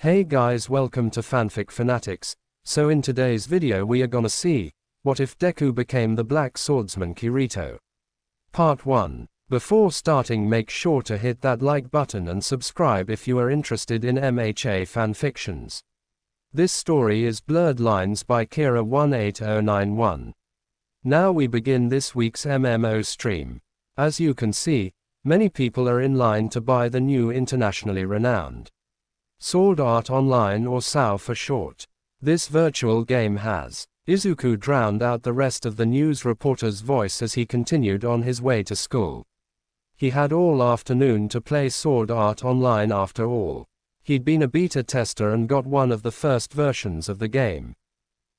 Hey guys, welcome to Fanfic Fanatics. So in today's video we are gonna see, what if Deku became the Black Swordsman Kirito? Part 1. Before starting, make sure to hit that like button and subscribe if you are interested in MHA fanfictions. This story is Blurred Lines by Kira18091. Now we begin this week's MMO stream. As you can see, many people are in line to buy the new internationally renowned Sword Art Online, or SAO for short. This virtual game has Izuku drowned out the rest of the news reporter's voice as he continued on his way to school. He had all afternoon to play Sword Art Online after all. He'd been a beta tester and got one of the first versions of the game.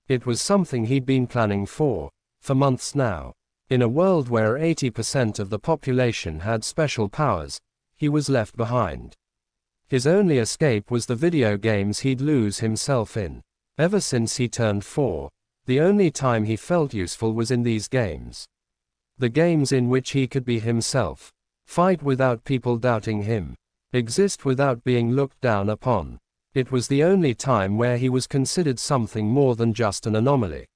It was something he'd been planning for months now. In a world where 80% of the population had special powers, he was left behind. His only escape was the video games he'd lose himself in. Ever since he turned 4, the only time he felt useful was in these games. The games in which he could be himself, fight without people doubting him, exist without being looked down upon. It was the only time where he was considered something more than just an anomaly.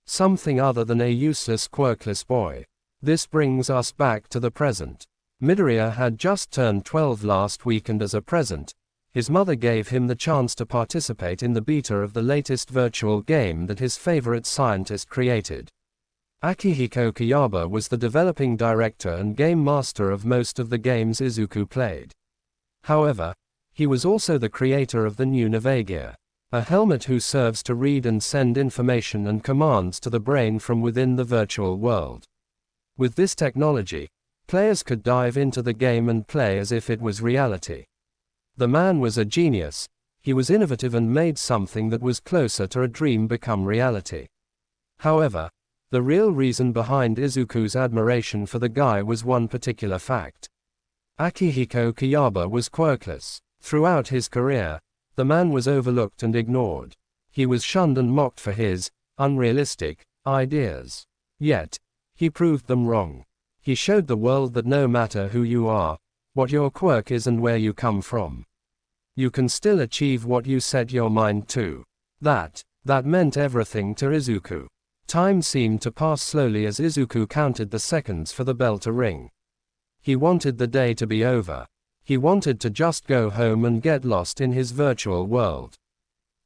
Something other than a useless, quirkless boy. This brings us back to the present. Midoriya had just turned 12 last week, and as a present, his mother gave him the chance to participate in the beta of the latest virtual game that his favorite scientist created. Akihiko Kayaba was the developing director and game master of most of the games Izuku played. However, he was also the creator of the new Navagear, a helmet who serves to read and send information and commands to the brain from within the virtual world. With this technology, players could dive into the game and play as if it was reality. The man was a genius. He was innovative and made something that was closer to a dream become reality. However, the real reason behind Izuku's admiration for the guy was one particular fact. Akihiko Kayaba was quirkless. Throughout his career, the man was overlooked and ignored. He was shunned and mocked for his unrealistic ideas. Yet, he proved them wrong. He showed the world that no matter who you are, what your quirk is and where you come from, you can still achieve what you set your mind to. That meant everything to Izuku. Time seemed to pass slowly as Izuku counted the seconds for the bell to ring. He wanted the day to be over. He wanted to just go home and get lost in his virtual world.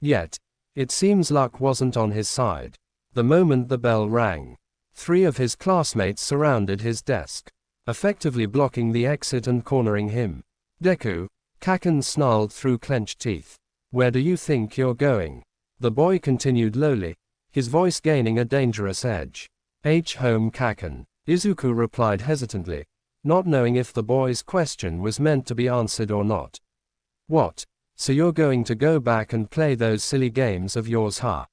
Yet, it seems luck wasn't on his side. The moment the bell rang, 3 of his classmates surrounded his desk, effectively blocking the exit and cornering him. Deku, Kaken snarled through clenched teeth. Where do you think you're going? The boy continued lowly, his voice gaining a dangerous edge. Home, Kaken, Izuku replied hesitantly, not knowing if the boy's question was meant to be answered or not. What? So you're going to go back and play those silly games of yours, huh?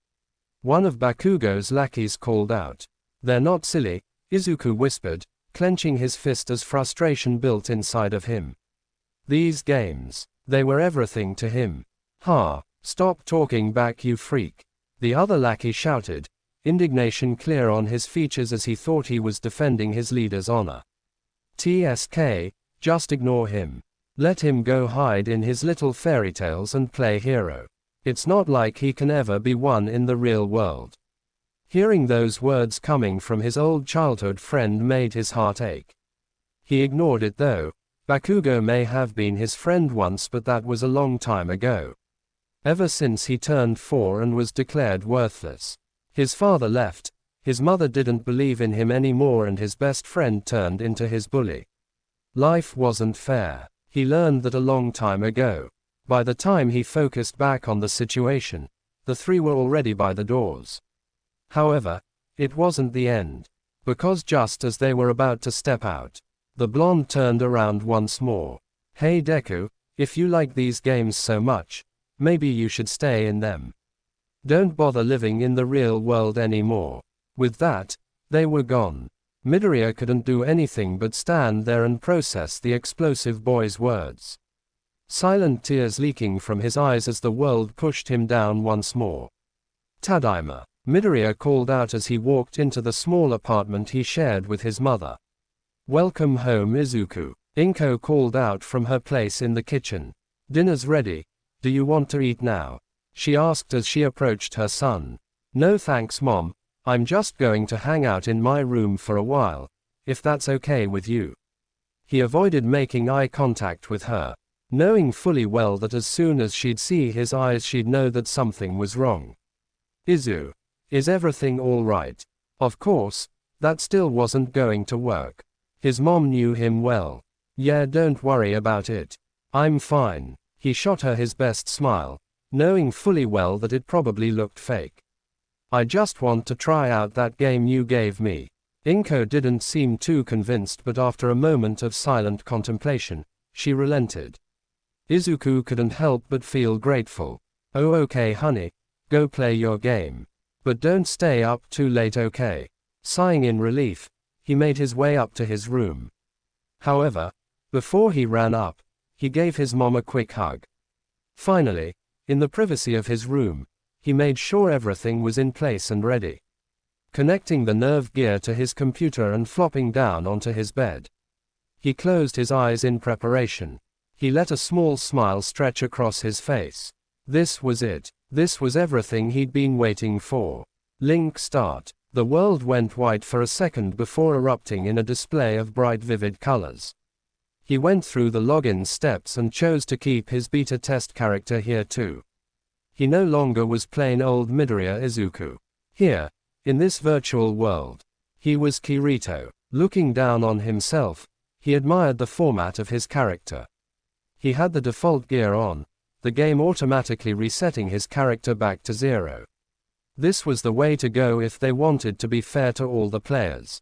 One of Bakugo's lackeys called out. They're not silly, Izuku whispered, clenching his fist as frustration built inside of him. These games, they were everything to him. Ha! Stop talking back, you freak. The other lackey shouted, indignation clear on his features as he thought he was defending his leader's honor. TSK, just ignore him. Let him go hide in his little fairy tales and play hero. It's not like he can ever be one in the real world. Hearing those words coming from his old childhood friend made his heart ache. He ignored it though. Bakugo may have been his friend once, but that was a long time ago. Ever since he turned 4 and was declared worthless. His father left, his mother didn't believe in him anymore, and his best friend turned into his bully. Life wasn't fair. He learned that a long time ago. By the time he focused back on the situation, the 3 were already by the doors. However, it wasn't the end. Because just as they were about to step out, the blonde turned around once more. Hey Deku, if you like these games so much, maybe you should stay in them. Don't bother living in the real world anymore. With that, they were gone. Midoriya couldn't do anything but stand there and process the explosive boy's words. Silent tears leaking from his eyes as the world pushed him down once more. Tadaima, Midoriya called out as he walked into the small apartment he shared with his mother. Welcome home, Izuku, Inko called out from her place in the kitchen. Dinner's ready. Do you want to eat now? She asked as she approached her son. No thanks, Mom. I'm just going to hang out in my room for a while, if that's okay with you. He avoided making eye contact with her, knowing fully well that as soon as she'd see his eyes she'd know that something was wrong. Izu, is everything all right? Of course, that still wasn't going to work. His mom knew him well. Yeah, don't worry about it. I'm fine. He shot her his best smile, knowing fully well that it probably looked fake. I just want to try out that game you gave me. Inko didn't seem too convinced, but after a moment of silent contemplation, she relented. Izuku couldn't help but feel grateful. Oh okay honey, go play your game. But don't stay up too late, okay? Sighing in relief, he made his way up to his room. However, before he ran up, he gave his mom a quick hug. Finally, in the privacy of his room, he made sure everything was in place and ready. Connecting the nerve gear to his computer and flopping down onto his bed. He closed his eyes in preparation. He let a small smile stretch across his face. This was it. This was everything he'd been waiting for. Link start. The world went white for a second before erupting in a display of bright vivid colors. He went through the login steps and chose to keep his beta test character here too. He no longer was plain old Midoriya Izuku. Here, in this virtual world, he was Kirito. Looking down on himself, he admired the format of his character. He had the default gear on, the game automatically resetting his character back to 0. This was the way to go if they wanted to be fair to all the players.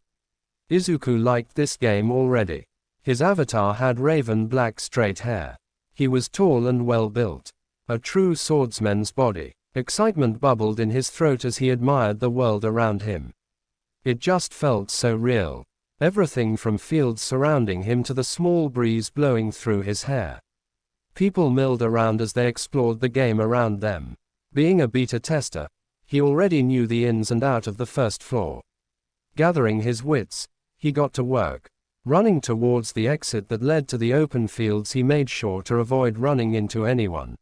Izuku liked this game already. His avatar had raven black straight hair. He was tall and well built. A true swordsman's body. Excitement bubbled in his throat as he admired the world around him. It just felt so real. Everything from fields surrounding him to the small breeze blowing through his hair. People milled around as they explored the game around them. Being a beta tester, he already knew the ins and outs of the first floor. Gathering his wits, he got to work. Running towards the exit that led to the open fields, he made sure to avoid running into anyone.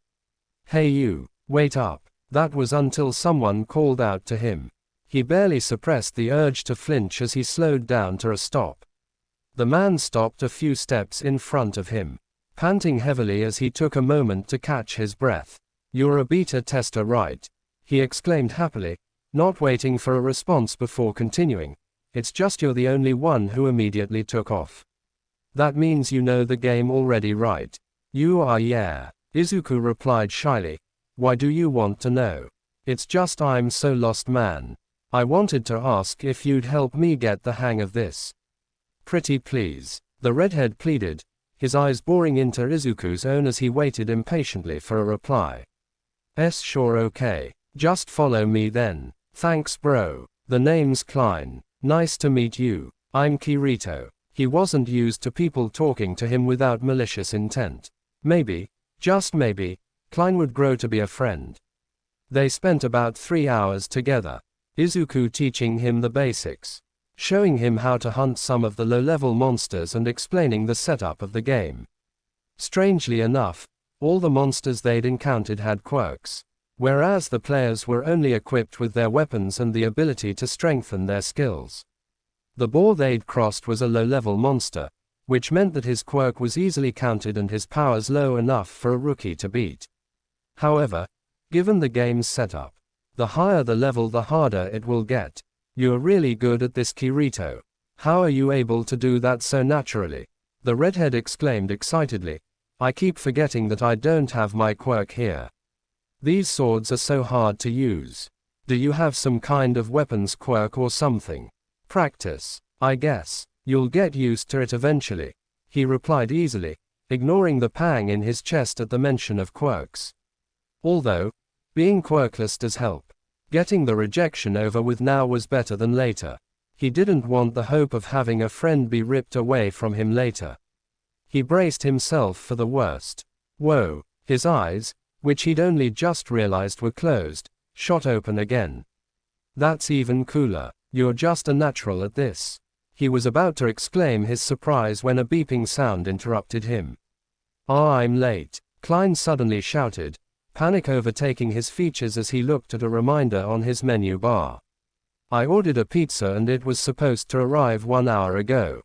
Hey you, wait up. That was until someone called out to him. He barely suppressed the urge to flinch as he slowed down to a stop. The man stopped a few steps in front of him, panting heavily as he took a moment to catch his breath. You're a beta tester, right? He exclaimed happily, not waiting for a response before continuing. It's just you're the only one who immediately took off. That means you know the game already, right? You are, yeah. Izuku replied shyly. Why do you want to know? It's just I'm so lost, man. I wanted to ask if you'd help me get the hang of this. Pretty please. The redhead pleaded, his eyes boring into Izuku's own as he waited impatiently for a reply. Sure, okay. Just follow me then. Thanks bro. The name's Klein. Nice to meet you. I'm Kirito. He wasn't used to people talking to him without malicious intent. Maybe, just maybe, Klein would grow to be a friend. They spent about 3 hours together. Izuku teaching him the basics, showing him how to hunt some of the low-level monsters and explaining the setup of the game. Strangely enough, all the monsters they'd encountered had quirks, whereas the players were only equipped with their weapons and the ability to strengthen their skills. The boar they'd crossed was a low-level monster, which meant that his quirk was easily counted and his powers low enough for a rookie to beat. However, given the game's setup, the higher the level the harder it will get. You're really good at this, Kirito. How are you able to do that so naturally? The redhead exclaimed excitedly. I keep forgetting that I don't have my quirk here. These swords are so hard to use. Do you have some kind of weapons quirk or something? Practice, I guess. You'll get used to it eventually. He replied easily, ignoring the pang in his chest at the mention of quirks. Although, being quirkless does help. Getting the rejection over with now was better than later. He didn't want the hope of having a friend be ripped away from him later. He braced himself for the worst. Whoa, his eyes, which he'd only just realized were closed, shot open again. That's even cooler. You're just a natural at this. He was about to exclaim his surprise when a beeping sound interrupted him. I'm late, Klein suddenly shouted, panic overtaking his features as he looked at a reminder on his menu bar. I ordered a pizza and it was supposed to arrive 1 hour ago.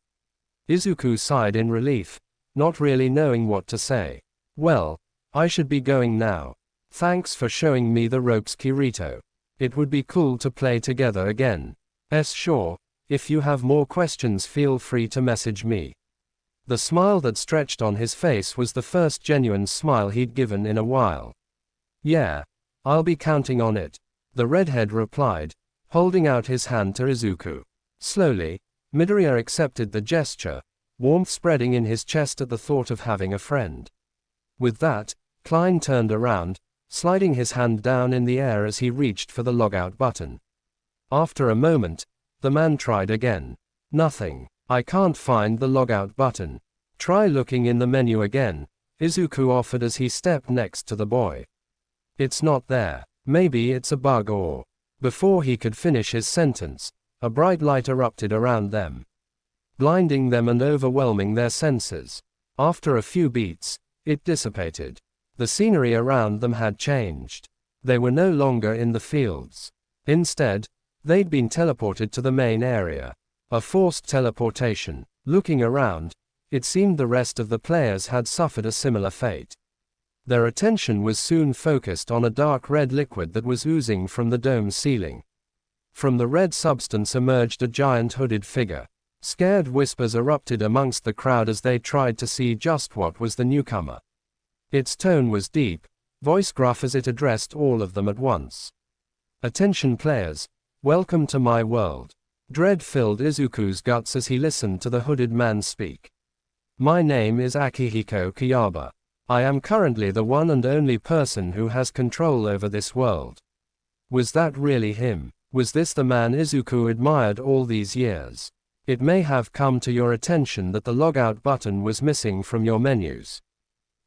Izuku sighed in relief, not really knowing what to say. Well, I should be going now. Thanks for showing me the ropes, Kirito. It would be cool to play together again. Sure, if you have more questions feel free to message me. The smile that stretched on his face was the first genuine smile he'd given in a while. Yeah, I'll be counting on it, the redhead replied, holding out his hand to Izuku. Slowly, Midoriya accepted the gesture, warmth spreading in his chest at the thought of having a friend. With that, Klein turned around, sliding his hand down in the air as he reached for the logout button. After a moment, the man tried again. Nothing. I can't find the logout button. Try looking in the menu again, Izuku offered as he stepped next to the boy. It's not there. Maybe it's a bug or... Before he could finish his sentence, a bright light erupted around them, blinding them and overwhelming their senses. After a few beats, it dissipated. The scenery around them had changed. They were no longer in the fields. Instead, they'd been teleported to the main area. A forced teleportation. Looking around, it seemed the rest of the players had suffered a similar fate. Their attention was soon focused on a dark red liquid that was oozing from the dome's ceiling. From the red substance emerged a giant hooded figure. Scared whispers erupted amongst the crowd as they tried to see just what was the newcomer. Its tone was deep, voice gruff as it addressed all of them at once. Attention players, welcome to my world. Dread filled Izuku's guts as he listened to the hooded man speak. My name is Akihiko Kayaba. I am currently the one and only person who has control over this world. Was that really him? Was this the man Izuku admired all these years? It may have come to your attention that the logout button was missing from your menus.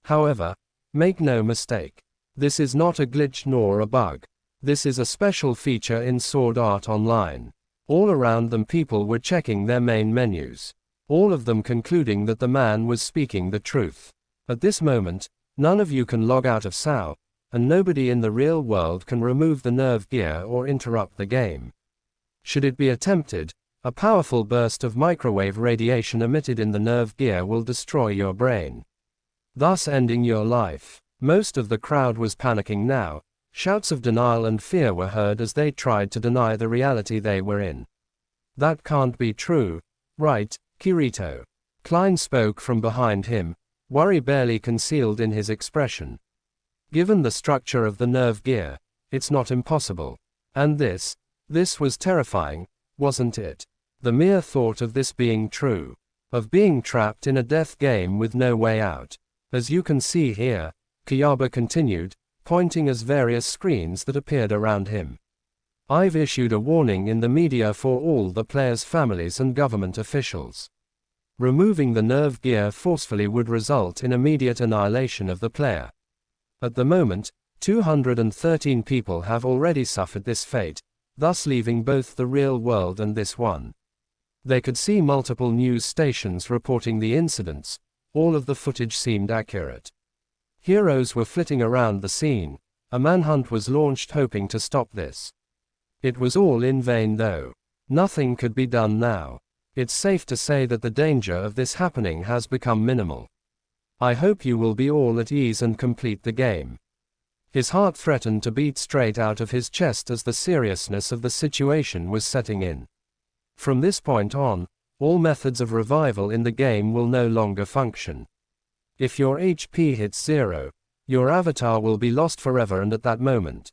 However, make no mistake. This is not a glitch nor a bug. This is a special feature in Sword Art Online. All around them people were checking their main menus. All of them concluding that the man was speaking the truth. At this moment, none of you can log out of SAO, and nobody in the real world can remove the nerve gear or interrupt the game. Should it be attempted, a powerful burst of microwave radiation emitted in the nerve gear will destroy your brain, thus ending your life. Most of the crowd was panicking now. Shouts of denial and fear were heard as they tried to deny the reality they were in. That can't be true, right, Kirito? Klein spoke from behind him, worry barely concealed in his expression. Given the structure of the nerve gear, it's not impossible. And this was terrifying, wasn't it? The mere thought of this being true, of being trapped in a death game with no way out. As you can see here, Kayaba continued, pointing at various screens that appeared around him. I've issued a warning in the media for all the players' families and government officials. Removing the nerve gear forcefully would result in immediate annihilation of the player. At the moment, 213 people have already suffered this fate, thus leaving both the real world and this one. They could see multiple news stations reporting the incidents. All of the footage seemed accurate. Heroes were flitting around the scene. A manhunt was launched hoping to stop this. It was all in vain though. Nothing could be done now. It's safe to say that the danger of this happening has become minimal. I hope you will be all at ease and complete the game. His heart threatened to beat straight out of his chest as the seriousness of the situation was setting in. From this point on, all methods of revival in the game will no longer function. If your HP hits 0, your avatar will be lost forever, and at that moment.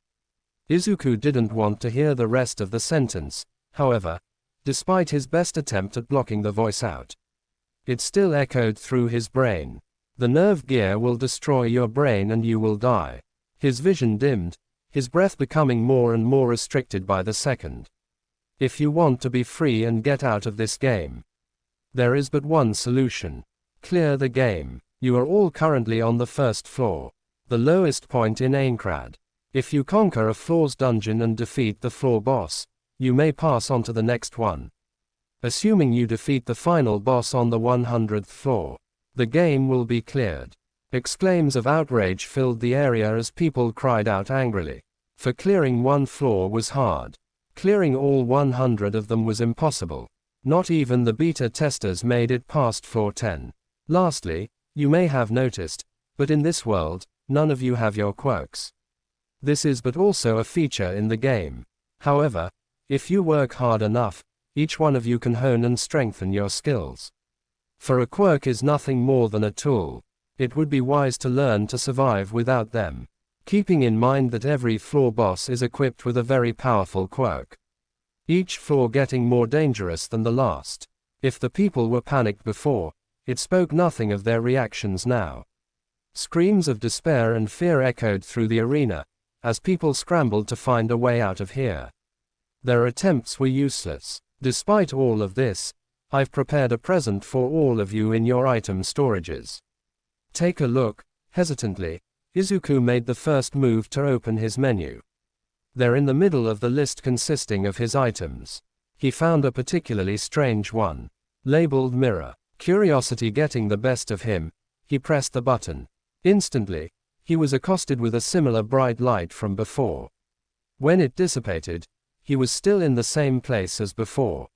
Izuku didn't want to hear the rest of the sentence, however, despite his best attempt at blocking the voice out. It still echoed through his brain. The nerve gear will destroy your brain and you will die. His vision dimmed, his breath becoming more and more restricted by the second. If you want to be free and get out of this game, there is but one solution. Clear the game. You are all currently on the first floor, the lowest point in Aincrad. If you conquer a floor's dungeon and defeat the floor boss, you may pass on to the next one. Assuming you defeat the final boss on the 100th floor, the game will be cleared. Exclaims of outrage filled the area as people cried out angrily. For clearing one floor was hard. Clearing all 100 of them was impossible. Not even the beta testers made it past floor 10. Lastly, you may have noticed, but in this world, none of you have your quirks. This is but also a feature in the game. However, if you work hard enough, each one of you can hone and strengthen your skills. For a quirk is nothing more than a tool. It would be wise to learn to survive without them, keeping in mind that every floor boss is equipped with a very powerful quirk. Each floor getting more dangerous than the last. If the people were panicked before, it spoke nothing of their reactions now. Screams of despair and fear echoed through the arena, as people scrambled to find a way out of here. Their attempts were useless. Despite all of this, I've prepared a present for all of you in your item storages. Take a look. Hesitantly, Izuku made the first move to open his menu. There in the middle of the list consisting of his items, he found a particularly strange one, labeled mirror. Curiosity getting the best of him, he pressed the button. Instantly, he was accosted with a similar bright light from before. When it dissipated, he was still in the same place as before.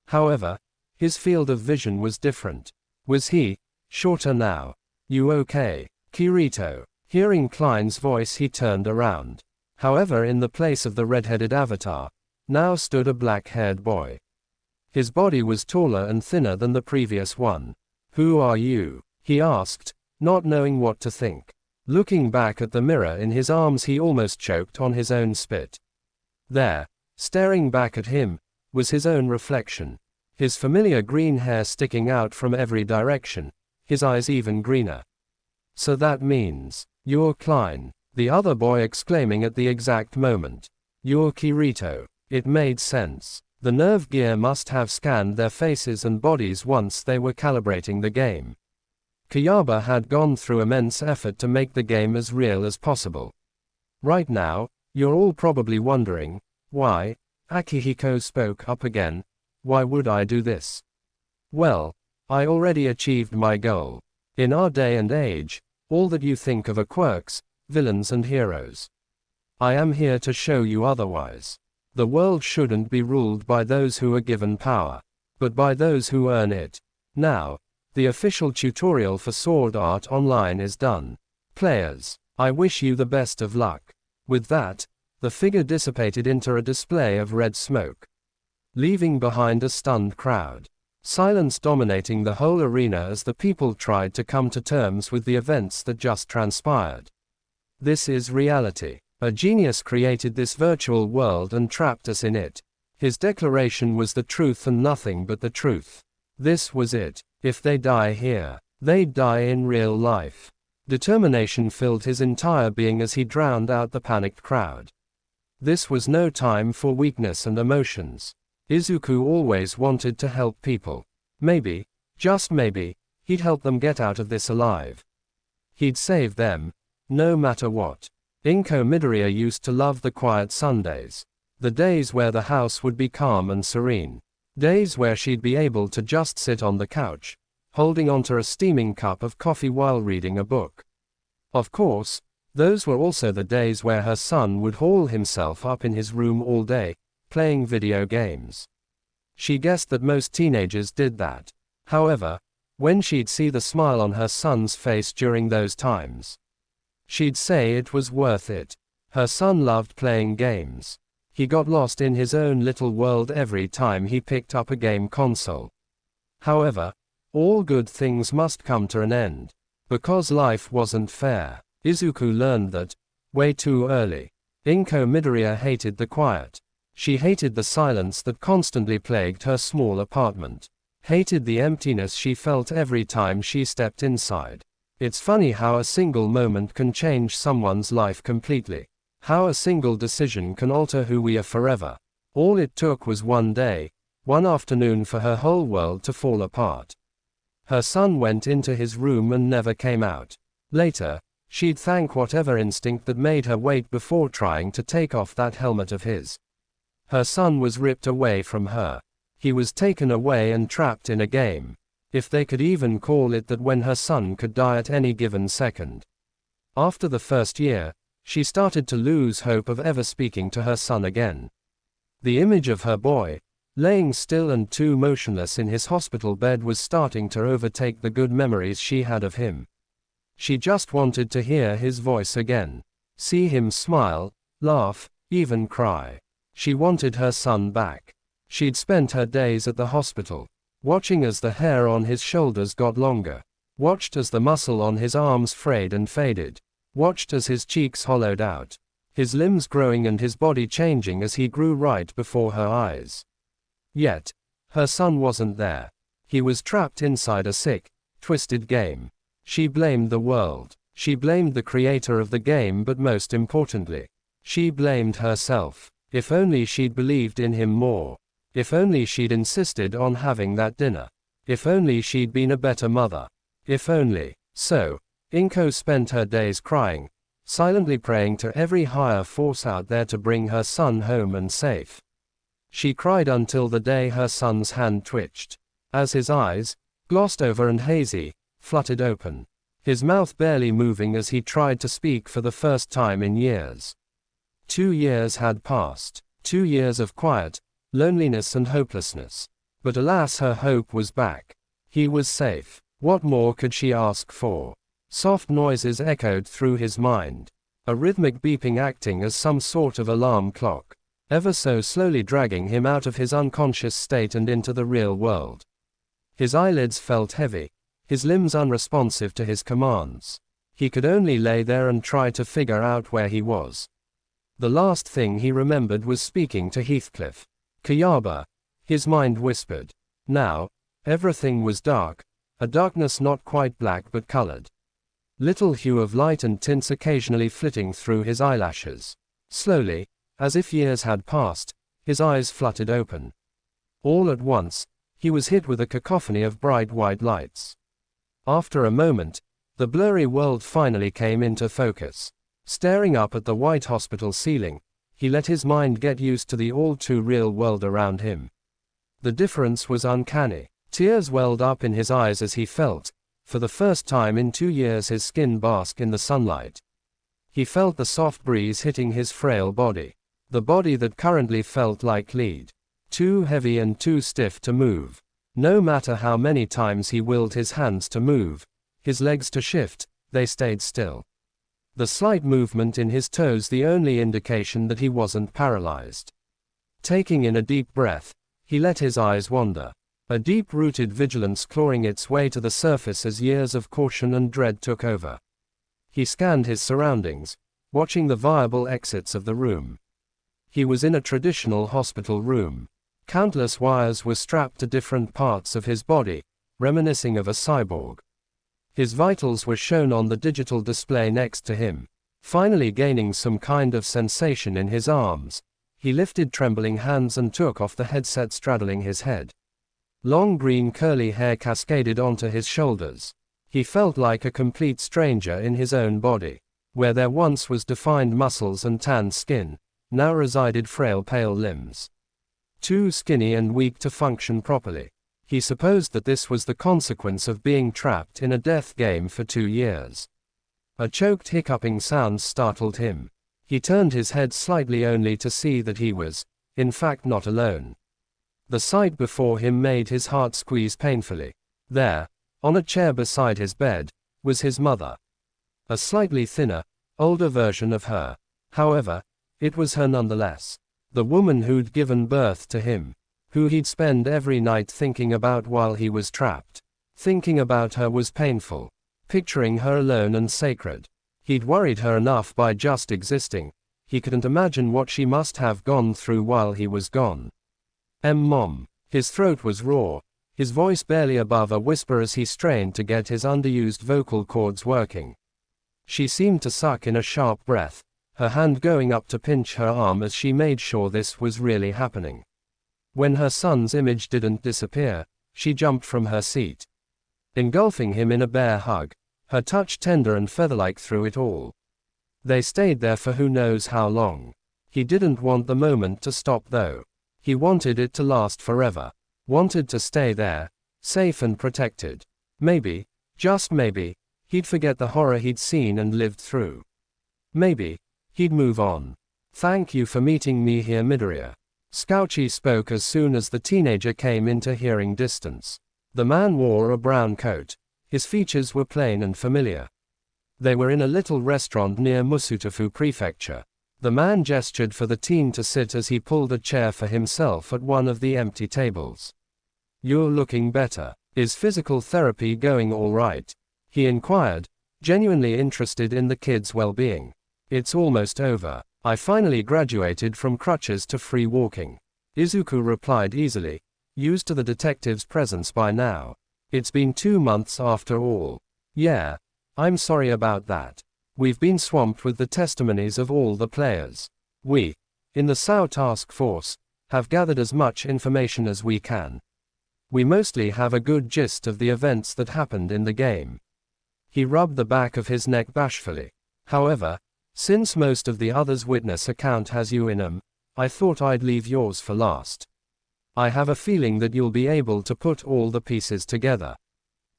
However, his field of vision was different. Was he shorter now? You okay, Kirito? Hearing Klein's voice, he turned around. However, in the place of the red-headed avatar, now stood a black-haired boy. His body was taller and thinner than the previous one. Who are you? He asked, not knowing what to think. Looking back at the mirror in his arms, he almost choked on his own spit. There, staring back at him, was his own reflection. His familiar green hair sticking out from every direction, his eyes even greener. So that means, you're Klein, the other boy exclaiming at the exact moment. You're Kirito. It made sense. The nerve gear must have scanned their faces and bodies once they were calibrating the game. Kayaba had gone through immense effort to make the game as real as possible. Right now, you're all probably wondering, why? Akihiko spoke up again. Why would I do this? Well, I already achieved my goal. In our day and age, all that you think of are quirks, villains and heroes. I am here to show you otherwise. The world shouldn't be ruled by those who are given power, but by those who earn it. Now, the official tutorial for Sword Art Online is done. Players, I wish you the best of luck. With that, the figure dissipated into a display of red smoke, leaving behind a stunned crowd. Silence dominating the whole arena as the people tried to come to terms with the events that just transpired. This is reality. A genius created this virtual world and trapped us in it. His declaration was the truth and nothing but the truth. This was it. If they die here, they'd die in real life. Determination filled his entire being as he drowned out the panicked crowd. This was no time for weakness and emotions. Izuku always wanted to help people. Maybe, just maybe, he'd help them get out of this alive. He'd save them, no matter what. Inko Midoriya used to love the quiet Sundays. The days where the house would be calm and serene. Days where she'd be able to just sit on the couch, holding onto a steaming cup of coffee while reading a book. Of course, those were also the days where her son would haul himself up in his room all day, playing video games. She guessed that most teenagers did that. However, when she'd see the smile on her son's face during those times, she'd say it was worth it. Her son loved playing games. He got lost in his own little world every time he picked up a game console. However, all good things must come to an end. Because life wasn't fair, Izuku learned that, way too early. Inko Midoriya hated the quiet. She hated the silence that constantly plagued her small apartment. Hated the emptiness she felt every time she stepped inside. It's funny how a single moment can change someone's life completely. How a single decision can alter who we are forever. All it took was one day, one afternoon for her whole world to fall apart. Her son went into his room and never came out. Later, she'd thank whatever instinct that made her wait before trying to take off that helmet of his. Her son was ripped away from her. He was taken away and trapped in a game. If they could even call it that, when her son could die at any given second. After the first year, she started to lose hope of ever speaking to her son again. The image of her boy, laying still and too motionless in his hospital bed, was starting to overtake the good memories she had of him. She just wanted to hear his voice again. See him smile, laugh, even cry. She wanted her son back. She'd spent her days at the hospital, watching as the hair on his shoulders got longer, watched as the muscle on his arms frayed and faded, watched as his cheeks hollowed out, his limbs growing and his body changing as he grew right before her eyes. Yet, her son wasn't there. He was trapped inside a sick, twisted game. She blamed the world. She blamed the creator of the game, but most importantly, she blamed herself. If only she'd believed in him more. If only she'd insisted on having that dinner. If only she'd been a better mother. If only. So, Inko spent her days crying, silently praying to every higher force out there to bring her son home and safe. She cried until the day her son's hand twitched, as his eyes, glossed over and hazy, fluttered open, his mouth barely moving as he tried to speak for the first time in years. 2 years had passed, 2 years of quiet, loneliness and hopelessness. But alas, her hope was back. He was safe. What more could she ask for? Soft noises echoed through his mind, a rhythmic beeping acting as some sort of alarm clock, ever so slowly dragging him out of his unconscious state and into the real world. His eyelids felt heavy, his limbs unresponsive to his commands. He could only lay there and try to figure out where he was. The last thing he remembered was speaking to Heathcliff. Kayaba, his mind whispered. Now, everything was dark, a darkness not quite black but colored. Little hue of light and tints occasionally flitting through his eyelashes. Slowly, as if years had passed, his eyes fluttered open. All at once, he was hit with a cacophony of bright white lights. After a moment, the blurry world finally came into focus. Staring up at the white hospital ceiling, he let his mind get used to the all-too-real world around him. The difference was uncanny. Tears welled up in his eyes as he felt, for the first time in 2 years, his skin bask in the sunlight. He felt the soft breeze hitting his frail body. The body that currently felt like lead. Too heavy and too stiff to move. No matter how many times he willed his hands to move, his legs to shift, they stayed still. The slight movement in his toes the only indication that he wasn't paralyzed. Taking in a deep breath, he let his eyes wander. A deep-rooted vigilance clawing its way to the surface as years of caution and dread took over. He scanned his surroundings, watching the viable exits of the room. He was in a traditional hospital room. Countless wires were strapped to different parts of his body, reminiscing of a cyborg. His vitals were shown on the digital display next to him. Finally gaining some kind of sensation in his arms, he lifted trembling hands and took off the headset straddling his head. Long green curly hair cascaded onto his shoulders. He felt like a complete stranger in his own body. Where there once was defined muscles and tanned skin, now resided frail pale limbs. Too skinny and weak to function properly. He supposed that this was the consequence of being trapped in a death game for 2 years. A choked hiccuping sound startled him. He turned his head slightly only to see that he was, in fact, not alone. The sight before him made his heart squeeze painfully. There, on a chair beside his bed, was his mother. A slightly thinner, older version of her. However, it was her nonetheless. The woman who'd given birth to him. Who he'd spend every night thinking about while he was trapped. Thinking about her was painful. Picturing her alone and sacred. He'd worried her enough by just existing. He couldn't imagine what she must have gone through while he was gone. Mom. His throat was raw, his voice barely above a whisper as he strained to get his underused vocal cords working. She seemed to suck in a sharp breath, her hand going up to pinch her arm as she made sure this was really happening. When her son's image didn't disappear, she jumped from her seat, engulfing him in a bare hug, her touch tender and feather-like through it all. They stayed there for who knows how long. He didn't want the moment to stop though. He wanted it to last forever. Wanted to stay there, safe and protected. Maybe, just maybe, he'd forget the horror he'd seen and lived through. Maybe, he'd move on. Thank you for meeting me here, Midoriya. Scouchy spoke as soon as the teenager came into hearing distance. The man wore a brown coat. His features were plain and familiar. They were in a little restaurant near Musutafu Prefecture. The man gestured for the teen to sit as he pulled a chair for himself at one of the empty tables. You're looking better. Is physical therapy going all right? He inquired, genuinely interested in the kid's well-being. It's almost over. I finally graduated from crutches to free walking. Izuku replied easily, used to the detective's presence by now. It's been 2 months after all. Yeah, I'm sorry about that. We've been swamped with the testimonies of all the players. We, in the SAO task force, have gathered as much information as we can. We mostly have a good gist of the events that happened in the game. He rubbed the back of his neck bashfully. However, since most of the others' witness account has you in 'em, I thought I'd leave yours for last. I have a feeling that you'll be able to put all the pieces together.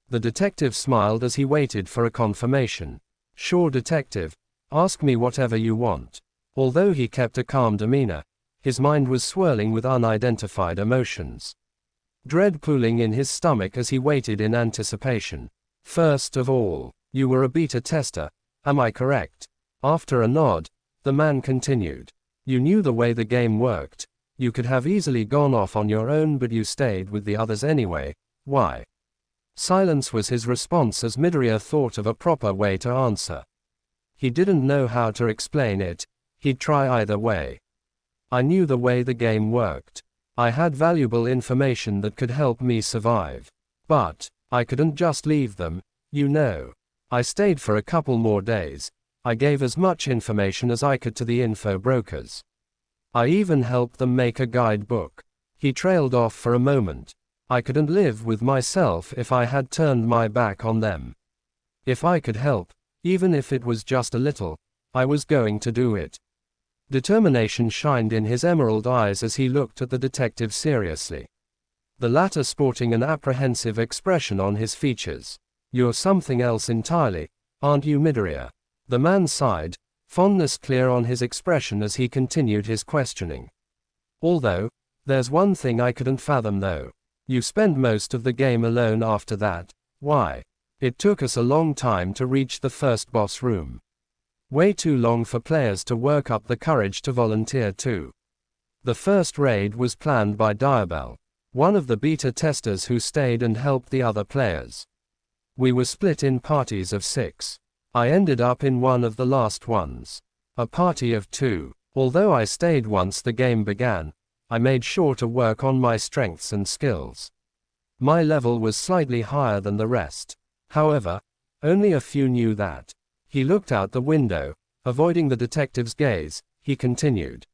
The detective smiled as he waited for a confirmation. Sure, detective, ask me whatever you want. Although he kept a calm demeanor, his mind was swirling with unidentified emotions. Dread pooling in his stomach as he waited in anticipation. First of all, you were a beta tester, am I correct? After a nod, the man continued. You knew the way the game worked. You could have easily gone off on your own, but you stayed with the others anyway. Why? Silence was his response as Midoriya thought of a proper way to answer. He didn't know how to explain it. He'd try either way. I knew the way the game worked. I had valuable information that could help me survive. But I couldn't just leave them, you know. I stayed for a couple more days. I gave as much information as I could to the info brokers. I even helped them make a guidebook. He trailed off for a moment. I couldn't live with myself if I had turned my back on them. If I could help, even if it was just a little, I was going to do it. Determination shined in his emerald eyes as he looked at the detective seriously. The latter sporting an apprehensive expression on his features. You're something else entirely, aren't you, Midoriya? The man sighed, fondness clear on his expression as he continued his questioning. Although, there's one thing I couldn't fathom though. You spent most of the game alone after that. Why? It took us a long time to reach the first boss room. Way too long for players to work up the courage to volunteer too. The first raid was planned by Diabell, one of the beta testers who stayed and helped the other players. We were split in parties of 6. I ended up in one of the last ones. A party of 2. Although I stayed once the game began, I made sure to work on my strengths and skills. My level was slightly higher than the rest. However, only a few knew that. He looked out the window, avoiding the detective's gaze. He continued.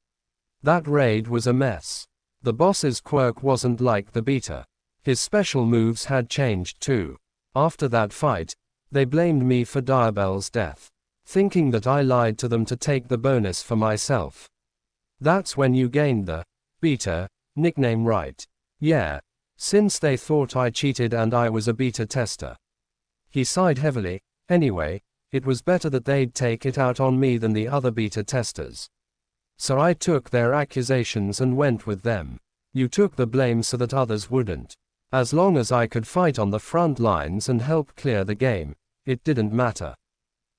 That raid was a mess. The boss's quirk wasn't like the beta. His special moves had changed too. After that fight, they blamed me for Diabell's death, thinking that I lied to them to take the bonus for myself. That's when you gained the beta nickname, right? Yeah, since they thought I cheated and I was a beta tester. He sighed heavily. Anyway, it was better that they'd take it out on me than the other beta testers. So I took their accusations and went with them. You took the blame so that others wouldn't. As long as I could fight on the front lines and help clear the game, it didn't matter.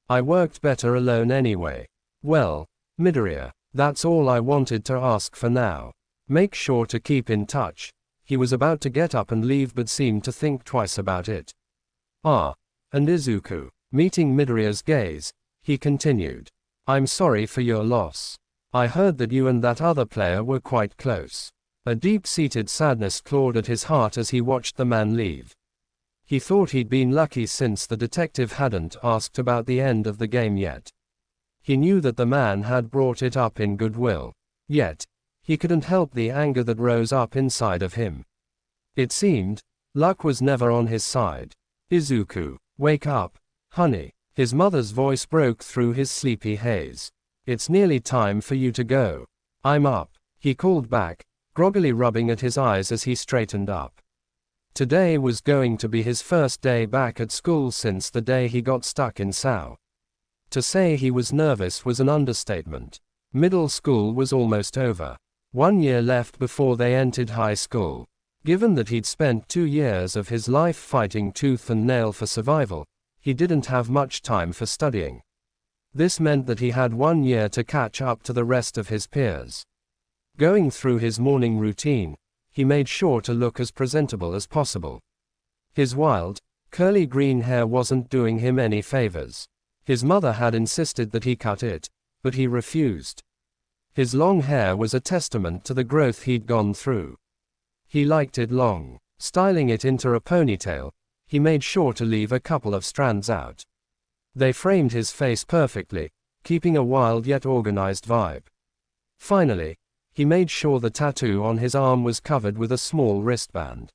I worked better alone anyway. Well, Midoriya, that's all I wanted to ask for now. Make sure to keep in touch. He was about to get up and leave but seemed to think twice about it. And Izuku, meeting Midoriya's gaze, he continued. I'm sorry for your loss. I heard that you and that other player were quite close. A deep-seated sadness clawed at his heart as he watched the man leave. He thought he'd been lucky since the detective hadn't asked about the end of the game yet. He knew that the man had brought it up in goodwill. Yet, he couldn't help the anger that rose up inside of him. It seemed, luck was never on his side. Izuku, wake up, honey. His mother's voice broke through his sleepy haze. It's nearly time for you to go. I'm up, he called back, groggily rubbing at his eyes as he straightened up. Today was going to be his first day back at school since the day he got stuck in Sao. To say he was nervous was an understatement. Middle school was almost over. 1 year left before they entered high school. Given that he'd spent 2 years of his life fighting tooth and nail for survival, he didn't have much time for studying. This meant that he had 1 year to catch up to the rest of his peers. Going through his morning routine, he made sure to look as presentable as possible. His wild, curly green hair wasn't doing him any favors. His mother had insisted that he cut it, but he refused. His long hair was a testament to the growth he'd gone through. He liked it long. Styling it into a ponytail, he made sure to leave a couple of strands out. They framed his face perfectly, keeping a wild yet organized vibe. Finally, he made sure the tattoo on his arm was covered with a small wristband.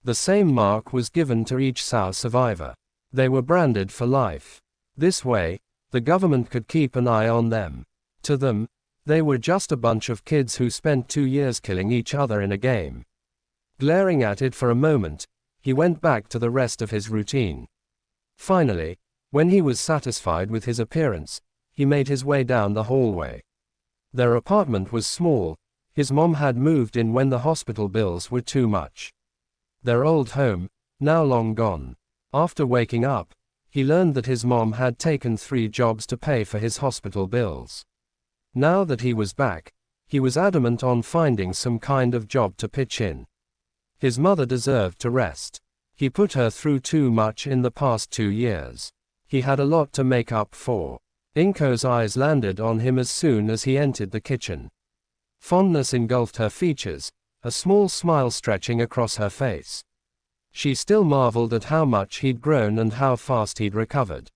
The same mark was given to each Sao survivor. They were branded for life. This way, the government could keep an eye on them. To them, they were just a bunch of kids who spent 2 years killing each other in a game. Glaring at it for a moment, he went back to the rest of his routine. Finally, when he was satisfied with his appearance, he made his way down the hallway. Their apartment was small. His mom had moved in when the hospital bills were too much. Their old home, now long gone. After waking up, he learned that his mom had taken 3 jobs to pay for his hospital bills. Now that he was back, he was adamant on finding some kind of job to pitch in. His mother deserved to rest. He put her through too much in the past 2 years. He had a lot to make up for. Inko's eyes landed on him as soon as he entered the kitchen. Fondness engulfed her features, a small smile stretching across her face. She still marveled at how much he'd grown and how fast he'd recovered.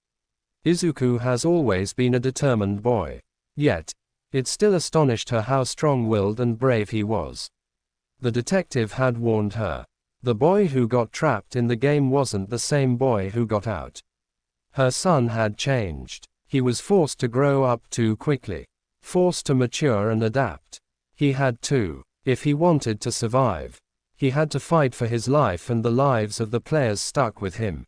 Izuku has always been a determined boy. Yet, it still astonished her how strong-willed and brave he was. The detective had warned her. The boy who got trapped in the game wasn't the same boy who got out. Her son had changed. He was forced to grow up too quickly. Forced to mature and adapt. He had to. If he wanted to survive, he had to fight for his life and the lives of the players stuck with him.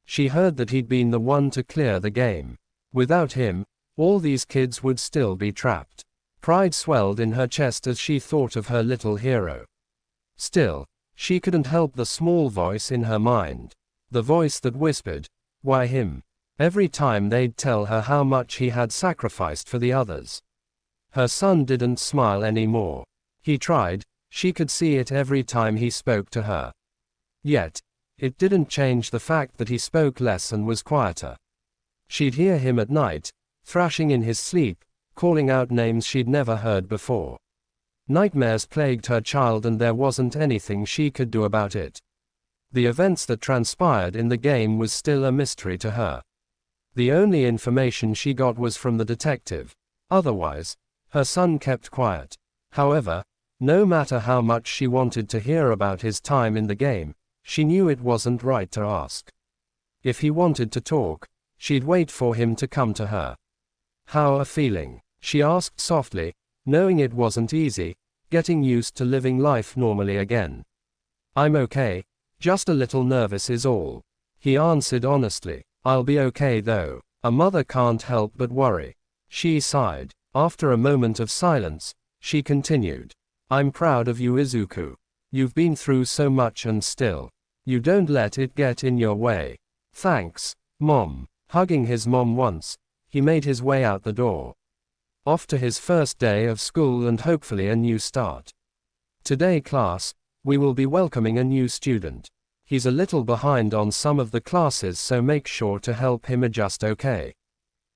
She heard that he'd been the one to clear the game. Without him, all these kids would still be trapped. Pride swelled in her chest as she thought of her little hero. Still, she couldn't help the small voice in her mind. The voice that whispered, "Why him?" every time they'd tell her how much he had sacrificed for the others. Her son didn't smile anymore. He tried, she could see it every time he spoke to her. Yet, it didn't change the fact that he spoke less and was quieter. She'd hear him at night, thrashing in his sleep, calling out names she'd never heard before. Nightmares plagued her child and there wasn't anything she could do about it. The events that transpired in the game was still a mystery to her. The only information she got was from the detective. Otherwise, her son kept quiet. However, no matter how much she wanted to hear about his time in the game, she knew it wasn't right to ask. If he wanted to talk, she'd wait for him to come to her. "How are feeling?" she asked softly, knowing it wasn't easy, getting used to living life normally again. "I'm okay, just a little nervous is all," he answered honestly. "I'll be okay though. A mother can't help but worry." She sighed. After a moment of silence, she continued. "I'm proud of you, Izuku. You've been through so much and still, you don't let it get in your way." "Thanks, Mom." Hugging his mom once, he made his way out the door. Off to his first day of school and hopefully a new start. "Today class, we will be welcoming a new student. He's a little behind on some of the classes, so make sure to help him adjust, okay?"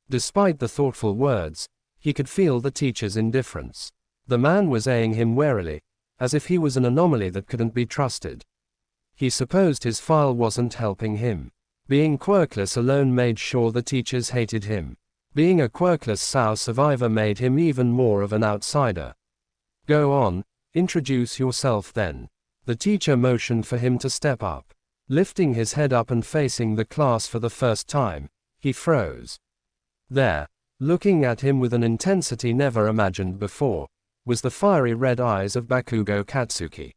Despite the thoughtful words, he could feel the teacher's indifference. The man was eyeing him warily, as if he was an anomaly that couldn't be trusted. He supposed his file wasn't helping him. Being quirkless alone made sure the teachers hated him. Being a quirkless Sao survivor made him even more of an outsider. "Go on, introduce yourself then." The teacher motioned for him to step up. Lifting his head up and facing the class for the first time, he froze. There, looking at him with an intensity never imagined before, was the fiery red eyes of Bakugo Katsuki.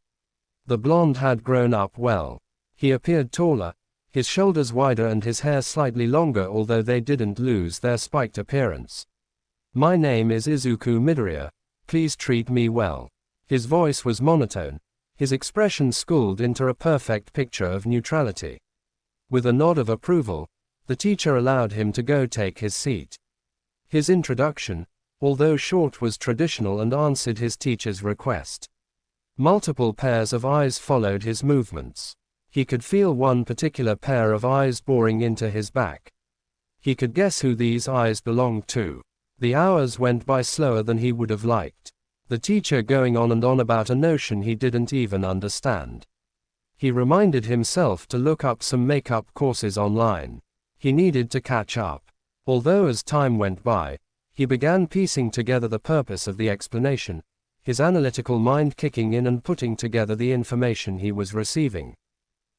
The blonde had grown up well. He appeared taller, his shoulders wider and his hair slightly longer, although they didn't lose their spiked appearance. "My name is Izuku Midoriya. Please treat me well." His voice was monotone, his expression schooled into a perfect picture of neutrality. With a nod of approval, the teacher allowed him to go take his seat. His introduction, although short, was traditional and answered his teacher's request. Multiple pairs of eyes followed his movements. He could feel one particular pair of eyes boring into his back. He could guess who these eyes belonged to. The hours went by slower than he would have liked, the teacher going on and on about a notion he didn't even understand. He reminded himself to look up some makeup courses online. He needed to catch up. Although as time went by, he began piecing together the purpose of the explanation, his analytical mind kicking in and putting together the information he was receiving.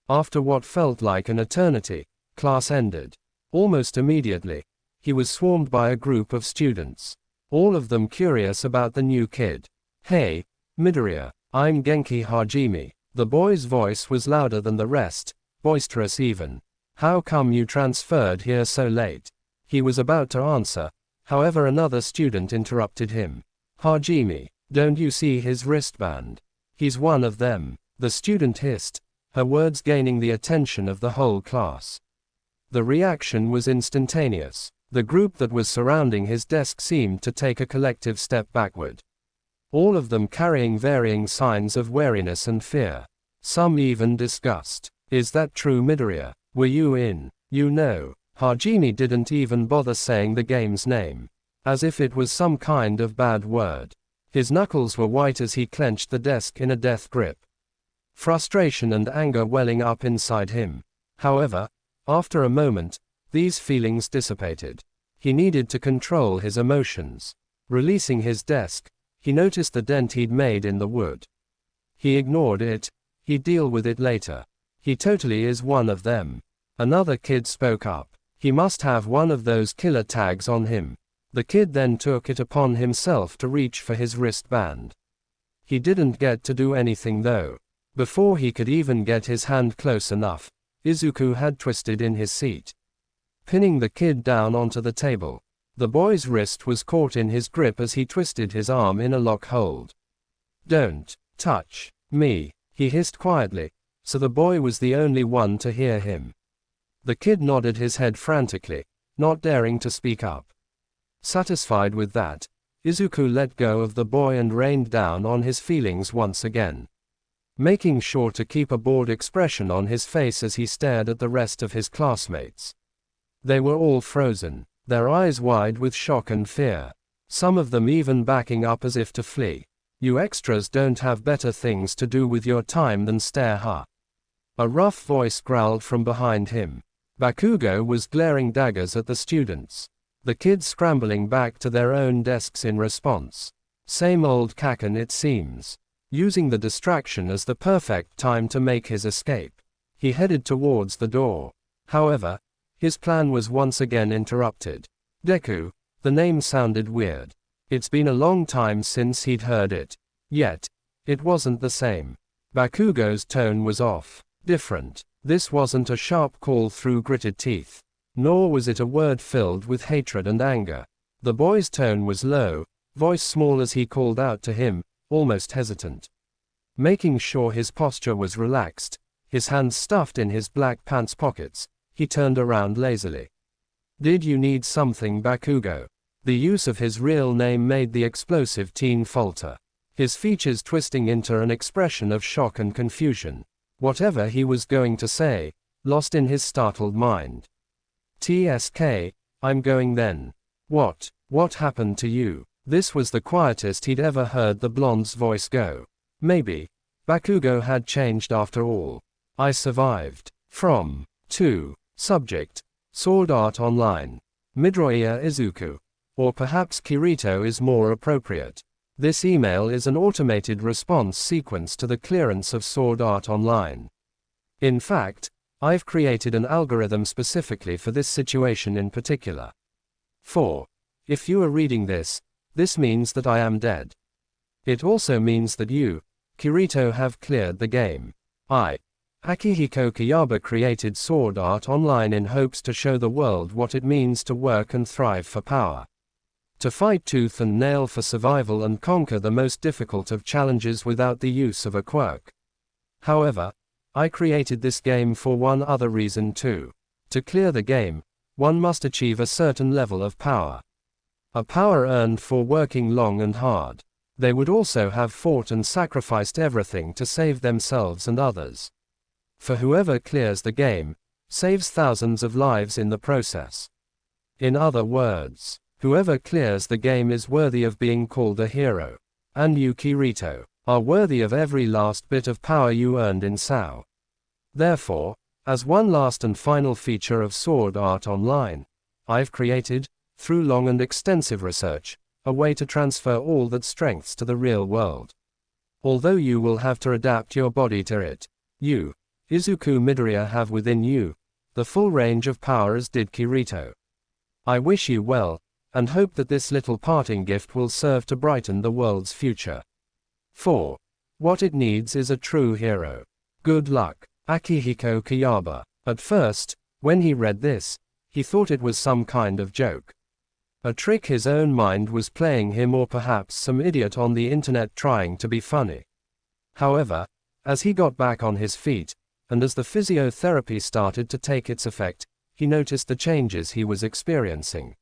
After what felt like an eternity, class ended. Almost immediately, he was swarmed by a group of students, all of them curious about the new kid. "Hey, Midoriya, I'm Genki Hajime." The boy's voice was louder than the rest, boisterous even. "How come you transferred here so late?" He was about to answer, however another student interrupted him. "Hajime, don't you see his wristband? He's one of them," the student hissed, her words gaining the attention of the whole class. The reaction was instantaneous. The group that was surrounding his desk seemed to take a collective step backward. All of them carrying varying signs of wariness and fear. Some even disgust. "Is that true, Midoriya? Were you in?" "You know." Hajime didn't even bother saying the game's name, as if it was some kind of bad word. His knuckles were white as he clenched the desk in a death grip. Frustration and anger welling up inside him. However, after a moment, these feelings dissipated. He needed to control his emotions. Releasing his desk, he noticed the dent he'd made in the wood. He ignored it. He'd deal with it later. "He totally is one of them." Another kid spoke up. "He must have one of those killer tags on him." The kid then took it upon himself to reach for his wristband. He didn't get to do anything though. Before he could even get his hand close enough, Izuku had twisted in his seat, pinning the kid down onto the table. The boy's wrist was caught in his grip as he twisted his arm in a lock hold. "Don't touch me," he hissed quietly, so the boy was the only one to hear him. The kid nodded his head frantically, not daring to speak up. Satisfied with that, Izuku let go of the boy and rained down on his feelings once again, making sure to keep a bored expression on his face as he stared at the rest of his classmates. They were all frozen, their eyes wide with shock and fear, some of them even backing up as if to flee. "You extras don't have better things to do with your time than stare, huh?" A rough voice growled from behind him. Bakugo was glaring daggers at the students, the kids scrambling back to their own desks in response. Same old Kaken it seems. Using the distraction as the perfect time to make his escape, he headed towards the door. However, his plan was once again interrupted. Deku, the name sounded weird. It's been a long time since he'd heard it. Yet, it wasn't the same. Bakugo's tone was off, different. This wasn't a sharp call through gritted teeth, nor was it a word filled with hatred and anger. The boy's tone was low, voice small as he called out to him, almost hesitant. Making sure his posture was relaxed, his hands stuffed in his black pants pockets, he turned around lazily. "Did you need something, Bakugo?" The use of his real name made the explosive teen falter, his features twisting into an expression of shock and confusion. Whatever he was going to say, lost in his startled mind. "TSK, I'm going then." What happened to you?" This was the quietest he'd ever heard the blonde's voice go. Maybe Bakugo had changed after all. "I survived." From 2. Subject: Sword Art Online. Midoriya Izuku. Or perhaps Kirito is more appropriate. This email is an automated response sequence to the clearance of Sword Art Online. In fact, I've created an algorithm specifically for this situation in particular. 4. If you are reading this, this means that I am dead. It also means that you, Kirito have cleared the game. Akihiko Kayaba created Sword Art Online in hopes to show the world what it means to work and thrive for power. To fight tooth and nail for survival and conquer the most difficult of challenges without the use of a quirk. However, I created this game for one other reason too. To clear the game, one must achieve a certain level of power. A power earned for working long and hard. They would also have fought and sacrificed everything to save themselves and others. For whoever clears the game, saves thousands of lives in the process. In other words, whoever clears the game is worthy of being called a hero. And you, Kirito, are worthy of every last bit of power you earned in SAO. Therefore, as one last and final feature of Sword Art Online, I've created, through long and extensive research, a way to transfer all that strengths to the real world. Although you will have to adapt your body to it, you, Izuku Midoriya, have within you the full range of power as did Kirito. I wish you well, and hope that this little parting gift will serve to brighten the world's future. 4. What it needs is a true hero. Good luck, Akihiko Kayaba. At first, when he read this, he thought it was some kind of joke. A trick his own mind was playing him, or perhaps some idiot on the internet trying to be funny. However, as he got back on his feet, and as the physiotherapy started to take its effect, he noticed the changes he was experiencing.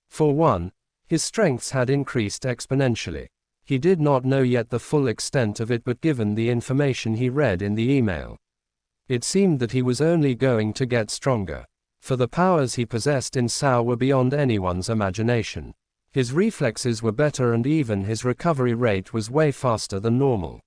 For one, his strengths had increased exponentially. He did not know yet the full extent of it, but given the information he read in the email, it seemed that he was only going to get stronger. For the powers he possessed in SAO were beyond anyone's imagination. His reflexes were better, and even his recovery rate was way faster than normal.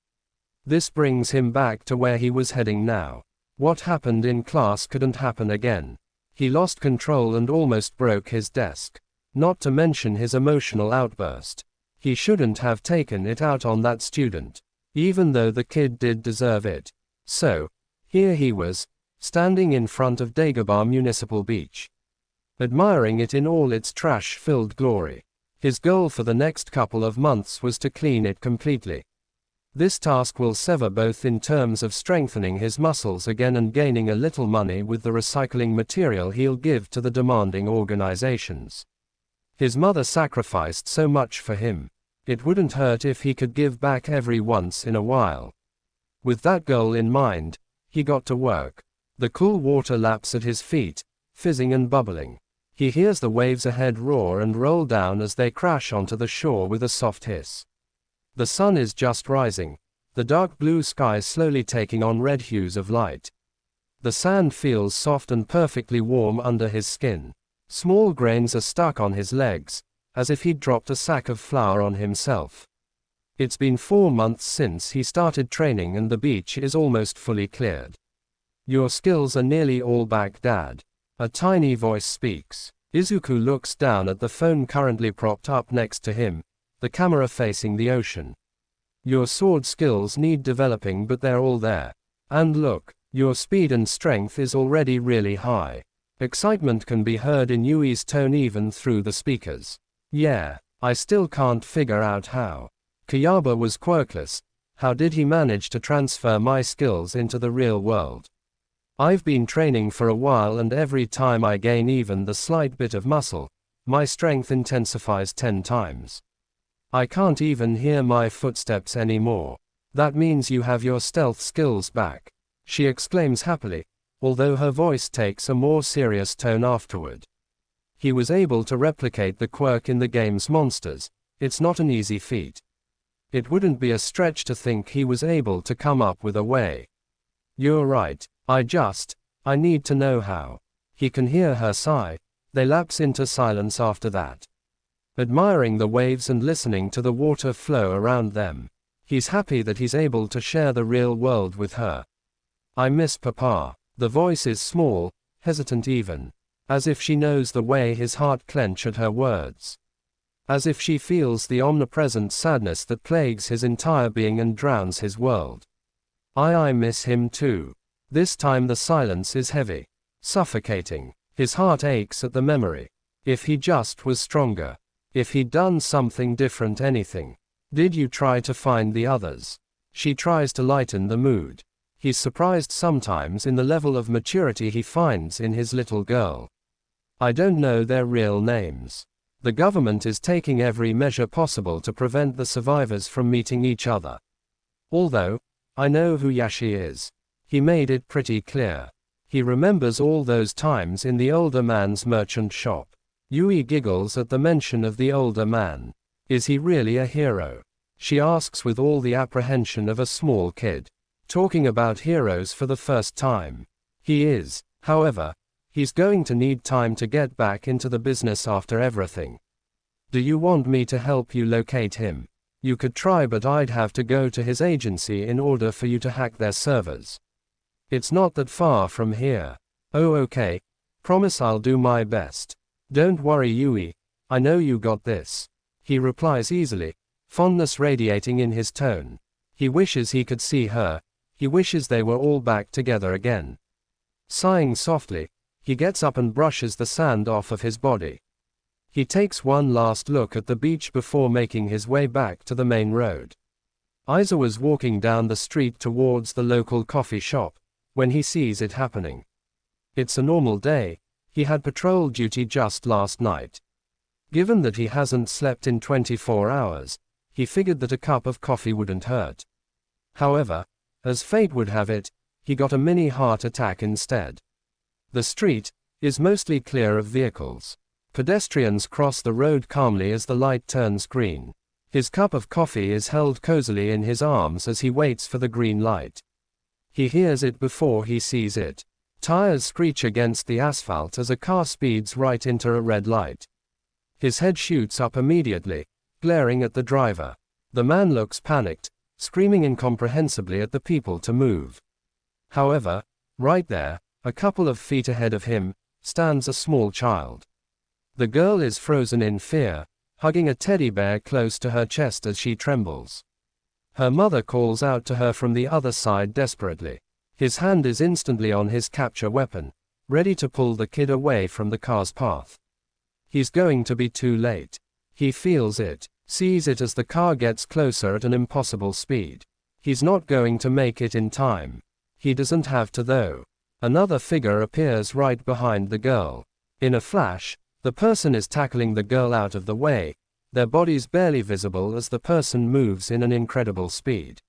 This brings him back to where he was heading now. What happened in class couldn't happen again. He lost control and almost broke his desk. Not to mention his emotional outburst. He shouldn't have taken it out on that student, even though the kid did deserve it. So, here he was, standing in front of Dagobah Municipal Beach, admiring it in all its trash-filled glory. His goal for the next couple of months was to clean it completely. This task will sever both in terms of strengthening his muscles again and gaining a little money with the recycling material he'll give to the demanding organizations. His mother sacrificed so much for him. It wouldn't hurt if he could give back every once in a while. With that goal in mind, he got to work. The cool water laps at his feet, fizzing and bubbling. He hears the waves ahead roar and roll down as they crash onto the shore with a soft hiss. The sun is just rising, the dark blue sky slowly taking on red hues of light. The sand feels soft and perfectly warm under his skin. Small grains are stuck on his legs, as if he'd dropped a sack of flour on himself. It's been 4 months since he started training and the beach is almost fully cleared. Your skills are nearly all back, Dad. A tiny voice speaks. Izuku looks down at the phone currently propped up next to him, the camera facing the ocean. Your sword skills need developing, but they're all there. And look, your speed and strength is already really high. Excitement can be heard in Yui's tone even through the speakers. Yeah, I still can't figure out how. Kayaba was quirkless. How did he manage to transfer my skills into the real world? I've been training for a while, and every time I gain even the slight bit of muscle, my strength intensifies 10 times. I can't even hear my footsteps anymore. That means you have your stealth skills back, she exclaims happily, although her voice takes a more serious tone afterward. He was able to replicate the quirk in the game's monsters. It's not an easy feat. It wouldn't be a stretch to think he was able to come up with a way. You're right, I need to know how. He can hear her sigh. They lapse into silence after that, admiring the waves and listening to the water flow around them. He's happy that he's able to share the real world with her. I miss Papa. The voice is small, hesitant even, as if she knows the way his heart clench at her words. As if she feels the omnipresent sadness that plagues his entire being and drowns his world. I miss him too. This time the silence is heavy, suffocating. His heart aches at the memory. If he just was stronger. If he'd done something different, anything. Did you try to find the others? She tries to lighten the mood. He's surprised sometimes in the level of maturity he finds in his little girl. I don't know their real names. The government is taking every measure possible to prevent the survivors from meeting each other. Although, I know who Yashi is. He made it pretty clear. He remembers all those times in the older man's merchant shop. Yui giggles at the mention of the older man. Is he really a hero? She asks with all the apprehension of a small kid. Talking about heroes for the first time. He is, however. He's going to need time to get back into the business after everything. Do you want me to help you locate him? You could try, but I'd have to go to his agency in order for you to hack their servers. It's not that far from here. Oh, okay. Promise I'll do my best. Don't worry, Yui. I know you got this. He replies easily, fondness radiating in his tone. He wishes he could see her. He wishes they were all back together again. Sighing softly, he gets up and brushes the sand off of his body. He takes one last look at the beach before making his way back to the main road. Aizawa's walking down the street towards the local coffee shop when he sees it happening. It's a normal day. He had patrol duty just last night. Given that he hasn't slept in 24 hours, he figured that a cup of coffee wouldn't hurt. However, as fate would have it, he got a mini heart attack instead. The street is mostly clear of vehicles. Pedestrians cross the road calmly as the light turns green. His cup of coffee is held cozily in his arms as he waits for the green light. He hears it before he sees it. Tires screech against the asphalt as a car speeds right into a red light. His head shoots up immediately, glaring at the driver. The man looks panicked, screaming incomprehensibly at the people to move. However, right there, a couple of feet ahead of him, stands a small child. The girl is frozen in fear, hugging a teddy bear close to her chest as she trembles. Her mother calls out to her from the other side desperately. His hand is instantly on his capture weapon, ready to pull the kid away from the car's path. He's going to be too late. He feels it, sees it as the car gets closer at an impossible speed. He's not going to make it in time. He doesn't have to though. Another figure appears right behind the girl. In a flash, the person is tackling the girl out of the way, their bodies barely visible as the person moves in an incredible speed.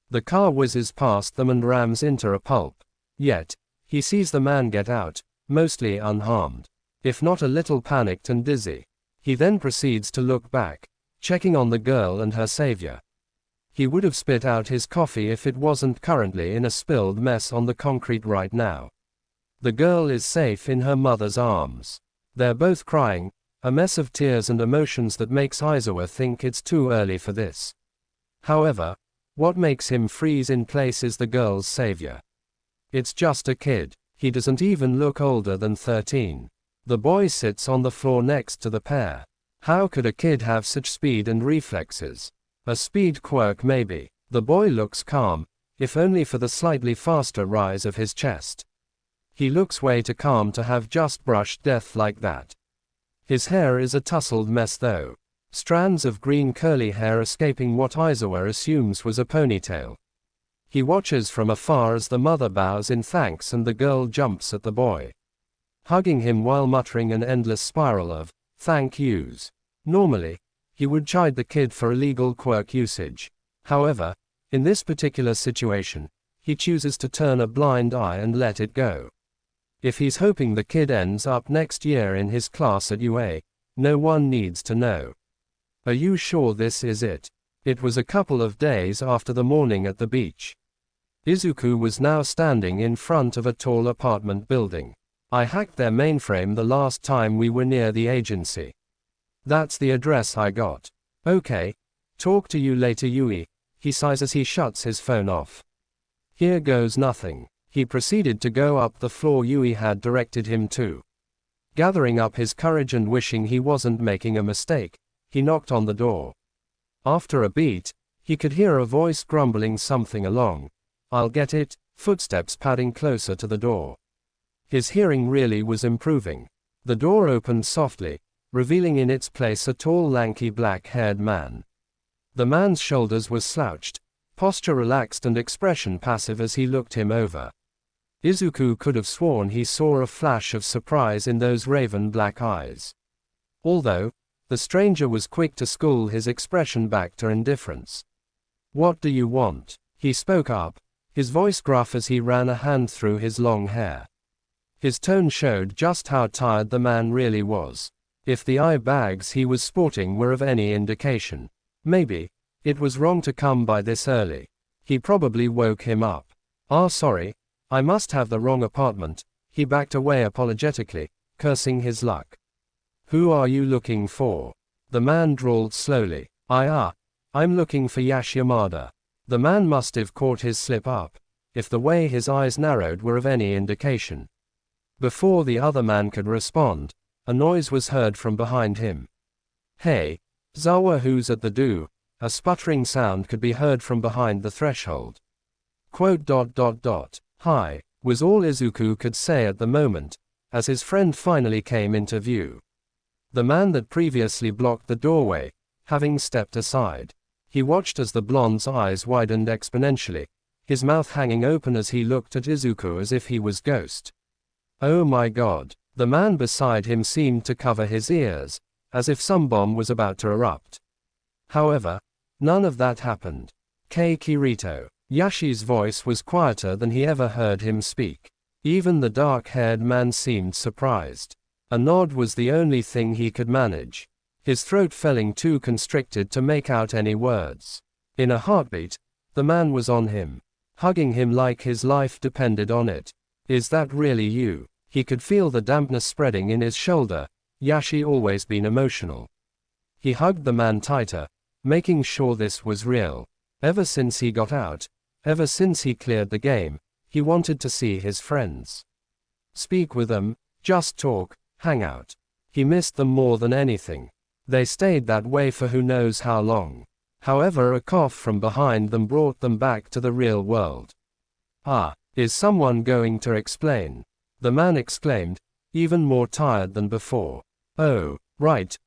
The car whizzes past them and rams into a pulp. Yet, he sees the man get out, mostly unharmed, if not a little panicked and dizzy. He then proceeds to look back, checking on the girl and her savior. He would have spit out his coffee if it wasn't currently in a spilled mess on the concrete right now. The girl is safe in her mother's arms. They're both crying, a mess of tears and emotions that makes Aizawa think it's too early for this. However, what makes him freeze in place is the girl's savior. It's just a kid. He doesn't even look older than 13. The boy sits on the floor next to the pair. How could a kid have such speed and reflexes? A speed quirk maybe. The boy looks calm, if only for the slightly faster rise of his chest. He looks way too calm to have just brushed death like that. His hair is a tousled mess though. Strands of green curly hair escaping what Aizawa assumes was a ponytail. He watches from afar as the mother bows in thanks and the girl jumps at the boy, hugging him while muttering an endless spiral of thank yous. Normally, he would chide the kid for illegal quirk usage. However, in this particular situation, he chooses to turn a blind eye and let it go. If he's hoping the kid ends up next year in his class at UA, no one needs to know. Are you sure this is it? It was a couple of days after the morning at the beach. Izuku was now standing in front of a tall apartment building. I hacked their mainframe the last time we were near the agency. That's the address I got. Okay. Talk to you later, Yui. He sighs as he shuts his phone off. Here goes nothing. He proceeded to go up the floor Yui had directed him to. Gathering up his courage and wishing he wasn't making a mistake, he knocked on the door. After a beat, he could hear a voice grumbling something along. I'll get it, footsteps padding closer to the door. His hearing really was improving. The door opened softly, revealing in its place a tall lanky black-haired man. The man's shoulders were slouched, posture relaxed and expression passive as he looked him over. Izuku could have sworn he saw a flash of surprise in those raven black eyes. Although, the stranger was quick to school his expression back to indifference. "What do you want?" he spoke up, his voice gruff as he ran a hand through his long hair. His tone showed just how tired the man really was. If the eye bags he was sporting were of any indication, maybe it was wrong to come by this early. He probably woke him up. "Ah, sorry, I must have the wrong apartment." He backed away apologetically, cursing his luck. "Who are you looking for?" the man drawled slowly. I'm looking for Yash Yamada." The man must have caught his slip up, if the way his eyes narrowed were of any indication. Before the other man could respond, a noise was heard from behind him. "Hey, Zawa, who's at the door?" A sputtering sound could be heard from behind the threshold. "Hi," was all Izuku could say at the moment, as his friend finally came into view. The man that previously blocked the doorway, having stepped aside. He watched as the blonde's eyes widened exponentially, his mouth hanging open as he looked at Izuku as if he was ghost. "Oh my god." The man beside him seemed to cover his ears, as if some bomb was about to erupt. However, none of that happened. Kirito. Yashi's voice was quieter than he ever heard him speak. Even the dark-haired man seemed surprised. A nod was the only thing he could manage, his throat feeling too constricted to make out any words. In a heartbeat, the man was on him, hugging him like his life depended on it. "Is that really you?" He could feel the dampness spreading in his shoulder. Yashi always been emotional. He hugged the man tighter, making sure this was real. Ever since he got out, ever since he cleared the game, he wanted to see his friends. Speak with them, just talk, hang out. He missed them more than anything. They stayed that way for who knows how long. However, a cough from behind them brought them back to the real world. "Ah, is someone going to explain?" the man exclaimed, even more tired than before. "Oh, right.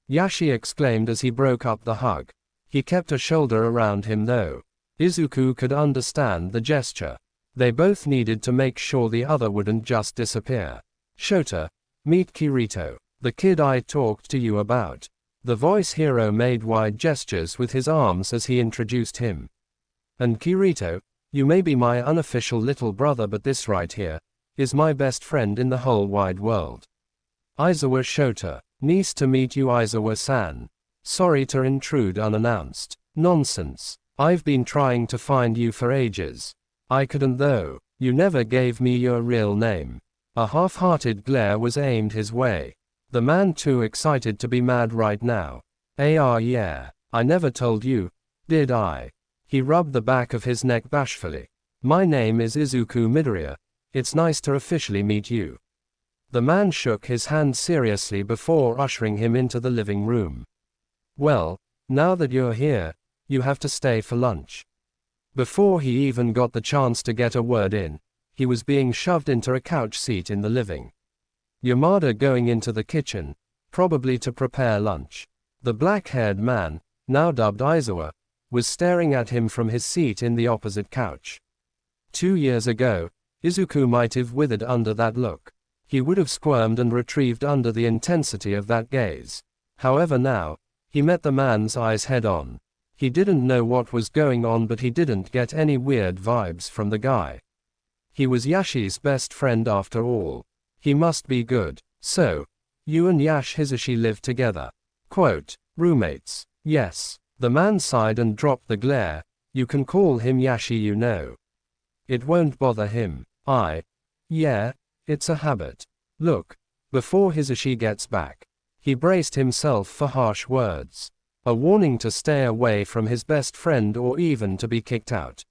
Yashi exclaimed as he broke up the hug. He kept a shoulder around him though. Izuku could understand the gesture. They both needed to make sure the other wouldn't just disappear. "Shota, meet Kirito, the kid I talked to you about." The voice hero made wide gestures with his arms as he introduced him. "And Kirito, you may be my unofficial little brother, but this right here is my best friend in the whole wide world. Aizawa Shota. Nice to meet you, Aizawa-san. Sorry to intrude unannounced." "Nonsense. I've been trying to find you for ages. I couldn't though. You never gave me your real name." A half-hearted glare was aimed his way. The man too excited to be mad right now. Yeah. I never told you, did I?" He rubbed the back of his neck bashfully. "My name is Izuku Midoriya. It's nice to officially meet you." The man shook his hand seriously before ushering him into the living room. "Well, now that you're here, you have to stay for lunch." Before he even got the chance to get a word in, he was being shoved into a couch seat in the living. Yamada going into the kitchen, probably to prepare lunch. The black-haired man, now dubbed Aizawa, was staring at him from his seat in the opposite couch. 2 years ago, Izuku might have withered under that look. He would have squirmed and retrieved under the intensity of that gaze. However now, he met the man's eyes head-on. He didn't know what was going on, but he didn't get any weird vibes from the guy. He was Yashi's best friend after all. He must be good. "So, you and Yash Hisashi live together?" "Roommates. Yes." The man sighed and dropped the glare. "You can call him Yashi, you know. It won't bother him." Yeah, it's a habit. Look, before Hisashi gets back." He braced himself for harsh words. A warning to stay away from his best friend or even to be kicked out.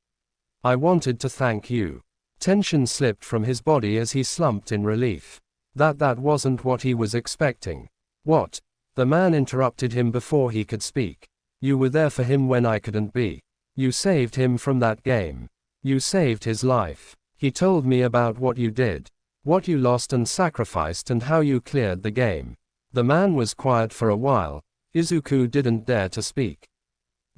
"I wanted to thank you." Tension slipped from his body as he slumped in relief. That wasn't what he was expecting. "What?" The man interrupted him before he could speak. "You were there for him when I couldn't be. You saved him from that game. You saved his life. He told me about what you did. What you lost and sacrificed and how you cleared the game." The man was quiet for a while. Izuku didn't dare to speak.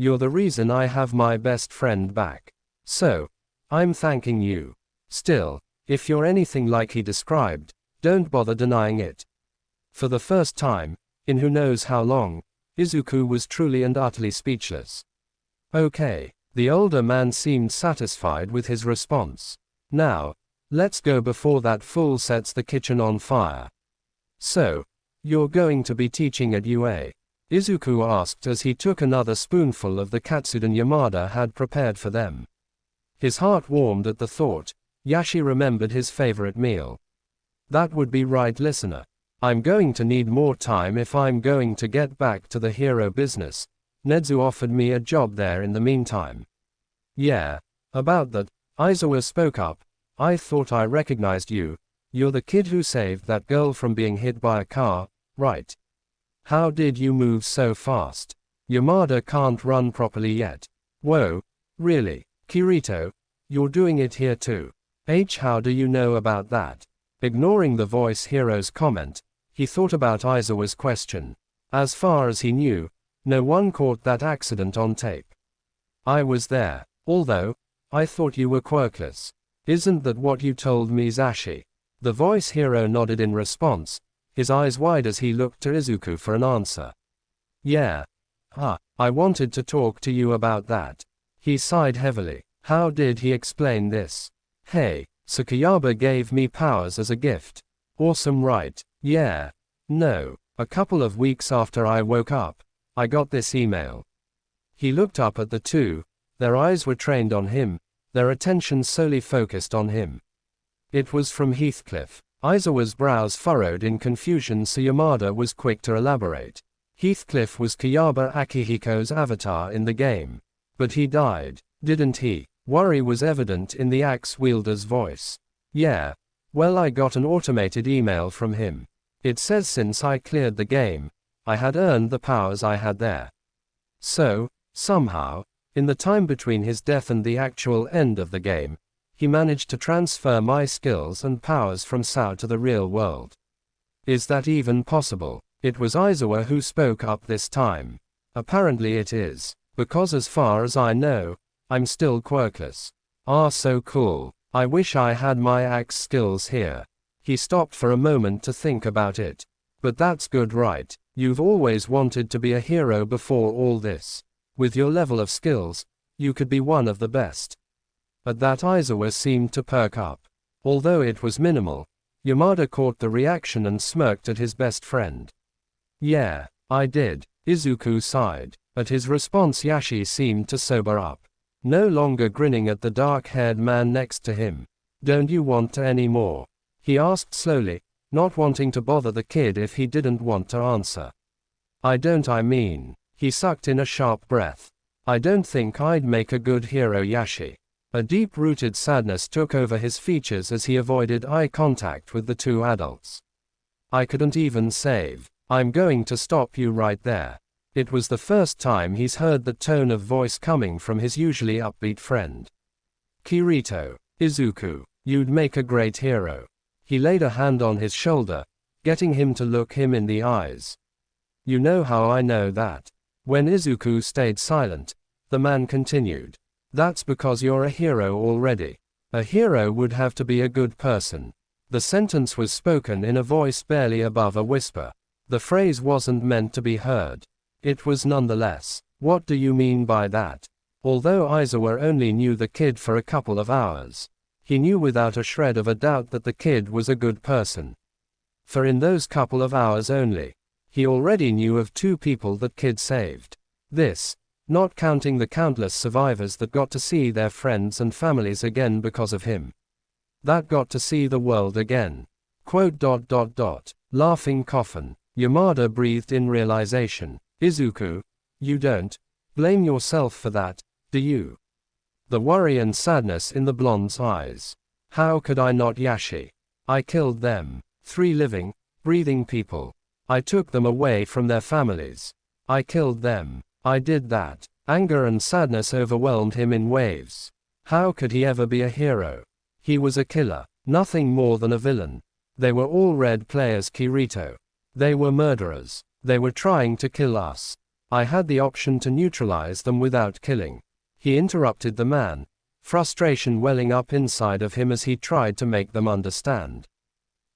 You're the reason I have my best friend back. So, I'm thanking you. Still, if you're anything like he described, don't bother denying it. For the first time, in who knows how long, Izuku was truly and utterly speechless. Okay, the older man seemed satisfied with his response. Now, let's go before that fool sets the kitchen on fire. So, you're going to be teaching at UA? Izuku asked as he took another spoonful of the katsudon Yamada had prepared for them. His heart warmed at the thought. Yashi remembered his favorite meal. That would be right, listener. I'm going to need more time if I'm going to get back to the hero business. Nedzu offered me a job there in the meantime. Yeah, about that, Aizawa spoke up. I thought I recognized you. You're the kid who saved that girl from being hit by a car, right? How did you move so fast? Yamada can't run properly yet. Whoa, really? Kirito, you're doing it here too. How do you know about that? Ignoring the voice hero's comment, he thought about Aizawa's question. As far as he knew, no one caught that accident on tape. I was there, although, I thought you were quirkless. Isn't that what you told me, Zashi? The voice hero nodded in response, his eyes wide as he looked to Izuku for an answer. Yeah. I wanted to talk to you about that. He sighed heavily. How did he explain this? Hey, Tsukayaba gave me powers as a gift. Awesome, right? Yeah. No. A couple of weeks after I woke up, I got this email. He looked up at the two, their eyes were trained on him, their attention solely focused on him. It was from Heathcliff. Aizawa's brows furrowed in confusion, so Yamada was quick to elaborate. Heathcliff was Kayaba Akihiko's avatar in the game. But he died, didn't he? Worry was evident in the axe wielder's voice. Yeah. Well, I got an automated email from him. It says since I cleared the game, I had earned the powers I had there. So, somehow, in the time between his death and the actual end of the game, he managed to transfer my skills and powers from SAO to the real world. Is that even possible? It was Aizawa who spoke up this time. Apparently it is, because as far as I know, I'm still quirkless. So cool. I wish I had my axe skills here. He stopped for a moment to think about it. But that's good, right? You've always wanted to be a hero before all this. With your level of skills, you could be one of the best. At that, Aizawa seemed to perk up. Although it was minimal, Yamada caught the reaction and smirked at his best friend. Yeah, I did. Izuku sighed. At his response, Yashi seemed to sober up. No longer grinning at the dark-haired man next to him. Don't you want any more? He asked slowly, not wanting to bother the kid if he didn't want to answer. I mean. He sucked in a sharp breath. I don't think I'd make a good hero, Yashi. A deep-rooted sadness took over his features as he avoided eye contact with the two adults. I couldn't even save. I'm going to stop you right there. It was the first time he's heard that tone of voice coming from his usually upbeat friend. Kirito, Izuku, you'd make a great hero. He laid a hand on his shoulder, getting him to look him in the eyes. You know how I know that? When Izuku stayed silent, the man continued. That's because you're a hero already. A hero would have to be a good person. The sentence was spoken in a voice barely above a whisper. The phrase wasn't meant to be heard. It was nonetheless. What do you mean by that? Although Aizawa only knew the kid for a couple of hours, he knew without a shred of a doubt that the kid was a good person. For in those couple of hours only, he already knew of two people that kid saved. This, not counting the countless survivors that got to see their friends and families again because of him. That got to see the world again. Laughing coffin. Yamada breathed in realization. Izuku, you don't blame yourself for that, do you? The worry and sadness in the blonde's eyes. How could I not, Yashi? I killed them. 3 living, breathing people. I took them away from their families. I killed them. I did that. Anger and sadness overwhelmed him in waves. How could he ever be a hero? He was a killer, nothing more than a villain. They were all red players, Kirito. They were murderers. They were trying to kill us. I had the option to neutralize them without killing. He interrupted the man, frustration welling up inside of him as he tried to make them understand.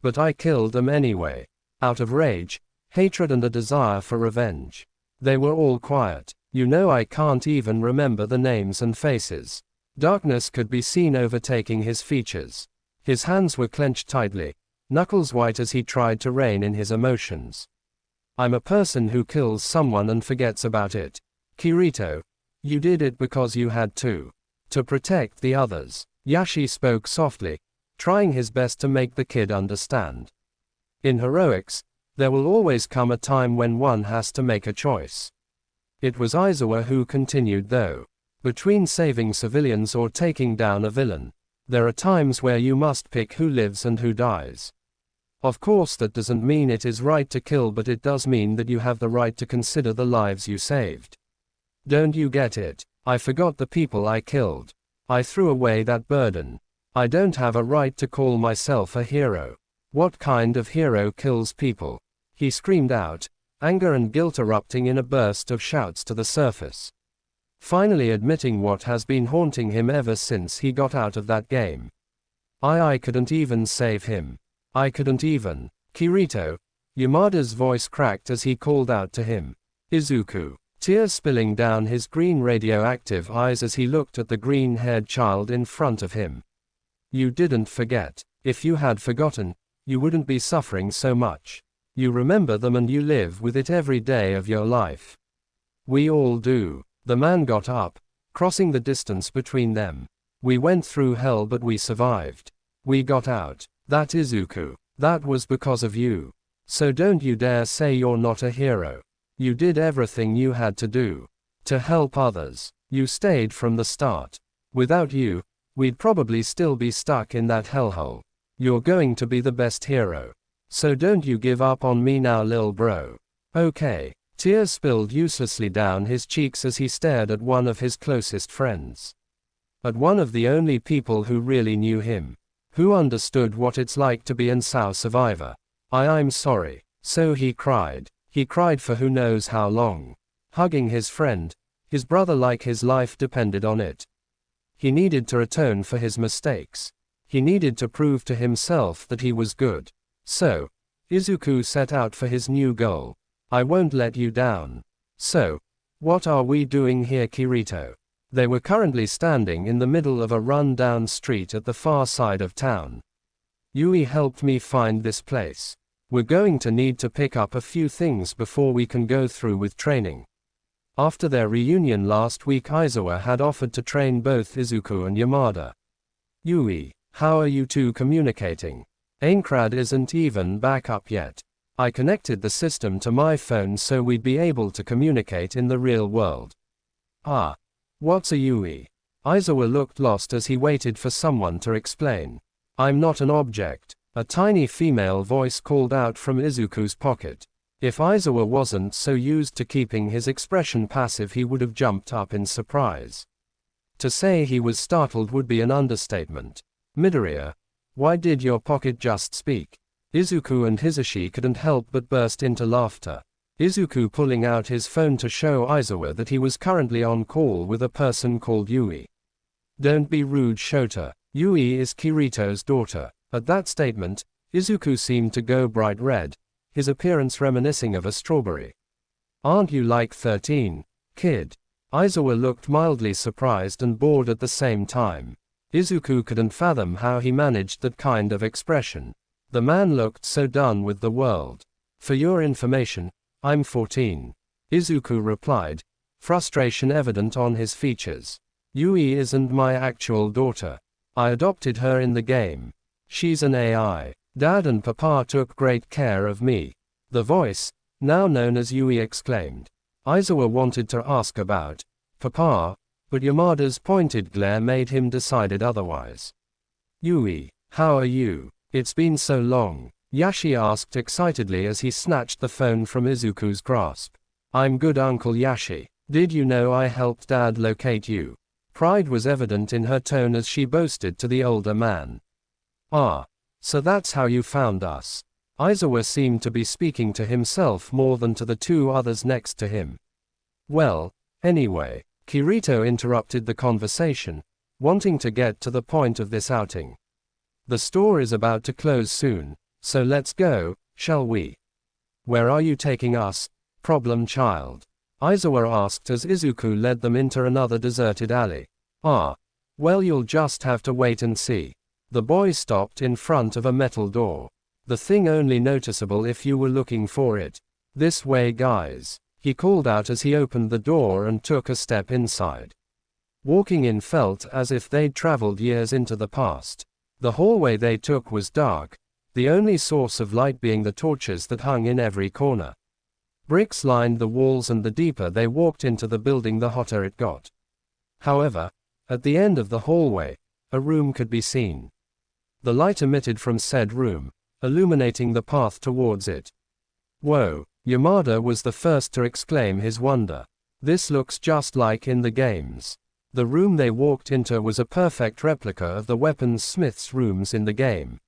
But I killed them anyway. Out of rage, hatred and a desire for revenge. They were all quiet. You know, I can't even remember the names and faces. Darkness could be seen overtaking his features. His hands were clenched tightly, knuckles white as he tried to rein in his emotions. I'm a person who kills someone and forgets about it. Kirito, you did it because you had to. To protect the others. Yashi spoke softly, trying his best to make the kid understand. In heroics, there will always come a time when one has to make a choice. It was Aizawa who continued though. Between saving civilians or taking down a villain, there are times where you must pick who lives and who dies. Of course that doesn't mean it is right to kill, but it does mean that you have the right to consider the lives you saved. Don't you get it? I forgot the people I killed. I threw away that burden. I don't have a right to call myself a hero. What kind of hero kills people? He screamed out, anger and guilt erupting in a burst of shouts to the surface. Finally admitting what has been haunting him ever since he got out of that game. I couldn't even save him. I couldn't even. Kirito. Yamada's voice cracked as he called out to him. Izuku. Tears spilling down his green radioactive eyes as he looked at the green-haired child in front of him. You didn't forget. If you had forgotten, you wouldn't be suffering so much. You remember them and you live with it every day of your life. We all do. The man got up, crossing the distance between them. We went through hell but we survived. We got out. That Izuku. That was because of you. So don't you dare say you're not a hero. You did everything you had to do. To help others. You stayed from the start. Without you, we'd probably still be stuck in that hellhole. You're going to be the best hero. So don't you give up on me now, lil bro. Okay. Tears spilled uselessly down his cheeks as he stared at one of his closest friends. At one of the only people who really knew him. Who understood what it's like to be an SAO survivor. I'm sorry. So he cried. He cried for who knows how long. Hugging his friend, his brother, like his life depended on it. He needed to atone for his mistakes. He needed to prove to himself that he was good. So, Izuku set out for his new goal. I won't let you down. So, what are we doing here, Kirito? They were currently standing in the middle of a run-down street at the far side of town. Yui helped me find this place. We're going to need to pick up a few things before we can go through with training. After their reunion last week, Aizawa had offered to train both Izuku and Yamada. Yui, how are you two communicating? Aincrad isn't even back up yet. I connected the system to my phone so we'd be able to communicate in the real world. Ah. What's a Yui? Aizawa looked lost as he waited for someone to explain. I'm not an object. A tiny female voice called out from Izuku's pocket. If Aizawa wasn't so used to keeping his expression passive, he would have jumped up in surprise. To say he was startled would be an understatement. Midoriya, why did your pocket just speak? Izuku and Hisashi couldn't help but burst into laughter. Izuku pulling out his phone to show Aizawa that he was currently on call with a person called Yui. Don't be rude, Shota. Yui is Kirito's daughter. At that statement, Izuku seemed to go bright red, his appearance reminiscing of a strawberry. Aren't you like 13, kid? Aizawa looked mildly surprised and bored at the same time. Izuku couldn't fathom how he managed that kind of expression. The man looked so done with the world. For your information, I'm 14. Izuku replied, frustration evident on his features. Yui isn't my actual daughter. I adopted her in the game. She's an AI. Dad and Papa took great care of me. The voice, now known as Yui, exclaimed. Aizawa wanted to ask about Papa, but Yamada's pointed glare made him decide otherwise. Yui, how are you? It's been so long. Yashi asked excitedly as he snatched the phone from Izuku's grasp. I'm good, Uncle Yashi. Did you know I helped Dad locate you? Pride was evident in her tone as she boasted to the older man. Ah. So that's how you found us. Aizawa seemed to be speaking to himself more than to the two others next to him. Well, anyway, Kirito interrupted the conversation, wanting to get to the point of this outing. The store is about to close soon, so let's go, shall we? Where are you taking us, problem child? Aizawa asked as Izuku led them into another deserted alley. Ah. Well, you'll just have to wait and see. The boy stopped in front of a metal door. The thing only noticeable if you were looking for it. This way, guys, he called out as he opened the door and took a step inside. Walking in felt as if they'd traveled years into the past. The hallway they took was dark, the only source of light being the torches that hung in every corner. Bricks lined the walls, and the deeper they walked into the building the hotter it got. However, at the end of the hallway, a room could be seen. The light emitted from said room, illuminating the path towards it. Whoa, Yamada was the first to exclaim his wonder. This looks just like in the games. The room they walked into was a perfect replica of the weaponsmith's rooms in the game.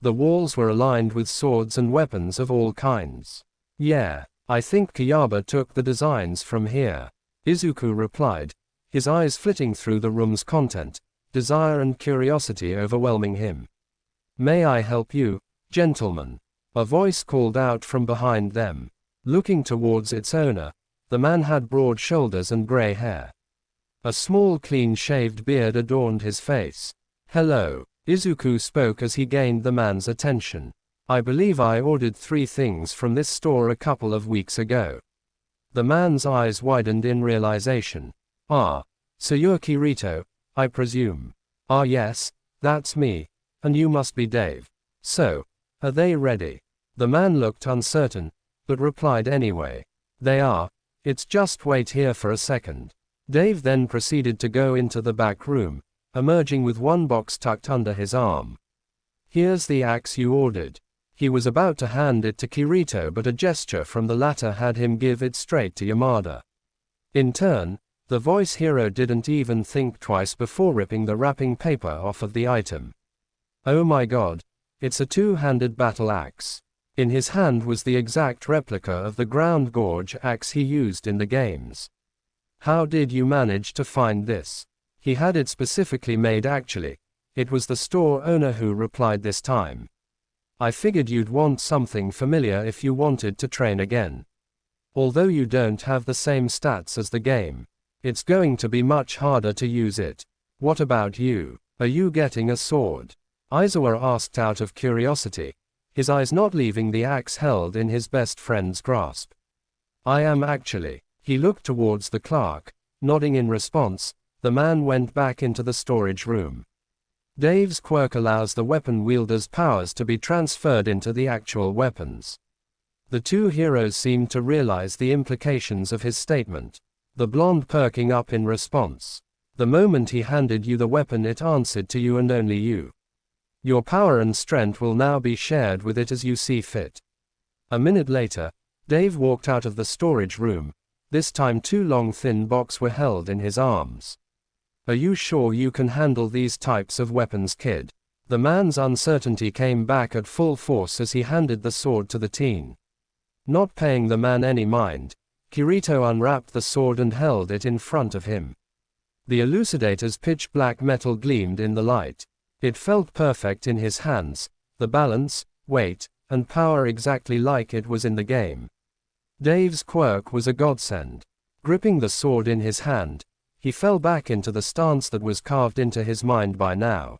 The walls were aligned with swords and weapons of all kinds. Yeah, I think Kayaba took the designs from here, Izuku replied, his eyes flitting through the room's content, desire and curiosity overwhelming him. May I help you, gentlemen? A voice called out from behind them. Looking towards its owner, the man had broad shoulders and gray hair. A small clean-shaved beard adorned his face. Hello, Izuku spoke as he gained the man's attention. I believe I ordered 3 things from this store a couple of weeks ago. The man's eyes widened in realization. Ah, so you're Kirito, I presume. Ah yes, that's me, and you must be Dave. So, are they ready? The man looked uncertain, but replied anyway. They are, it's just wait here for a second. Dave then proceeded to go into the back room, emerging with one box tucked under his arm. Here's the axe you ordered. He was about to hand it to Kirito, but a gesture from the latter had him give it straight to Yamada. In turn, the voice hero didn't even think twice before ripping the wrapping paper off of the item. Oh my god, it's a 2-handed battle axe. In his hand was the exact replica of the ground gorge axe he used in the games. How did you manage to find this? He had it specifically made actually. It was the store owner who replied this time. I figured you'd want something familiar if you wanted to train again. Although you don't have the same stats as the game, it's going to be much harder to use it. What about you? Are you getting a sword? Aizawa asked out of curiosity, his eyes not leaving the axe held in his best friend's grasp. I am actually. He looked towards the clerk, nodding in response. The man went back into the storage room. Dave's quirk allows the weapon wielder's powers to be transferred into the actual weapons. The two heroes seemed to realize the implications of his statement, the blonde perking up in response. The moment he handed you the weapon, it answered to you and only you. Your power and strength will now be shared with it as you see fit. A minute later, Dave walked out of the storage room. This time 2 long thin boxes were held in his arms. Are you sure you can handle these types of weapons, kid? The man's uncertainty came back at full force as he handed the sword to the teen. Not paying the man any mind, Kirito unwrapped the sword and held it in front of him. The elucidator's pitch black metal gleamed in the light. It felt perfect in his hands, the balance, weight, and power exactly like it was in the game. Dave's quirk was a godsend. Gripping the sword in his hand, he fell back into the stance that was carved into his mind by now.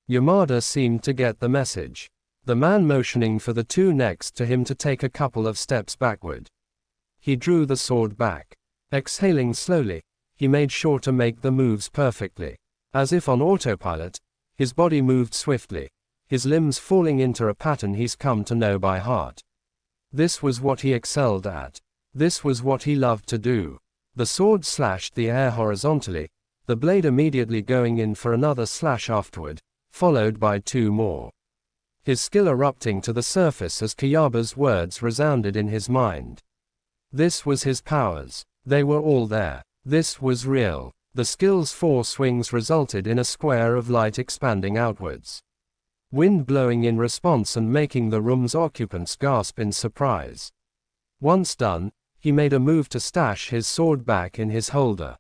Yamada seemed to get the message. The man motioning for the two next to him to take a couple of steps backward. He drew the sword back. Exhaling slowly, he made sure to make the moves perfectly. As if on autopilot, his body moved swiftly, his limbs falling into a pattern he's come to know by heart. This was what he excelled at. This was what he loved to do. The sword slashed the air horizontally, the blade immediately going in for another slash afterward, followed by 2 more. His skill erupting to the surface as Kayaba's words resounded in his mind. This was his powers. They were all there. This was real. The skill's 4 swings resulted in a square of light expanding outwards. Wind blowing in response and making the room's occupants gasp in surprise. Once done, He made a move to stash his sword back in his holder,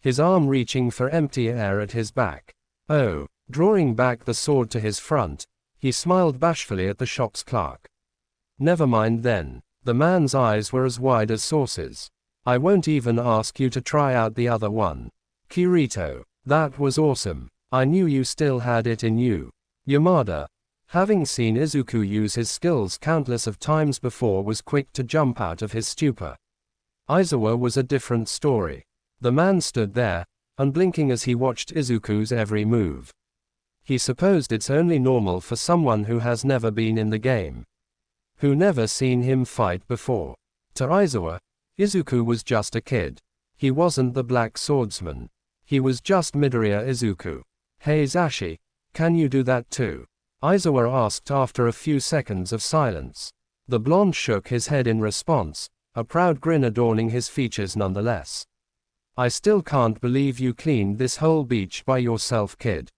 his arm reaching for empty air at his back. Oh, drawing back the sword to his front, he smiled bashfully at the shop's clerk. Never mind then. The man's eyes were as wide as saucers. I won't even ask you to try out the other one. Kirito, that was awesome. I knew you still had it in you. Yamada, having seen Izuku use his skills countless of times before, was quick to jump out of his stupor. Aizawa was a different story. The man stood there, unblinking as he watched Izuku's every move. He supposed it's only normal for someone who has never been in the game, who never seen him fight before. To Aizawa, Izuku was just a kid. He wasn't the Black Swordsman. He was just Midoriya Izuku. Hey Zashi, can you do that too? Aizawa asked after a few seconds of silence. The blonde shook his head in response, a proud grin adorning his features nonetheless. I still can't believe you cleaned this whole beach by yourself, kid.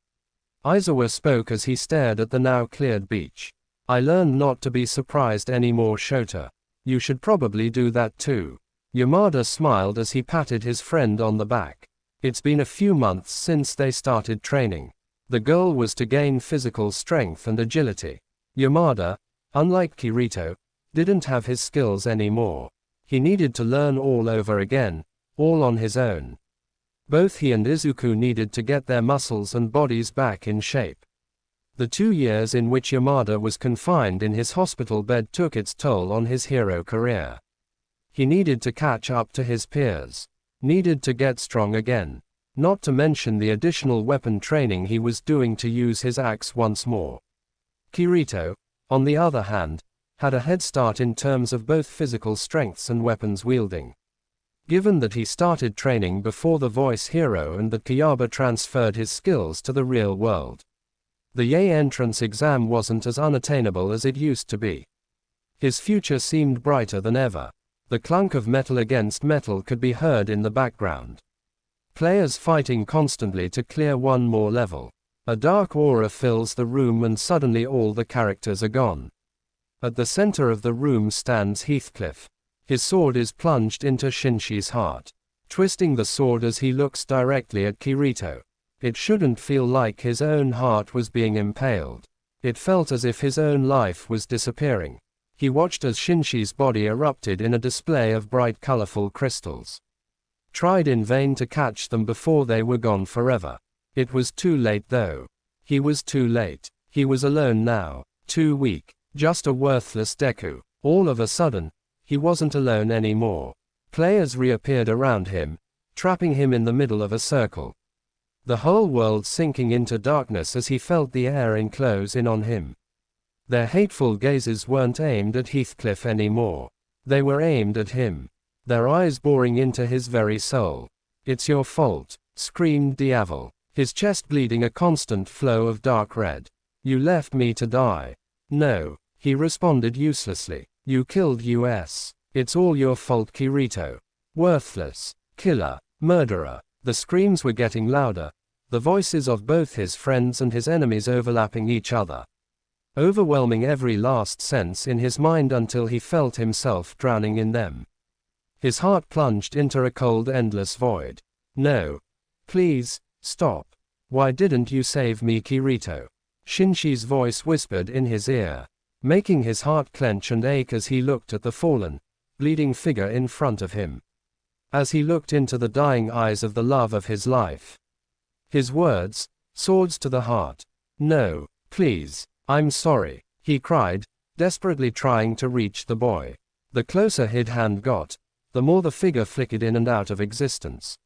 Aizawa spoke as he stared at the now cleared beach. I learned not to be surprised anymore, Shota. You should probably do that too. Yamada smiled as he patted his friend on the back. It's been a few months since they started training. The goal was to gain physical strength and agility. Yamada, unlike Kirito, didn't have his skills anymore. He needed to learn all over again, all on his own. Both he and Izuku needed to get their muscles and bodies back in shape. The 2 years in which Yamada was confined in his hospital bed took its toll on his hero career. He needed to catch up to his peers. Needed to get strong again. Not to mention the additional weapon training he was doing to use his axe once more. Kirito, on the other hand, had a head start in terms of both physical strengths and weapons wielding. Given that he started training before the voice hero and that Kayaba transferred his skills to the real world, the Yae entrance exam wasn't as unattainable as it used to be. His future seemed brighter than ever. The clunk of metal against metal could be heard in the background. Players fighting constantly to clear one more level. A dark aura fills the room and suddenly all the characters are gone. At the center of the room stands Heathcliff. His sword is plunged into Shinshi's heart, twisting the sword as he looks directly at Kirito. It shouldn't feel like his own heart was being impaled. It felt as if his own life was disappearing. He watched as Shinshi's body erupted in a display of bright colorful crystals. Tried in vain to catch them before they were gone forever. It was too late though. He was too late. He was alone now. Too weak. Just a worthless Deku. All of a sudden, he wasn't alone anymore. Players reappeared around him, trapping him in the middle of a circle. The whole world sinking into darkness as he felt the air enclose in on him. Their hateful gazes weren't aimed at Heathcliff anymore. They were aimed at him. Their eyes boring into his very soul. It's your fault, screamed Diavel, his chest bleeding a constant flow of dark red. You left me to die. No, he responded uselessly. You killed us. It's all your fault, Kirito. Worthless. Killer. Murderer. The screams were getting louder, the voices of both his friends and his enemies overlapping each other, overwhelming every last sense in his mind until he felt himself drowning in them. His heart plunged into a cold, endless void. No. Please, stop. Why didn't you save me, Kirito? Shinshi's voice whispered in his ear, making his heart clench and ache as he looked at the fallen, bleeding figure in front of him. As he looked into the dying eyes of the love of his life. His words, swords to the heart. No, please, I'm sorry, he cried, desperately trying to reach the boy. The closer his hand got, the more the figure flickered in and out of existence.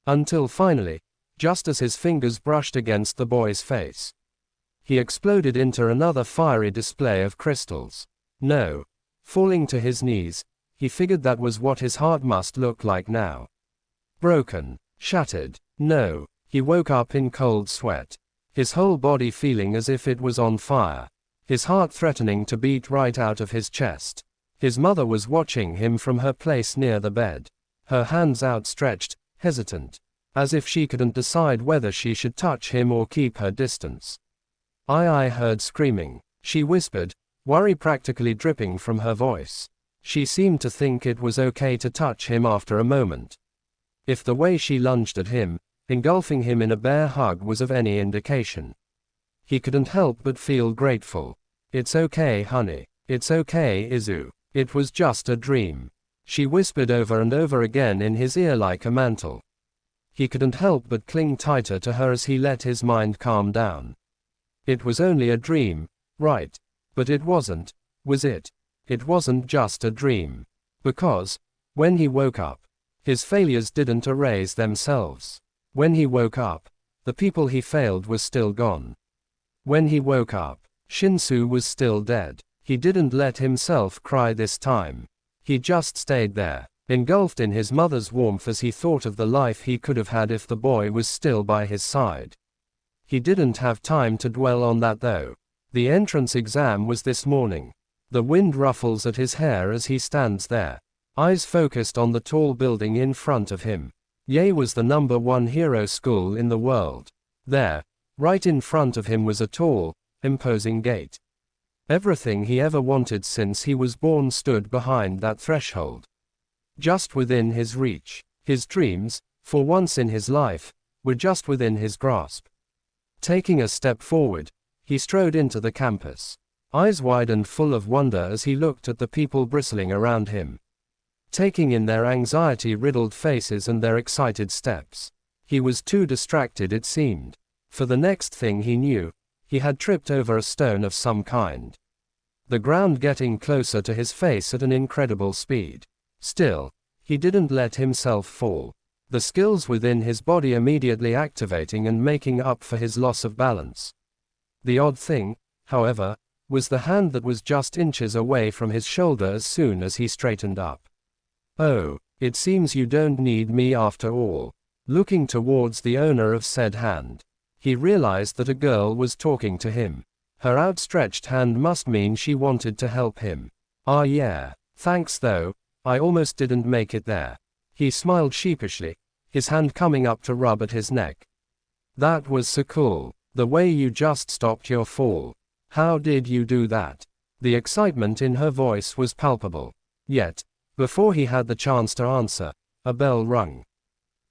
Until finally, just as his fingers brushed against the boy's face, he exploded into another fiery display of crystals. No. Falling to his knees, he figured that was what his heart must look like now. Broken. Shattered. No. He woke up in cold sweat. His whole body feeling as if it was on fire. His heart threatening to beat right out of his chest. His mother was watching him from her place near the bed. Her hands outstretched, hesitant. As if she couldn't decide whether she should touch him or keep her distance. I heard screaming, she whispered, worry practically dripping from her voice. She seemed to think it was okay to touch him after a moment. If the way she lunged at him, engulfing him in a bear hug, was of any indication, he couldn't help but feel grateful. "It's okay, honey. It's okay, Izu. It was just a dream," she whispered over and over again in his ear like a mantle. He couldn't help but cling tighter to her as he let his mind calm down. It was only a dream, right? But it wasn't, was it? It wasn't just a dream. Because, when he woke up, his failures didn't erase themselves. When he woke up, the people he failed were still gone. When he woke up, Shinsu was still dead. He didn't let himself cry this time. He just stayed there, engulfed in his mother's warmth as he thought of the life he could have had if the boy was still by his side. He didn't have time to dwell on that though. The entrance exam was this morning. The wind ruffles at his hair as he stands there, eyes focused on the tall building in front of him. Ye was the #1 hero school in the world. There, right in front of him, was a tall, imposing gate. Everything he ever wanted since he was born stood behind that threshold. Just within his reach. His dreams, for once in his life, were just within his grasp. Taking a step forward, he strode into the campus, eyes wide and full of wonder as he looked at the people bristling around him, taking in their anxiety-riddled faces and their excited steps. He was too distracted, it seemed. For the next thing he knew, he had tripped over a stone of some kind, the ground getting closer to his face at an incredible speed. Still, he didn't let himself fall, the skills within his body immediately activating and making up for his loss of balance. The odd thing, however, was the hand that was just inches away from his shoulder as soon as he straightened up. "Oh, it seems you don't need me after all." Looking towards the owner of said hand, he realized that a girl was talking to him. Her outstretched hand must mean she wanted to help him. "Ah yeah, thanks though, I almost didn't make it there." He smiled sheepishly, his hand coming up to rub at his neck. "That was so cool, the way you just stopped your fall. How did you do that?" The excitement in her voice was palpable. Yet, before he had the chance to answer, a bell rung,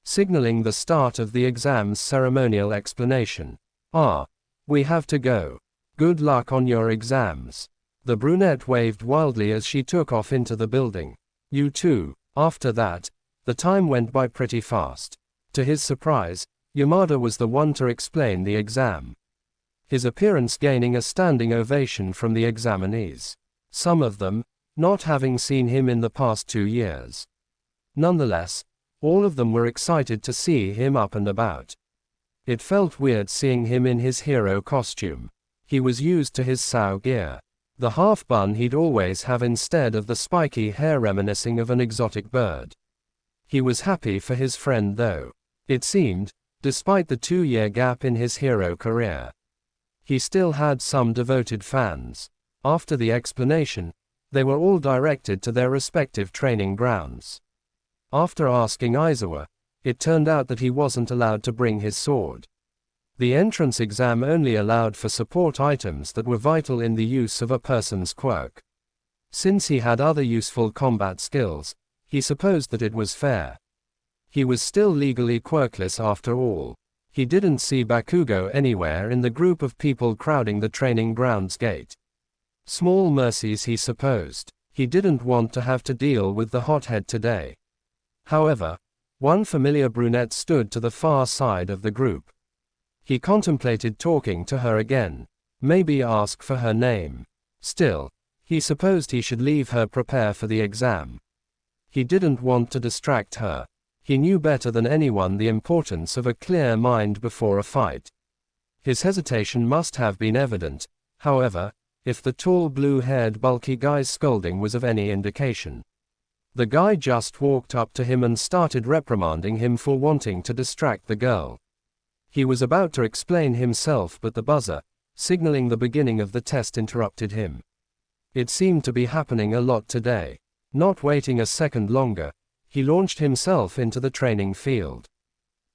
signaling the start of the exam's ceremonial explanation. "Ah, we have to go. Good luck on your exams." The brunette waved wildly as she took off into the building. "You too." After that, the time went by pretty fast. To his surprise, Yamada was the one to explain the exam, his appearance gaining a standing ovation from the examinees, some of them not having seen him in the past 2 years. Nonetheless, all of them were excited to see him up and about. It felt weird seeing him in his hero costume. He was used to his Sao gear, the half bun he'd always have instead of the spiky hair reminiscing of an exotic bird. He was happy for his friend though. It seemed, despite the 2-year gap in his hero career, he still had some devoted fans. After the explanation, they were all directed to their respective training grounds. After asking Aizawa, it turned out that he wasn't allowed to bring his sword. The entrance exam only allowed for support items that were vital in the use of a person's quirk. Since he had other useful combat skills, he supposed that it was fair. He was still legally quirkless after all. He didn't see Bakugo anywhere in the group of people crowding the training grounds gate. Small mercies, he supposed. He didn't want to have to deal with the hothead today. However, one familiar brunette stood to the far side of the group. He contemplated talking to her again, maybe ask for her name. Still, he supposed he should leave her prepare for the exam. He didn't want to distract her. He knew better than anyone the importance of a clear mind before a fight. His hesitation must have been evident, however, if the tall blue-haired bulky guy's scolding was of any indication. The guy just walked up to him and started reprimanding him for wanting to distract the girl. He was about to explain himself, but the buzzer, signaling the beginning of the test, interrupted him. It seemed to be happening a lot today. Not waiting a second longer, he launched himself into the training field,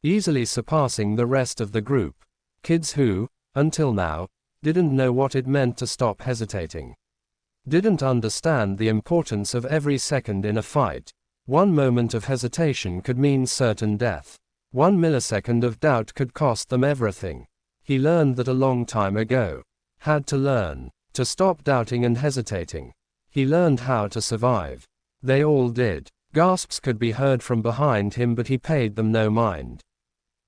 easily surpassing the rest of the group. Kids who, until now, didn't know what it meant to stop hesitating. Didn't understand the importance of every second in a fight. One moment of hesitation could mean certain death. 1 millisecond of doubt could cost them everything. He learned that a long time ago. Had to learn to stop doubting and hesitating. He learned how to survive. They all did. Gasps could be heard from behind him, but he paid them no mind.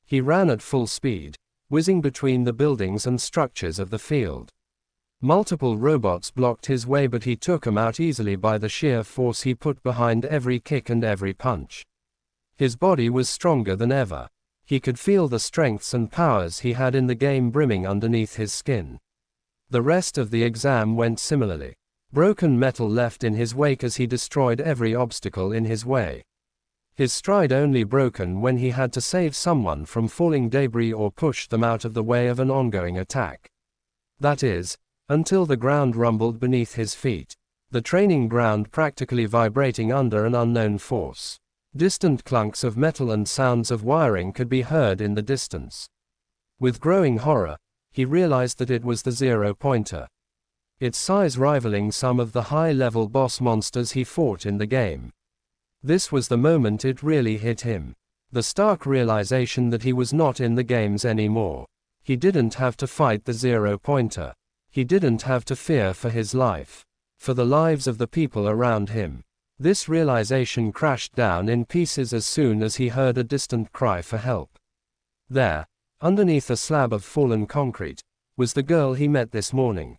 He ran at full speed, whizzing between the buildings and structures of the field. Multiple robots blocked his way, but he took them out easily by the sheer force he put behind every kick and every punch. His body was stronger than ever. He could feel the strengths and powers he had in the game brimming underneath his skin. The rest of the exam went similarly. Broken metal left in his wake as he destroyed every obstacle in his way. His stride only broken when he had to save someone from falling debris or push them out of the way of an ongoing attack. That is, until the ground rumbled beneath his feet, the training ground practically vibrating under an unknown force. Distant clunks of metal and sounds of wiring could be heard in the distance. With growing horror, he realized that it was the zero-pointer. Its size rivaling some of the high-level boss monsters he fought in the game. This was the moment it really hit him. The stark realization that he was not in the games anymore. He didn't have to fight the zero-pointer. He didn't have to fear for his life. For the lives of the people around him. This realization crashed down in pieces as soon as he heard a distant cry for help. There, underneath a slab of fallen concrete, was the girl he met this morning.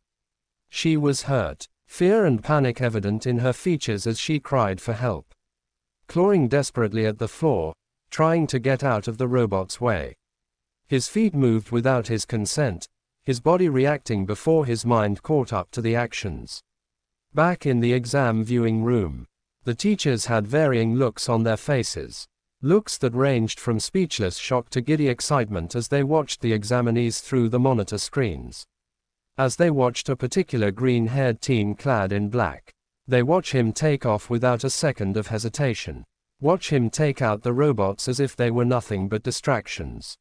She was hurt, fear and panic evident in her features as she cried for help. Clawing desperately at the floor, trying to get out of the robot's way. His feet moved without his consent, his body reacting before his mind caught up to the actions. Back in the exam viewing room, the teachers had varying looks on their faces. Looks that ranged from speechless shock to giddy excitement as they watched the examinees through the monitor screens. As they watched a particular green-haired teen clad in black, they watch him take off without a second of hesitation. Watch him take out the robots as if they were nothing but distractions.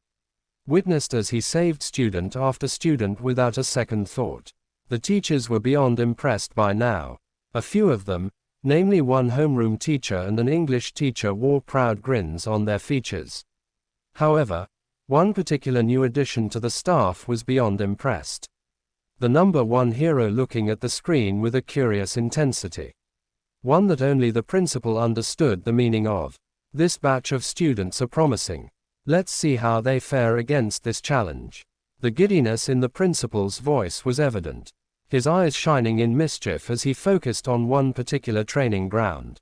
Witnessed as he saved student after student without a second thought. The teachers were beyond impressed by now. A few of them, namely one homeroom teacher and an English teacher, wore proud grins on their features. However, one particular new addition to the staff was beyond impressed. The number one hero looking at the screen with a curious intensity. One that only the principal understood the meaning of. This batch of students are promising. Let's see how they fare against this challenge. The giddiness in the principal's voice was evident. His eyes shining in mischief as he focused on one particular training ground.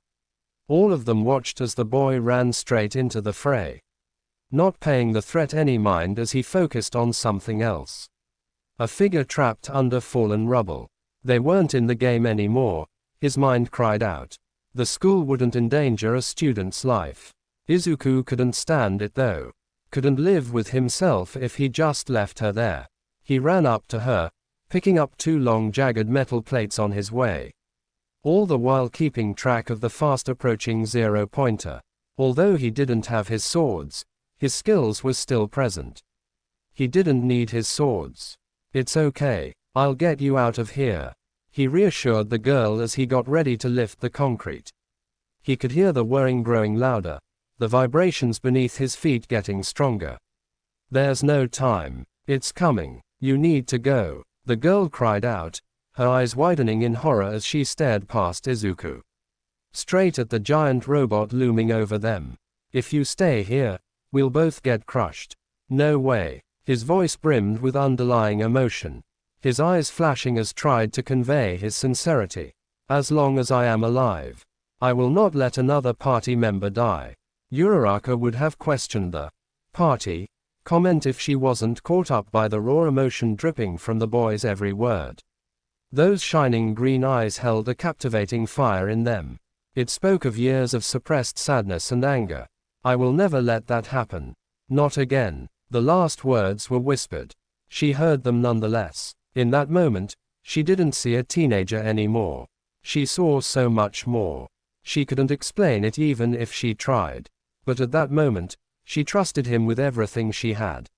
All of them watched as the boy ran straight into the fray. Not paying the threat any mind as he focused on something else. A figure trapped under fallen rubble. They weren't in the game anymore, his mind cried out. The school wouldn't endanger a student's life. Izuku couldn't stand it though. Couldn't live with himself if he just left her there. He ran up to her, picking up 2 long jagged metal plates on his way. All the while keeping track of the fast approaching zero-pointer. Although he didn't have his swords, his skills were still present. He didn't need his swords. It's okay, I'll get you out of here. He reassured the girl as he got ready to lift the concrete. He could hear the whirring growing louder, the vibrations beneath his feet getting stronger. There's no time. It's coming. You need to go. The girl cried out, her eyes widening in horror as she stared past Izuku. Straight at the giant robot looming over them. If you stay here, we'll both get crushed. No way. His voice brimmed with underlying emotion. His eyes flashing as tried to convey his sincerity. As long as I am alive, I will not let another party member die. Uraraka would have questioned the party comment if she wasn't caught up by the raw emotion dripping from the boy's every word. Those shining green eyes held a captivating fire in them. It spoke of years of suppressed sadness and anger. I will never let that happen. Not again. The last words were whispered. She heard them nonetheless. In that moment, she didn't see a teenager anymore. She saw so much more. She couldn't explain it even if she tried. But at that moment, she trusted him with everything she had.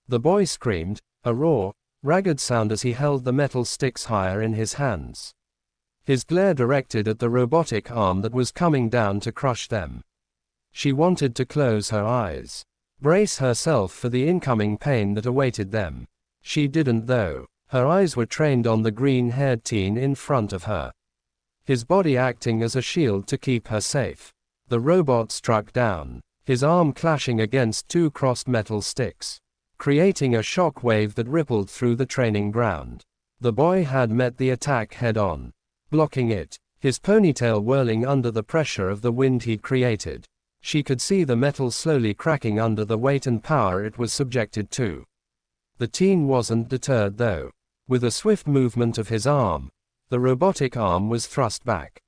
The boy screamed, a raw, ragged sound as he held the metal sticks higher in his hands. his glare directed at the robotic arm that was coming down to crush them. She wanted to close her eyes, brace herself for the incoming pain that awaited them. She didn't though. Her eyes were trained on the green-haired teen in front of her, his body acting as a shield to keep her safe. The robot struck down, his arm clashing against two crossed metal sticks, creating a shock wave that rippled through the training ground. The boy had met the attack head-on, blocking it, his ponytail whirling under the pressure of the wind he'd created. She could see the metal slowly cracking under the weight and power it was subjected to. The teen wasn't deterred though. With a swift movement of his arm, the robotic arm was thrust back.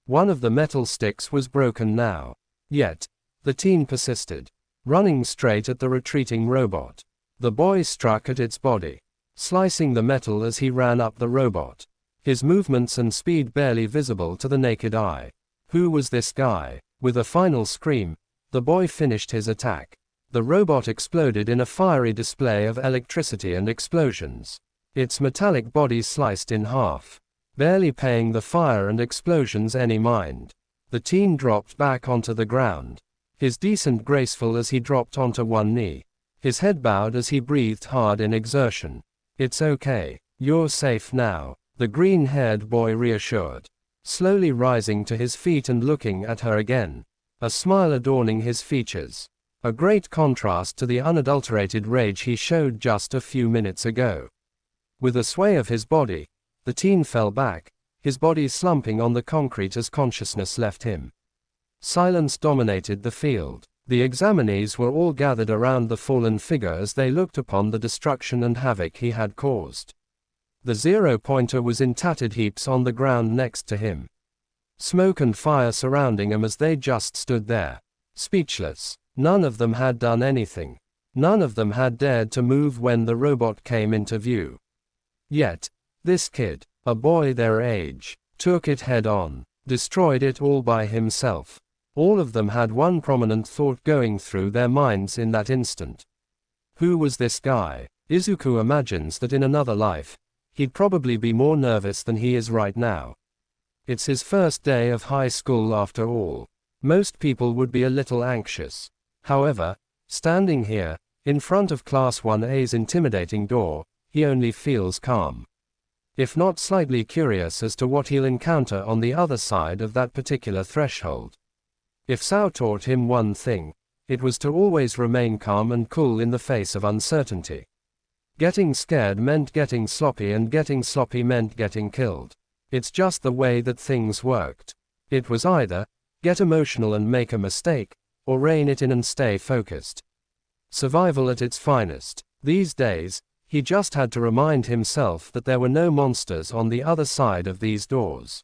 One of the metal sticks was broken now. Yet, the teen persisted, running straight at the retreating robot. The boy struck at its body, slicing the metal as he ran up the robot, his movements and speed barely visible to the naked eye. Who was this guy? With a final scream, the boy finished his attack. The robot exploded in a fiery display of electricity and explosions, its metallic body sliced in half, barely paying the fire and explosions any mind. The teen dropped back onto the ground, his descent graceful as he dropped onto one knee, his head bowed as he breathed hard in exertion. "It's okay. You're safe now," the green-haired boy reassured, slowly rising to his feet and looking at her again, a smile adorning his features, a great contrast to the unadulterated rage he showed just a few minutes ago. With a sway of his body, the teen fell back, his body slumping on the concrete as consciousness left him. Silence dominated the field. The examinees were all gathered around the fallen figure as they looked upon the destruction and havoc he had caused. The zero-pointer was in tattered heaps on the ground next to him, smoke and fire surrounding him as they just stood there, speechless. None of them had done anything. None of them had dared to move when the robot came into view. Yet, this kid, a boy their age, took it head-on, destroyed it all by himself. All of them had one prominent thought going through their minds in that instant. Who was this guy? Izuku imagines that in another life, he'd probably be more nervous than he is right now. It's his first day of high school after all. Most people would be a little anxious. However, standing here, in front of Class 1A's intimidating door, he only feels calm, if not slightly curious as to what he'll encounter on the other side of that particular threshold. If Sao taught him one thing, it was to always remain calm and cool in the face of uncertainty. Getting scared meant getting sloppy, and getting sloppy meant getting killed. It's just the way that things worked. It was either get emotional and make a mistake, or rein it in and stay focused. Survival at its finest. These days, he just had to remind himself that there were no monsters on the other side of these doors.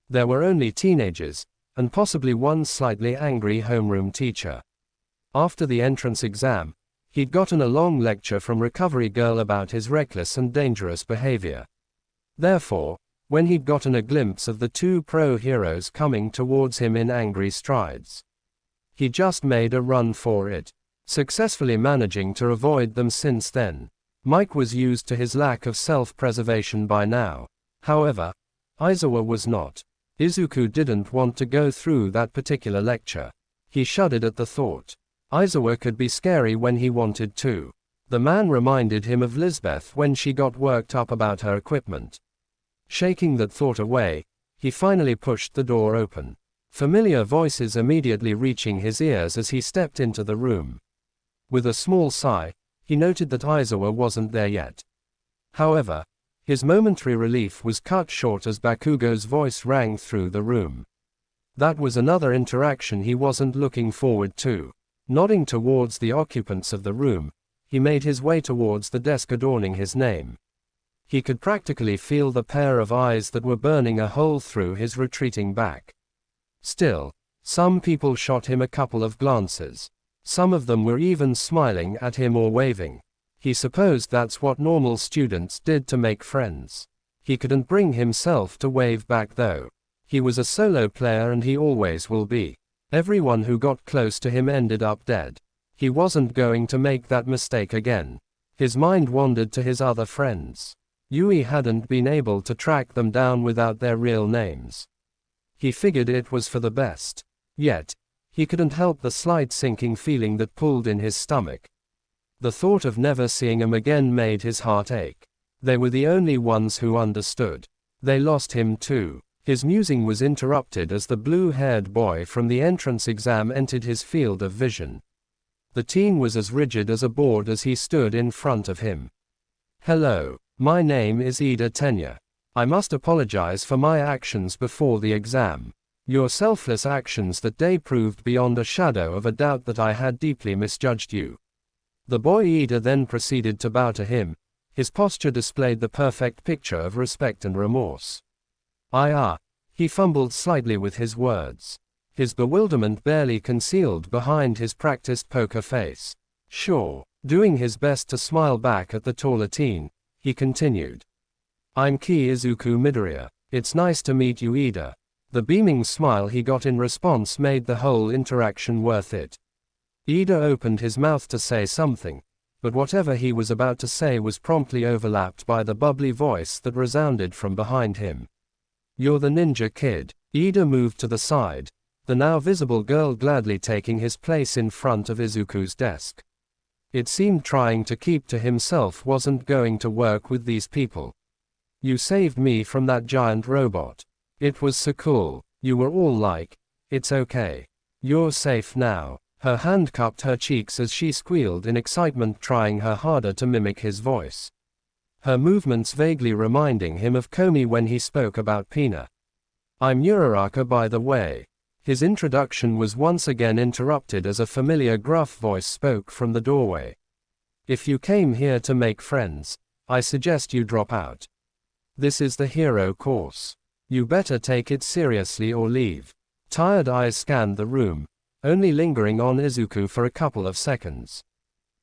There were only teenagers, and possibly one slightly angry homeroom teacher. After the entrance exam, he'd gotten a long lecture from Recovery Girl about his reckless and dangerous behavior. Therefore, when he'd gotten a glimpse of the two pro-heroes coming towards him in angry strides, he just made a run for it, successfully managing to avoid them since then. Mike was used to his lack of self-preservation by now. However, Aizawa was not. Izuku didn't want to go through that particular lecture. He shuddered at the thought. Aizawa could be scary when he wanted to. The man reminded him of Lisbeth when she got worked up about her equipment. Shaking that thought away, he finally pushed the door open, familiar voices immediately reaching his ears as he stepped into the room. With a small sigh, he noted that Aizawa wasn't there yet. However, his momentary relief was cut short as Bakugo's voice rang through the room. That was another interaction he wasn't looking forward to. Nodding towards the occupants of the room, he made his way towards the desk adorning his name. He could practically feel the pair of eyes that were burning a hole through his retreating back. Still, some people shot him a couple of glances. Some of them were even smiling at him or waving. He supposed that's what normal students did to make friends. He couldn't bring himself to wave back though. He was a solo player and he always will be. Everyone who got close to him ended up dead. He wasn't going to make that mistake again. His mind wandered to his other friends. Yui hadn't been able to track them down without their real names. He figured it was for the best. Yet, he couldn't help the slight sinking feeling that pulled in his stomach. The thought of never seeing him again made his heart ache. They were the only ones who understood. They lost him too. His musing was interrupted as the blue-haired boy from the entrance exam entered his field of vision. The teen was as rigid as a board as he stood in front of him. "Hello, my name is Ida Tenya. I must apologize for my actions before the exam. Your selfless actions that day proved beyond a shadow of a doubt that I had deeply misjudged you." The boy Ida then proceeded to bow to him. His posture displayed the perfect picture of respect and remorse. He fumbled slightly with his words. His bewilderment barely concealed behind his practiced poker face. Sure, doing his best to smile back at the taller teen, he continued. "I'm Ki Izuku Midoriya. It's nice to meet you, Ida." The beaming smile he got in response made the whole interaction worth it. Ida opened his mouth to say something, but whatever he was about to say was promptly overlapped by the bubbly voice that resounded from behind him. "You're the ninja kid." Ida moved to the side, the now visible girl gladly taking his place in front of Izuku's desk. It seemed trying to keep to himself wasn't going to work with these people. "You saved me from that giant robot. It was so cool. You were all like, it's okay. You're safe now." Her hand cupped her cheeks as she squealed in excitement, trying her harder to mimic his voice. Her movements vaguely reminding him of Komi when he spoke about Pina. "I'm Uraraka, by the way." His introduction was once again interrupted as a familiar gruff voice spoke from the doorway. "If you came here to make friends, I suggest you drop out. This is the hero course. You better take it seriously or leave." Tired eyes scanned the room, only lingering on Izuku for a couple of seconds.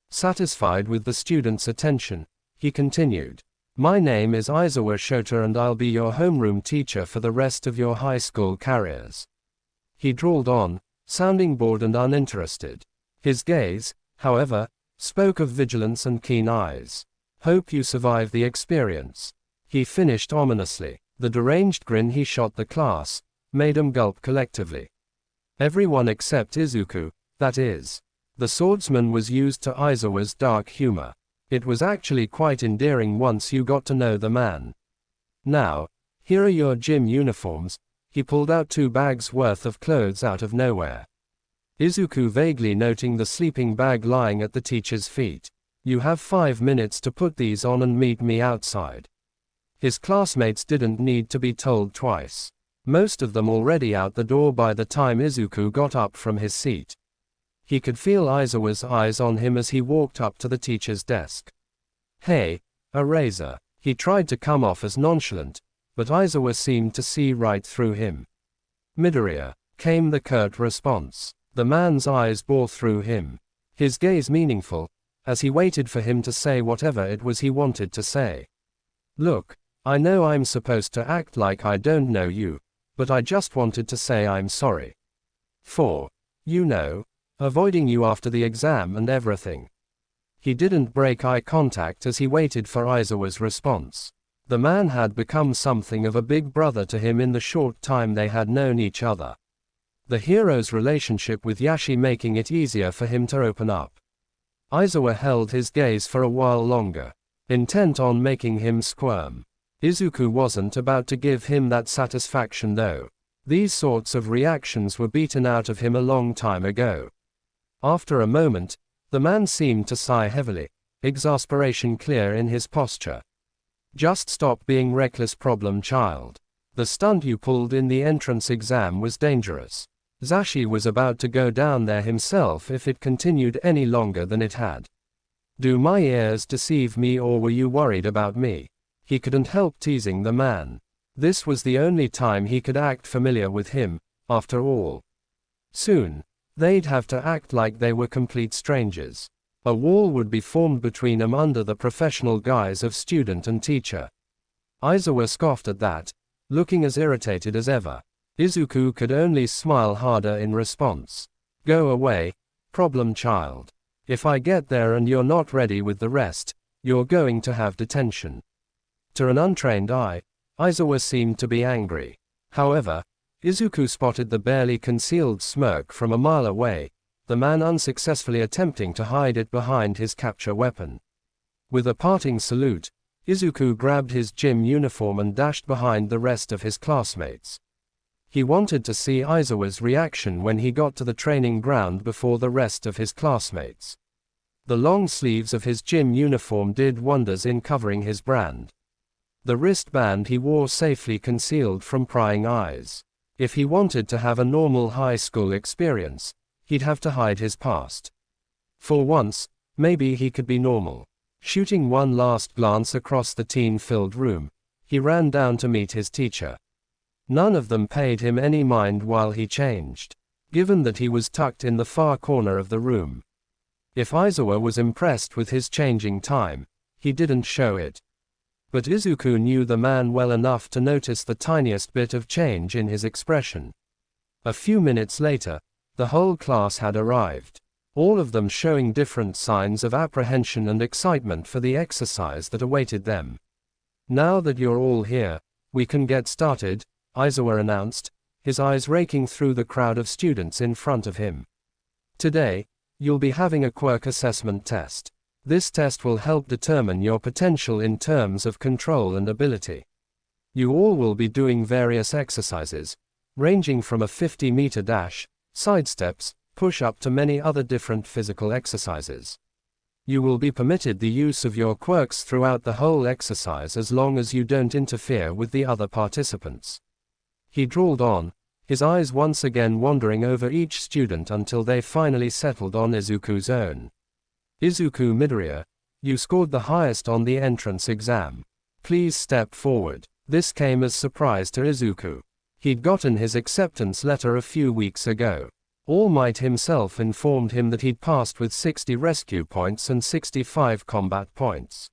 Satisfied with the student's attention, he continued. "My name is Aizawa Shota and I'll be your homeroom teacher for the rest of your high school careers." He drawled on, sounding bored and uninterested. His gaze, however, spoke of vigilance and keen eyes. "Hope you survive the experience," he finished ominously. The deranged grin he shot the class made them gulp collectively. Everyone except Izuku, that is. The swordsman was used to Aizawa's dark humor. It was actually quite endearing once you got to know the man. "Now, here are your gym uniforms." He pulled out 2 bags worth of clothes out of nowhere. Izuku vaguely noting the sleeping bag lying at the teacher's feet. "You have 5 minutes to put these on and meet me outside." His classmates didn't need to be told twice. Most of them already out the door by the time Izuku got up from his seat. He could feel Aizawa's eyes on him as he walked up to the teacher's desk. "Hey, a razor." He tried to come off as nonchalant, but Aizawa seemed to see right through him. "Midoriya," came the curt response. The man's eyes bore through him, his gaze meaningful, as he waited for him to say whatever it was he wanted to say. "Look, I know I'm supposed to act like I don't know you, but I just wanted to say I'm sorry. For, avoiding you after the exam and everything." He didn't break eye contact as he waited for Aizawa's response. The man had become something of a big brother to him in the short time they had known each other. The hero's relationship with Yashi making it easier for him to open up. Aizawa held his gaze for a while longer, intent on making him squirm. Izuku wasn't about to give him that satisfaction though. These sorts of reactions were beaten out of him a long time ago. After a moment, the man seemed to sigh heavily, exasperation clear in his posture. "Just stop being reckless, problem child. The stunt you pulled in the entrance exam was dangerous. Zashi was about to go down there himself if it continued any longer than it had. Do my ears deceive me, or were you worried about me?" He couldn't help teasing the man. This was the only time he could act familiar with him, after all. Soon, they'd have to act like they were complete strangers. A wall would be formed between them under the professional guise of student and teacher. Aizawa scoffed at that, looking as irritated as ever. Izuku could only smile harder in response. "Go away, problem child. If I get there and you're not ready with the rest, you're going to have detention." To an untrained eye, Aizawa seemed to be angry. However, Izuku spotted the barely concealed smirk from a mile away, the man unsuccessfully attempting to hide it behind his capture weapon. With a parting salute, Izuku grabbed his gym uniform and dashed behind the rest of his classmates. He wanted to see Aizawa's reaction when he got to the training ground before the rest of his classmates. The long sleeves of his gym uniform did wonders in covering his brand. The wristband he wore safely concealed from prying eyes. If he wanted to have a normal high school experience, he'd have to hide his past. For once, maybe he could be normal. Shooting one last glance across the teen-filled room, he ran down to meet his teacher. None of them paid him any mind while he changed, given that he was tucked in the far corner of the room. If Aizawa was impressed with his changing time, he didn't show it. But Izuku knew the man well enough to notice the tiniest bit of change in his expression. A few minutes later, the whole class had arrived, all of them showing different signs of apprehension and excitement for the exercise that awaited them. "Now that you're all here, we can get started," Aizawa announced, his eyes raking through the crowd of students in front of him. "Today, you'll be having a quirk assessment test. This test will help determine your potential in terms of control and ability. You all will be doing various exercises, ranging from a 50-meter dash, sidesteps, push-up to many other different physical exercises. You will be permitted the use of your quirks throughout the whole exercise as long as you don't interfere with the other participants." He drawled on, his eyes once again wandering over each student until they finally settled on Izuku's own. "Izuku Midoriya, you scored the highest on the entrance exam. Please step forward." This came as surprise to Izuku. He'd gotten his acceptance letter a few weeks ago. All Might himself informed him that he'd passed with 60 rescue points and 65 combat points.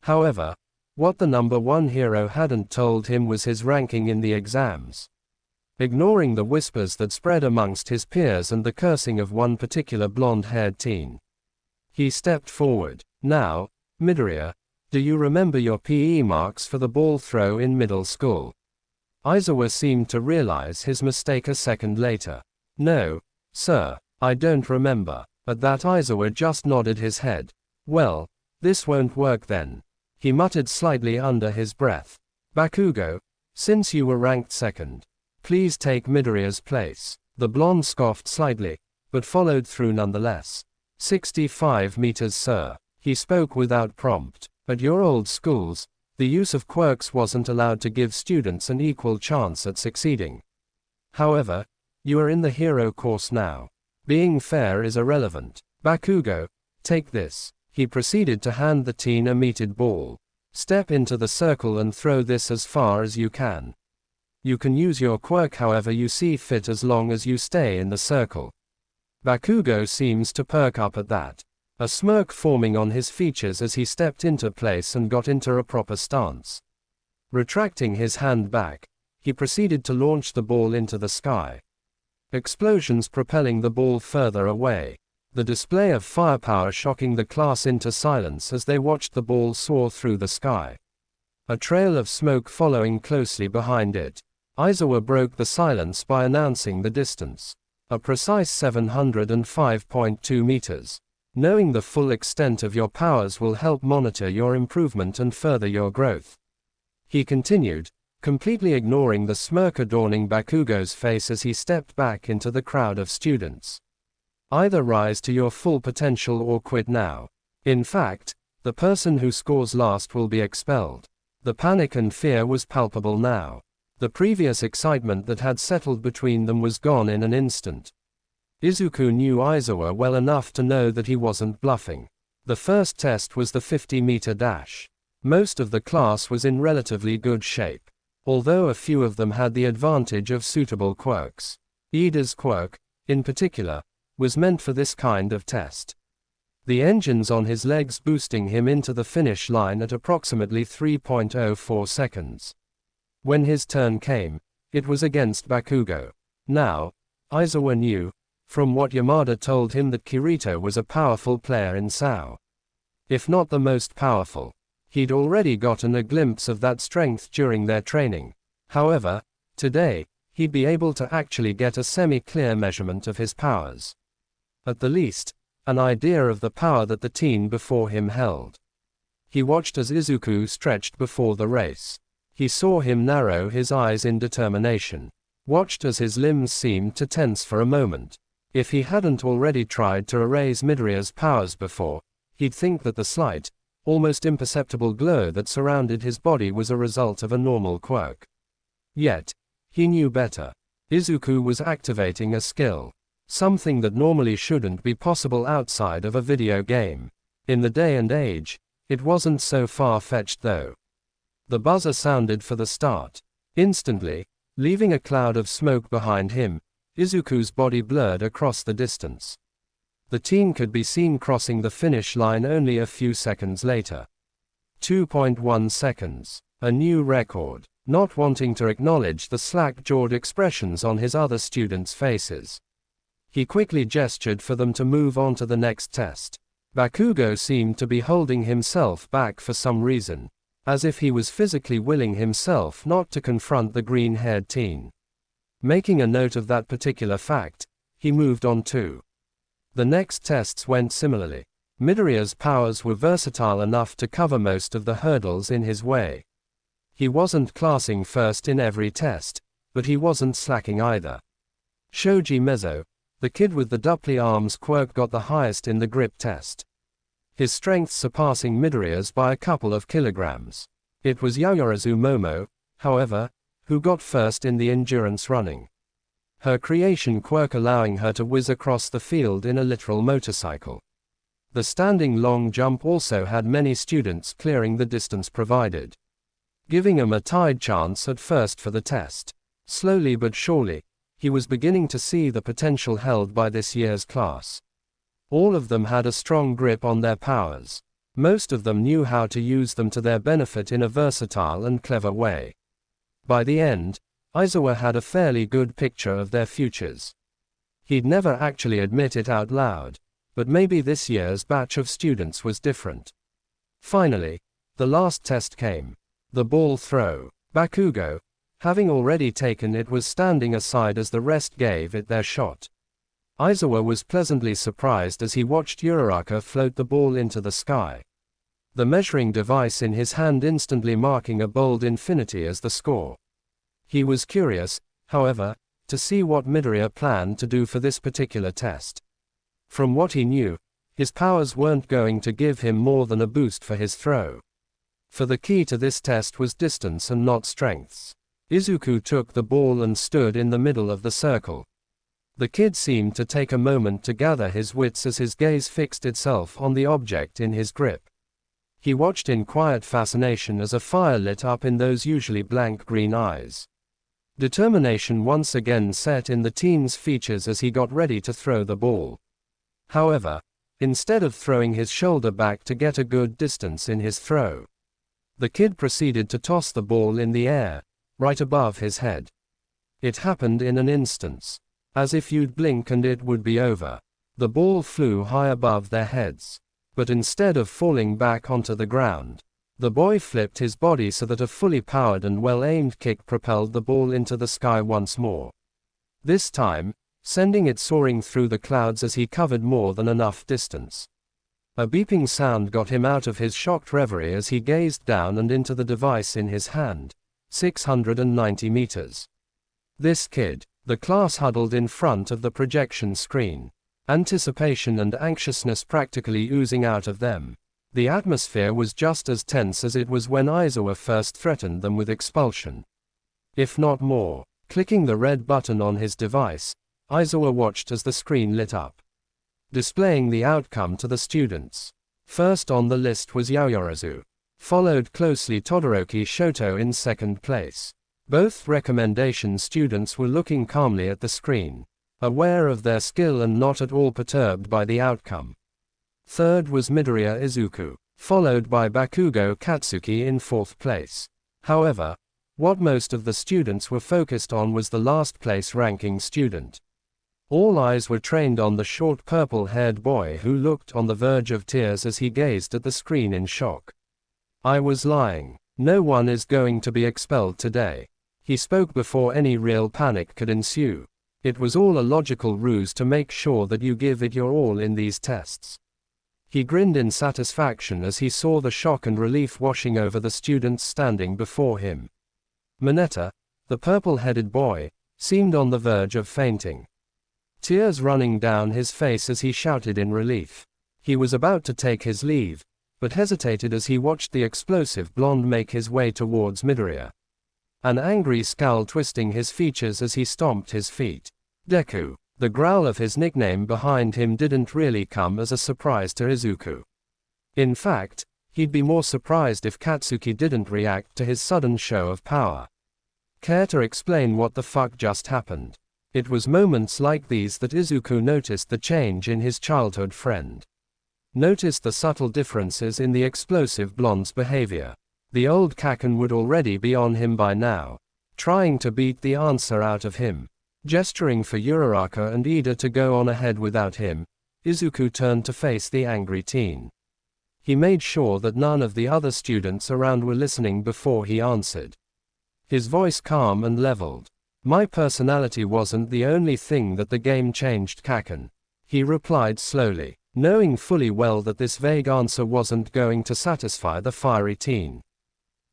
However, what the number one hero hadn't told him was his ranking in the exams. Ignoring the whispers that spread amongst his peers and the cursing of one particular blonde-haired teen, he stepped forward. "Now, Midoriya, do you remember your PE marks for the ball throw in middle school?" Aizawa seemed to realize his mistake a second later. "No, sir, I don't remember." At that Aizawa just nodded his head. "Well, this won't work then," he muttered slightly under his breath. "Bakugo, since you were ranked second, please take Midoriya's place." The blonde scoffed slightly, but followed through nonetheless. 65 meters, sir." He spoke without prompt. "At your old schools, the use of quirks wasn't allowed to give students an equal chance at succeeding. However, you are in the hero course now. Being fair is irrelevant. Bakugo, take this." He proceeded to hand the teen a meted ball. "Step into the circle and throw this as far as you can. You can use your quirk however you see fit as long as you stay in the circle." Bakugo seems to perk up at that, a smirk forming on his features as he stepped into place and got into a proper stance. Retracting his hand back, he proceeded to launch the ball into the sky. Explosions propelling the ball further away. The display of firepower shocking the class into silence as they watched the ball soar through the sky. A trail of smoke following closely behind it. Aizawa broke the silence by announcing the distance. A precise 705.2 meters. "Knowing the full extent of your powers will help monitor your improvement and further your growth," he continued, completely ignoring the smirk adorning Bakugo's face as he stepped back into the crowd of students. "Either rise to your full potential or quit now. In fact, the person who scores last will be expelled." The panic and fear was palpable now. The previous excitement that had settled between them was gone in an instant. Izuku knew Aizawa well enough to know that he wasn't bluffing. The first test was the 50-meter dash. Most of the class was in relatively good shape, although a few of them had the advantage of suitable quirks. Ida's quirk, in particular, was meant for this kind of test. The engines on his legs boosting him into the finish line at approximately 3.04 seconds. When his turn came, it was against Bakugo. Now, Aizawa knew, from what Yamada told him, that Kirito was a powerful player in SAO. If not the most powerful. He'd already gotten a glimpse of that strength during their training. However, today, he'd be able to actually get a semi-clear measurement of his powers. At the least, an idea of the power that the teen before him held. He watched as Izuku stretched before the race. He saw him narrow his eyes in determination. Watched as his limbs seemed to tense for a moment. If he hadn't already tried to erase Midoriya's powers before, he'd think that the slight, almost imperceptible glow that surrounded his body was a result of a normal quirk. Yet, he knew better. Izuku was activating a skill. Something that normally shouldn't be possible outside of a video game. In the day and age, it wasn't so far-fetched though. The buzzer sounded for the start. Instantly, leaving a cloud of smoke behind him, Izuku's body blurred across the distance. The teen could be seen crossing the finish line only a few seconds later. 2.1 seconds. A new record. Not wanting to acknowledge the slack-jawed expressions on his other students' faces, he quickly gestured for them to move on to the next test. Bakugo seemed to be holding himself back for some reason, as if he was physically willing himself not to confront the green-haired teen. Making a note of that particular fact, he moved on too. The next tests went similarly. Midoriya's powers were versatile enough to cover most of the hurdles in his way. He wasn't classing first in every test, but he wasn't slacking either. Shoji Mezzo, the kid with the dupply arms quirk, got the highest in the grip test. His strength surpassing Midoriya's by a couple of kilograms. It was Yaoyorozu Momo, however, who got first in the endurance running. Her creation quirk allowing her to whiz across the field in a literal motorcycle. The standing long jump also had many students clearing the distance provided, giving him a tied chance at first for the test. Slowly but surely, he was beginning to see the potential held by this year's class. All of them had a strong grip on their powers. Most of them knew how to use them to their benefit in a versatile and clever way. By the end, Aizawa had a fairly good picture of their futures. He'd never actually admit it out loud, but maybe this year's batch of students was different. Finally, the last test came. The ball throw. Bakugo, having already taken it, was standing aside as the rest gave it their shot. Aizawa was pleasantly surprised as he watched Uraraka float the ball into the sky. The measuring device in his hand instantly marking a bold infinity as the score. He was curious, however, to see what Midoriya planned to do for this particular test. From what he knew, his powers weren't going to give him more than a boost for his throw. For the key to this test was distance and not strengths. Izuku took the ball and stood in the middle of the circle. The kid seemed to take a moment to gather his wits as his gaze fixed itself on the object in his grip. He watched in quiet fascination as a fire lit up in those usually blank green eyes. Determination once again set in the teen's features as he got ready to throw the ball. However, instead of throwing his shoulder back to get a good distance in his throw, the kid proceeded to toss the ball in the air, right above his head. It happened in an instant. As if you'd blink and it would be over. The ball flew high above their heads. But instead of falling back onto the ground, the boy flipped his body so that a fully powered and well-aimed kick propelled the ball into the sky once more. This time, sending it soaring through the clouds as he covered more than enough distance. A beeping sound got him out of his shocked reverie as he gazed down and into the device in his hand. 690 meters. This kid. The class huddled in front of the projection screen. Anticipation and anxiousness practically oozing out of them. The atmosphere was just as tense as it was when Aizawa first threatened them with expulsion. If not more. Clicking the red button on his device, Aizawa watched as the screen lit up, displaying the outcome to the students. First on the list was Yaoyorozu. Followed closely Todoroki Shoto in second place. Both recommendation students were looking calmly at the screen, aware of their skill and not at all perturbed by the outcome. Third was Midoriya Izuku, followed by Bakugo Katsuki in fourth place. However, what most of the students were focused on was the last place ranking student. All eyes were trained on the short purple-haired boy who looked on the verge of tears as he gazed at the screen in shock. I was lying. No one is going to be expelled today. He spoke before any real panic could ensue. It was all a logical ruse to make sure that you give it your all in these tests. He grinned in satisfaction as he saw the shock and relief washing over the students standing before him. Mineta, the purple-headed boy, seemed on the verge of fainting. Tears running down his face as he shouted in relief. He was about to take his leave, but hesitated as he watched the explosive blonde make his way towards Midoriya. An angry scowl twisting his features as he stomped his feet. Deku. The growl of his nickname behind him didn't really come as a surprise to Izuku. In fact, he'd be more surprised if Katsuki didn't react to his sudden show of power. Care to explain what the fuck just happened? It was moments like these that Izuku noticed the change in his childhood friend. Noticed the subtle differences in the explosive blonde's behavior. The old Kaken would already be on him by now, trying to beat the answer out of him. Gesturing for Uraraka and Ida to go on ahead without him, Izuku turned to face the angry teen. He made sure that none of the other students around were listening before he answered. His voice calm and leveled. My personality wasn't the only thing that the game changed, Kaken. He replied slowly, knowing fully well that this vague answer wasn't going to satisfy the fiery teen.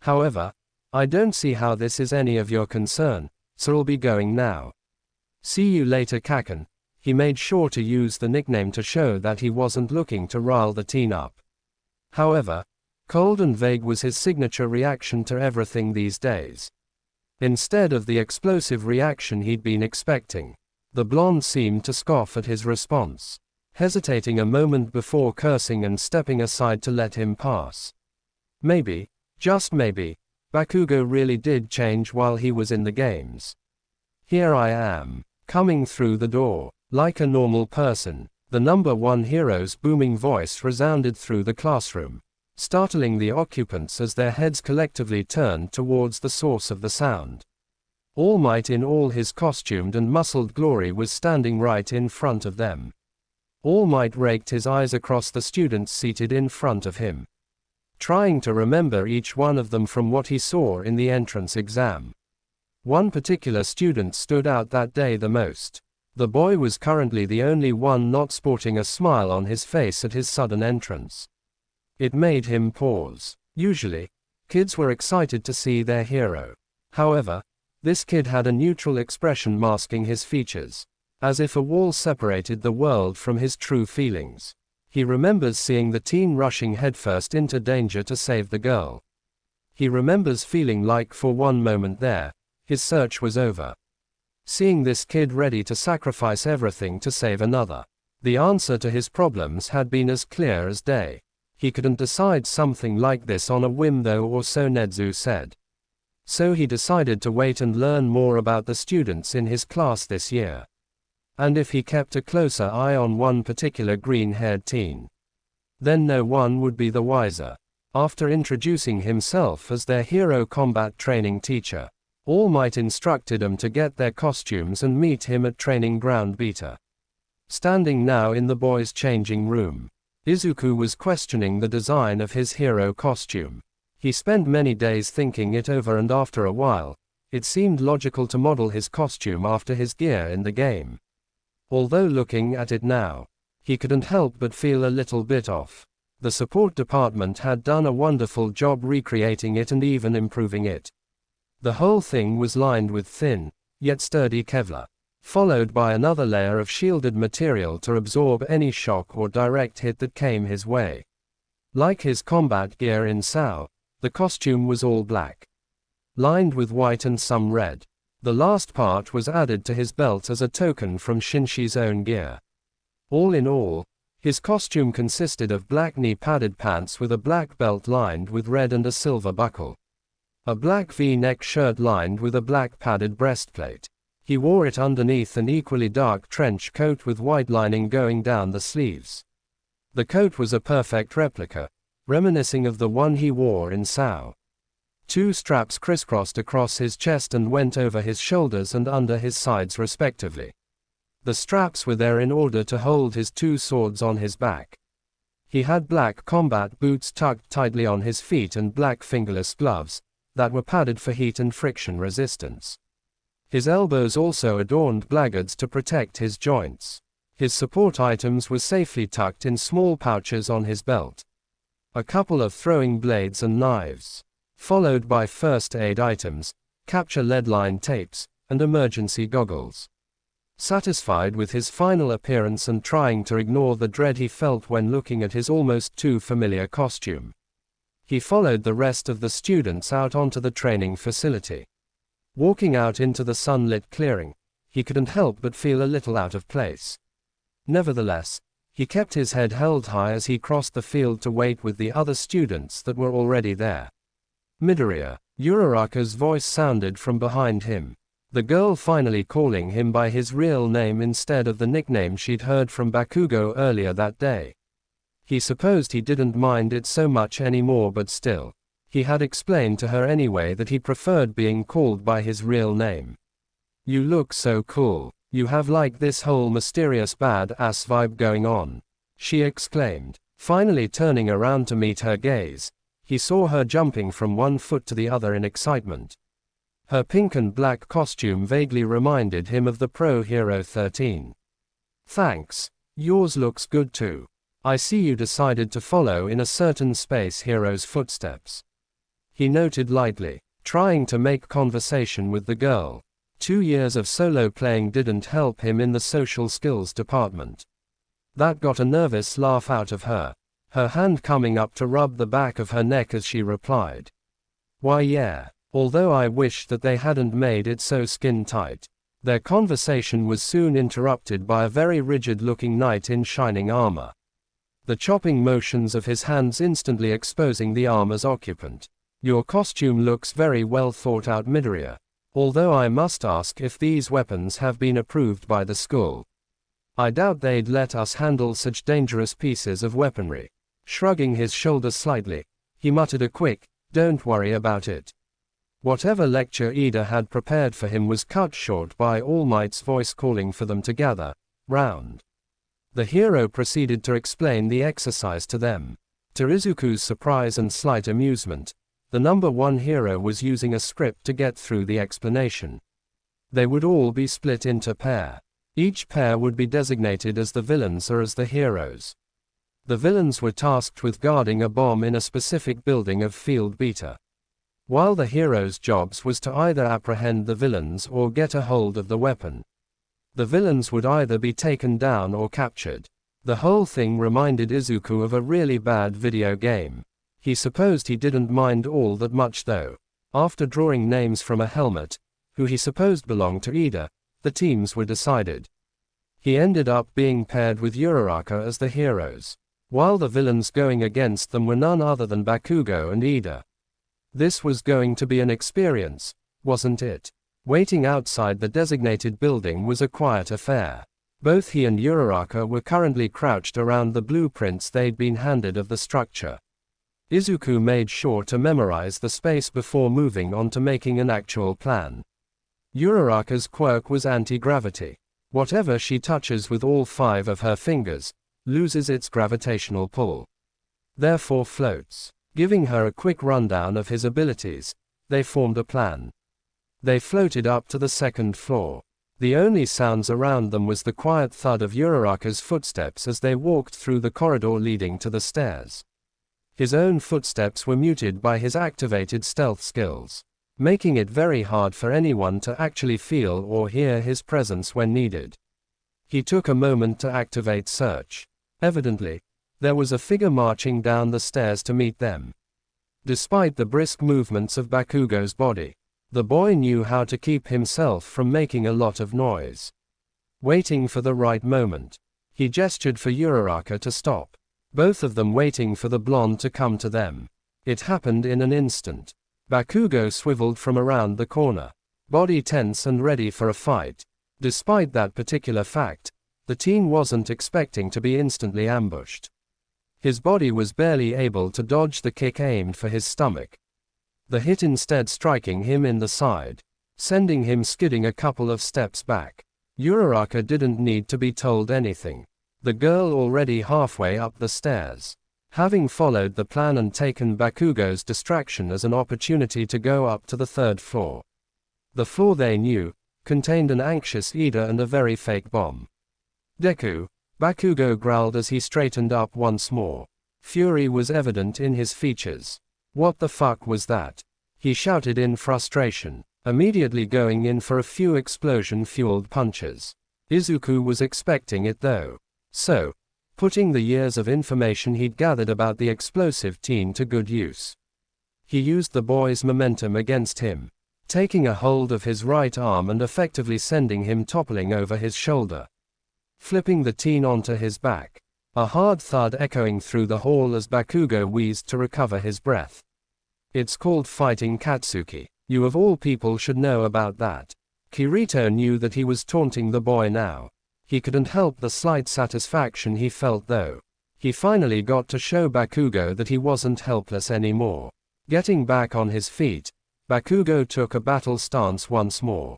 However, I don't see how this is any of your concern, so I'll be going now. See you later, Kaken. He made sure to use the nickname to show that he wasn't looking to rile the teen up. However, cold and vague was his signature reaction to everything these days. Instead of the explosive reaction he'd been expecting, the blonde seemed to scoff at his response, hesitating a moment before cursing and stepping aside to let him pass. Maybe, just maybe, Bakugo really did change while he was in the games. Here I am, coming through the door, like a normal person. The number one hero's booming voice resounded through the classroom, startling the occupants as their heads collectively turned towards the source of the sound. All Might in all his costumed and muscled glory was standing right in front of them. All Might raked his eyes across the students seated in front of him, trying to remember each one of them from what he saw in the entrance exam. One particular student stood out that day the most. The boy was currently the only one not sporting a smile on his face at his sudden entrance. It made him pause. Usually, kids were excited to see their hero. However, this kid had a neutral expression masking his features, as if a wall separated the world from his true feelings. He remembers seeing the teen rushing headfirst into danger to save the girl. He remembers feeling like for one moment there, his search was over. Seeing this kid ready to sacrifice everything to save another. The answer to his problems had been as clear as day. He couldn't decide something like this on a whim though, or so Nedzu said. So he decided to wait and learn more about the students in his class this year. And if he kept a closer eye on one particular green-haired teen, then no one would be the wiser. After introducing himself as their hero combat training teacher, All Might instructed them to get their costumes and meet him at training ground beta. Standing now in the boys' changing room, Izuku was questioning the design of his hero costume. He spent many days thinking it over, and after a while, it seemed logical to model his costume after his gear in the game. Although looking at it now, he couldn't help but feel a little bit off. The support department had done a wonderful job recreating it and even improving it. The whole thing was lined with thin, yet sturdy Kevlar, followed by another layer of shielded material to absorb any shock or direct hit that came his way. Like his combat gear in SAO, the costume was all black, lined with white and some red. The last part was added to his belt as a token from Shinshi's own gear. All in all, his costume consisted of black knee-padded pants with a black belt lined with red and a silver buckle. A black V-neck shirt lined with a black padded breastplate. He wore it underneath an equally dark trench coat with white lining going down the sleeves. The coat was a perfect replica, reminiscing of the one he wore in SAO. Two straps crisscrossed across his chest and went over his shoulders and under his sides respectively. The straps were there in order to hold his two swords on his back. He had black combat boots tucked tightly on his feet and black fingerless gloves that were padded for heat and friction resistance. His elbows also adorned blackguards to protect his joints. His support items were safely tucked in small pouches on his belt. A couple of throwing blades and knives, followed by first aid items, capture lead line tapes, and emergency goggles. Satisfied with his final appearance and trying to ignore the dread he felt when looking at his almost too familiar costume, he followed the rest of the students out onto the training facility. Walking out into the sunlit clearing, he couldn't help but feel a little out of place. Nevertheless, he kept his head held high as he crossed the field to wait with the other students that were already there. Midoriya, Uraraka's voice sounded from behind him. The girl finally calling him by his real name instead of the nickname she'd heard from Bakugo earlier that day. He supposed he didn't mind it so much anymore, but still, he had explained to her anyway that he preferred being called by his real name. "You look so cool. You have like this whole mysterious bad-ass vibe going on," she exclaimed. Finally turning around to meet her gaze, he saw her jumping from one foot to the other in excitement. Her pink and black costume vaguely reminded him of the Pro Hero 13. "Thanks. Yours looks good too. I see you decided to follow in a certain space hero's footsteps," he noted lightly, trying to make conversation with the girl. 2 years of solo playing didn't help him in the social skills department. That got a nervous laugh out of her, her hand coming up to rub the back of her neck as she replied, "Why yeah. Although I wish that they hadn't made it so skin tight." Their conversation was soon interrupted by a very rigid-looking knight in shining armor. The chopping motions of his hands instantly exposing the armor's occupant. "Your costume looks very well thought out, Midoriya. Although I must ask if these weapons have been approved by the school. I doubt they'd let us handle such dangerous pieces of weaponry." Shrugging his shoulders slightly, he muttered a quick, "Don't worry about it." Whatever lecture Ida had prepared for him was cut short by All Might's voice calling for them to gather round. The hero proceeded to explain the exercise to them. To Izuku's surprise and slight amusement, the number 1 hero was using a script to get through the explanation. They would all be split into pair. Each pair would be designated as the villains or as the heroes. The villains were tasked with guarding a bomb in a specific building of Field Beta, while the heroes' jobs was to either apprehend the villains or get a hold of the weapon. The villains would either be taken down or captured. The whole thing reminded Izuku of a really bad video game. He supposed he didn't mind all that much though. After drawing names from a helmet, who he supposed belonged to Ida, the teams were decided. He ended up being paired with Uraraka as the heroes, while the villains going against them were none other than Bakugo and Ida. This was going to be an experience, wasn't it? Waiting outside the designated building was a quiet affair. Both he and Uraraka were currently crouched around the blueprints they'd been handed of the structure. Izuku made sure to memorize the space before moving on to making an actual plan. Uraraka's quirk was anti-gravity. Whatever she touches with all 5 of her fingers loses its gravitational pull, therefore floats. Giving her a quick rundown of his abilities, they formed a plan. They floated up to the 2nd floor. The only sounds around them was the quiet thud of Uraraka's footsteps as they walked through the corridor leading to the stairs. His own footsteps were muted by his activated stealth skills, making it very hard for anyone to actually feel or hear his presence when needed. He took a moment to activate search. Evidently, there was a figure marching down the stairs to meet them. Despite the brisk movements of Bakugo's body, the boy knew how to keep himself from making a lot of noise. Waiting for the right moment, he gestured for Uraraka to stop, both of them waiting for the blonde to come to them. It happened in an instant. Bakugo swiveled from around the corner, body tense and ready for a fight. Despite that particular fact, the teen wasn't expecting to be instantly ambushed. His body was barely able to dodge the kick aimed for his stomach, the hit instead striking him in the side, sending him skidding a couple of steps back. Uraraka didn't need to be told anything. The girl already halfway up the stairs having followed the plan and taken Bakugo's distraction as an opportunity to go up to the third floor. The floor, they knew, contained an anxious Ida and a very fake bomb. Deku, Bakugo growled as he straightened up once more. Fury was evident in his features. What the fuck was that? He shouted in frustration, immediately going in for a few explosion-fueled punches. Izuku was expecting it though. So, putting the years of information he'd gathered about the explosive teen to good use. He used the boy's momentum against him, taking a hold of his right arm and effectively sending him toppling over his shoulder, flipping the teen onto his back. A hard thud echoing through the hall as Bakugo wheezed to recover his breath. It's called fighting Katsuki. You of all people should know about that. Kirito knew that he was taunting the boy now. He couldn't help the slight satisfaction he felt though. He finally got to show Bakugo that he wasn't helpless anymore. Getting back on his feet, Bakugo took a battle stance once more.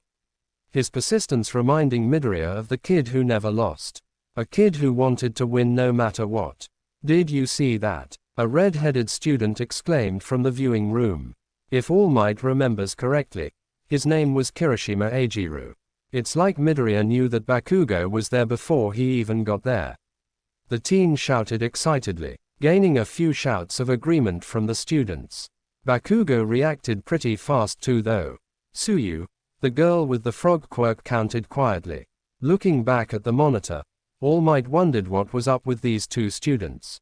His persistence reminding Midoriya of the kid who never lost. A kid who wanted to win no matter what. Did you see that? A red-headed student exclaimed from the viewing room. If All Might remembers correctly, his name was Kirishima Eijiru. It's like Midoriya knew that Bakugo was there before he even got there. The teen shouted excitedly, gaining a few shouts of agreement from the students. Bakugo reacted pretty fast too though. Tsuyu, the girl with the frog quirk, counted quietly. Looking back at the monitor, All Might wondered what was up with these two students.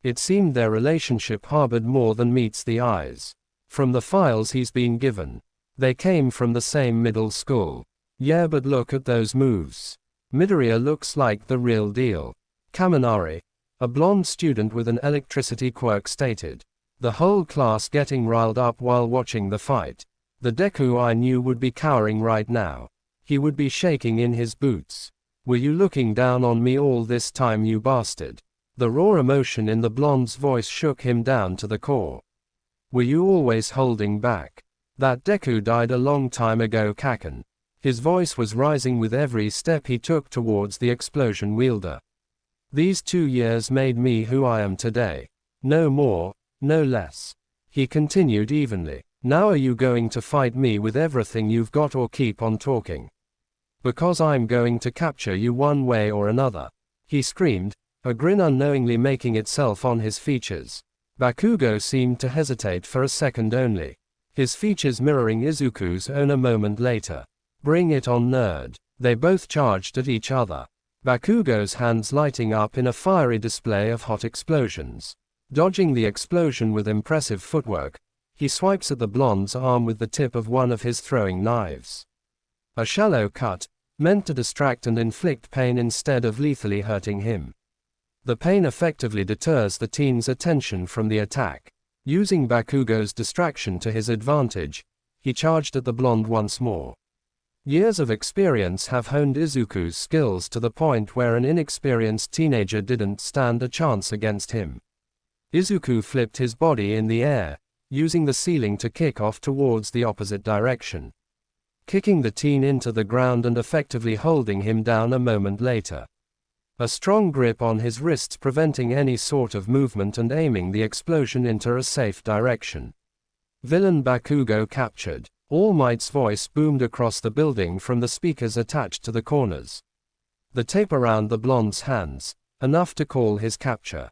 It seemed their relationship harbored more than meets the eyes. From the files he's been given, they came from the same middle school. Yeah, but look at those moves. Midoriya looks like the real deal. Kaminari, a blonde student with an electricity quirk, stated. The whole class getting riled up while watching the fight. The Deku I knew would be cowering right now. He would be shaking in his boots. Were you looking down on me all this time, you bastard? The raw emotion in the blonde's voice shook him down to the core. Were you always holding back? That Deku died a long time ago, Kaken. His voice was rising with every step he took towards the explosion wielder. These 2 years made me who I am today. No more, no less. He continued evenly. Now are you going to fight me with everything you've got or keep on talking? Because I'm going to capture you one way or another. He screamed, a grin unknowingly making itself on his features. Bakugo seemed to hesitate for a second only. His features mirroring Izuku's own a moment later. Bring it on, nerd. They both charged at each other. Bakugo's hands lighting up in a fiery display of hot explosions. Dodging the explosion with impressive footwork, he swipes at the blonde's arm with the tip of one of his throwing knives. A shallow cut, meant to distract and inflict pain instead of lethally hurting him. The pain effectively deters the teen's attention from the attack. Using Bakugo's distraction to his advantage, he charged at the blonde once more. Years of experience have honed Izuku's skills to the point where an inexperienced teenager didn't stand a chance against him. Izuku flipped his body in the air, using the ceiling to kick off towards the opposite direction, kicking the teen into the ground and effectively holding him down a moment later. A strong grip on his wrists preventing any sort of movement and aiming the explosion into a safe direction. Villain Bakugo captured. All Might's voice boomed across the building from the speakers attached to the corners. The tape around the blonde's hands, enough to call his capture.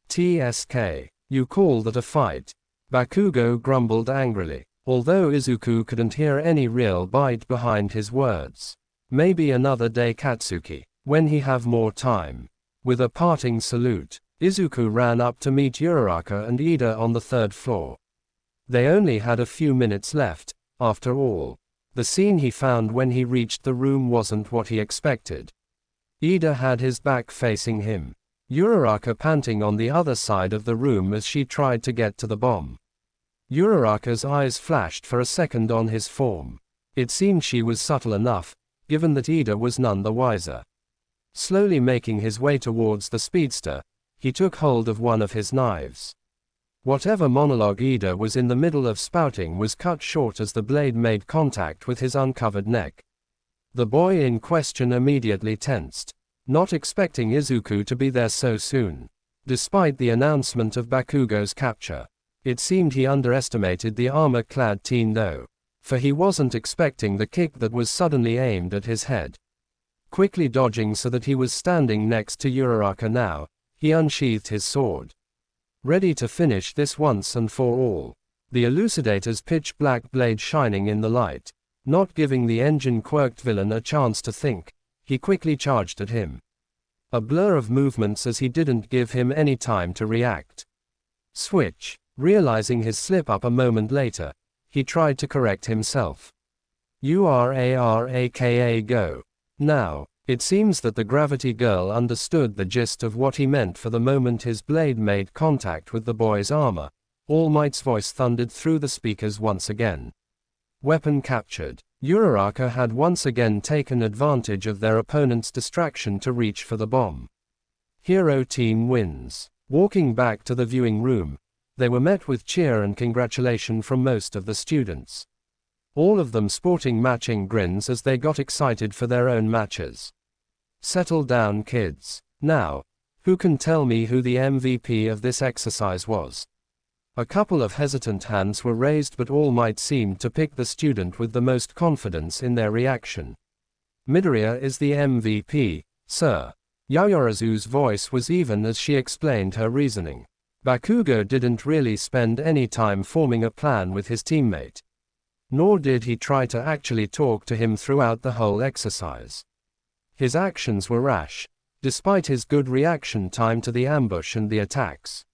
TSK. You call that a fight? Bakugo grumbled angrily, although Izuku couldn't hear any real bite behind his words. Maybe another day, Katsuki, when he have more time. With a parting salute, Izuku ran up to meet Uraraka and Ida on the 3rd floor. They only had a few minutes left. After all, the scene he found when he reached the room wasn't what he expected. Ida had his back facing him. Uraraka panting on the other side of the room as she tried to get to the bomb. Uraraka's eyes flashed for a second on his form. It seemed she was subtle enough, given that Ida was none the wiser. Slowly making his way towards the speedster, he took hold of one of his knives. Whatever monologue Ida was in the middle of spouting was cut short as the blade made contact with his uncovered neck. The boy in question immediately tensed, not expecting Izuku to be there so soon. Despite the announcement of Bakugo's capture, it seemed he underestimated the armor-clad teen though, for he wasn't expecting the kick that was suddenly aimed at his head. Quickly dodging so that he was standing next to Uraraka now, he unsheathed his sword. Ready to finish this once and for all. The Elucidator's pitch-black blade shining in the light, not giving the engine-quirked villain a chance to think, he quickly charged at him. A blur of movements as he didn't give him any time to react. Switch. Realizing his slip-up a moment later, he tried to correct himself. Uraraka go. Now, it seems that the Gravity Girl understood the gist of what he meant, for the moment his blade made contact with the boy's armor, All Might's voice thundered through the speakers once again. Weapon captured. Uraraka had once again taken advantage of their opponent's distraction to reach for the bomb. Hero team wins. Walking back to the viewing room, they were met with cheer and congratulation from most of the students. All of them sporting matching grins as they got excited for their own matches. Settle down, kids. Now, who can tell me who the MVP of this exercise was? A couple of hesitant hands were raised, but All Might seemed to pick the student with the most confidence in their reaction. Midoriya is the MVP, sir. Yaoyorozu's voice was even as she explained her reasoning. Bakugo didn't really spend any time forming a plan with his teammate. Nor did he try to actually talk to him throughout the whole exercise. His actions were rash, despite his good reaction time to the ambush and the attacks.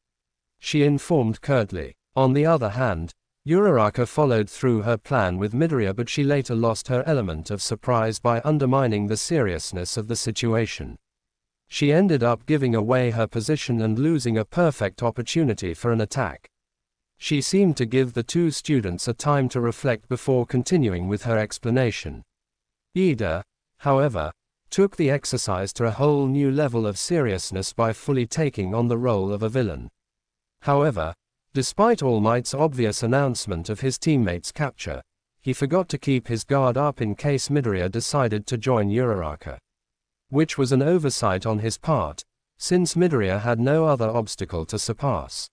She informed curtly. On the other hand, Uraraka followed through her plan with Midoriya, but she later lost her element of surprise by undermining the seriousness of the situation. She ended up giving away her position and losing a perfect opportunity for an attack. She seemed to give the two students a time to reflect before continuing with her explanation. Ida, however, took the exercise to a whole new level of seriousness by fully taking on the role of a villain. However, despite All Might's obvious announcement of his teammate's capture, he forgot to keep his guard up in case Midoriya decided to join Uraraka. Which was an oversight on his part, since Midoriya had no other obstacle to surpass.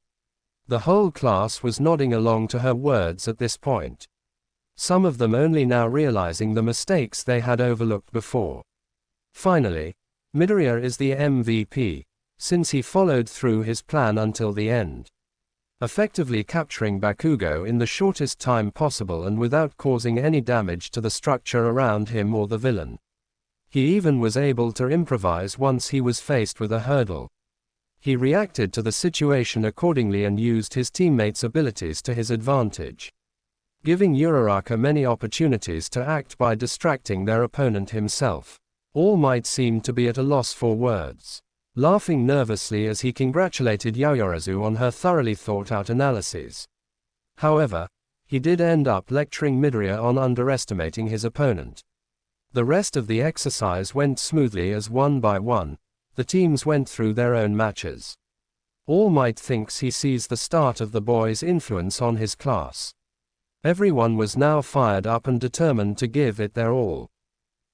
The whole class was nodding along to her words at this point. Some of them only now realizing the mistakes they had overlooked before. Finally, Midoriya is the MVP, since he followed through his plan until the end. Effectively capturing Bakugo in the shortest time possible and without causing any damage to the structure around him or the villain. He even was able to improvise once he was faced with a hurdle. He reacted to the situation accordingly and used his teammates' abilities to his advantage, giving Uraraka many opportunities to act by distracting their opponent himself. All Might seemed to be at a loss for words, laughing nervously as he congratulated Yaoyorozu on her thoroughly thought-out analyses. However, he did end up lecturing Midoriya on underestimating his opponent. The rest of the exercise went smoothly as one by one, the teams went through their own matches. All Might thinks he sees the start of the boy's influence on his class. Everyone was now fired up and determined to give it their all.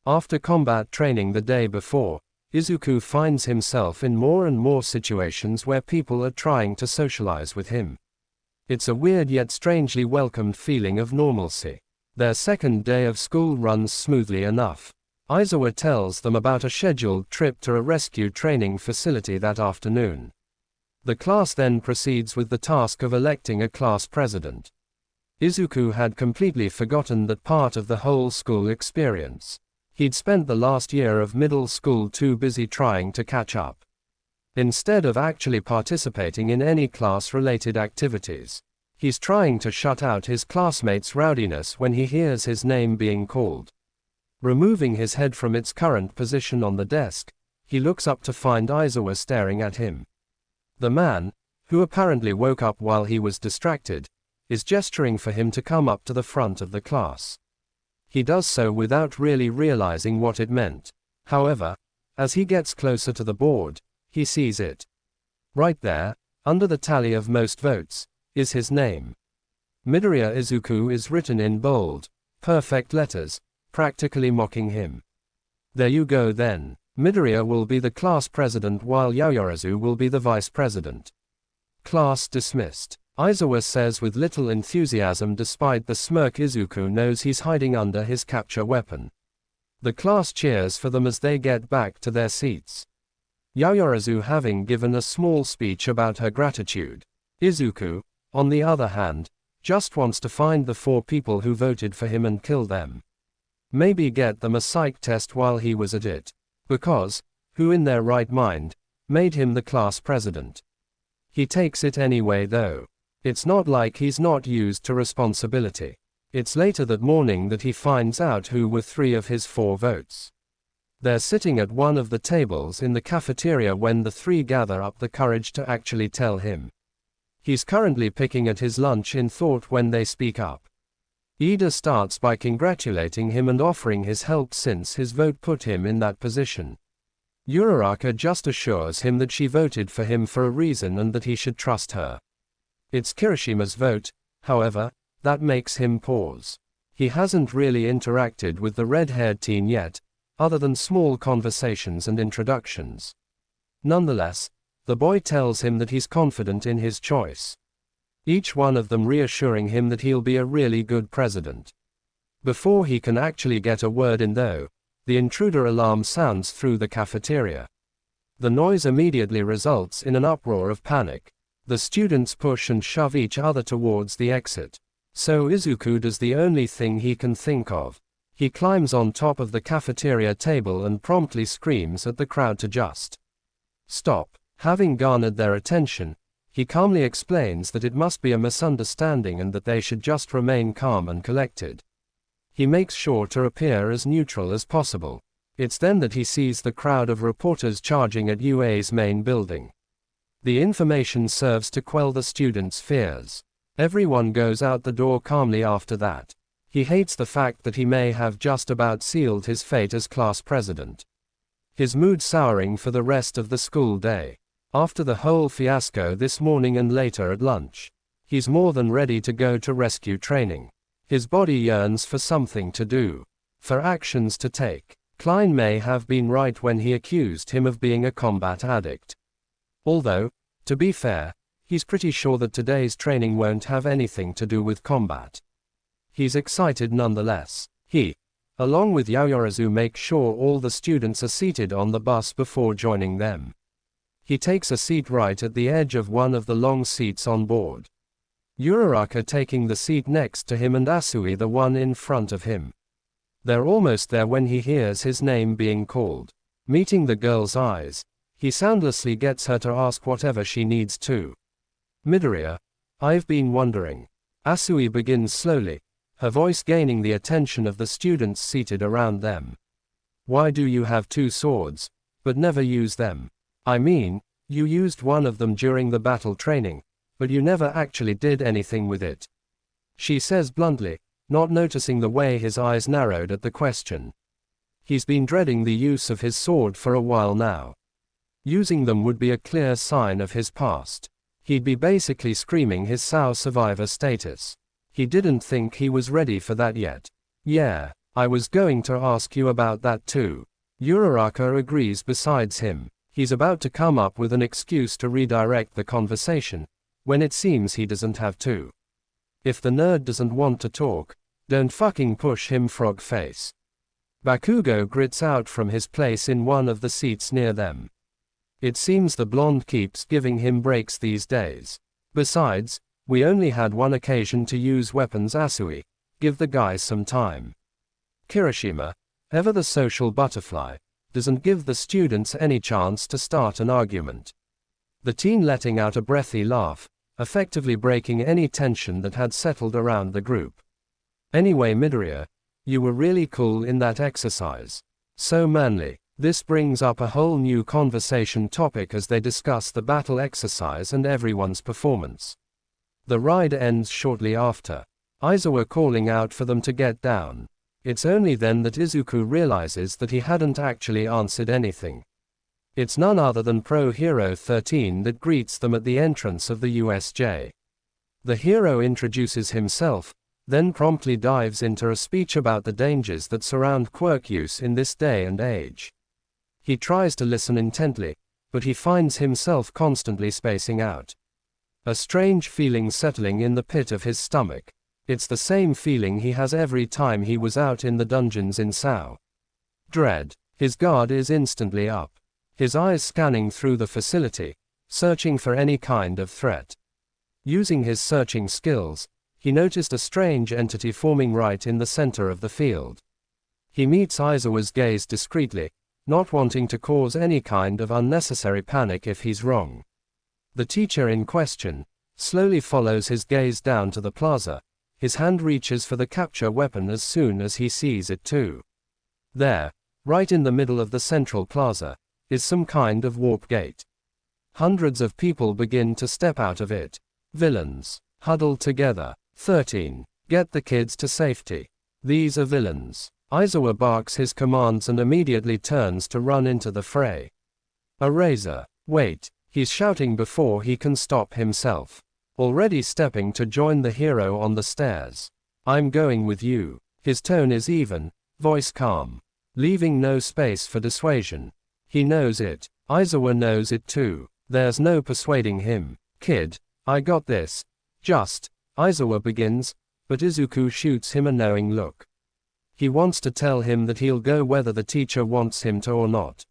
After combat training the day before, Izuku finds himself in more and more situations where people are trying to socialize with him. It's a weird yet strangely welcomed feeling of normalcy. Their second day of school runs smoothly enough. Aizawa tells them about a scheduled trip to a rescue training facility that afternoon. The class then proceeds with the task of electing a class president. Izuku had completely forgotten that part of the whole school experience. He'd spent the last year of middle school too busy trying to catch up, instead of actually participating in any class-related activities. He's trying to shut out his classmates' rowdiness when he hears his name being called. Removing his head from its current position on the desk, he looks up to find Aizawa staring at him. The man, who apparently woke up while he was distracted, is gesturing for him to come up to the front of the class. He does so without really realizing what it meant. However, as he gets closer to the board, he sees it. Right there, under the tally of most votes, is his name. Midoriya Izuku is written in bold, perfect letters, practically mocking him. There you go then. Midoriya will be the class president while Yaoyorozu will be the vice president. Class dismissed. Aizawa says with little enthusiasm despite the smirk Izuku knows he's hiding under his capture weapon. The class cheers for them as they get back to their seats. Yaoyorozu having given a small speech about her gratitude. Izuku, on the other hand, just wants to find the 4 people who voted for him and kill them. Maybe get them a psych test while he was at it. Because, who in their right mind, made him the class president? He takes it anyway though. It's not like he's not used to responsibility. It's later that morning that he finds out who were 3 of his 4 votes. They're sitting at one of the tables in the cafeteria when the 3 gather up the courage to actually tell him. He's currently picking at his lunch in thought when they speak up. Ida starts by congratulating him and offering his help since his vote put him in that position. Uraraka just assures him that she voted for him for a reason and that he should trust her. It's Kirishima's vote, however, that makes him pause. He hasn't really interacted with the red-haired teen yet, other than small conversations and introductions. Nonetheless, the boy tells him that he's confident in his choice. Each one of them reassuring him that he'll be a really good president. Before he can actually get a word in though, the intruder alarm sounds through the cafeteria. The noise immediately results in an uproar of panic. The students push and shove each other towards the exit. So Izuku does the only thing he can think of. He climbs on top of the cafeteria table and promptly screams at the crowd to just stop. Having garnered their attention, he calmly explains that it must be a misunderstanding and that they should just remain calm and collected. He makes sure to appear as neutral as possible. It's then that he sees the crowd of reporters charging at UA's main building. The information serves to quell the students' fears. Everyone goes out the door calmly after that. He hates the fact that he may have just about sealed his fate as class president. His mood souring for the rest of the school day. After the whole fiasco this morning and later at lunch, he's more than ready to go to rescue training. His body yearns for something to do, for actions to take. Klein may have been right when he accused him of being a combat addict. Although, to be fair, he's pretty sure that today's training won't have anything to do with combat. He's excited nonetheless. He, along with Yaoyorozu, make sure all the students are seated on the bus before joining them. He takes a seat right at the edge of one of the long seats on board. Uraraka taking the seat next to him and Asui the one in front of him. They're almost there when he hears his name being called. Meeting the girl's eyes, he soundlessly gets her to ask whatever she needs to. Midoriya, I've been wondering. Asui begins slowly, her voice gaining the attention of the students seated around them. Why do you have 2 swords, but never use them? I mean, you used one of them during the battle training, but you never actually did anything with it. She says bluntly, not noticing the way his eyes narrowed at the question. He's been dreading the use of his sword for a while now. Using them would be a clear sign of his past. He'd be basically screaming his SAO survivor status. He didn't think he was ready for that yet. Yeah, I was going to ask you about that too. Uraraka agrees besides him. He's about to come up with an excuse to redirect the conversation, when it seems he doesn't have to. If the nerd doesn't want to talk, don't fucking push him, frog face. Bakugo grits out from his place in one of the seats near them. It seems the blonde keeps giving him breaks these days. Besides, we only had one occasion to use weapons. Asui, give the guy some time. Kirishima, ever the social butterfly, doesn't give the students any chance to start an argument. The teen letting out a breathy laugh, effectively breaking any tension that had settled around the group. Anyway, Midoriya, you were really cool in that exercise. So manly. This brings up a whole new conversation topic as they discuss the battle exercise and everyone's performance. The ride ends shortly after. Aizawa calling out for them to get down. It's only then that Izuku realizes that he hadn't actually answered anything. It's none other than Pro Hero 13 that greets them at the entrance of the USJ. The hero introduces himself, then promptly dives into a speech about the dangers that surround quirk use in this day and age. He tries to listen intently, but he finds himself constantly spacing out. A strange feeling settling in the pit of his stomach. It's the same feeling he has every time he was out in the dungeons in Sao. Dread. His guard is instantly up. His eyes scanning through the facility, searching for any kind of threat. Using his searching skills, he noticed a strange entity forming right in the center of the field. He meets Aizawa's gaze discreetly, not wanting to cause any kind of unnecessary panic if he's wrong. The teacher in question slowly follows his gaze down to the plaza. His hand reaches for the capture weapon as soon as he sees it too. There, right in the middle of the central plaza, is some kind of warp gate. Hundreds of people begin to step out of it. Villains. Huddle together. 13. Get the kids to safety. These are villains. Aizawa barks his commands and immediately turns to run into the fray. Eraser. Wait. He's shouting before he can stop himself. Already stepping to join the hero on the stairs. I'm going with you. His tone is even, voice calm. Leaving no space for dissuasion. He knows it. Aizawa knows it too. There's no persuading him. Kid, I got this. Just. Aizawa begins, but Izuku shoots him a knowing look. He wants to tell him that he'll go whether the teacher wants him to or not.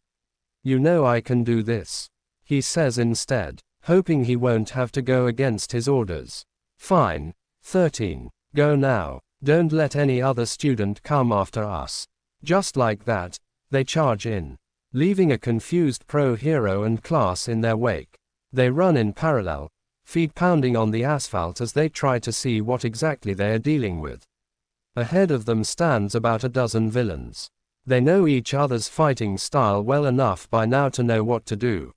You know I can do this. He says instead, hoping he won't have to go against his orders. Fine. 13. Go now. Don't let any other student come after us. Just like that, they charge in, leaving a confused pro-hero and class in their wake. They run in parallel, feet pounding on the asphalt as they try to see what exactly they are dealing with. Ahead of them stands about a dozen villains. They know each other's fighting style well enough by now to know what to do.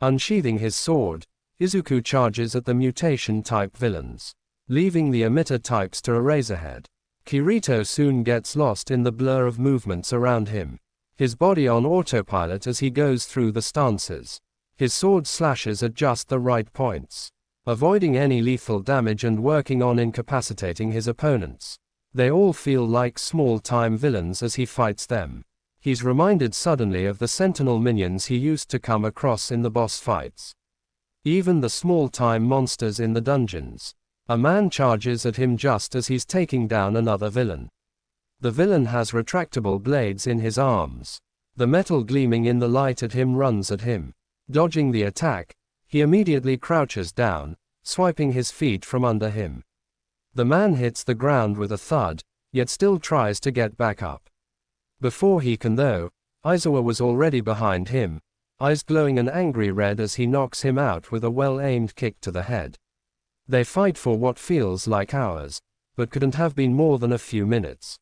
Unsheathing his sword, Izuku charges at the mutation-type villains, leaving the emitter types to Eraserhead. Kirito soon gets lost in the blur of movements around him, his body on autopilot as he goes through the stances. His sword slashes at just the right points, avoiding any lethal damage and working on incapacitating his opponents. They all feel like small-time villains as he fights them. He's reminded suddenly of the Sentinel minions he used to come across in the boss fights. Even the small-time monsters in the dungeons. A man charges at him just as he's taking down another villain. The villain has retractable blades in his arms. The metal gleaming in the light at him runs at him. Dodging the attack, he immediately crouches down, swiping his feet from under him. The man hits the ground with a thud, yet still tries to get back up. Before he can though, Aizawa was already behind him, eyes glowing an angry red as he knocks him out with a well-aimed kick to the head. They fight for what feels like hours, but couldn't have been more than a few minutes.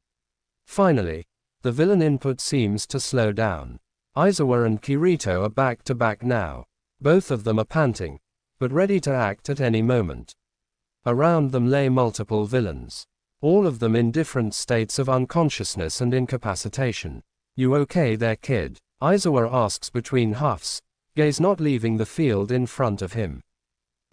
Finally, the villain input seems to slow down. Aizawa and Kirito are back to back now. Both of them are panting, but ready to act at any moment. Around them lay multiple villains, all of them in different states of unconsciousness and incapacitation. You okay there, kid? Aizawa asks between huffs, gaze not leaving the field in front of him.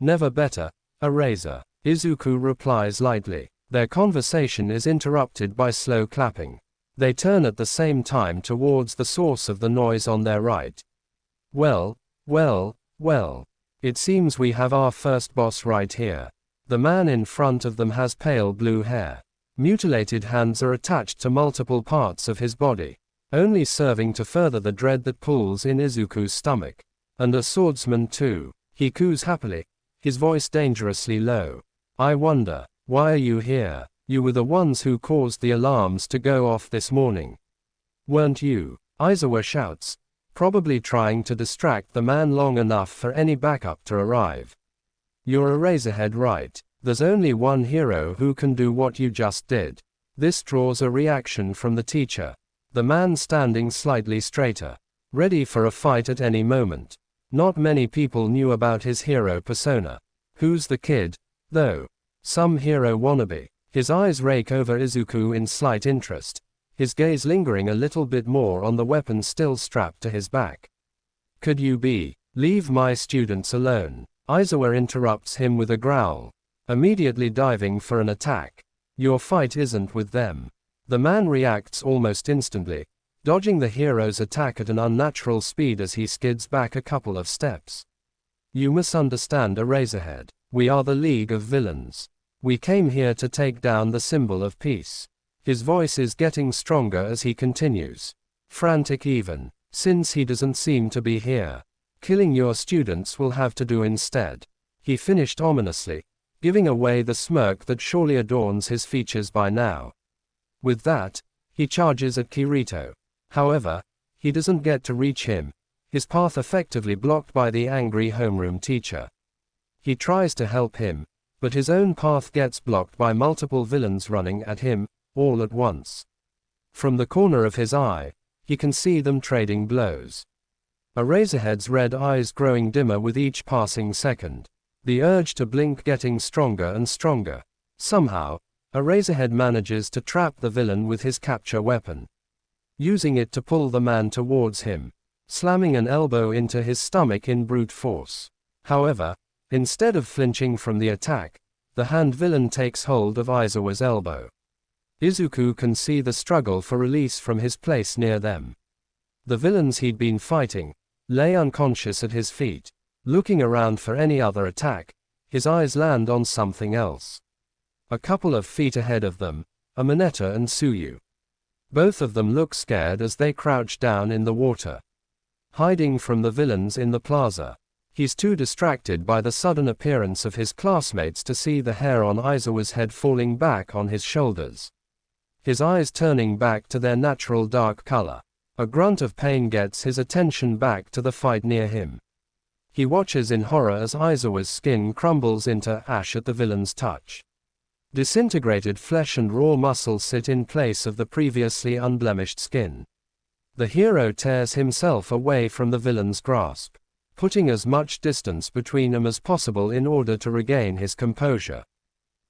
Never better, Eraser. Izuku replies lightly. Their conversation is interrupted by slow clapping. They turn at the same time towards the source of the noise on their right. Well, it seems we have our first boss right here. The man in front of them has pale blue hair. Mutilated hands are attached to multiple parts of his body, only serving to further the dread that pulls in Izuku's stomach. And a swordsman too. He coos happily, his voice dangerously low. I wonder, why are you here? You were the ones who caused the alarms to go off this morning. Weren't you? Aizawa shouts, probably trying to distract the man long enough for any backup to arrive. You're Eraserhead, right? There's only one hero who can do what you just did. This draws a reaction from the teacher. The man standing slightly straighter, ready for a fight at any moment. Not many people knew about his hero persona. Who's the kid, though? Some hero wannabe. His eyes rake over Izuku in slight interest, his gaze lingering a little bit more on the weapon still strapped to his back. Could you be? Leave my students alone. Aizawa interrupts him with a growl, immediately diving for an attack. Your fight isn't with them. The man reacts almost instantly, dodging the hero's attack at an unnatural speed as he skids back a couple of steps. You misunderstand, Eraserhead. We are the League of Villains. We came here to take down the symbol of peace. His voice is getting stronger as he continues. Frantic even. Since he doesn't seem to be here. Killing your students will have to do instead. He finished ominously, giving away the smirk that surely adorns his features by now. With that, he charges at Kirito. However, he doesn't get to reach him, his path effectively blocked by the angry homeroom teacher. He tries to help him, but his own path gets blocked by multiple villains running at him, all at once. From the corner of his eye, he can see them trading blows. Eraserhead's red eyes growing dimmer with each passing second. The urge to blink getting stronger and stronger. Somehow, Eraserhead manages to trap the villain with his capture weapon, using it to pull the man towards him, slamming an elbow into his stomach in brute force. However, instead of flinching from the attack, the hand villain takes hold of Aizawa's elbow. Izuku can see the struggle for release from his place near them. The villains he'd been fighting lay unconscious at his feet. Looking around for any other attack, his eyes land on something else. A couple of feet ahead of them, are Mineta and Tsuyu. Both of them look scared as they crouch down in the water, hiding from the villains in the plaza. He's too distracted by the sudden appearance of his classmates to see the hair on Aizawa's head falling back on his shoulders, his eyes turning back to their natural dark color. A grunt of pain gets his attention back to the fight near him. He watches in horror as Aizawa's skin crumbles into ash at the villain's touch. Disintegrated flesh and raw muscle sit in place of the previously unblemished skin. The hero tears himself away from the villain's grasp, putting as much distance between them as possible in order to regain his composure.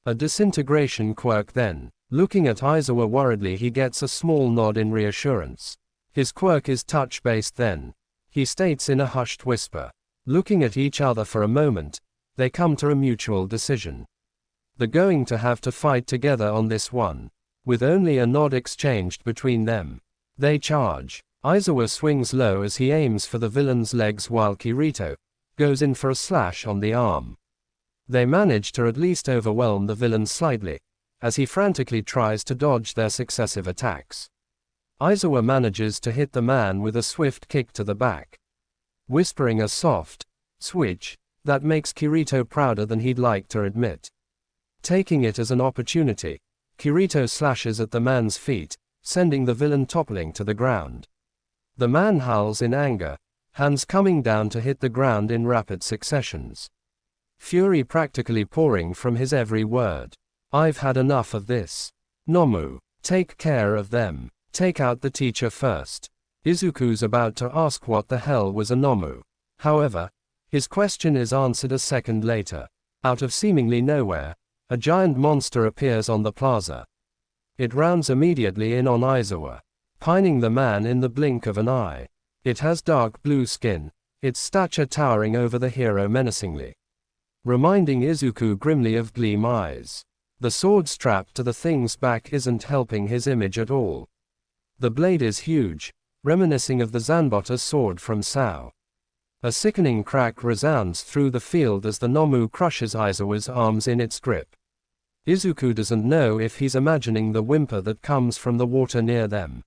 A disintegration quirk then. Looking at Aizawa worriedly, he gets a small nod in reassurance. His quirk is touch-based then. He states in a hushed whisper. Looking at each other for a moment, they come to a mutual decision. They're going to have to fight together on this one. With only a nod exchanged between them, they charge. Aizawa swings low as he aims for the villain's legs while Kirito goes in for a slash on the arm. They manage to at least overwhelm the villain slightly, as he frantically tries to dodge their successive attacks. Aizawa manages to hit the man with a swift kick to the back, whispering a soft switch that makes Kirito prouder than he'd like to admit. Taking it as an opportunity, Kirito slashes at the man's feet, sending the villain toppling to the ground. The man howls in anger, hands coming down to hit the ground in rapid successions, fury practically pouring from his every word. I've had enough of this. Nomu, take care of them. Take out the teacher first. Izuku's about to ask what the hell was a Nomu. However, his question is answered a second later. Out of seemingly nowhere, a giant monster appears on the plaza. It rounds immediately in on Aizawa, pining the man in the blink of an eye. It has dark blue skin, its stature towering over the hero menacingly, reminding Izuku grimly of Gleam Eyes. The sword strapped to the thing's back isn't helping his image at all. The blade is huge, reminiscing of the Zanbota sword from Sao. A sickening crack resounds through the field as the Nomu crushes Aizawa's arms in its grip. Izuku doesn't know if he's imagining the whimper that comes from the water near them.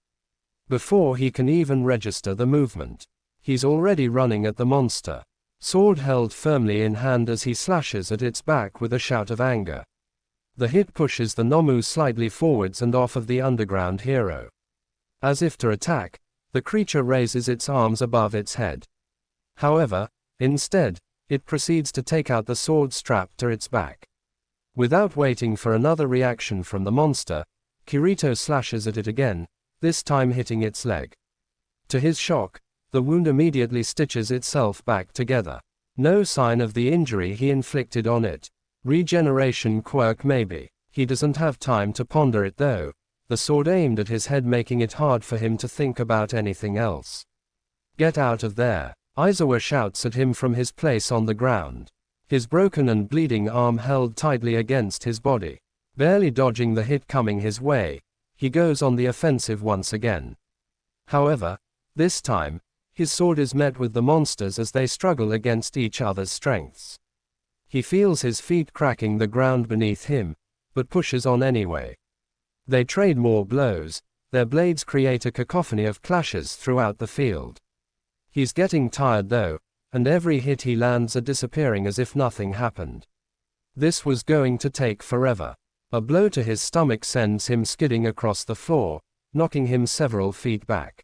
Before he can even register the movement, he's already running at the monster, sword held firmly in hand as he slashes at its back with a shout of anger. The hit pushes the Nomu slightly forwards and off of the underground hero. As if to attack, the creature raises its arms above its head. However, instead, it proceeds to take out the sword strapped to its back. Without waiting for another reaction from the monster, Kirito slashes at it again, this time hitting its leg. To his shock, the wound immediately stitches itself back together. No sign of the injury he inflicted on it. Regeneration quirk maybe. He doesn't have time to ponder it though, the sword aimed at his head making it hard for him to think about anything else. Get out of there. Aizawa shouts at him from his place on the ground, his broken and bleeding arm held tightly against his body. Barely dodging the hit coming his way, he goes on the offensive once again. However, this time, his sword is met with the monsters as they struggle against each other's strengths. He feels his feet cracking the ground beneath him, but pushes on anyway. They trade more blows, their blades create a cacophony of clashes throughout the field. He's getting tired though, and every hit he lands are disappearing as if nothing happened. This was going to take forever. A blow to his stomach sends him skidding across the floor, knocking him several feet back.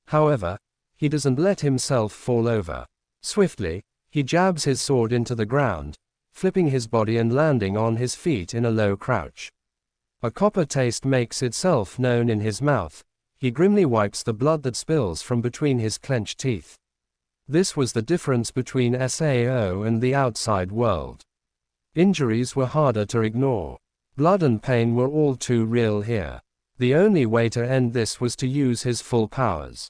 However, he doesn't let himself fall over. Swiftly, he jabs his sword into the ground, flipping his body and landing on his feet in a low crouch. A copper taste makes itself known in his mouth. He grimly wipes the blood that spills from between his clenched teeth. This was the difference between SAO and the outside world. Injuries were harder to ignore. Blood and pain were all too real here. The only way to end this was to use his full powers.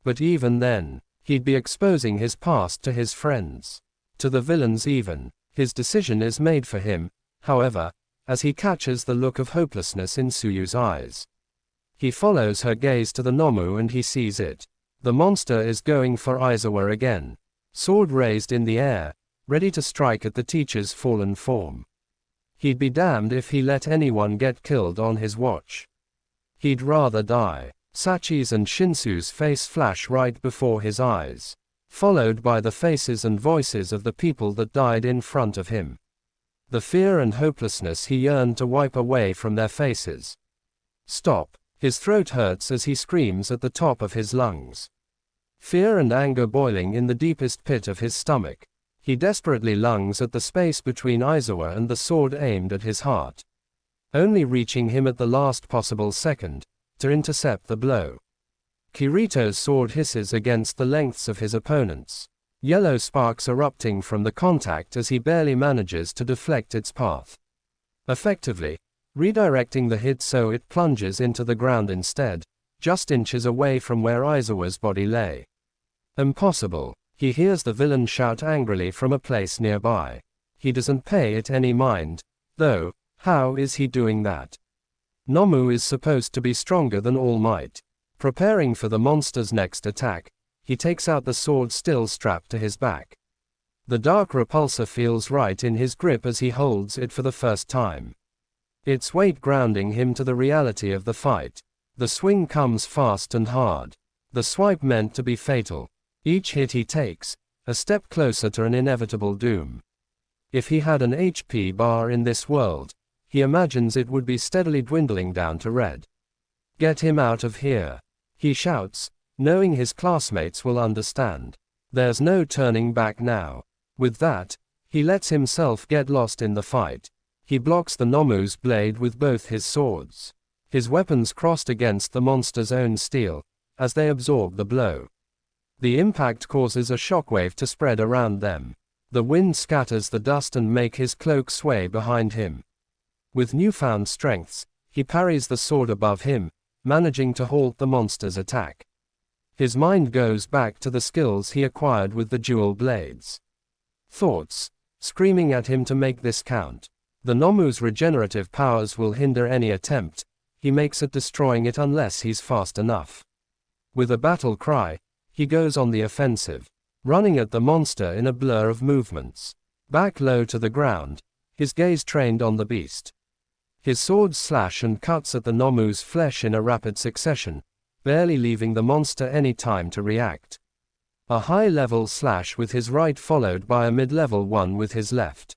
But even then, he'd be exposing his past to his friends. To the villains even. His decision is made for him, however, as he catches the look of hopelessness in Tsuyu's eyes. He follows her gaze to the Nomu and he sees it. The monster is going for Aizawa again. Sword raised in the air, ready to strike at the teacher's fallen form. He'd be damned if he let anyone get killed on his watch. He'd rather die. Sachi's and Shinsu's face flash right before his eyes, followed by the faces and voices of the people that died in front of him. The fear and hopelessness he yearned to wipe away from their faces. Stop. His throat hurts as he screams at the top of his lungs. Fear and anger boiling in the deepest pit of his stomach. He desperately lunges at the space between Aizawa and the sword aimed at his heart. Only reaching him at the last possible second, to intercept the blow. Kirito's sword hisses against the lengths of his opponent's. Yellow sparks erupting from the contact as he barely manages to deflect its path. Effectively, redirecting the hit so it plunges into the ground instead, just inches away from where Aizawa's body lay. Impossible. He hears the villain shout angrily from a place nearby. He doesn't pay it any mind, though. How is he doing that? Nomu is supposed to be stronger than All Might. Preparing for the monster's next attack, he takes out the sword still strapped to his back. The dark repulsor feels right in his grip as he holds it for the first time. Its weight grounding him to the reality of the fight. The swing comes fast and hard. The swipe meant to be fatal. Each hit he takes, a step closer to an inevitable doom. If he had an HP bar in this world, he imagines it would be steadily dwindling down to red. Get him out of here, he shouts, knowing his classmates will understand. There's no turning back now. With that, he lets himself get lost in the fight. He blocks the Nomu's blade with both his swords. His weapons crossed against the monster's own steel, as they absorb the blow. The impact causes a shockwave to spread around them. The wind scatters the dust and makes his cloak sway behind him. With newfound strengths, he parries the sword above him, managing to halt the monster's attack. His mind goes back to the skills he acquired with the dual blades. Thoughts, screaming at him to make this count. The Nomu's regenerative powers will hinder any attempt. He makes at destroying it unless he's fast enough. With a battle cry, he goes on the offensive, running at the monster in a blur of movements. Back low to the ground, his gaze trained on the beast. His sword slash and cuts at the Nomu's flesh in a rapid succession, barely leaving the monster any time to react. A high-level slash with his right followed by a mid-level one with his left.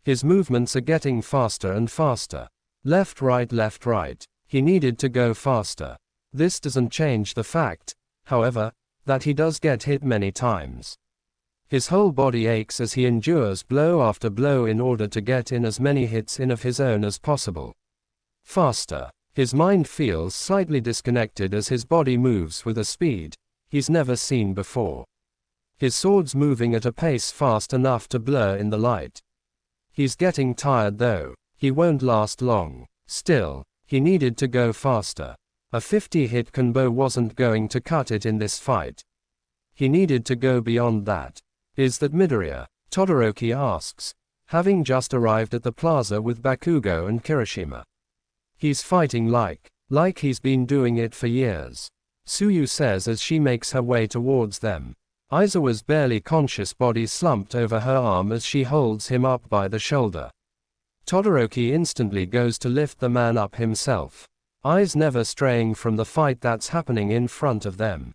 His movements are getting faster and faster. Left, right. He needed to go faster. This doesn't change the fact, however, that he does get hit many times. His whole body aches as he endures blow after blow in order to get in as many hits in of his own as possible. Faster. His mind feels slightly disconnected as his body moves with a speed he's never seen before. His sword's moving at a pace fast enough to blur in the light. He's getting tired though. He won't last long. Still, he needed to go faster. A 50-hit combo wasn't going to cut it in this fight. He needed to go beyond that. Is that Midoriya? Todoroki asks, having just arrived at the plaza with Bakugo and Kirishima. He's fighting like he's been doing it for years. Tsuyu says as she makes her way towards them. Aizawa's barely conscious body slumped over her arm as she holds him up by the shoulder. Todoroki instantly goes to lift the man up himself, eyes never straying from the fight that's happening in front of them.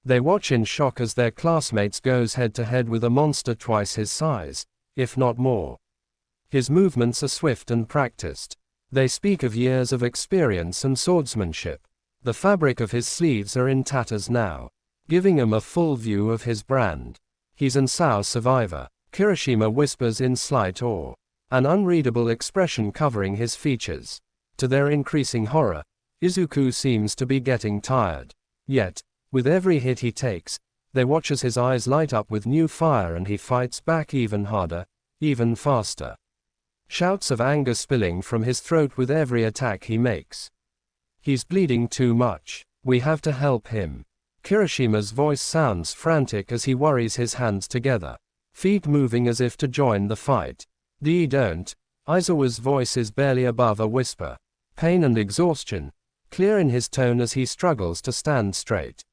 They watch in shock as their classmates goes head to head with a monster twice his size, if not more. His movements are swift and practiced. They speak of years of experience and swordsmanship. The fabric of his sleeves are in tatters now, giving him a full view of his brand. He's an Sao survivor, Kirishima whispers in slight awe, an unreadable expression covering his features. To their increasing horror, Izuku seems to be getting tired. Yet, with every hit he takes, they watch as his eyes light up with new fire and he fights back even harder, even faster. Shouts of anger spilling from his throat with every attack he makes. He's bleeding too much. We have to help him. Kirishima's voice sounds frantic as he worries his hands together, feet moving as if to join the fight. Don't. Aizawa's voice is barely above a whisper. Pain and exhaustion, clear in his tone as he struggles to stand straight.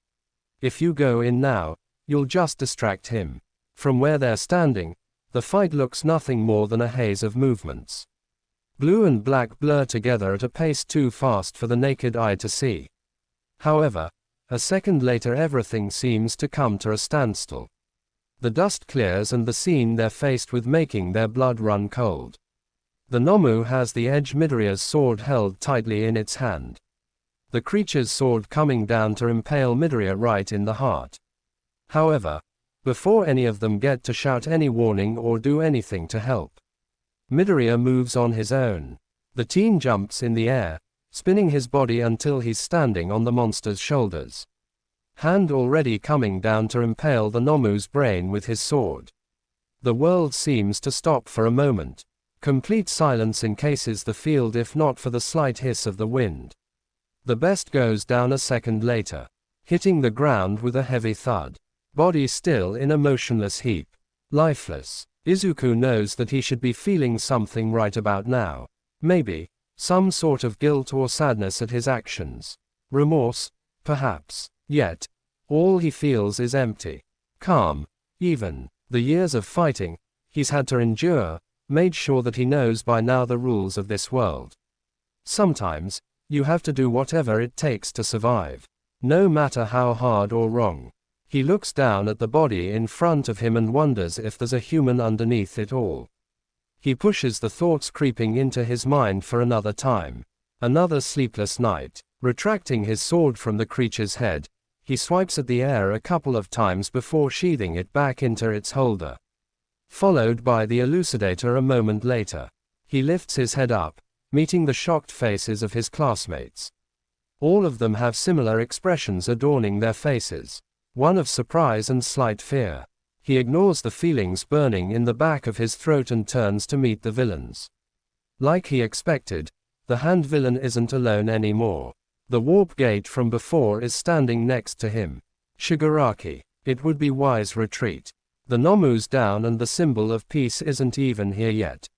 If you go in now, you'll just distract him. From where they're standing, the fight looks nothing more than a haze of movements. Blue and black blur together at a pace too fast for the naked eye to see. However, a second later everything seems to come to a standstill. The dust clears and the scene they're faced with making their blood run cold. The Nomu has the edge Midoriya's sword held tightly in its hand. The creature's sword coming down to impale Midoriya right in the heart. However, before any of them get to shout any warning or do anything to help, Midoriya moves on his own. The teen jumps in the air, spinning his body until he's standing on the monster's shoulders. Hand already coming down to impale the Nomu's brain with his sword. The world seems to stop for a moment. Complete silence encases the field if not for the slight hiss of the wind. The best goes down a second later, hitting the ground with a heavy thud. Body still in a motionless heap. Lifeless. Izuku knows that he should be feeling something right about now. Maybe some sort of guilt or sadness at his actions. Remorse, perhaps. Yet, all he feels is empty. Calm. Even the years of fighting he's had to endure made sure that he knows by now the rules of this world. Sometimes, you have to do whatever it takes to survive, no matter how hard or wrong. He looks down at the body in front of him and wonders if there's a human underneath it all. He pushes the thoughts creeping into his mind for another time. Another sleepless night. Retracting his sword from the creature's head, he swipes at the air a couple of times before sheathing it back into its holder. Followed by the elucidator a moment later. He lifts his head up, meeting the shocked faces of his classmates. All of them have similar expressions adorning their faces. One of surprise and slight fear. He ignores the feelings burning in the back of his throat and turns to meet the villains. Like he expected, the hand villain isn't alone anymore. The warp gate from before is standing next to him. Shigaraki. It would be wise retreat. The Nomu's down and the symbol of peace isn't even here yet.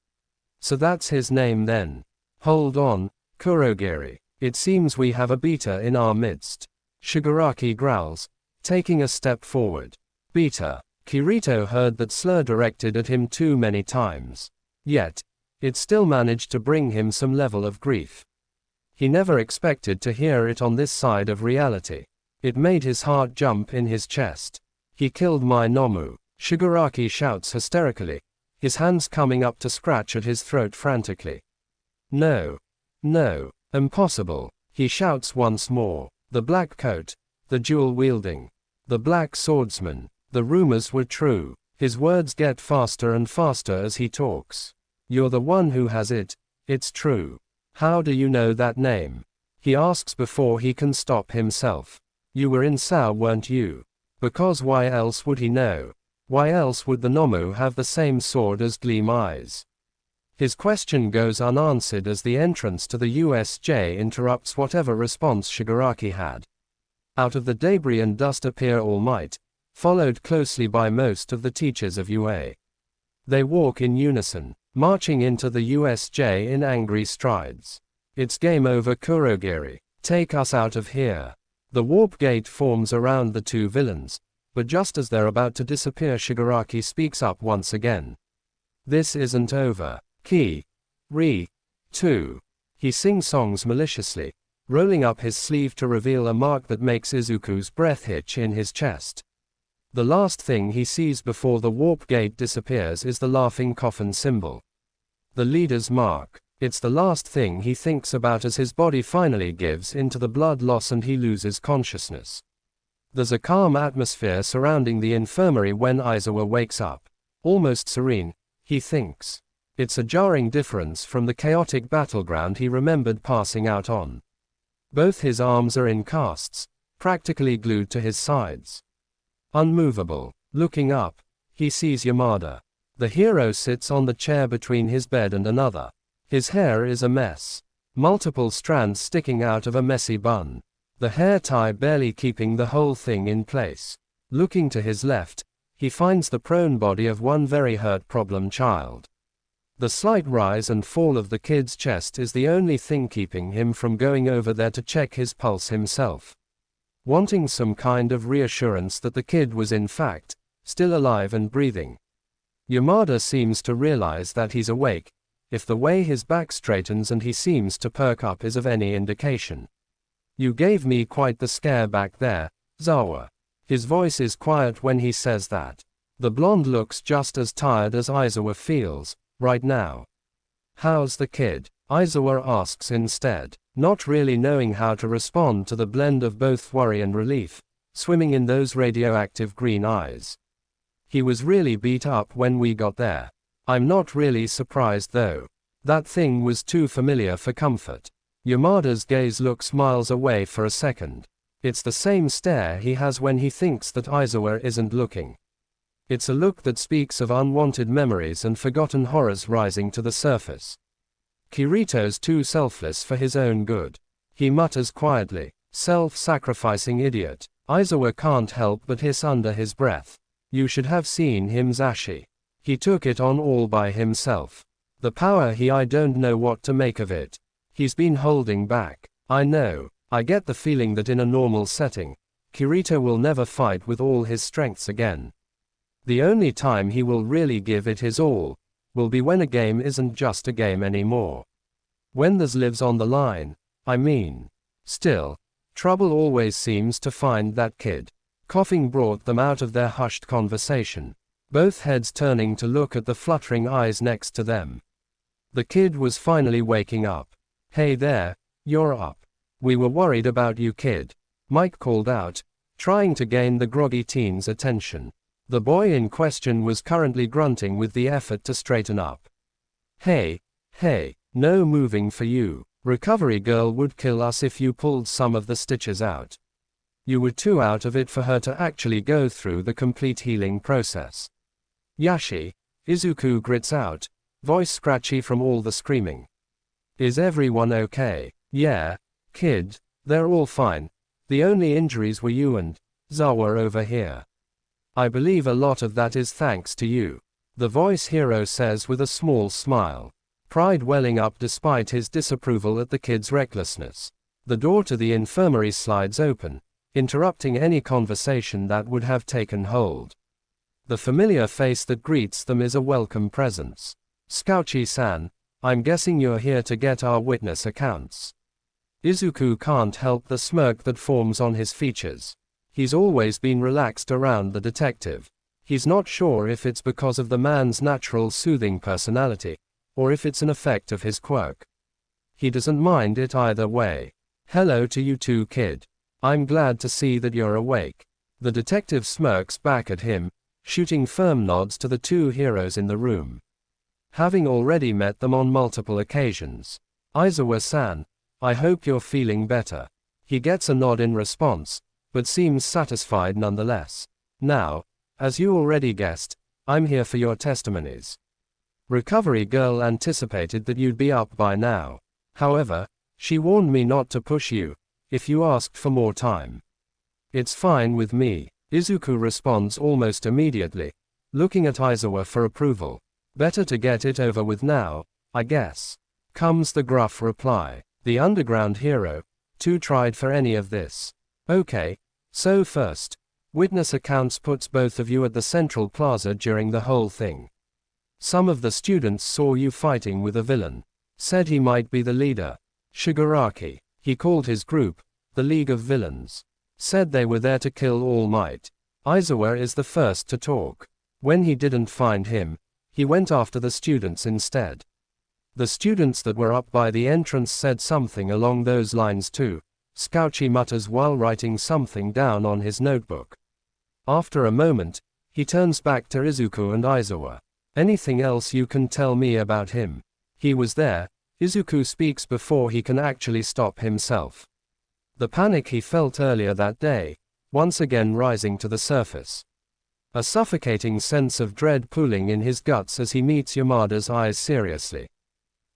So that's his name then. Hold on, Kurogiri. It seems we have a beta in our midst. Shigaraki growls, taking a step forward. Beta. Kirito heard that slur directed at him too many times. Yet, it still managed to bring him some level of grief. He never expected to hear it on this side of reality. It made his heart jump in his chest. He killed my Nomu. Shigaraki shouts hysterically, his hands coming up to scratch at his throat frantically. No. No. Impossible. He shouts once more. The black coat. The jewel-wielding. The black swordsman. The rumors were true. His words get faster and faster as he talks. You're the one who has it. It's true. How do you know that name? He asks before he can stop himself. You were in Sao, weren't you? Because why else would he know? Why else would the Nomu have the same sword as Gleam Eyes? His question goes unanswered as the entrance to the USJ interrupts whatever response Shigaraki had. Out of the debris and dust appear All Might, followed closely by most of the teachers of UA. They walk in unison, marching into the USJ in angry strides. It's game over, Kurogiri. Take us out of here. The warp gate forms around the two villains, but just as they're about to disappear, Shigaraki speaks up once again. This isn't over. Kirito. He sing-songs maliciously, rolling up his sleeve to reveal a mark that makes Izuku's breath hitch in his chest. The last thing he sees before the warp gate disappears is the laughing coffin symbol. The leader's mark. It's the last thing he thinks about as his body finally gives into the blood loss and he loses consciousness. There's a calm atmosphere surrounding the infirmary when Aizawa wakes up. Almost serene, he thinks. It's a jarring difference from the chaotic battleground he remembered passing out on. Both his arms are in casts, practically glued to his sides. Unmovable. Looking up, he sees Yamada. The hero sits on the chair between his bed and another. His hair is a mess. Multiple strands sticking out of a messy bun. The hair tie barely keeping the whole thing in place. Looking to his left, he finds the prone body of one very hurt problem child. The slight rise and fall of the kid's chest is the only thing keeping him from going over there to check his pulse himself. Wanting some kind of reassurance that the kid was in fact still alive and breathing. Yamada seems to realize that he's awake, if the way his back straightens and he seems to perk up is of any indication. You gave me quite the scare back there, Zawa. His voice is quiet when he says that. The blonde looks just as tired as Aizawa feels, right now. How's the kid? Aizawa asks instead, not really knowing how to respond to the blend of both worry and relief, swimming in those radioactive green eyes. He was really beat up when we got there. I'm not really surprised though. That thing was too familiar for comfort. Yamada's gaze looks miles away for a second. It's the same stare he has when he thinks that Aizawa isn't looking. It's a look that speaks of unwanted memories and forgotten horrors rising to the surface. Kirito's too selfless for his own good. He mutters quietly, self-sacrificing idiot. Aizawa can't help but hiss under his breath. You should have seen him Zashi. He took it on all by himself. The power I don't know what to make of it. He's been holding back. I know. I get the feeling that in a normal setting, Kirito will never fight with all his strengths again. The only time he will really give it his all, will be when a game isn't just a game anymore. When there's lives on the line, I mean. Still, trouble always seems to find that kid. Coughing brought them out of their hushed conversation. Both heads turning to look at the fluttering eyes next to them. The kid was finally waking up. Hey there, you're up. We were worried about you, kid. Mike called out, trying to gain the groggy teen's attention. The boy in question was currently grunting with the effort to straighten up. Hey, no moving for you. Recovery girl would kill us if you pulled some of the stitches out. You were too out of it for her to actually go through the complete healing process. Yashi, Izuku grits out, voice scratchy from all the screaming. Is everyone okay? Yeah, kid, they're all fine. The only injuries were you and Zawa over here. I believe a lot of that is thanks to you. The voice hero says with a small smile. Pride welling up despite his disapproval at the kid's recklessness. The door to the infirmary slides open, interrupting any conversation that would have taken hold. The familiar face that greets them is a welcome presence. Scouchy-san, I'm guessing you're here to get our witness accounts. Izuku can't help the smirk that forms on his features. He's always been relaxed around the detective. He's not sure if it's because of the man's natural soothing personality, or if it's an effect of his quirk. He doesn't mind it either way. Hello to you too, kid. I'm glad to see that you're awake. The detective smirks back at him, shooting firm nods to the two heroes in the room. Having already met them on multiple occasions. Aizawa-san, I hope you're feeling better. He gets a nod in response, but seems satisfied nonetheless. Now, as you already guessed, I'm here for your testimonies. Recovery girl anticipated that you'd be up by now. However, she warned me not to push you, if you asked for more time. It's fine with me. Izuku responds almost immediately, looking at Aizawa for approval. Better to get it over with now, I guess. Comes the gruff reply. The underground hero, too tried for any of this. Okay, so first, witness accounts puts both of you at the central plaza during the whole thing. Some of the students saw you fighting with a villain. Said he might be the leader. Shigaraki. He called his group, the League of Villains. Said they were there to kill All Might. Aizawa is the first to talk. When he didn't find him, he went after the students instead. The students that were up by the entrance said something along those lines too. Scouchy mutters while writing something down on his notebook. After a moment, he turns back to Izuku and Aizawa. Anything else you can tell me about him? He was there. Izuku speaks before he can actually stop himself. The panic he felt earlier that day, once again rising to the surface. A suffocating sense of dread pooling in his guts as he meets Yamada's eyes seriously.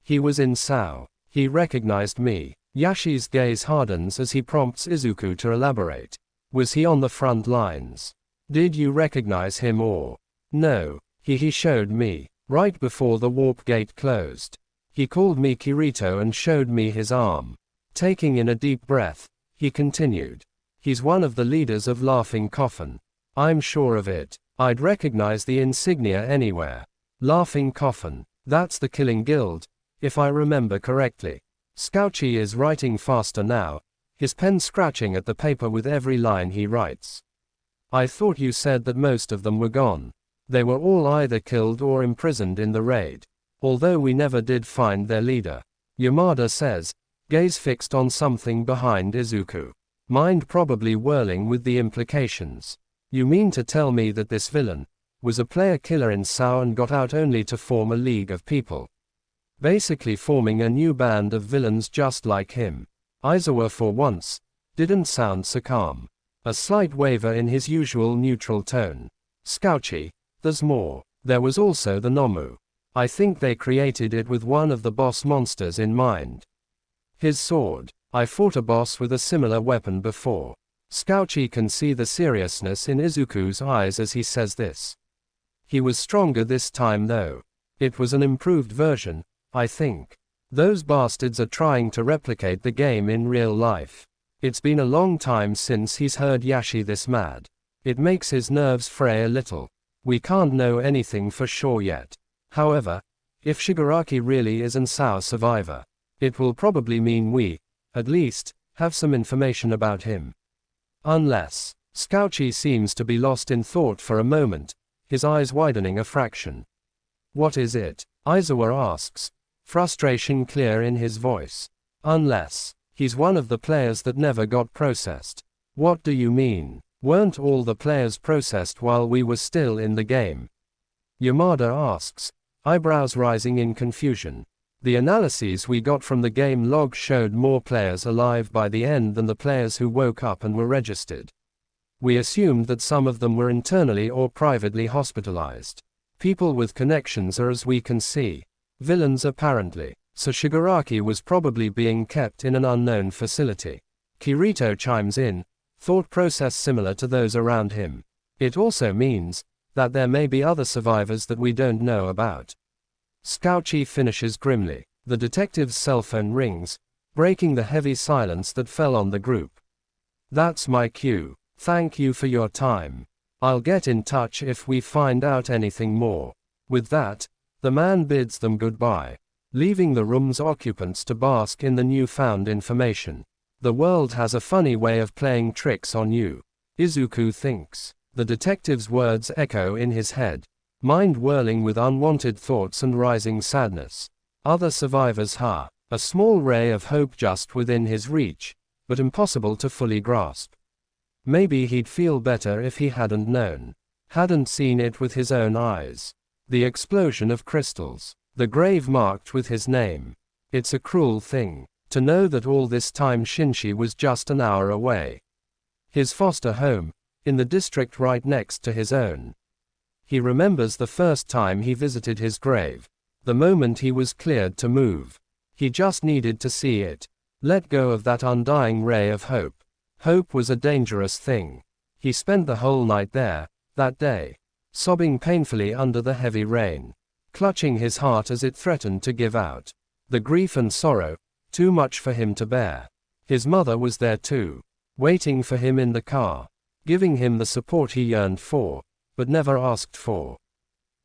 He was in Sao. He recognized me. Yashi's gaze hardens as he prompts Izuku to elaborate. Was he on the front lines? Did you recognize him or? No. He showed me, right before the warp gate closed. He called me Kirito and showed me his arm. Taking in a deep breath, he continued. He's one of the leaders of Laughing Coffin. I'm sure of it. I'd recognize the insignia anywhere. Laughing Coffin. That's the Killing Guild, if I remember correctly. Scouchy is writing faster now, his pen scratching at the paper with every line he writes. I thought you said that most of them were gone. They were all either killed or imprisoned in the raid. Although we never did find their leader. Yamada says, gaze fixed on something behind Izuku. Mind probably whirling with the implications. You mean to tell me that this villain was a player killer in Sao and got out only to form a league of people? Basically forming a new band of villains just like him. Aizawa for once didn't sound so calm. A slight waver in his usual neutral tone. Scouchy, there's more. There was also the Nomu. I think they created it with one of the boss monsters in mind. His sword. I fought a boss with a similar weapon before. Scouchy can see the seriousness in Izuku's eyes as he says this. He was stronger this time though. It was an improved version, I think. Those bastards are trying to replicate the game in real life. It's been a long time since he's heard Yashi this mad. It makes his nerves fray a little. We can't know anything for sure yet. However, if Shigaraki really is an Sao survivor, it will probably mean we, at least, have some information about him. Unless, Scouchy seems to be lost in thought for a moment, his eyes widening a fraction. What is it? Aizawa asks, frustration clear in his voice. Unless, he's one of the players that never got processed. What do you mean? Weren't all the players processed while we were still in the game? Yamada asks, eyebrows rising in confusion. The analyses we got from the game log showed more players alive by the end than the players who woke up and were registered. We assumed that some of them were internally or privately hospitalized. People with connections are, as we can see, villains apparently, so Shigaraki was probably being kept in an unknown facility. Kirito chimes in, thought process similar to those around him. It also means that there may be other survivors that we don't know about. Scouchy finishes grimly. The detective's cell phone rings, breaking the heavy silence that fell on the group. That's my cue. Thank you for your time. I'll get in touch if we find out anything more. With that, the man bids them goodbye, leaving the room's occupants to bask in the newfound information. The world has a funny way of playing tricks on you, Izuku thinks. The detective's words echo in his head, mind whirling with unwanted thoughts and rising sadness. Other survivors, a small ray of hope just within his reach, but impossible to fully grasp. Maybe he'd feel better if he hadn't known, hadn't seen it with his own eyes. The explosion of crystals, the grave marked with his name. It's a cruel thing to know that all this time Shinshi was just an hour away. His foster home, in the district right next to his own. He remembers the first time he visited his grave, the moment he was cleared to move. He just needed to see it, let go of that undying ray of hope. Hope was a dangerous thing. He spent the whole night there, that day, sobbing painfully under the heavy rain, clutching his heart as it threatened to give out. The grief and sorrow, too much for him to bear. His mother was there too. waiting for him in the car, giving him the support he yearned for, but never asked for.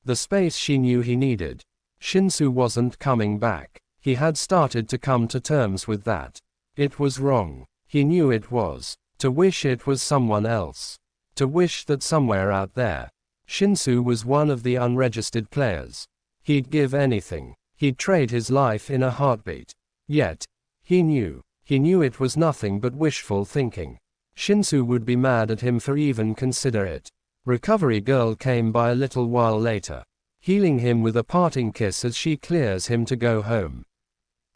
The space she knew he needed. Shinsu wasn't coming back. He had started to come to terms with that. It was wrong. He knew it was. To wish it was someone else. To wish that somewhere out there, Shinsu was one of the unregistered players. He'd give anything. He'd trade his life in a heartbeat. Yet, he knew it was nothing but wishful thinking. Shinsu would be mad at him for even consider it. Recovery girl came by a little while later, healing him with a parting kiss as she clears him to go home.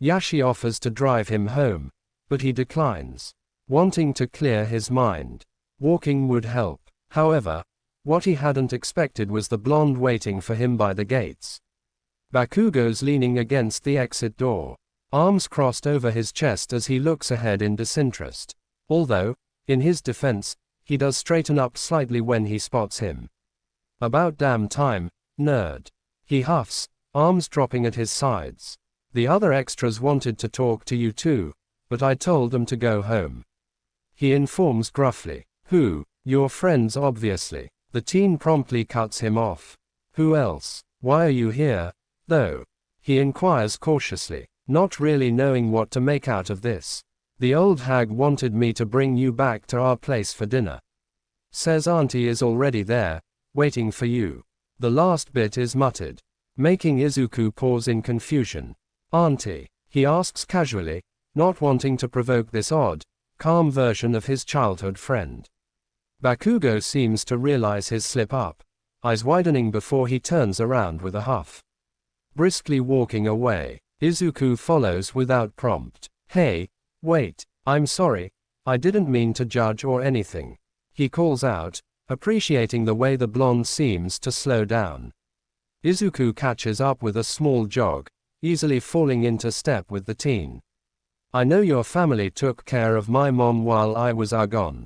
Yashi offers to drive him home, but he declines, wanting to clear his mind. Walking would help. However, what he hadn't expected was the blonde waiting for him by the gates. Bakugo's leaning against the exit door, arms crossed over his chest as he looks ahead in disinterest. Although, in his defense, he does straighten up slightly when he spots him. About damn time, nerd. He huffs, arms dropping at his sides. The other extras wanted to talk to you too, but I told them to go home. He informs gruffly. Who? Your friends obviously. The teen promptly cuts him off. Who else? Why are you here, though? He inquires cautiously, not really knowing what to make out of this. The old hag wanted me to bring you back to our place for dinner. Says auntie is already there, waiting for you. The last bit is muttered, making Izuku pause in confusion. Auntie? He asks casually, not wanting to provoke this odd, calm version of his childhood friend. Bakugo seems to realize his slip-up, eyes widening before he turns around with a huff. Briskly walking away, Izuku follows without prompt. Hey, wait, I'm sorry, I didn't mean to judge or anything. He calls out, appreciating the way the blonde seems to slow down. Izuku catches up with a small jog, easily falling into step with the teen. I know your family took care of my mom while I was gone.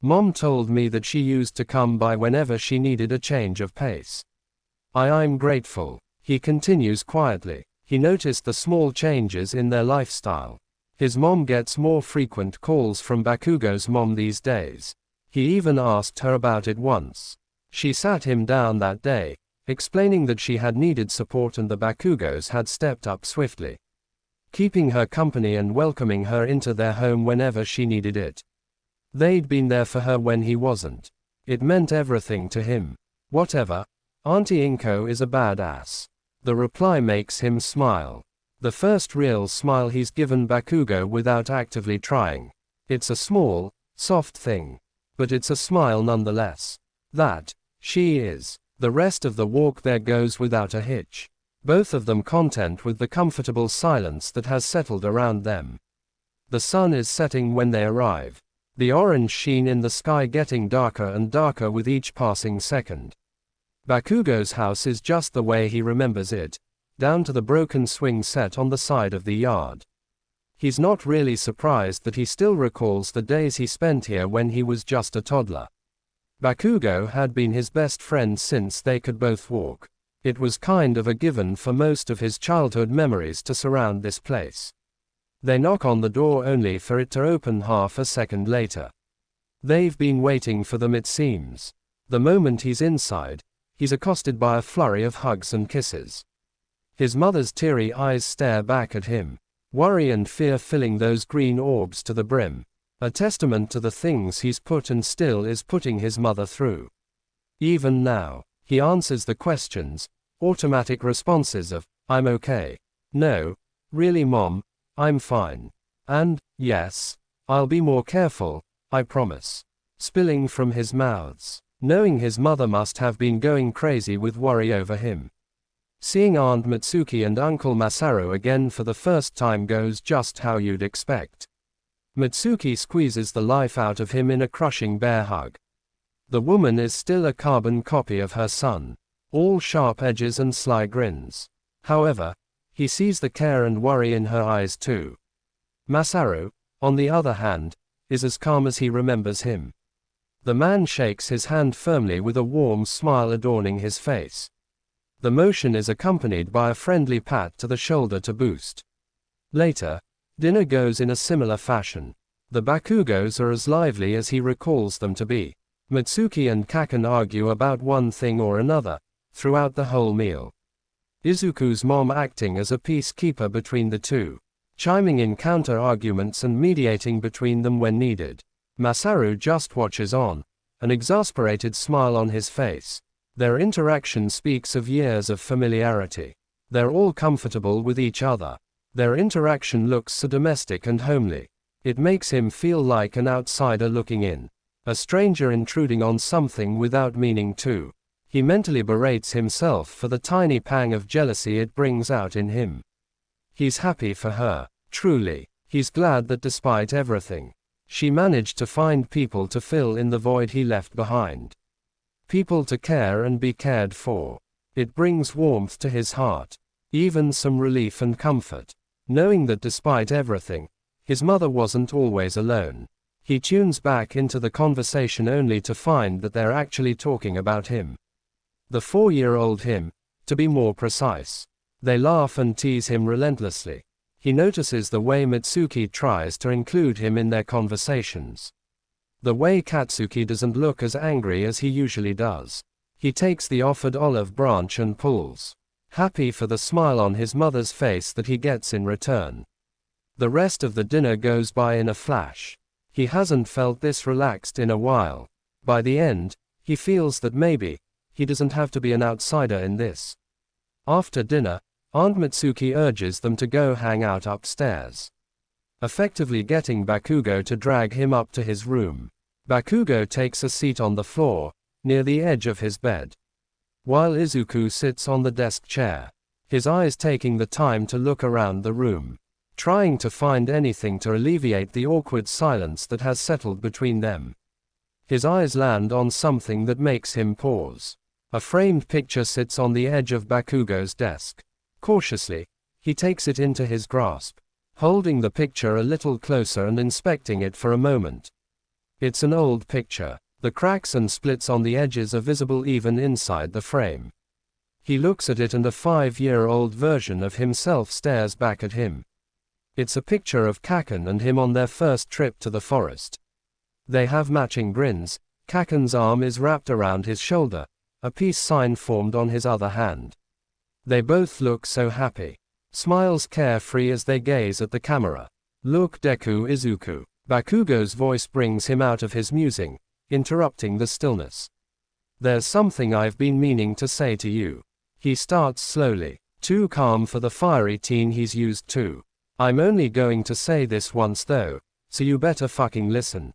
Mom told me that she used to come by whenever she needed a change of pace. I'm grateful. He continues quietly. He noticed the small changes in their lifestyle. His mom gets more frequent calls from Bakugo's mom these days. He even asked her about it once. She sat him down that day, explaining that she had needed support and the Bakugos had stepped up swiftly, keeping her company and welcoming her into their home whenever she needed it. They'd been there for her when he wasn't. It meant everything to him. Whatever. Auntie Inko is a badass. The reply makes him smile. The first real smile he's given Bakugo without actively trying. It's a small, soft thing. But it's a smile nonetheless. That, she is. The rest of the walk there goes without a hitch. Both of them content with the comfortable silence that has settled around them. The sun is setting when they arrive. The orange sheen in the sky getting darker and darker with each passing second. Bakugo's house is just the way he remembers it, down to the broken swing set on the side of the yard. He's not really surprised that he still recalls the days he spent here when he was just a toddler. Bakugo had been his best friend since they could both walk. It was kind of a given for most of his childhood memories to surround this place. They knock on the door only for it to open half a second later. They've been waiting for them, it seems. The moment he's inside, he's accosted by a flurry of hugs and kisses. His mother's teary eyes stare back at him, worry and fear filling those green orbs to the brim, a testament to the things he's put and still is putting his mother through. Even now, he answers the questions, automatic responses of, I'm okay. No, really mom, I'm fine. And, yes, I'll be more careful, I promise. Spilling from his mouths, knowing his mother must have been going crazy with worry over him. Seeing Aunt Mitsuki and Uncle Masaru again for the first time goes just how you'd expect. Mitsuki squeezes the life out of him in a crushing bear hug. The woman is still a carbon copy of her son, all sharp edges and sly grins. However, he sees the care and worry in her eyes too. Masaru, on the other hand, is as calm as he remembers him. The man shakes his hand firmly with a warm smile adorning his face. The motion is accompanied by a friendly pat to the shoulder to boost. Later, dinner goes in a similar fashion. The Bakugos are as lively as he recalls them to be. Mitsuki and Kaken argue about one thing or another, throughout the whole meal. Izuku's mom acting as a peacekeeper between the two, chiming in counter-arguments and mediating between them when needed. Masaru just watches on, an exasperated smile on his face. Their interaction speaks of years of familiarity. They're all comfortable with each other. Their interaction looks so domestic and homely. It makes him feel like an outsider looking in. A stranger intruding on something without meaning to. He mentally berates himself for the tiny pang of jealousy it brings out in him. He's happy for her, truly. He's glad that despite everything, she managed to find people to fill in the void he left behind. People to care and be cared for. It brings warmth to his heart. Even some relief and comfort. Knowing that despite everything, his mother wasn't always alone. He tunes back into the conversation only to find that they're actually talking about him. The 4-year-old him, to be more precise. They laugh and tease him relentlessly. He notices the way Mitsuki tries to include him in their conversations. The way Katsuki doesn't look as angry as he usually does. He takes the offered olive branch and pulls, happy for the smile on his mother's face that he gets in return. The rest of the dinner goes by in a flash. He hasn't felt this relaxed in a while. By the end, he feels that maybe he doesn't have to be an outsider in this. After dinner, Aunt Mitsuki urges them to go hang out upstairs, effectively getting Bakugo to drag him up to his room. Bakugo takes a seat on the floor, near the edge of his bed, while Izuku sits on the desk chair, his eyes taking the time to look around the room, trying to find anything to alleviate the awkward silence that has settled between them. His eyes land on something that makes him pause. A framed picture sits on the edge of Bakugo's desk. Cautiously, he takes it into his grasp, holding the picture a little closer and inspecting it for a moment. It's an old picture. The cracks and splits on the edges are visible even inside the frame. He looks at it and a 5-year-old version of himself stares back at him. It's a picture of Kaken and him on their first trip to the forest. They have matching grins. Kaken's arm is wrapped around his shoulder, a peace sign formed on his other hand. They both look so happy. Smiles carefree as they gaze at the camera. Look, Deku, Izuku. Bakugo's voice brings him out of his musing, interrupting the stillness. There's something I've been meaning to say to you. He starts slowly, too calm for the fiery teen he's used to. I'm only going to say this once though, so you better fucking listen.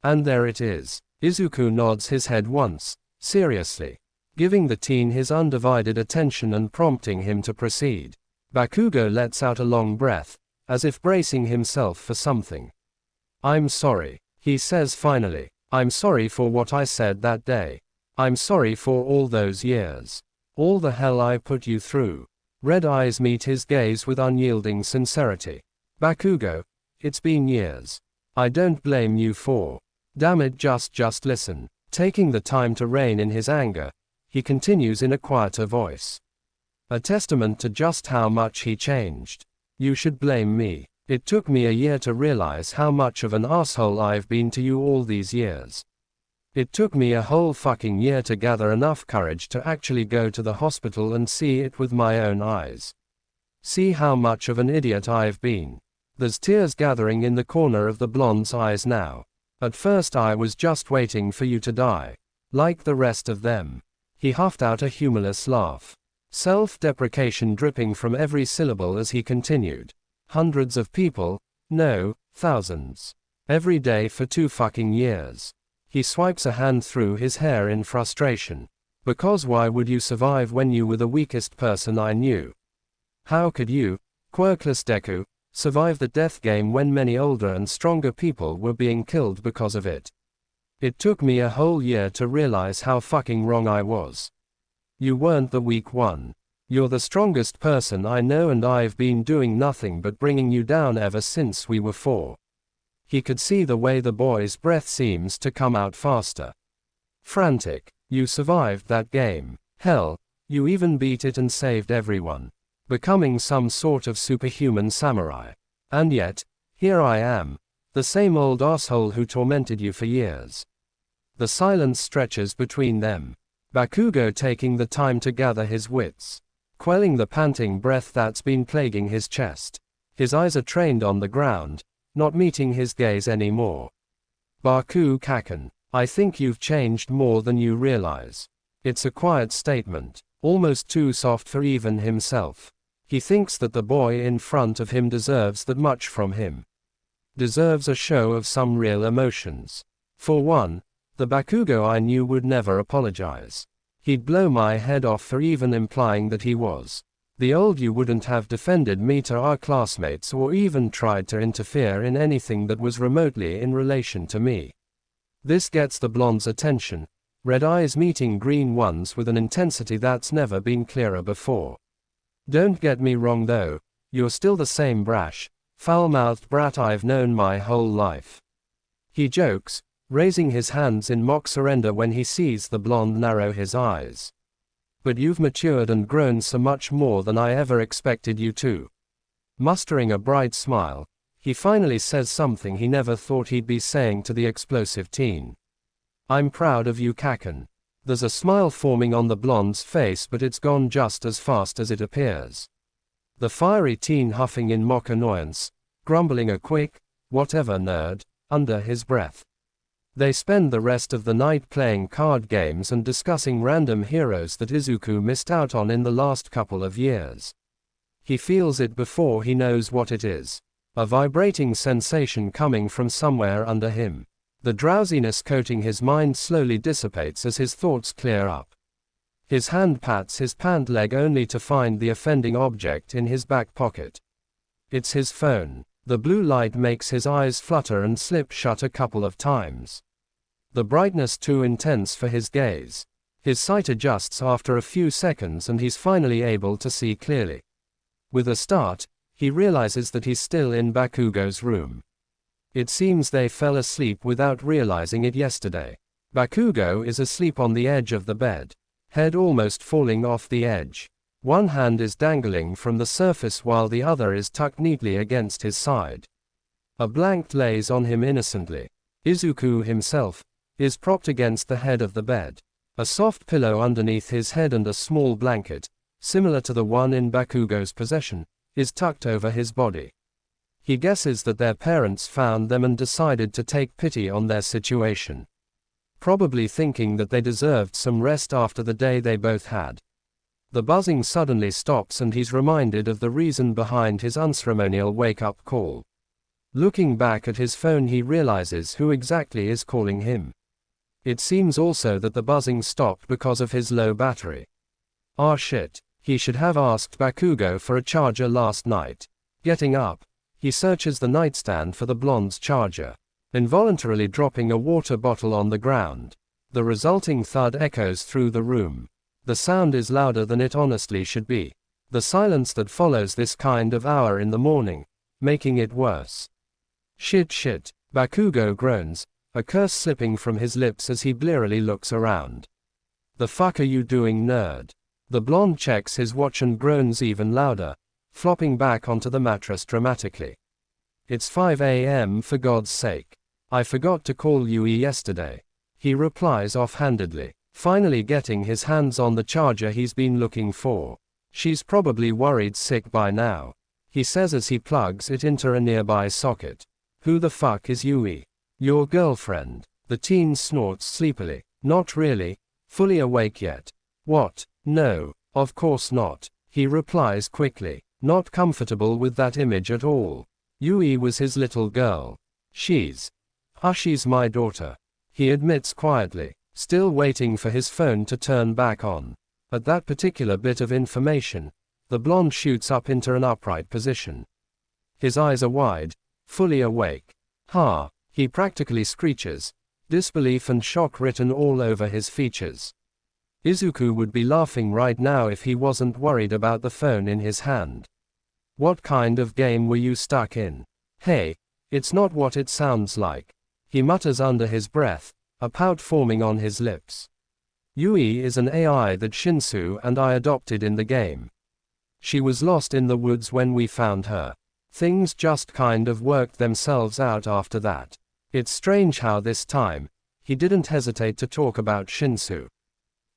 And there it is. Izuku nods his head once, seriously, giving the teen his undivided attention and prompting him to proceed. Bakugo lets out a long breath, as if bracing himself for something. I'm sorry, he says finally. I'm sorry for what I said that day. I'm sorry for all those years. All the hell I put you through. Red eyes meet his gaze with unyielding sincerity. Bakugo, it's been years. I don't blame you for. Damn it, just listen. Taking the time to rein in his anger, he continues in a quieter voice. A testament to just how much he changed. You should blame me. It took me a year to realize how much of an asshole I've been to you all these years. It took me a whole fucking year to gather enough courage to actually go to the hospital and see it with my own eyes. See how much of an idiot I've been. There's tears gathering in the corner of the blonde's eyes now. At first I was just waiting for you to die. Like the rest of them. He huffed out a humorless laugh. Self-deprecation dripping from every syllable as he continued. Hundreds of people, no, thousands. Every day for 2 fucking years. He swipes a hand through his hair in frustration. Because why would you survive when you were the weakest person I knew? How could you, quirkless Deku, survive the death game when many older and stronger people were being killed because of it? It took me a whole year to realize how fucking wrong I was. You weren't the weak one. You're the strongest person I know and I've been doing nothing but bringing you down ever since we were 4. He could see the way the boy's breath seems to come out faster. Frantic. You survived that game. Hell, you even beat it and saved everyone. Becoming some sort of superhuman samurai. And yet, here I am, The same old asshole who tormented you for years. The silence stretches between them. Bakugo taking the time to gather his wits. Quelling the panting breath that's been plaguing his chest. His eyes are trained on the ground, not meeting his gaze anymore. Baku-kaken, I think you've changed more than you realize. It's a quiet statement, almost too soft for even himself. He thinks that the boy in front of him deserves that much from him. Deserves a show of some real emotions. For one, the Bakugo I knew would never apologize. He'd blow my head off for even implying that he was. The old you wouldn't have defended me to our classmates or even tried to interfere in anything that was remotely in relation to me. This gets the blonde's attention, red eyes meeting green ones with an intensity that's never been clearer before. Don't get me wrong though, you're still the same brash, foul-mouthed brat I've known my whole life. He jokes, raising his hands in mock surrender when he sees the blonde narrow his eyes. But you've matured and grown so much more than I ever expected you to. Mustering a bright smile, he finally says something he never thought he'd be saying to the explosive teen. I'm proud of you, Kaken. There's a smile forming on the blonde's face, but it's gone just as fast as it appears. The fiery teen huffing in mock annoyance, grumbling a quick, whatever nerd, under his breath. They spend the rest of the night playing card games and discussing random heroes that Izuku missed out on in the last couple of years. He feels it before he knows what it is. A vibrating sensation coming from somewhere under him. The drowsiness coating his mind slowly dissipates as his thoughts clear up. His hand pats his pant leg only to find the offending object in his back pocket. It's his phone. The blue light makes his eyes flutter and slip shut a couple of times. The brightness too intense for his gaze. His sight adjusts after a few seconds and he's finally able to see clearly. With a start, he realizes that he's still in Bakugo's room. It seems they fell asleep without realizing it yesterday. Bakugo is asleep on the edge of the bed, head almost falling off the edge. One hand is dangling from the surface while the other is tucked neatly against his side. A blanket lays on him innocently. Izuku himself is propped against the head of the bed. A soft pillow underneath his head and a small blanket, similar to the one in Bakugo's possession, is tucked over his body. He guesses that their parents found them and decided to take pity on their situation. Probably thinking that they deserved some rest after the day they both had. The buzzing suddenly stops and he's reminded of the reason behind his unceremonial wake-up call. Looking back at his phone, he realizes who exactly is calling him. It seems also that the buzzing stopped because of his low battery. Ah shit, he should have asked Bakugo for a charger last night. Getting up, he searches the nightstand for the blonde's charger, involuntarily dropping a water bottle on the ground. The resulting thud echoes through the room. The sound is louder than it honestly should be. The silence that follows this kind of hour in the morning, making it worse. Shit, Bakugo groans, a curse slipping from his lips as he blearily looks around. The fuck are you doing, nerd? The blonde checks his watch and groans even louder, flopping back onto the mattress dramatically. It's 5 a.m. for God's sake. I forgot to call Yui yesterday. He replies offhandedly, finally getting his hands on the charger he's been looking for. She's probably worried sick by now. He says as he plugs it into a nearby socket. Who the fuck is Yui? Your girlfriend. The teen snorts sleepily. Not really. Fully awake yet. What? No, of course not. He replies quickly, not comfortable with that image at all. Yui was his little girl. She's my daughter. He admits quietly, still waiting for his phone to turn back on. At that particular bit of information, the blonde shoots up into an upright position. His eyes are wide, fully awake. Ha! He practically screeches, disbelief and shock written all over his features. Izuku would be laughing right now if he wasn't worried about the phone in his hand. What kind of game were you stuck in? Hey, it's not what it sounds like. He mutters under his breath, a pout forming on his lips. Yui is an AI that Shinsu and I adopted in the game. She was lost in the woods when we found her. Things just kind of worked themselves out after that. It's strange how this time, he didn't hesitate to talk about Shinsu.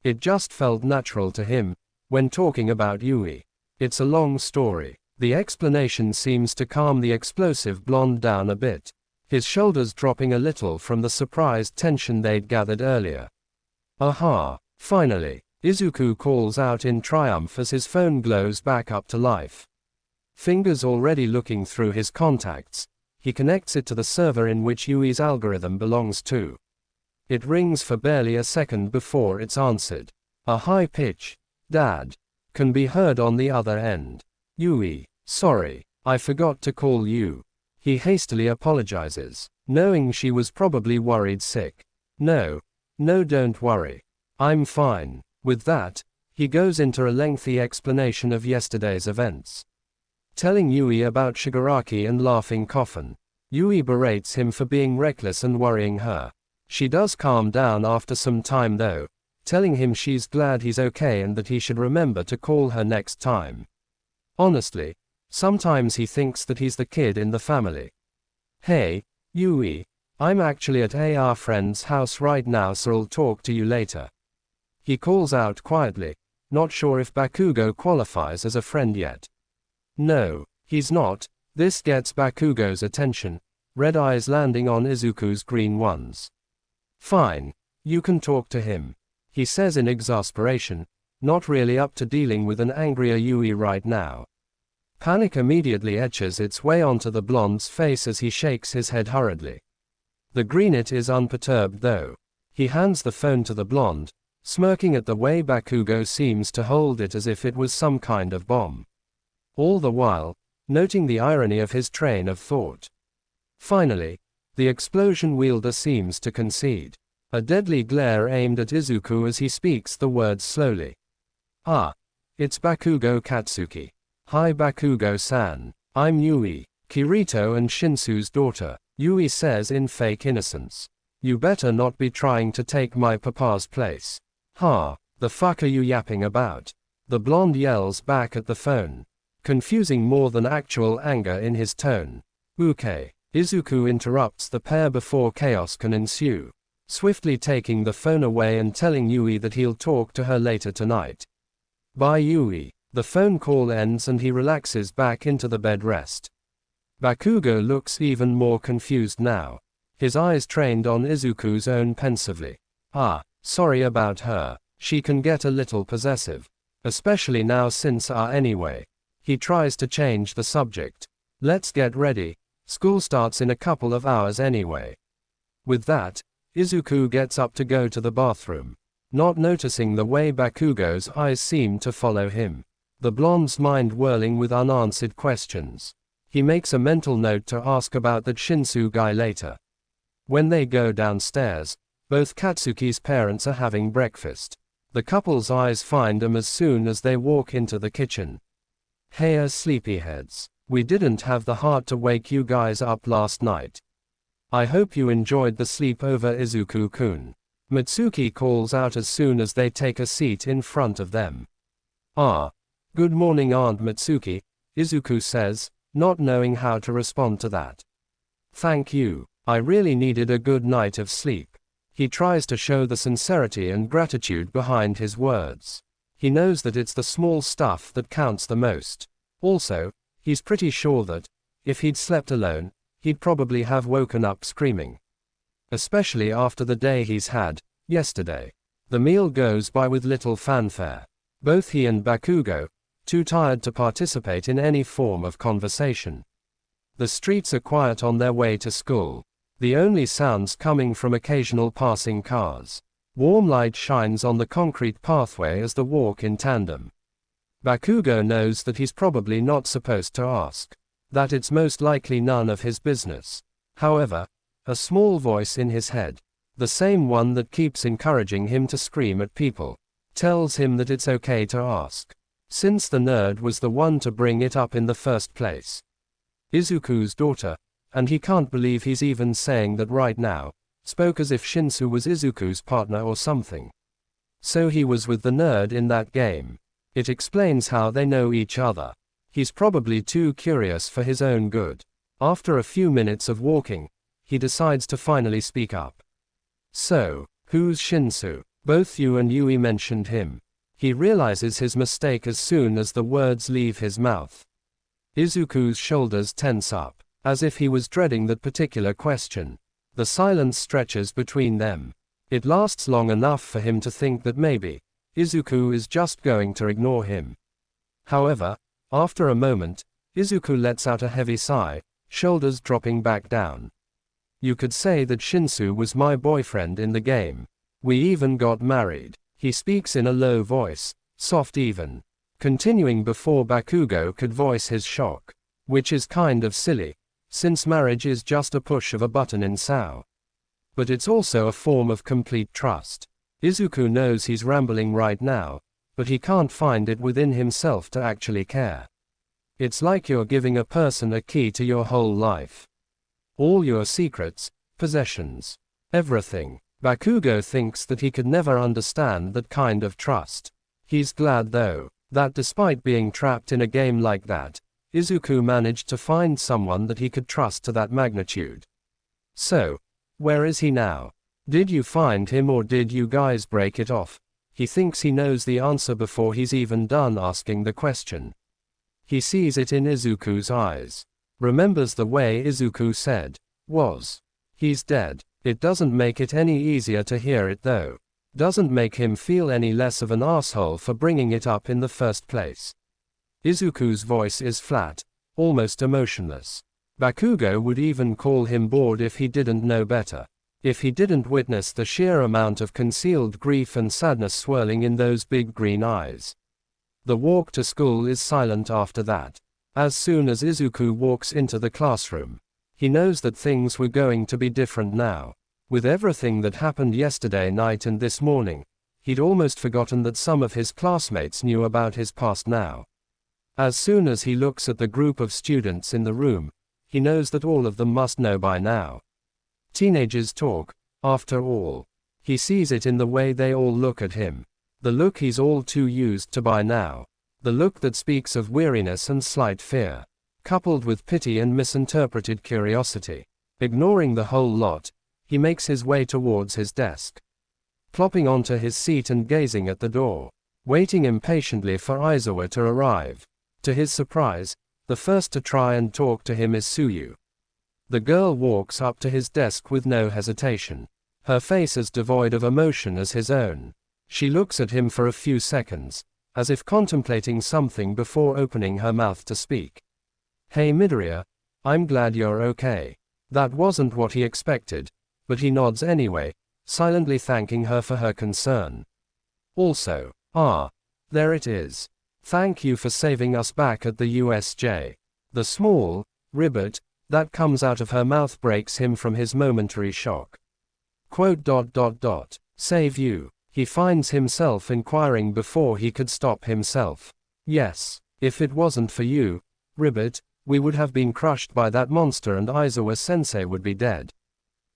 It just felt natural to him, when talking about Yui. It's a long story. The explanation seems to calm the explosive blonde down a bit, his shoulders dropping a little from the surprised tension they'd gathered earlier. Aha! Finally, Izuku calls out in triumph as his phone glows back up to life. Fingers already looking through his contacts, he connects it to the server in which Yui's algorithm belongs to. It rings for barely a second before it's answered. A high pitch, "Dad," can be heard on the other end. Yui, sorry, I forgot to call you. He hastily apologizes, knowing she was probably worried sick. No, don't worry. I'm fine. With that, he goes into a lengthy explanation of yesterday's events. Telling Yui about Shigaraki and Laughing Coffin. Yui berates him for being reckless and worrying her. She does calm down after some time though, telling him she's glad he's okay and that he should remember to call her next time. Honestly, sometimes he thinks that he's the kid in the family. Hey, Yui, I'm actually at our friend's house right now, so I'll talk to you later. He calls out quietly, not sure if Bakugo qualifies as a friend yet. No, he's not. This gets Bakugo's attention, red eyes landing on Izuku's green ones. Fine, you can talk to him, he says in exasperation, not really up to dealing with an angrier Yui right now. Panic immediately etches its way onto the blonde's face as he shakes his head hurriedly. The greenette is unperturbed though. He hands the phone to the blonde, smirking at the way Bakugo seems to hold it as if it was some kind of bomb. All the while, noting the irony of his train of thought. Finally, the explosion wielder seems to concede. A deadly glare aimed at Izuku as he speaks the words slowly. Ah, it's Bakugo Katsuki. Hi Bakugo-san. I'm Yui, Kirito and Shinsu's daughter, Yui says in fake innocence. You better not be trying to take my papa's place. Ha, the fuck are you yapping about? The blonde yells back at the phone, confusing more than actual anger in his tone. Okay. Izuku interrupts the pair before chaos can ensue, swiftly taking the phone away and telling Yui that he'll talk to her later tonight. Bye Yui. The phone call ends and he relaxes back into the bed rest. Bakugo looks even more confused now, his eyes trained on Izuku's own pensively. Ah, sorry about her. She can get a little possessive. Especially now since anyway. He tries to change the subject. Let's get ready. School starts in a couple of hours anyway. With that, Izuku gets up to go to the bathroom, not noticing the way Bakugo's eyes seem to follow him. The blonde's mind whirling with unanswered questions. He makes a mental note to ask about that Shinsu guy later. When they go downstairs, both Katsuki's parents are having breakfast. The couple's eyes find them as soon as they walk into the kitchen. Hey sleepyheads. We didn't have the heart to wake you guys up last night. I hope you enjoyed the sleepover Izuku-kun. Mitsuki calls out as soon as they take a seat in front of them. Ah. Good morning Aunt Mitsuki, Izuku says, not knowing how to respond to that. Thank you. I really needed a good night of sleep. He tries to show the sincerity and gratitude behind his words. He knows that it's the small stuff that counts the most. Also, he's pretty sure that, if he'd slept alone, he'd probably have woken up screaming. Especially after the day he's had, yesterday. The meal goes by with little fanfare. Both he and Bakugo, too tired to participate in any form of conversation. The streets are quiet on their way to school. The only sounds coming from occasional passing cars. Warm light shines on the concrete pathway as they walk in tandem. Bakugo knows that he's probably not supposed to ask. That it's most likely none of his business. However, a small voice in his head, the same one that keeps encouraging him to scream at people, tells him that it's okay to ask. Since the nerd was the one to bring it up in the first place. Izuku's daughter, and he can't believe he's even saying that right now, spoke as if Shinsu was Izuku's partner or something. So he was with the nerd in that game. It explains how they know each other. He's probably too curious for his own good. After a few minutes of walking, he decides to finally speak up. So, who's Shinsu? Both you and Yui mentioned him. He realizes his mistake as soon as the words leave his mouth. Izuku's shoulders tense up, as if he was dreading that particular question. The silence stretches between them. It lasts long enough for him to think that maybe Izuku is just going to ignore him. However, after a moment, Izuku lets out a heavy sigh, shoulders dropping back down. You could say that Shinsu was my boyfriend in the game. We even got married. He speaks in a low voice, soft even. Continuing before Bakugo could voice his shock. Which is kind of silly, since marriage is just a push of a button in SAO. But it's also a form of complete trust. Izuku knows he's rambling right now, but he can't find it within himself to actually care. It's like you're giving a person a key to your whole life. All your secrets, possessions, everything. Bakugo thinks that he could never understand that kind of trust. He's glad though, that despite being trapped in a game like that, Izuku managed to find someone that he could trust to that magnitude. So, where is he now? Did you find him or did you guys break it off? He thinks he knows the answer before he's even done asking the question. He sees it in Izuku's eyes. Remembers the way Izuku said, he's dead. It doesn't make it any easier to hear it though. Doesn't make him feel any less of an asshole for bringing it up in the first place. Izuku's voice is flat, almost emotionless. Bakugo would even call him bored if he didn't know better. If he didn't witness the sheer amount of concealed grief and sadness swirling in those big green eyes. The walk to school is silent after that. As soon as Izuku walks into the classroom, he knows that things were going to be different now. With everything that happened yesterday night and this morning, he'd almost forgotten that some of his classmates knew about his past now. As soon as he looks at the group of students in the room, he knows that all of them must know by now. Teenagers talk, after all. He sees it in the way they all look at him. The look he's all too used to by now. The look that speaks of weariness and slight fear, coupled with pity and misinterpreted curiosity. Ignoring the whole lot, he makes his way towards his desk. Plopping onto his seat and gazing at the door, waiting impatiently for Aizawa to arrive. To his surprise, the first to try and talk to him is Tsuyu. The girl walks up to his desk with no hesitation. Her face as devoid of emotion as his own. She looks at him for a few seconds, as if contemplating something before opening her mouth to speak. Hey Midoriya, I'm glad you're okay. That wasn't what he expected, but he nods anyway, silently thanking her for her concern. Also, there it is. Thank you for saving us back at the USJ. The small ribbit that comes out of her mouth breaks him from his momentary shock. Save you. He finds himself inquiring before he could stop himself. Yes, if it wasn't for you, ribbit, we would have been crushed by that monster and Aizawa-sensei would be dead.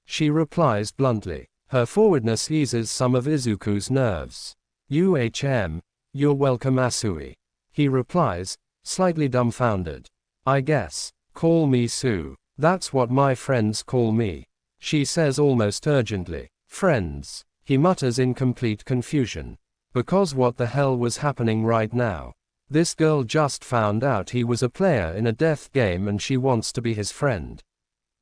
She replies bluntly. Her forwardness eases some of Izuku's nerves. You're welcome Asui. He replies, slightly dumbfounded. I guess. Call me Sue. That's what my friends call me. She says almost urgently. Friends. He mutters in complete confusion. Because what the hell was happening right now? This girl just found out he was a player in a death game and she wants to be his friend.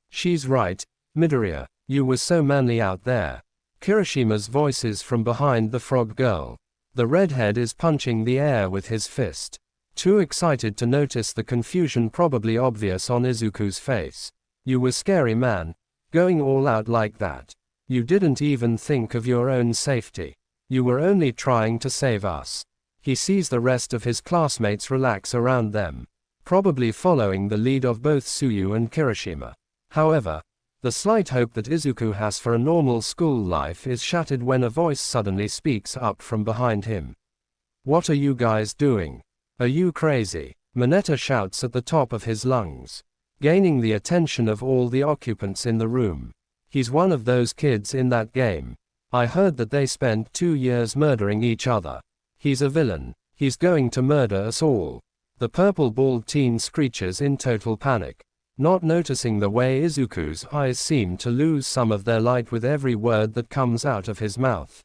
She's right, Midoriya, you were so manly out there. Kirishima's voice is from behind the frog girl. The redhead is punching the air with his fist. Too excited to notice the confusion probably obvious on Izuku's face. You were scary man. Going all out like that. You didn't even think of your own safety. You were only trying to save us. He sees the rest of his classmates relax around them, probably following the lead of both Tsuyu and Kirishima. However, the slight hope that Izuku has for a normal school life is shattered when a voice suddenly speaks up from behind him. What are you guys doing? Are you crazy? Mineta shouts at the top of his lungs, gaining the attention of all the occupants in the room. He's one of those kids in that game. I heard that they spent 2 years murdering each other. He's a villain. He's going to murder us all. The purple-bald teen screeches in total panic, not noticing the way Izuku's eyes seem to lose some of their light with every word that comes out of his mouth.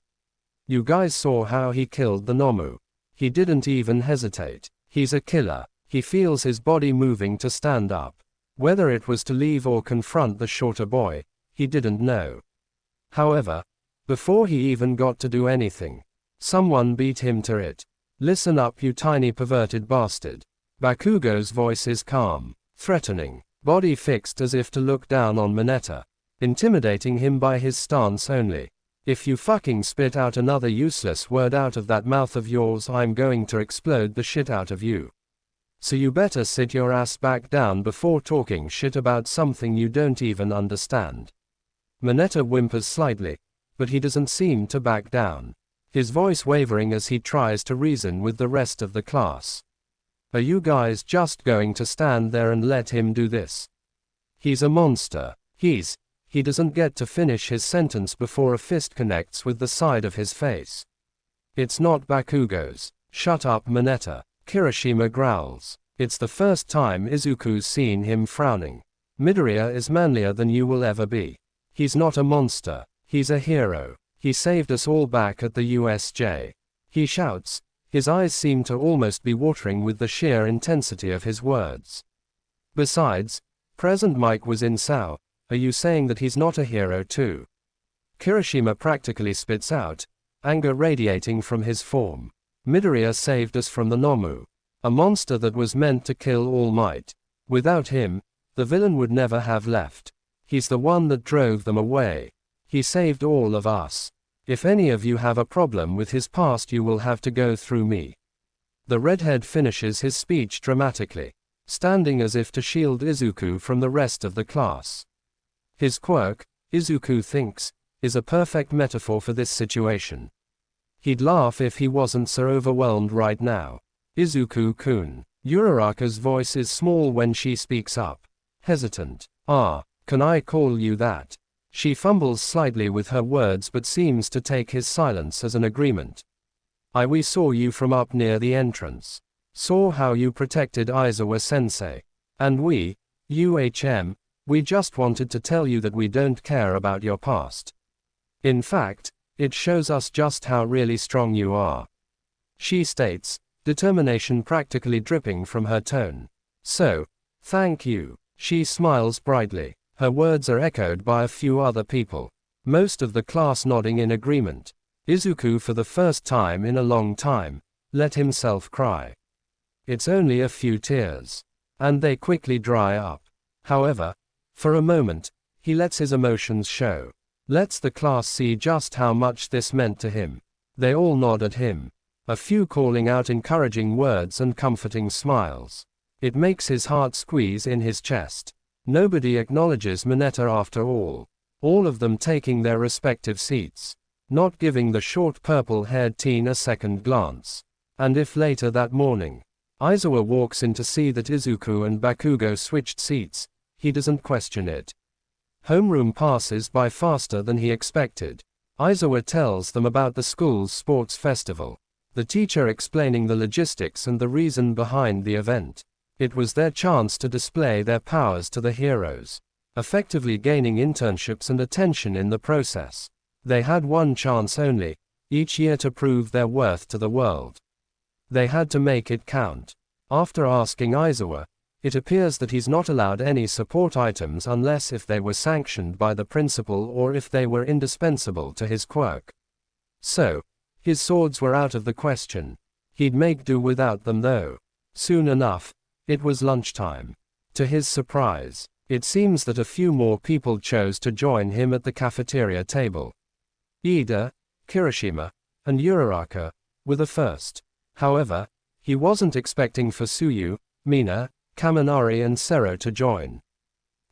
You guys saw how he killed the Nomu. He didn't even hesitate. He's a killer. He feels his body moving to stand up. Whether it was to leave or confront the shorter boy, he didn't know. However, before he even got to do anything, someone beat him to it. Listen up, you tiny perverted bastard. Bakugo's voice is calm, threatening, body fixed as if to look down on Mineta, intimidating him by his stance only. If you fucking spit out another useless word out of that mouth of yours, I'm going to explode the shit out of you. So you better sit your ass back down before talking shit about something you don't even understand. Mineta whimpers slightly, but he doesn't seem to back down, his voice wavering as he tries to reason with the rest of the class. Are you guys just going to stand there and let him do this? He's a monster. He doesn't get to finish his sentence before a fist connects with the side of his face. It's not Bakugo's. Shut up, Mineta. Kirishima growls. It's the first time Izuku's seen him frowning. Midoriya is manlier than you will ever be. He's not a monster. He's a hero. He saved us all back at the USJ. He shouts. His eyes seem to almost be watering with the sheer intensity of his words. Besides, Present Mike was in Sao. Are you saying that he's not a hero too? Kirishima practically spits out, anger radiating from his form. Midoriya saved us from the Nomu, a monster that was meant to kill All Might. Without him, the villain would never have left. He's the one that drove them away. He saved all of us. If any of you have a problem with his past, you will have to go through me. The redhead finishes his speech dramatically, standing as if to shield Izuku from the rest of the class. His quirk, Izuku thinks, is a perfect metaphor for this situation. He'd laugh if he wasn't so overwhelmed right now. Izuku-kun. Uraraka's voice is small when she speaks up. Hesitant. Can I call you that? She fumbles slightly with her words but seems to take his silence as an agreement. We saw you from up near the entrance. Saw how you protected Aizawa-sensei. And we just wanted to tell you that we don't care about your past. In fact, it shows us just how really strong you are. She states, determination practically dripping from her tone. So, thank you. She smiles brightly. Her words are echoed by a few other people, most of the class nodding in agreement. Izuku, for the first time in a long time, let himself cry. It's only a few tears, and they quickly dry up. However, for a moment, he lets his emotions show. Lets the class see just how much this meant to him. They all nod at him, a few calling out encouraging words and comforting smiles. It makes his heart squeeze in his chest. Nobody acknowledges Mineta after all of them taking their respective seats, not giving the short purple-haired teen a second glance. And if later that morning, Aizawa walks in to see that Izuku and Bakugo switched seats, he doesn't question it. Homeroom passes by faster than he expected. Aizawa tells them about the school's sports festival, the teacher explaining the logistics and the reason behind the event. It was their chance to display their powers to the heroes, effectively gaining internships and attention in the process. They had one chance only, each year, to prove their worth to the world. They had to make it count. After asking Aizawa, it appears that he's not allowed any support items unless if they were sanctioned by the principal or if they were indispensable to his quirk. So, his swords were out of the question. He'd make do without them though. Soon enough, it was lunchtime. To his surprise, it seems that a few more people chose to join him at the cafeteria table. Ida, Kirishima, and Uraraka were the first. However, he wasn't expecting Fusuyu, Mina, Kaminari and Sero to join.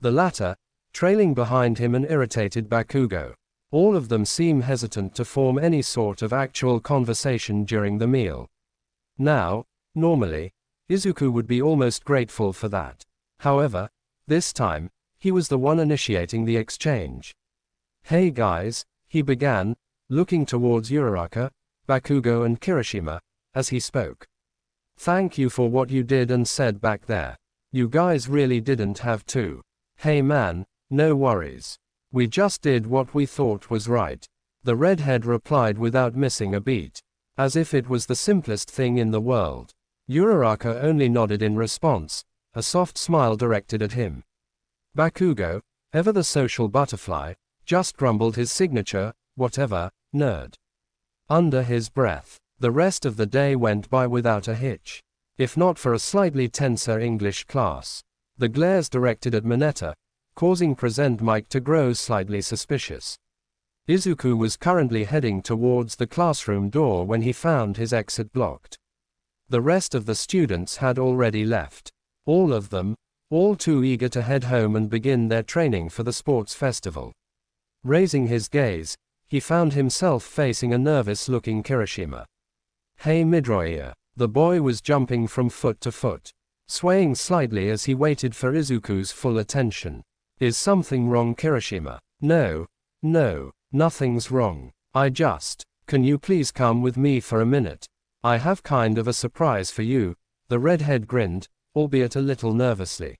The latter, trailing behind him an irritated Bakugo. All of them seem hesitant to form any sort of actual conversation during the meal. Now, normally, Izuku would be almost grateful for that. However, this time, he was the one initiating the exchange. Hey guys, he began, looking towards Uraraka, Bakugo and Kirishima, as he spoke. Thank you for what you did and said back there. You guys really didn't have to. Hey man, no worries. We just did what we thought was right. The redhead replied without missing a beat. As if it was the simplest thing in the world. Uraraka only nodded in response, a soft smile directed at him. Bakugo, ever the social butterfly, just grumbled his signature, whatever, nerd. Under his breath. The rest of the day went by without a hitch. If not for a slightly tenser English class. The glares directed at Mineta, causing Present Mike to grow slightly suspicious. Izuku was currently heading towards the classroom door when he found his exit blocked. The rest of the students had already left. All of them, all too eager to head home and begin their training for the sports festival. Raising his gaze, he found himself facing a nervous-looking Kirishima. Hey Midoriya. The boy was jumping from foot to foot, swaying slightly as he waited for Izuku's full attention. Is something wrong, Kirishima? No, nothing's wrong. Can you please come with me for a minute? I have kind of a surprise for you. The redhead grinned, albeit a little nervously.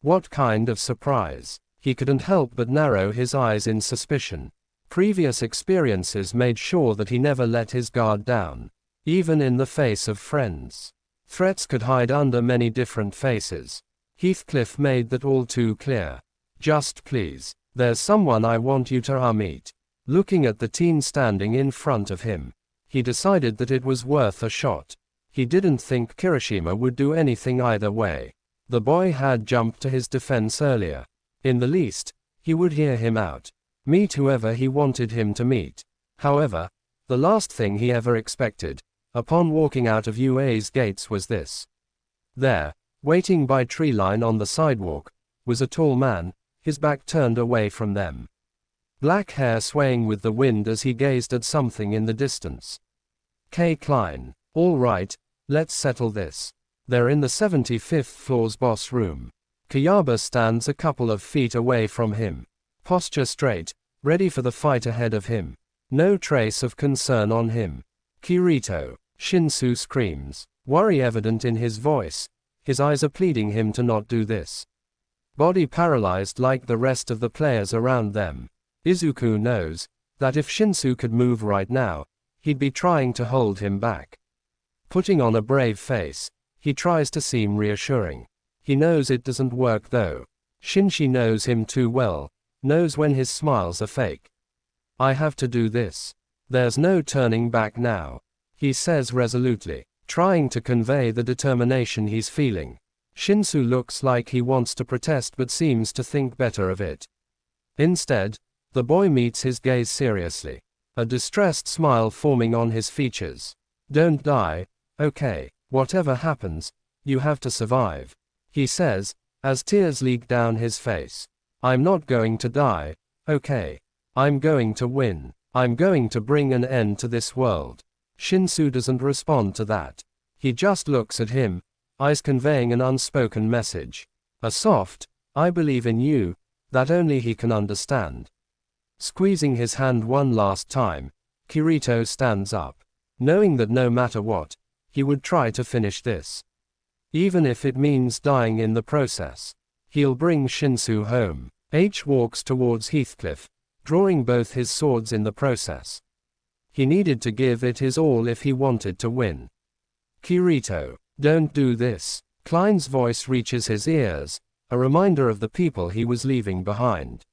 What kind of surprise? He couldn't help but narrow his eyes in suspicion. Previous experiences made sure that he never let his guard down. Even in the face of friends. Threats could hide under many different faces. Heathcliff made that all too clear. Just please. There's someone I want you to meet. Looking at the teen standing in front of him, he decided that it was worth a shot. He didn't think Kirishima would do anything either way. The boy had jumped to his defense earlier. In the least, he would hear him out. Meet whoever he wanted him to meet. However, the last thing he ever expected, upon walking out of UA's gates, was this. There, waiting by tree line on the sidewalk, was a tall man, his back turned away from them. Black hair swaying with the wind as he gazed at something in the distance. K. Klein. All right, let's settle this. They're in the 75th floor's boss room. Kayaba stands a couple of feet away from him. Posture straight, ready for the fight ahead of him. No trace of concern on him. Kirito. Shinsu screams, worry evident in his voice. His eyes are pleading him to not do this. Body paralyzed like the rest of the players around them. Izuku knows that if Shinsu could move right now, he'd be trying to hold him back. Putting on a brave face, he tries to seem reassuring. He knows it doesn't work though. Shinshi knows him too well, knows when his smiles are fake. I have to do this. There's no turning back now. He says resolutely, trying to convey the determination he's feeling. Shinsu looks like he wants to protest but seems to think better of it. Instead, the boy meets his gaze seriously. A distressed smile forming on his features. Don't die, okay? Whatever happens, you have to survive. He says, as tears leak down his face. I'm not going to die, okay? I'm going to win. I'm going to bring an end to this world. Shinsu doesn't respond to that. He just looks at him, eyes conveying an unspoken message. A soft, I believe in you, that only he can understand. Squeezing his hand one last time, Kirito stands up, knowing that no matter what, he would try to finish this. Even if it means dying in the process. He'll bring Shinsu home. H walks towards Heathcliff, drawing both his swords in the process. He needed to give it his all if he wanted to win. Kirito, don't do this. Klein's voice reaches his ears, a reminder of the people he was leaving behind.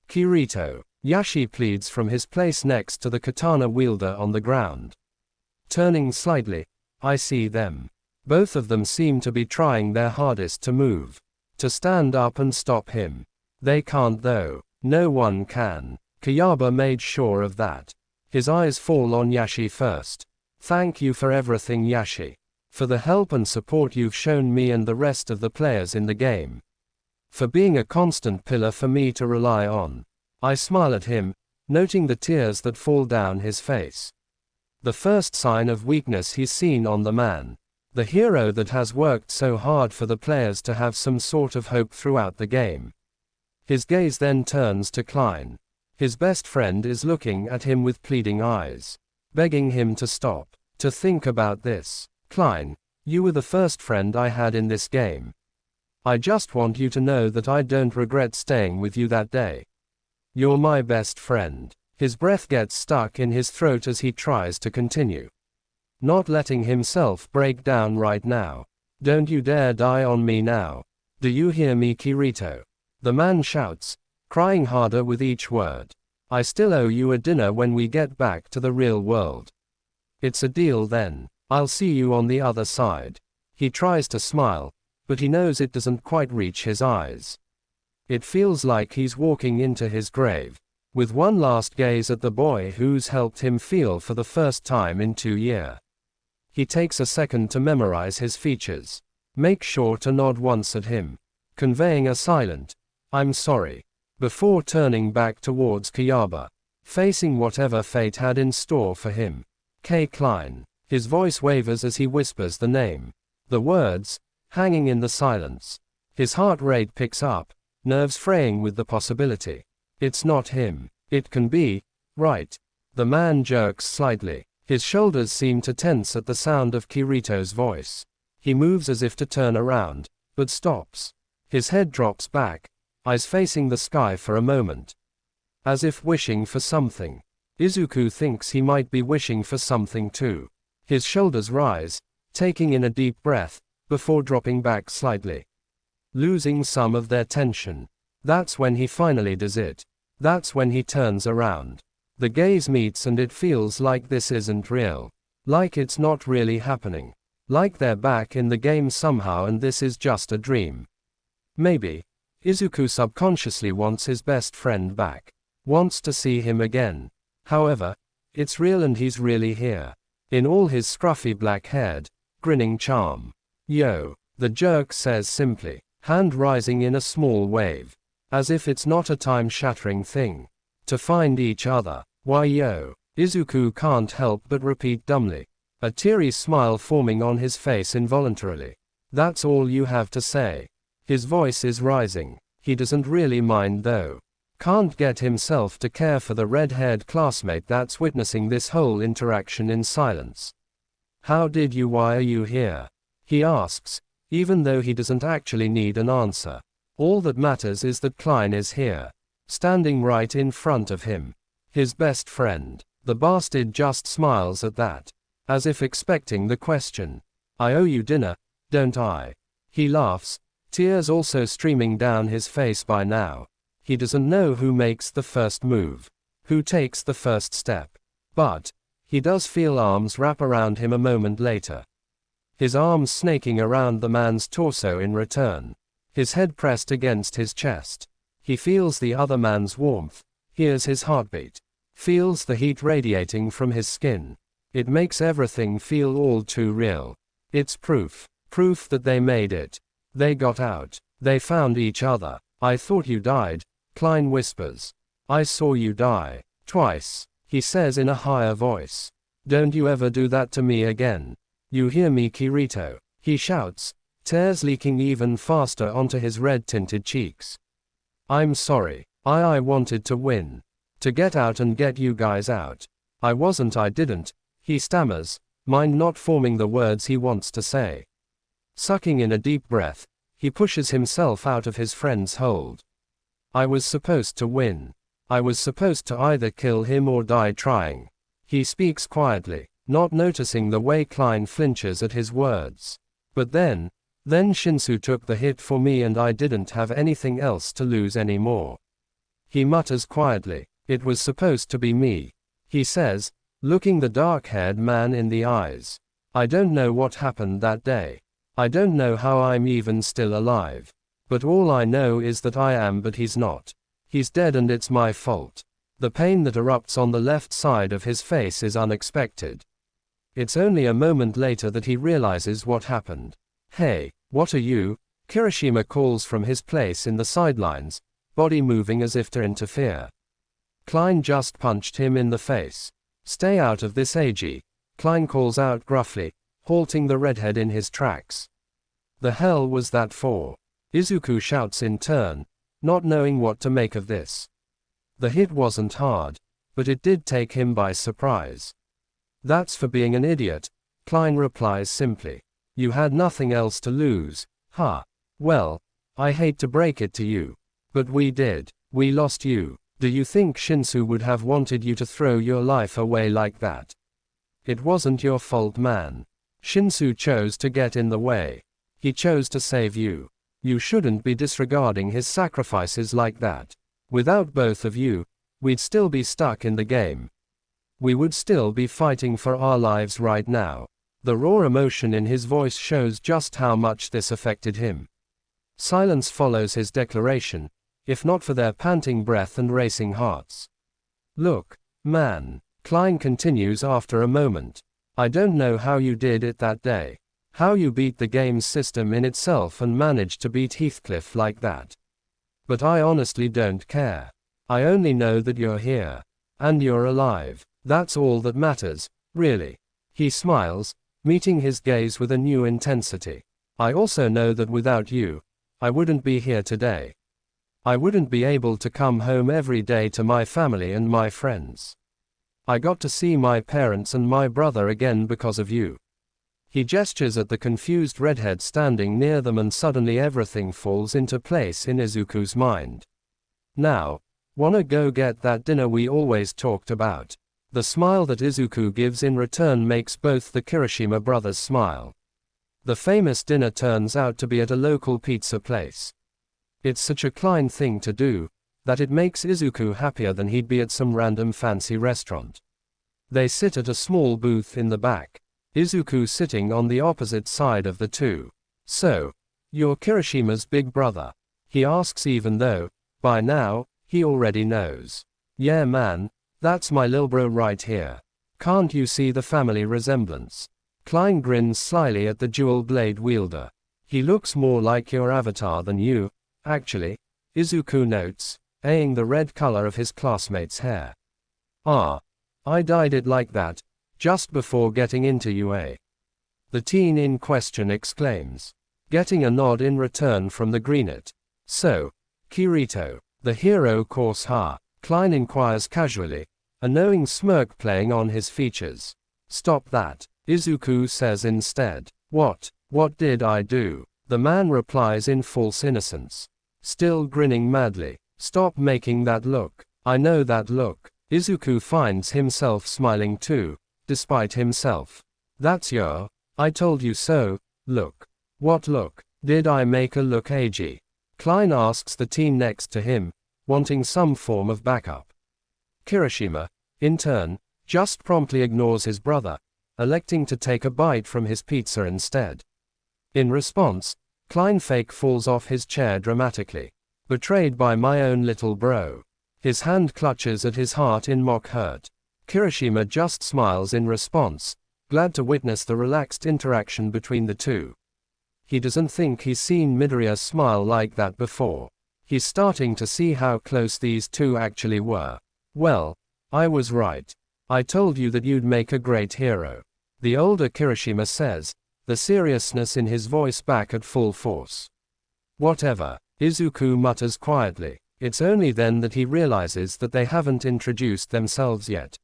Kirito, Yashi pleads from his place next to the katana wielder on the ground. Turning slightly, I see them. Both of them seem to be trying their hardest to move. To stand up and stop him. They can't though. No one can. Kayaba made sure of that. His eyes fall on Yashi first. Thank you for everything, Yashi. For the help and support you've shown me and the rest of the players in the game. For being a constant pillar for me to rely on. I smile at him, noting the tears that fall down his face. The first sign of weakness he's seen on the man. The hero that has worked so hard for the players to have some sort of hope throughout the game. His gaze then turns to Klein. His best friend is looking at him with pleading eyes, begging him to stop, to think about this. Klein, You were the first friend I had in this game. I just want you to know that I don't regret staying with you that day. You're my best friend. His breath gets stuck in his throat as he tries to continue. Not letting himself break down right now. Don't you dare die on me now. Do you hear me, Kirito? The man shouts, crying harder with each word. I still owe you a dinner when we get back to the real world. It's a deal then. I'll see you on the other side. He tries to smile, but he knows it doesn't quite reach his eyes. It feels like he's walking into his grave, with one last gaze at the boy who's helped him feel for the first time in 2 years. He takes a second to memorize his features. Make sure to nod once at him, conveying a silent, "I'm sorry," before turning back towards Kayaba, facing whatever fate had in store for him. K. Klein. His voice wavers as he whispers the name. The words, hanging in the silence. His heart rate picks up, nerves fraying with the possibility. It's not him. It can be, right? The man jerks slightly. His shoulders seem to tense at the sound of Kirito's voice. He moves as if to turn around, but stops. His head drops back, eyes facing the sky for a moment. As if wishing for something. Izuku thinks he might be wishing for something too. His shoulders rise, taking in a deep breath, before dropping back slightly. Losing some of their tension. That's when he finally does it. That's when he turns around. The gaze meets and it feels like this isn't real. Like it's not really happening. Like they're back in the game somehow and this is just a dream. Maybe. Izuku subconsciously wants his best friend back. Wants to see him again. However, it's real and he's really here. In all his scruffy black-haired, grinning charm. Yo, the jerk says simply, hand rising in a small wave. As if it's not a time-shattering thing. To find each other. Why yo? Izuku can't help but repeat dumbly. A teary smile forming on his face involuntarily. That's all you have to say. His voice is rising. He doesn't really mind though. Can't get himself to care for the red-haired classmate that's witnessing this whole interaction in silence. How did you? Why are you here? He asks, even though he doesn't actually need an answer. All that matters is that Klein is here. Standing right in front of him. His best friend. The bastard just smiles at that. As if expecting the question. I owe you dinner, don't I? He laughs, tears also streaming down his face by now. He doesn't know who makes the first move. Who takes the first step. But, he does feel arms wrap around him a moment later. His arms snaking around the man's torso in return. His head pressed against his chest. He feels the other man's warmth, hears his heartbeat, feels the heat radiating from his skin. It makes everything feel all too real. It's proof that they made it. They got out. They found each other. I thought you died, Klein whispers. I saw you die. Twice, he says in a higher voice. Don't you ever do that to me again. You hear me, Kirito? He shouts, tears leaking even faster onto his red-tinted cheeks. I'm sorry. I wanted to win. To get out and get you guys out. I didn't, he stammers, mind not forming the words he wants to say. Sucking in a deep breath, he pushes himself out of his friend's hold. I was supposed to win. I was supposed to either kill him or die trying. He speaks quietly, not noticing the way Klein flinches at his words. But then Shinsu took the hit for me and I didn't have anything else to lose anymore. He mutters quietly, it was supposed to be me. He says, looking the dark-haired man in the eyes. I don't know what happened that day. I don't know how I'm even still alive. But all I know is that I am, but he's not. He's dead and it's my fault. The pain that erupts on the left side of his face is unexpected. It's only a moment later that he realizes what happened. Hey, what are you? Kirishima calls from his place in the sidelines, body moving as if to interfere. Klein just punched him in the face. Stay out of this, AG, Klein calls out gruffly, halting the redhead in his tracks. The hell was that for? Izuku shouts in turn, not knowing what to make of this. The hit wasn't hard, but it did take him by surprise. That's for being an idiot, Klein replies simply. You had nothing else to lose, huh? Well, I hate to break it to you. But we did. We lost you. Do you think Shinsu would have wanted you to throw your life away like that? It wasn't your fault, man. Shinsu chose to get in the way. He chose to save you. You shouldn't be disregarding his sacrifices like that. Without both of you, we'd still be stuck in the game. We would still be fighting for our lives right now. The raw emotion in his voice shows just how much this affected him. Silence follows his declaration, if not for their panting breath and racing hearts. Look, man, Klein continues after a moment. I don't know how you did it that day. How you beat the game's system in itself and managed to beat Heathcliff like that. But I honestly don't care. I only know that you're here. And you're alive. That's all that matters, really. He smiles, meeting his gaze with a new intensity. I also know that without you, I wouldn't be here today. I wouldn't be able to come home every day to my family and my friends. I got to see my parents and my brother again because of you. He gestures at the confused redhead standing near them, and suddenly everything falls into place in Izuku's mind. Now, wanna go get that dinner we always talked about? The smile that Izuku gives in return makes both the Kirishima brothers smile. The famous dinner turns out to be at a local pizza place. It's such a Klein thing to do, that it makes Izuku happier than he'd be at some random fancy restaurant. They sit at a small booth in the back. Izuku sitting on the opposite side of the two. So, you're Kirishima's big brother? He asks, even though, by now, he already knows. Yeah man, that's my lil bro right here. Can't you see the family resemblance? Klein grins slyly at the dual blade wielder. He looks more like your avatar than you, actually, Izuku notes, eyeing the red color of his classmate's hair. Ah, I dyed it like that, just before getting into UA. The teen in question exclaims, getting a nod in return from the greenet. So, Kirito, the hero course ha? Klein inquires casually, a knowing smirk playing on his features. Stop that, Izuku says instead. What did I do? The man replies in false innocence. Still grinning madly. Stop making that look. I know that look. Izuku finds himself smiling too, despite himself. That's your, I told you so, look. What look? Did I make a look agey? Klein asks the teen next to him, wanting some form of backup. Kirishima, in turn, just promptly ignores his brother, electing to take a bite from his pizza instead. In response, Klein fake falls off his chair dramatically. Betrayed by my own little bro. His hand clutches at his heart in mock hurt. Kirishima just smiles in response, glad to witness the relaxed interaction between the two. He doesn't think he's seen Midoriya smile like that before. He's starting to see how close these two actually were. Well, I was right. I told you that you'd make a great hero. The older Kirishima says, the seriousness in his voice back at full force. Whatever, Izuku mutters quietly. It's only then that he realizes that they haven't introduced themselves yet.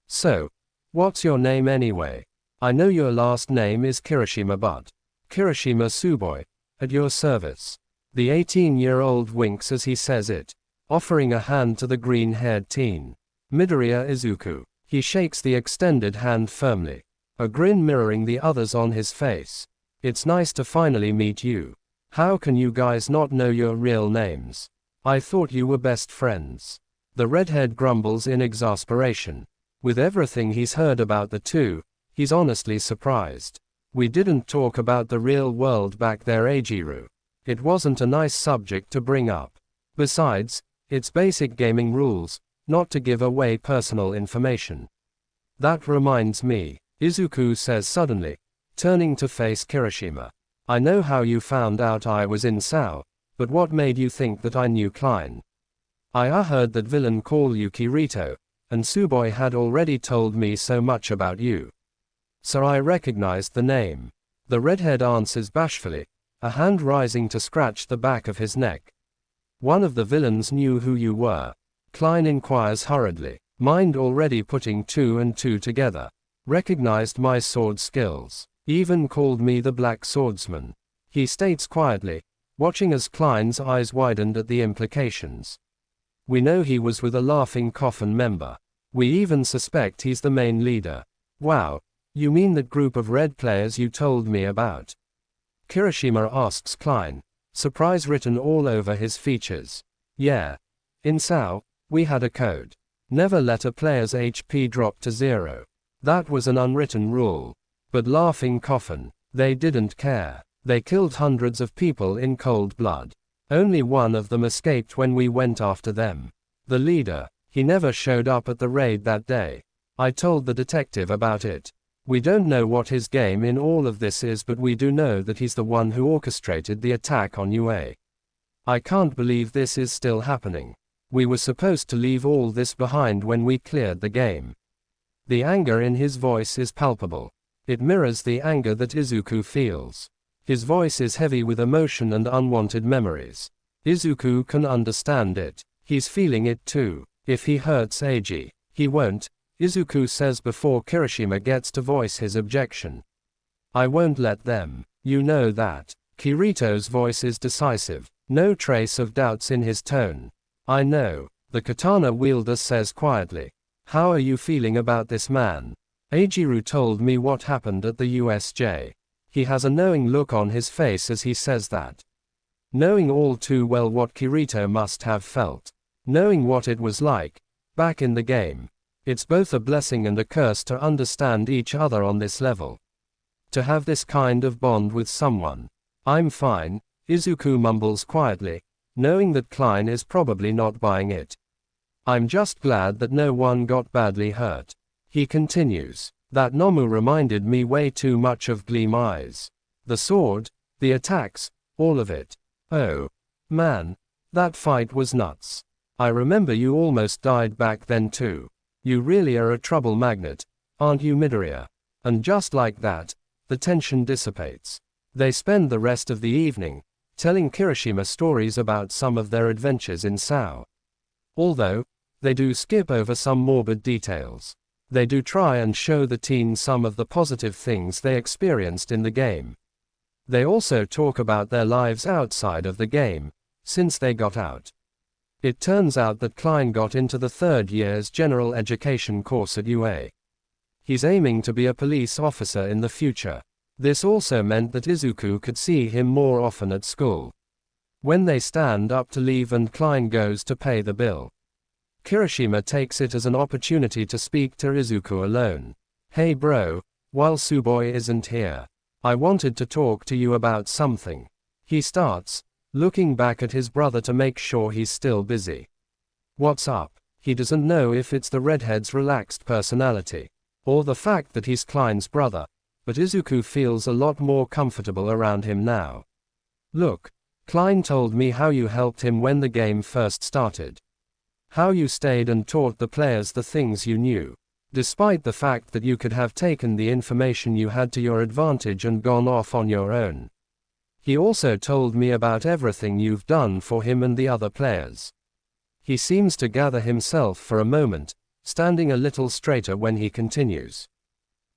So, what's your name anyway? I know your last name is Kirishima, but Kirishima Tsuboi, at your service. The 18-year-old winks as he says it, offering a hand to the green-haired teen. Midoriya Izuku. He shakes the extended hand firmly, a grin mirroring the others on his face. It's nice to finally meet you. How can you guys not know your real names? I thought you were best friends. The redhead grumbles in exasperation. With everything he's heard about the two, he's honestly surprised. We didn't talk about the real world back there, Eiichiro. It wasn't a nice subject to bring up. Besides, it's basic gaming rules, not to give away personal information. That reminds me, Izuku says suddenly, turning to face Kirishima. I know how you found out I was in SAO, but what made you think that I knew Klein? I heard that villain call you Kirito, and Tsuboi had already told me so much about you. So I recognized the name. The redhead answers bashfully, a hand rising to scratch the back of his neck. One of the villains knew who you were. Klein inquires hurriedly, mind already putting two and two together. Recognized my sword skills. Even called me the Black Swordsman. He states quietly, watching as Klein's eyes widened at the implications. We know he was with a Laughing Coffin member. We even suspect he's the main leader. Wow, you mean that group of red players you told me about? Kirishima asks Klein, surprise written all over his features. Yeah. In SAO, we had a code. Never let a player's HP drop to 0. That was an unwritten rule. But Laughing Coffin, they didn't care. They killed hundreds of people in cold blood. Only one of them escaped when we went after them. The leader, he never showed up at the raid that day. I told the detective about it. We don't know what his game in all of this is, but we do know that he's the one who orchestrated the attack on UA. I can't believe this is still happening. We were supposed to leave all this behind when we cleared the game. The anger in his voice is palpable. It mirrors the anger that Izuku feels. His voice is heavy with emotion and unwanted memories. Izuku can understand it. He's feeling it too. If he hurts Eiji, he won't, Izuku says before Kirishima gets to voice his objection. I won't let them. You know that. Kirito's voice is decisive. No trace of doubts in his tone. I know, the katana wielder says quietly. How are you feeling about this man? Eiichiro told me what happened at the USJ. He has a knowing look on his face as he says that. Knowing all too well what Kirito must have felt. Knowing what it was like, back in the game. It's both a blessing and a curse to understand each other on this level. To have this kind of bond with someone. I'm fine, Izuku mumbles quietly, knowing that Klein is probably not buying it. I'm just glad that no one got badly hurt. He continues, that Nomu reminded me way too much of Gleam Eyes. The sword, the attacks, all of it. Oh, man, that fight was nuts. I remember you almost died back then too. You really are a trouble magnet, aren't you, Midoriya? And just like that, the tension dissipates. They spend the rest of the evening, telling Kirishima stories about some of their adventures in SAO. Although, they do skip over some morbid details. They do try and show the teens some of the positive things they experienced in the game. They also talk about their lives outside of the game, since they got out. It turns out that Klein got into the third year's general education course at UA. He's aiming to be a police officer in the future. This also meant that Izuku could see him more often at school. When they stand up to leave and Klein goes to pay the bill, Kirishima takes it as an opportunity to speak to Izuku alone. Hey bro, while Suboi isn't here, I wanted to talk to you about something. He starts, looking back at his brother to make sure he's still busy. What's up? He doesn't know if it's the redhead's relaxed personality, or the fact that he's Klein's brother, but Izuku feels a lot more comfortable around him now. Look, Klein told me how you helped him when the game first started. How you stayed and taught the players the things you knew, despite the fact that you could have taken the information you had to your advantage and gone off on your own. He also told me about everything you've done for him and the other players. He seems to gather himself for a moment, standing a little straighter when he continues.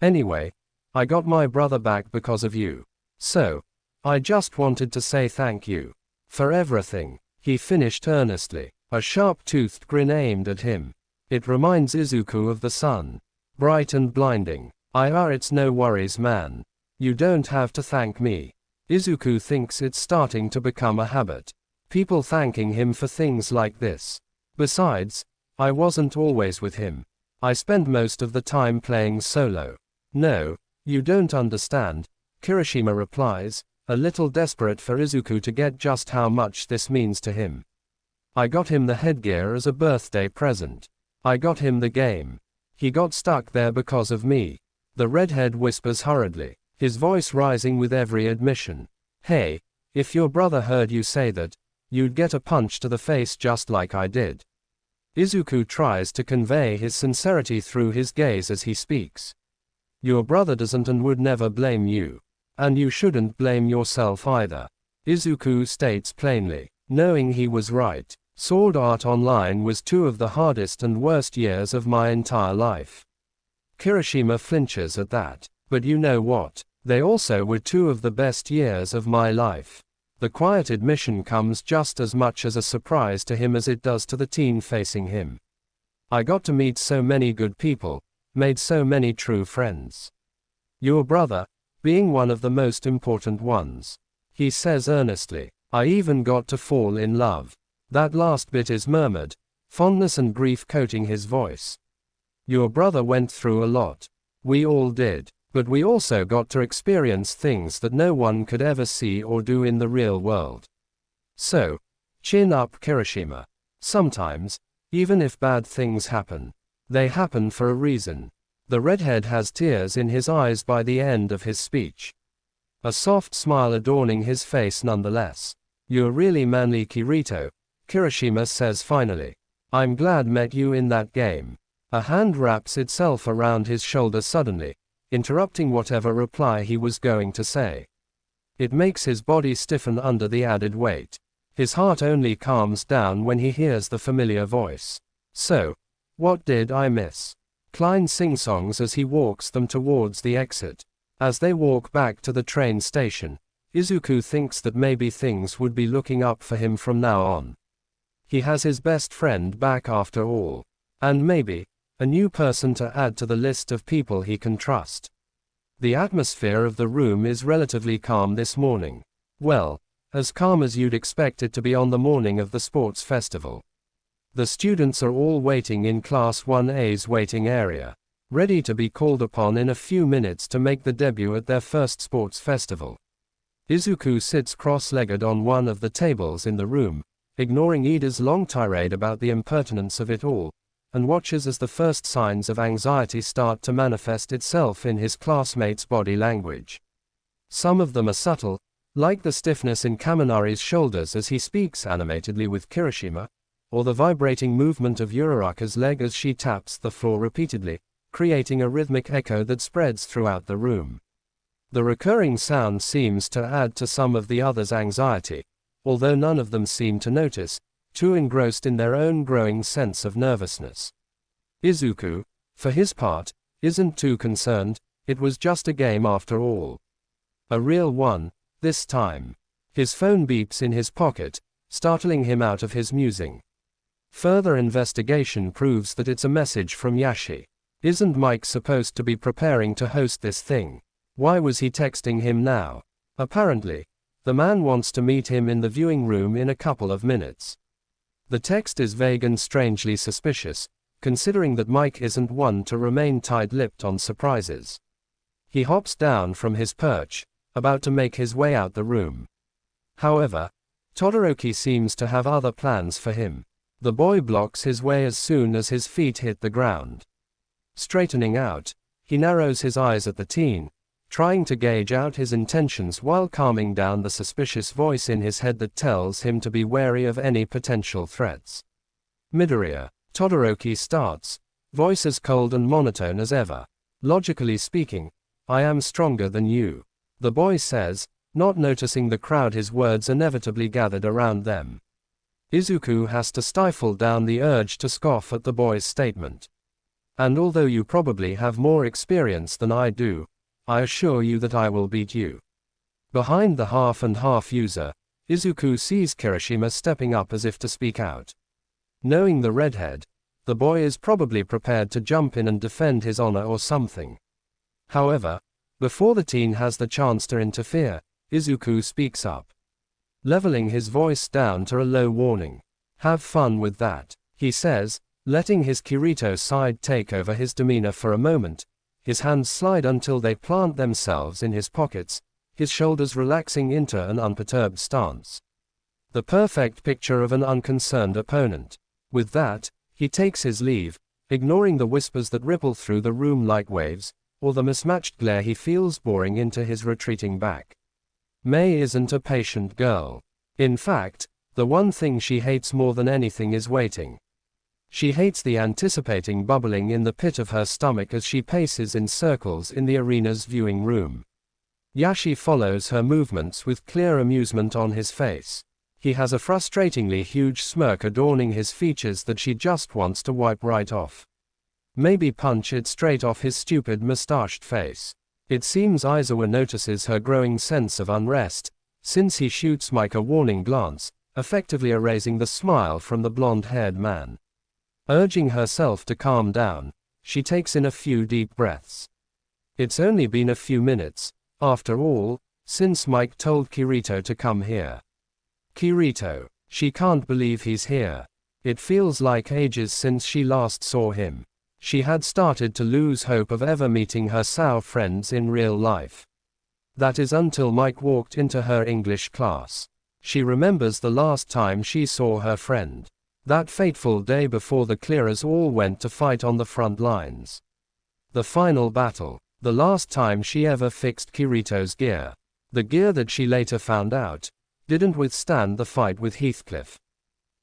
Anyway, I got my brother back because of you. So, I just wanted to say thank you. For everything, he finished earnestly, a sharp-toothed grin aimed at him. It reminds Izuku of the sun. Bright and blinding. It's no worries man. You don't have to thank me. Izuku thinks it's starting to become a habit. People thanking him for things like this. Besides, I wasn't always with him. I spent most of the time playing solo. No, you don't understand, Kirishima replies, a little desperate for Izuku to get just how much this means to him. I got him the headgear as a birthday present. I got him the game. He got stuck there because of me. The redhead whispers hurriedly, his voice rising with every admission. Hey, if your brother heard you say that, you'd get a punch to the face just like I did. Izuku tries to convey his sincerity through his gaze as he speaks. Your brother doesn't and would never blame you. And you shouldn't blame yourself either. Izuku states plainly, knowing he was right. Sword Art Online was 2 of the hardest and worst years of my entire life. Kirishima flinches at that. But you know what? They also were two of the best years of my life. The quiet admission comes just as much as a surprise to him as it does to the teen facing him. I got to meet so many good people, made so many true friends. Your brother, being one of the most important ones. He says earnestly. I even got to fall in love. That last bit is murmured, fondness and grief coating his voice. Your brother went through a lot. We all did. But we also got to experience things that no one could ever see or do in the real world. So, chin up, Kirishima. Sometimes, even if bad things happen, they happen for a reason. The redhead has tears in his eyes by the end of his speech. A soft smile adorning his face nonetheless. You're really manly, Kirito, Kirishima says finally. I'm glad met you in that game. A hand wraps itself around his shoulder suddenly, interrupting whatever reply he was going to say. It makes his body stiffen under the added weight. His heart only calms down when he hears the familiar voice. So, what did I miss? Klein sing-songs as he walks them towards the exit. As they walk back to the train station, Izuku thinks that maybe things would be looking up for him from now on. He has his best friend back after all. And maybe, a new person to add to the list of people he can trust. The atmosphere of the room is relatively calm this morning. Well, as calm as you'd expect it to be on the morning of the sports festival. The students are all waiting in Class 1A's waiting area, ready to be called upon in a few minutes to make the debut at their first sports festival. Izuku sits cross-legged on one of the tables in the room, ignoring Ida's long tirade about the impertinence of it all, and watches as the first signs of anxiety start to manifest itself in his classmates' body language. Some of them are subtle, like the stiffness in Kaminari's shoulders as he speaks animatedly with Kirishima, or the vibrating movement of Uraraka's leg as she taps the floor repeatedly, creating a rhythmic echo that spreads throughout the room. The recurring sound seems to add to some of the others' anxiety, although none of them seem to notice, too engrossed in their own growing sense of nervousness. Izuku, for his part, isn't too concerned. It was just a game after all. A real one, this time. His phone beeps in his pocket, startling him out of his musing. Further investigation proves that it's a message from Yashi. Isn't Mike supposed to be preparing to host this thing? Why was he texting him now? Apparently, the man wants to meet him in the viewing room in a couple of minutes. The text is vague and strangely suspicious, considering that Mike isn't one to remain tight-lipped on surprises. He hops down from his perch, about to make his way out the room. However, Todoroki seems to have other plans for him. The boy blocks his way as soon as his feet hit the ground. Straightening out, he narrows his eyes at the teen, trying to gauge out his intentions while calming down the suspicious voice in his head that tells him to be wary of any potential threats. Midoriya, Todoroki starts, voice as cold and monotone as ever. Logically speaking, I am stronger than you. The boy says, not noticing the crowd his words inevitably gathered around them. Izuku has to stifle down the urge to scoff at the boy's statement. And although you probably have more experience than I do, I assure you that I will beat you. Behind the half and half user, Izuku sees Kirishima stepping up as if to speak out. Knowing the redhead, the boy is probably prepared to jump in and defend his honor or something. However, before the teen has the chance to interfere, Izuku speaks up. Leveling his voice down to a low warning. Have fun with that, he says, letting his Kirito side take over his demeanor for a moment. His hands slide until they plant themselves in his pockets, his shoulders relaxing into an unperturbed stance. The perfect picture of an unconcerned opponent. With that, he takes his leave, ignoring the whispers that ripple through the room like waves, or the mismatched glare he feels boring into his retreating back. Mei isn't a patient girl. In fact, the one thing she hates more than anything is waiting. She hates the anticipating bubbling in the pit of her stomach as she paces in circles in the arena's viewing room. Yashi follows her movements with clear amusement on his face. He has a frustratingly huge smirk adorning his features that she just wants to wipe right off. Maybe punch it straight off his stupid mustached face. It seems Aizawa notices her growing sense of unrest, since he shoots Mike a warning glance, effectively erasing the smile from the blonde-haired man. Urging herself to calm down, she takes in a few deep breaths. It's only been a few minutes, after all, since Mike told Kirito to come here. Kirito. She can't believe he's here. It feels like ages since she last saw him. She had started to lose hope of ever meeting her Sao friends in real life. That is until Mike walked into her English class. She remembers the last time she saw her friend. That fateful day before the clearers all went to fight on the front lines. The final battle. The last time she ever fixed Kirito's gear. The gear that she later found out didn't withstand the fight with Heathcliff.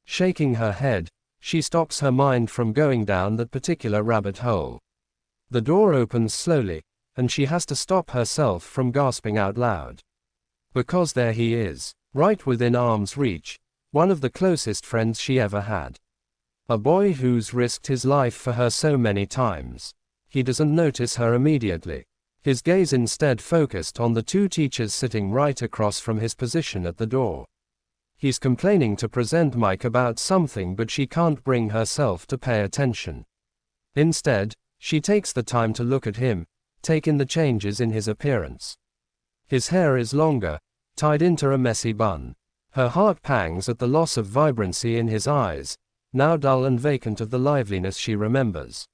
Shaking her head, she stops her mind from going down that particular rabbit hole. The door opens slowly, and she has to stop herself from gasping out loud. Because there he is, right within arm's reach, one of the closest friends she ever had. A boy who's risked his life for her so many times. He doesn't notice her immediately. His gaze instead focused on the two teachers sitting right across from his position at the door. He's complaining to Present Mike about something, but she can't bring herself to pay attention. Instead, she takes the time to look at him, take in the changes in his appearance. His hair is longer, tied into a messy bun. Her heart pangs at the loss of vibrancy in his eyes, now dull and vacant of the liveliness she remembers.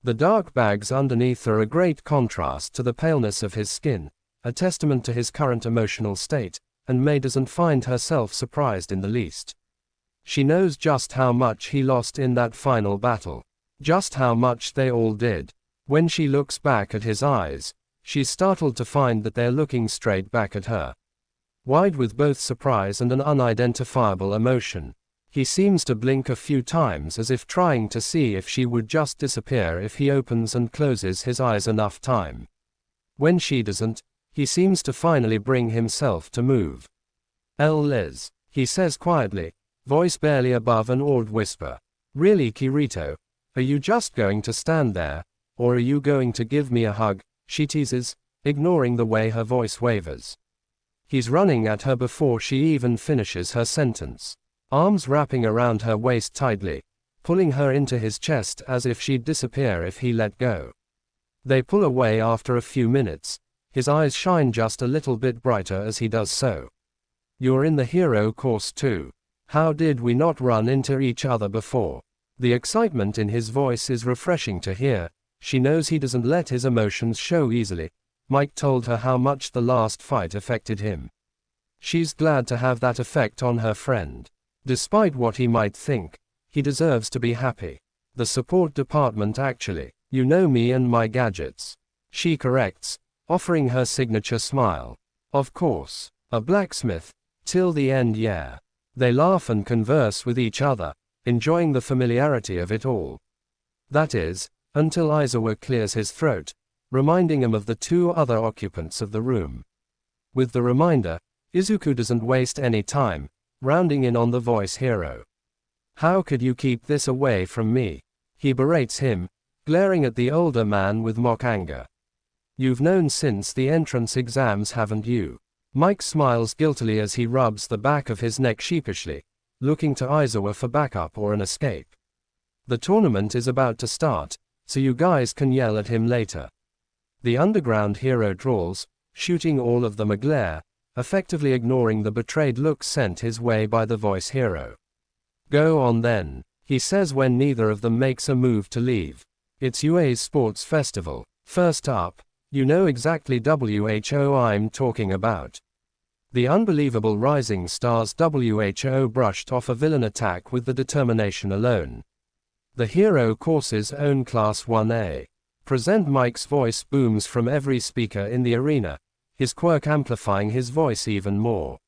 The dark bags underneath are a great contrast to the paleness of his skin, a testament to his current emotional state, and May doesn't find herself surprised in the least. She knows just how much he lost in that final battle. Just how much they all did. When she looks back at his eyes, she's startled to find that they're looking straight back at her. Wide with both surprise and an unidentifiable emotion. He seems to blink a few times as if trying to see if she would just disappear if he opens and closes his eyes enough time. When she doesn't, he seems to finally bring himself to move. Liz, he says quietly, voice barely above an awed whisper. Really, Kirito? Are you just going to stand there? Or are you going to give me a hug? She teases, ignoring the way her voice wavers. He's running at her before she even finishes her sentence. Arms wrapping around her waist tightly, pulling her into his chest as if she'd disappear if he let go. They pull away after a few minutes. His eyes shine just a little bit brighter as he does so. You're in the hero course too. How did we not run into each other before? The excitement in his voice is refreshing to hear. She knows he doesn't let his emotions show easily. Mike told her how much the last fight affected him. She's glad to have that effect on her friend. Despite what he might think, he deserves to be happy. The support department actually. You know me and my gadgets. She corrects, offering her signature smile. Of course. A blacksmith. Till the end, yeah. They laugh and converse with each other, enjoying the familiarity of it all. That is, until Aizawa clears his throat, reminding him of the two other occupants of the room. With the reminder, Izuku doesn't waste any time, rounding in on the voice hero. How could you keep this away from me? He berates him, glaring at the older man with mock anger. You've known since the entrance exams, haven't you? Mike smiles guiltily as he rubs the back of his neck sheepishly, looking to Aizawa for backup or an escape. The tournament is about to start, so you guys can yell at him later. The underground hero drawls, shooting all of them a glare, effectively ignoring the betrayed look sent his way by the voice hero. Go on then, he says when neither of them makes a move to leave. It's UA's sports festival. First up, you know exactly WHO I'm talking about. The unbelievable rising stars WHO brushed off a villain attack with the determination alone. The hero course's own Class 1A. Present Mike's voice booms from every speaker in the arena, his quirk amplifying his voice even more.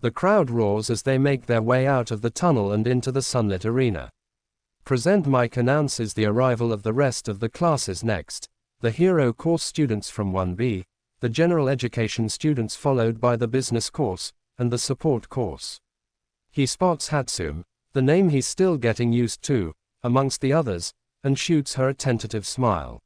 The crowd roars as they make their way out of the tunnel and into the sunlit arena. Present Mike announces the arrival of the rest of the classes next. The hero course students from 1B, the general education students followed by the business course, and the support course. He spots Hatsume, the name he's still getting used to, amongst the others, and shoots her a tentative smile.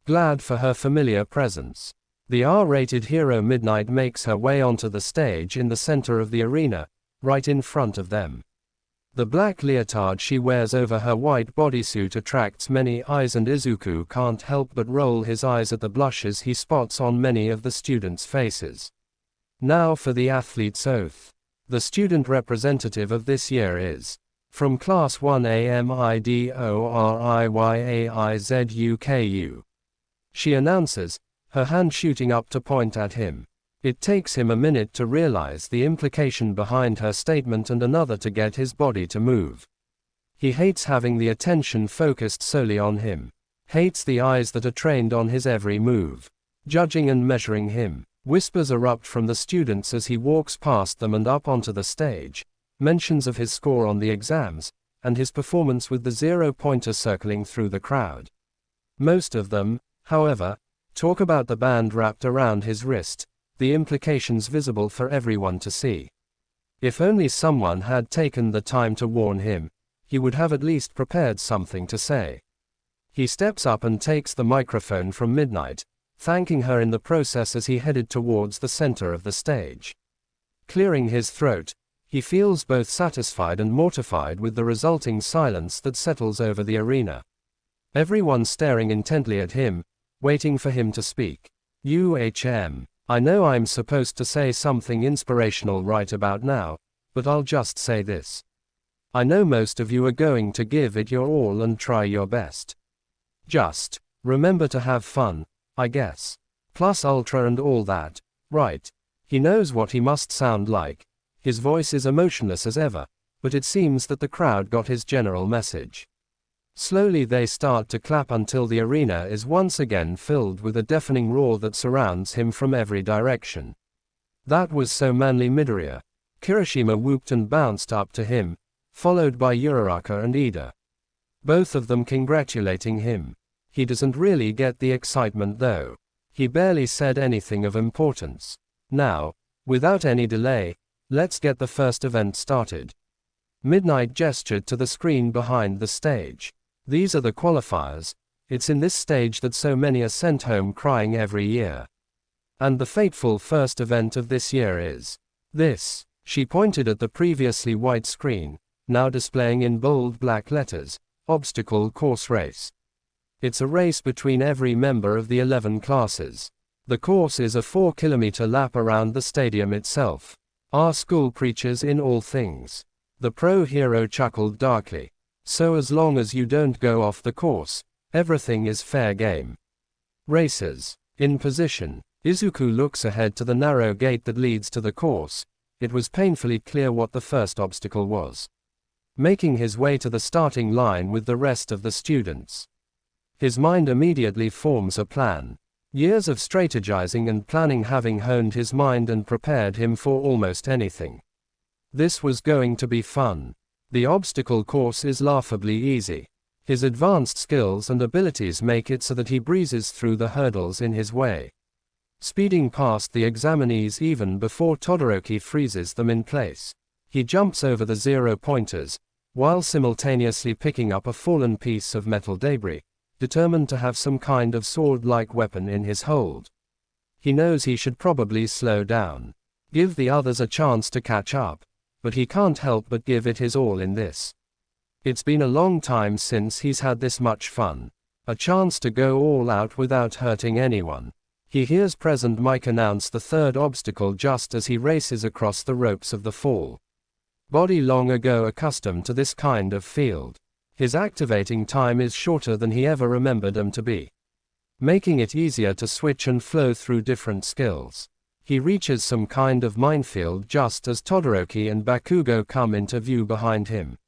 Glad for her familiar presence. The R-rated hero Midnight makes her way onto the stage in the center of the arena, right in front of them. The black leotard she wears over her white bodysuit attracts many eyes, and Izuku can't help but roll his eyes at the blushes he spots on many of the students' faces. Now for the athlete's oath. The student representative of this year is from Class 1A Midoriyazuku. She announces, her hand shooting up to point at him. It takes him a minute to realize the implication behind her statement and another to get his body to move. He hates having the attention focused solely on him. Hates the eyes that are trained on his every move, judging and measuring him. Whispers erupt from the students as he walks past them and up onto the stage. Mentions of his score on the exams, and his performance with the 0-pointer circling through the crowd. Most of them, however, talk about the band wrapped around his wrist, the implications visible for everyone to see. If only someone had taken the time to warn him, he would have at least prepared something to say. He steps up and takes the microphone from Midnight, thanking her in the process as he headed towards the center of the stage. Clearing his throat, he feels both satisfied and mortified with the resulting silence that settles over the arena. Everyone staring intently at him, waiting for him to speak. I know I'm supposed to say something inspirational right about now, but I'll just say this. I know most of you are going to give it your all and try your best. Just remember to have fun, I guess. Plus ultra and all that, right? He knows what he must sound like. His voice is emotionless as ever, but it seems that the crowd got his general message. Slowly they start to clap until the arena is once again filled with a deafening roar that surrounds him from every direction. That was so manly, Midoriya. Kirishima whooped and bounced up to him, followed by Uraraka and Ida. Both of them congratulating him. He doesn't really get the excitement though. He barely said anything of importance. Now, without any delay, let's get the first event started. Midnight gestured to the screen behind the stage. These are the qualifiers. It's in this stage that so many are sent home crying every year. And the fateful first event of this year is this. She pointed at the previously white screen, now displaying in bold black letters, obstacle course race. It's a race between every member of the 11 classes. The course is a 4-kilometer lap around the stadium itself. Our school preaches in all things. The pro hero chuckled darkly. So as long as you don't go off the course, everything is fair game. Racers. In position. Izuku looks ahead to the narrow gate that leads to the course. It was painfully clear what the first obstacle was. Making his way to the starting line with the rest of the students. His mind immediately forms a plan. Years of strategizing and planning having honed his mind and prepared him for almost anything. This was going to be fun. The obstacle course is laughably easy. His advanced skills and abilities make it so that he breezes through the hurdles in his way. Speeding past the examinees even before Todoroki freezes them in place. He jumps over the 0-pointers, while simultaneously picking up a fallen piece of metal debris, determined to have some kind of sword-like weapon in his hold. He knows he should probably slow down. Give the others a chance to catch up. But he can't help but give it his all in this. It's been a long time since he's had this much fun. A chance to go all out without hurting anyone. He hears Present Mike announce the third obstacle just as he races across the ropes of the fall. Body long ago accustomed to this kind of field. His activating time is shorter than he ever remembered them to be. Making it easier to switch and flow through different skills. He reaches some kind of minefield just as Todoroki and Bakugo come into view behind him.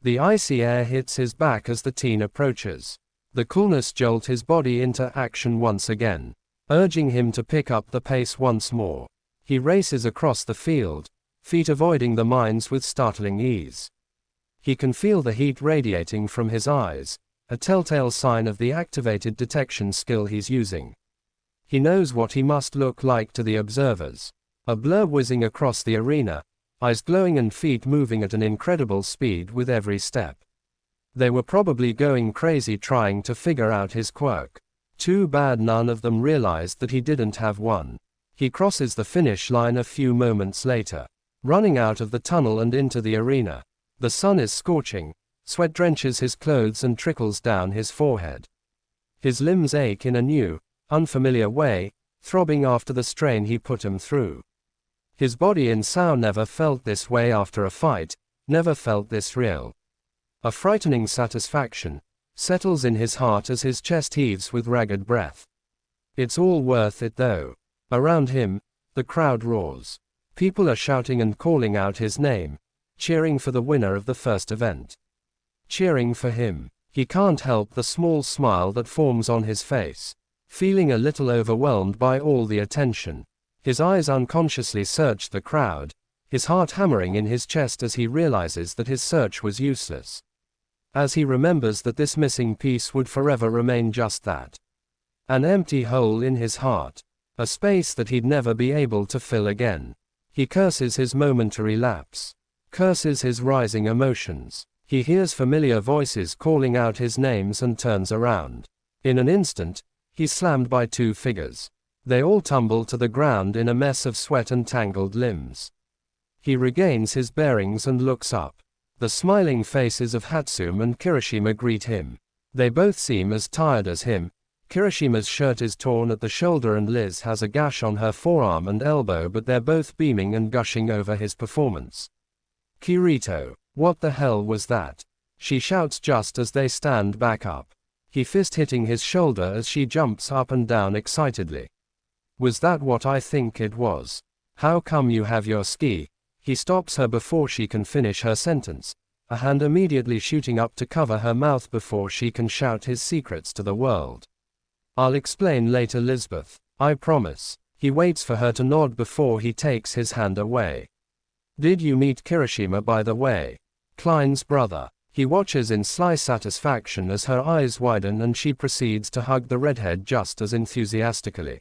The icy air hits his back as the teen approaches. The coolness jolt his body into action once again, urging him to pick up the pace once more. He races across the field, feet avoiding the mines with startling ease. He can feel the heat radiating from his eyes, a telltale sign of the activated detection skill he's using. He knows what he must look like to the observers. A blur whizzing across the arena, eyes glowing and feet moving at an incredible speed with every step. They were probably going crazy trying to figure out his quirk. Too bad none of them realized that he didn't have one. He crosses the finish line a few moments later, running out of the tunnel and into the arena. The sun is scorching, sweat drenches his clothes and trickles down his forehead. His limbs ache in a new, unfamiliar way, throbbing after the strain he put them through. His body in Sao never felt this way after a fight, never felt this real. A frightening satisfaction settles in his heart as his chest heaves with ragged breath. It's all worth it though. Around him, the crowd roars. People are shouting and calling out his name, cheering for the winner of the first event. Cheering for him. He can't help the small smile that forms on his face. Feeling a little overwhelmed by all the attention, his eyes unconsciously search the crowd, his heart hammering in his chest as he realizes that his search was useless. As he remembers that this missing piece would forever remain just that. An empty hole in his heart. A space that he'd never be able to fill again. He curses his momentary lapse. Curses his rising emotions. He hears familiar voices calling out his names and turns around. In an instant, he's slammed by two figures. They all tumble to the ground in a mess of sweat and tangled limbs. He regains his bearings and looks up. The smiling faces of Hatsum and Kirishima greet him. They both seem as tired as him. Kirishima's shirt is torn at the shoulder and Liz has a gash on her forearm and elbow, but they're both beaming and gushing over his performance. Kirito, what the hell was that? She shouts just as they stand back up. He fist hitting his shoulder as she jumps up and down excitedly. Was that what I think it was? How come you have your ski? He stops her before she can finish her sentence, a hand immediately shooting up to cover her mouth before she can shout his secrets to the world. I'll explain later, Lisbeth, I promise. He waits for her to nod before he takes his hand away. Did you meet Kirishima, by the way? Klein's brother. He watches in sly satisfaction as her eyes widen and she proceeds to hug the redhead just as enthusiastically.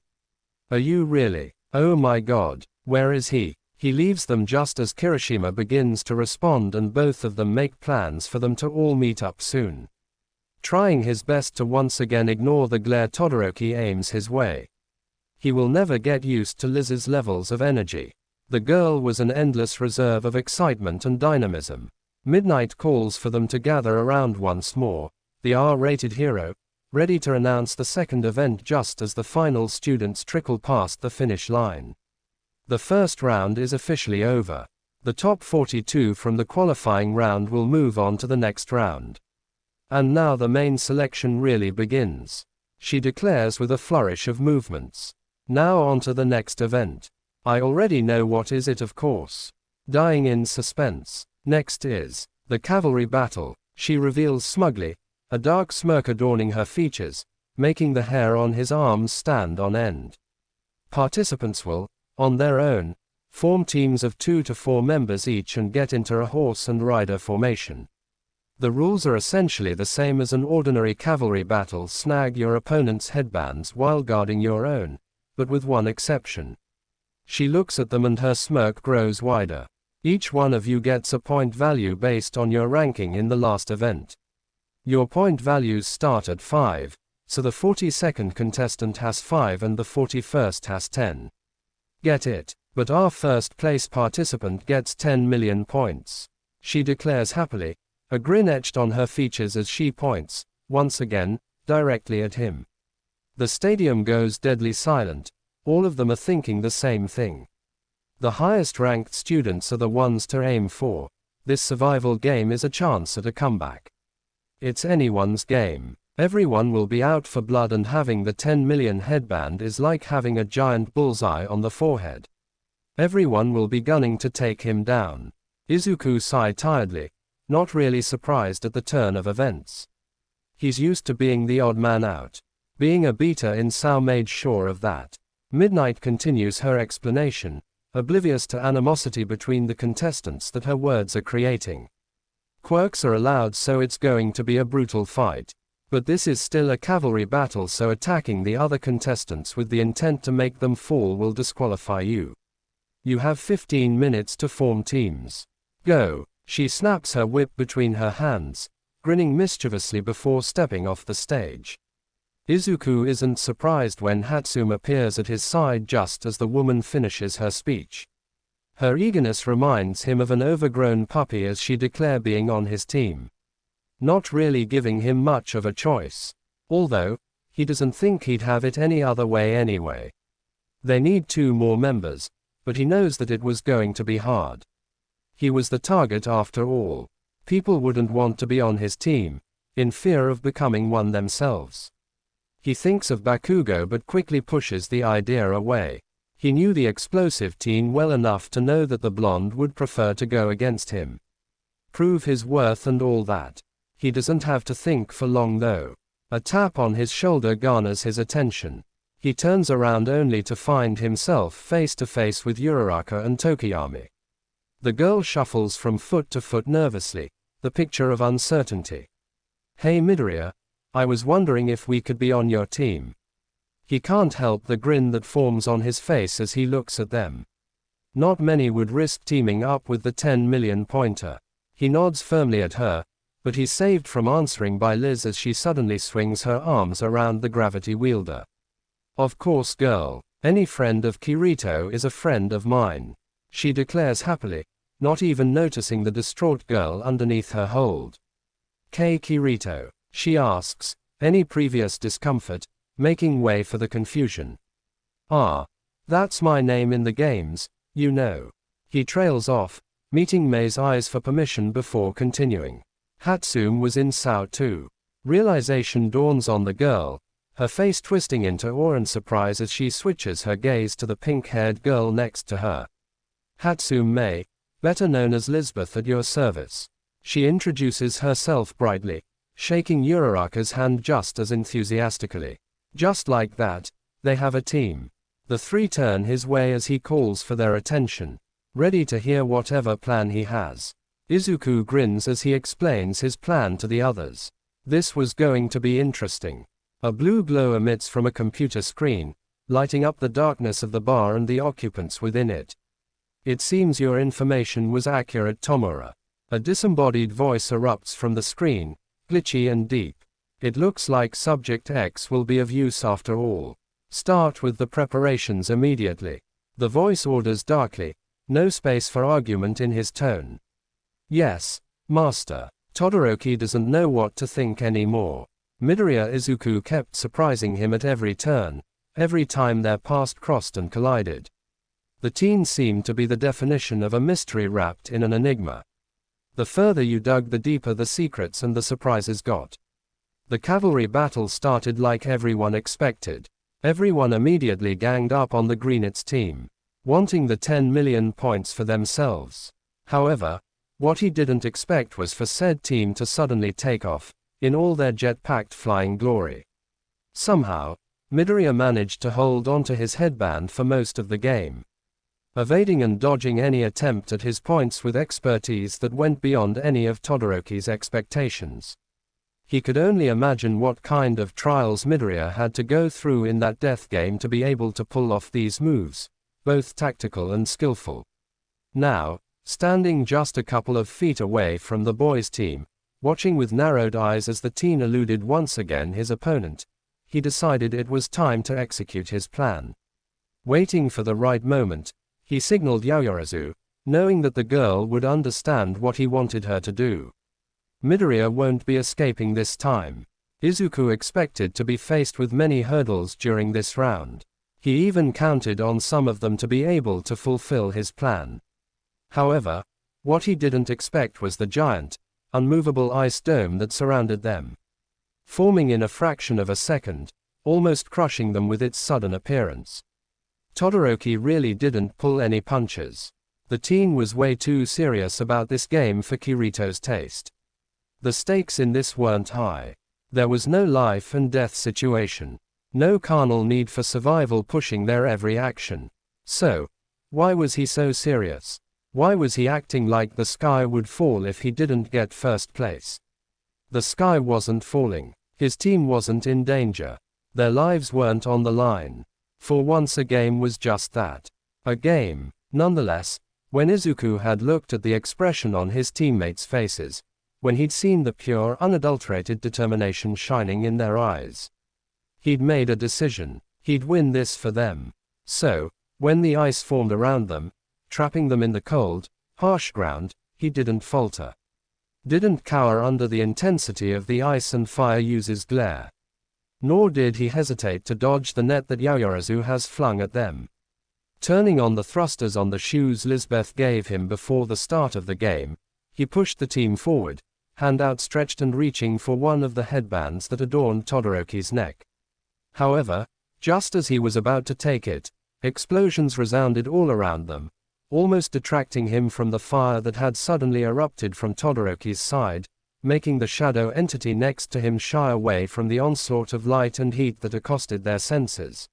Are you really? Oh my god, where is he? He leaves them just as Kirishima begins to respond and both of them make plans for them to all meet up soon. Trying his best to once again ignore the glare Todoroki aims his way. He will never get used to Liz's levels of energy. The girl was an endless reserve of excitement and dynamism. Midnight calls for them to gather around once more, the R-rated hero, ready to announce the second event just as the final students trickle past the finish line. The first round is officially over. The top 42 from the qualifying round will move on to the next round. And now the main selection really begins. She declares with a flourish of movements. Now on to the next event. I already know what is it, of course. Dying in suspense. Next is the cavalry battle, she reveals smugly, a dark smirk adorning her features, making the hair on his arms stand on end. Participants will, on their own, form teams of 2 to 4 members each and get into a horse and rider formation. The rules are essentially the same as an ordinary cavalry battle. Snag your opponent's headbands while guarding your own, but with one exception. She looks at them and her smirk grows wider. Each one of you gets a point value based on your ranking in the last event. Your point values start at 5, so the 42nd contestant has 5 and the 41st has 10. Get it? But our first place participant gets 10 million points. She declares happily, a grin etched on her features as she points, once again, directly at him. The stadium goes deadly silent. All of them are thinking the same thing. The highest ranked students are the ones to aim for. This survival game is a chance at a comeback. It's anyone's game. Everyone will be out for blood and having the 10 million headband is like having a giant bullseye on the forehead. Everyone will be gunning to take him down. Izuku sighed tiredly, not really surprised at the turn of events. He's used to being the odd man out. Being a beta in Sao made sure of that. Midnight continues her explanation, oblivious to animosity between the contestants that her words are creating. Quirks are allowed, so it's going to be a brutal fight. But this is still a cavalry battle, so attacking the other contestants with the intent to make them fall will disqualify you. You have 15 minutes to form teams. Go. She snaps her whip between her hands, grinning mischievously before stepping off the stage. Izuku isn't surprised when Hatsune appears at his side just as the woman finishes her speech. Her eagerness reminds him of an overgrown puppy as she declares being on his team. Not really giving him much of a choice. Although, he doesn't think he'd have it any other way anyway. They need 2 more members, but he knows that it was going to be hard. He was the target after all. People wouldn't want to be on his team, in fear of becoming one themselves. He thinks of Bakugo but quickly pushes the idea away. He knew the explosive teen well enough to know that the blonde would prefer to go against him. Prove his worth and all that. He doesn't have to think for long though. A tap on his shoulder garners his attention. He turns around only to find himself face to face with Uraraka and Tokiyami. The girl shuffles from foot to foot nervously, the picture of uncertainty. "Hey Midoriya, I was wondering if we could be on your team." He can't help the grin that forms on his face as he looks at them. Not many would risk teaming up with the 10 million pointer. He nods firmly at her, but he's saved from answering by Liz as she suddenly swings her arms around the gravity wielder. "Of course girl, any friend of Kirito is a friend of mine," she declares happily, not even noticing the distraught girl underneath her hold. Kirito, she asks, any previous discomfort, making way for the confusion. "Ah, that's my name in the games, you know." He trails off, meeting Mei's eyes for permission before continuing. Hatsune was in Sao too. Realization dawns on the girl, her face twisting into awe and surprise as she switches her gaze to the pink-haired girl next to her. "Hatsune Mei, better known as Lisbeth, at your service." She introduces herself brightly, shaking Uraraka's hand just as enthusiastically. Just like that, they have a team. The 3 turn his way as he calls for their attention, ready to hear whatever plan he has. Izuku grins as he explains his plan to the others. This was going to be interesting. A blue glow emits from a computer screen, lighting up the darkness of the bar and the occupants within it. "It seems your information was accurate, Tomura." A disembodied voice erupts from the screen, glitchy and deep. "It looks like Subject X will be of use after all. Start with the preparations immediately." The voice orders darkly, no space for argument in his tone. "Yes, Master." Todoroki doesn't know what to think anymore. Midoriya Izuku kept surprising him at every turn, every time their paths crossed and collided. The teen seemed to be the definition of a mystery wrapped in an enigma. The further you dug, the deeper the secrets and the surprises got. The cavalry battle started like everyone expected. Everyone immediately ganged up on the Greenitz team, wanting the 10 million points for themselves. However, what he didn't expect was for said team to suddenly take off, in all their jet-packed flying glory. Somehow, Midoriya managed to hold onto his headband for most of the game, evading and dodging any attempt at his points with expertise that went beyond any of Todoroki's expectations. He could only imagine what kind of trials Midoriya had to go through in that death game to be able to pull off these moves, both tactical and skillful. Now, standing just a couple of feet away from the boys' team, watching with narrowed eyes as the teen eluded once again his opponent, he decided it was time to execute his plan. Waiting for the right moment, he signaled Yaoyorozu, knowing that the girl would understand what he wanted her to do. Midoriya won't be escaping this time. Izuku expected to be faced with many hurdles during this round. He even counted on some of them to be able to fulfill his plan. However, what he didn't expect was the giant, unmovable ice dome that surrounded them, forming in a fraction of a second, almost crushing them with its sudden appearance. Todoroki really didn't pull any punches. The teen was way too serious about this game for Kirito's taste. The stakes in this weren't high. There was no life and death situation. No carnal need for survival pushing their every action. So, why was he so serious? Why was he acting like the sky would fall if he didn't get first place? The sky wasn't falling. His team wasn't in danger. Their lives weren't on the line. For once a game was just that. A game. Nonetheless, when Izuku had looked at the expression on his teammates' faces, when he'd seen the pure, unadulterated determination shining in their eyes, He'd made a decision. He'd win this for them. So, when the ice formed around them, trapping them in the cold, harsh ground, he didn't falter. Didn't cower under the intensity of the ice and fire use's glare. Nor did he hesitate to dodge the net that Yaoyorozu has flung at them. Turning on the thrusters on the shoes Lisbeth gave him before the start of the game, he pushed the team forward, hand outstretched and reaching for one of the headbands that adorned Todoroki's neck. However, just as he was about to take it, explosions resounded all around them, almost detracting him from the fire that had suddenly erupted from Todoroki's side, making the shadow entity next to him shy away from the onslaught of light and heat that accosted their senses.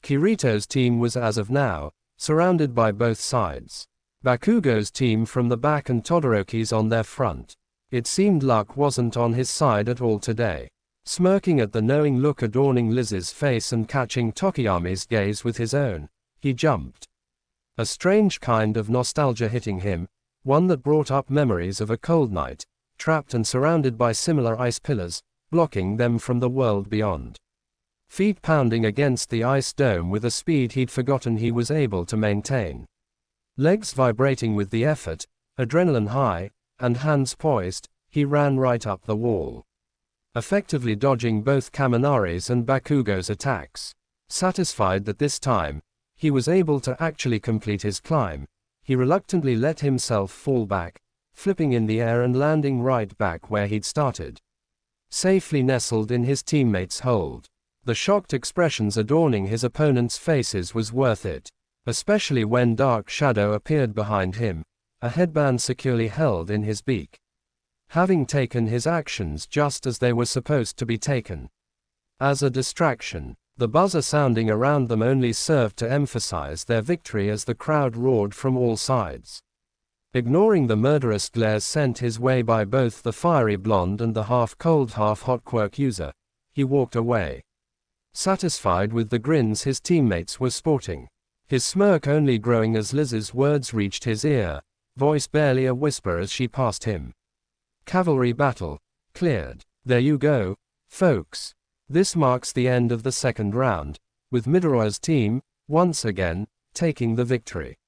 Kirito's team was as of now, surrounded by both sides. Bakugo's team from the back and Todoroki's on their front. It seemed luck wasn't on his side at all today. Smirking at the knowing look adorning Liz's face and catching Tokiyami's gaze with his own, he jumped. A strange kind of nostalgia hitting him, one that brought up memories of a cold night, trapped and surrounded by similar ice pillars, blocking them from the world beyond. Feet pounding against the ice dome with a speed he'd forgotten he was able to maintain. Legs vibrating with the effort, adrenaline high, and hands poised, he ran right up the wall. Effectively dodging both Kaminari's and Bakugo's attacks. Satisfied that this time, he was able to actually complete his climb, he reluctantly let himself fall back, flipping in the air and landing right back where he'd started. Safely nestled in his teammates' hold. The shocked expressions adorning his opponents' faces was worth it, especially when dark shadow appeared behind him, a headband securely held in his beak. Having taken his actions just as they were supposed to be taken. As a distraction, the buzzer sounding around them only served to emphasize their victory as the crowd roared from all sides. Ignoring the murderous glares sent his way by both the fiery blonde and the half-cold half-hot quirk user, he walked away. Satisfied with the grins his teammates were sporting. His smirk only growing as Liz's words reached his ear, voice barely a whisper as she passed him. Cavalry battle. Cleared. There you go, folks. This marks the end of the second round, with Midoriya's team, once again, taking the victory.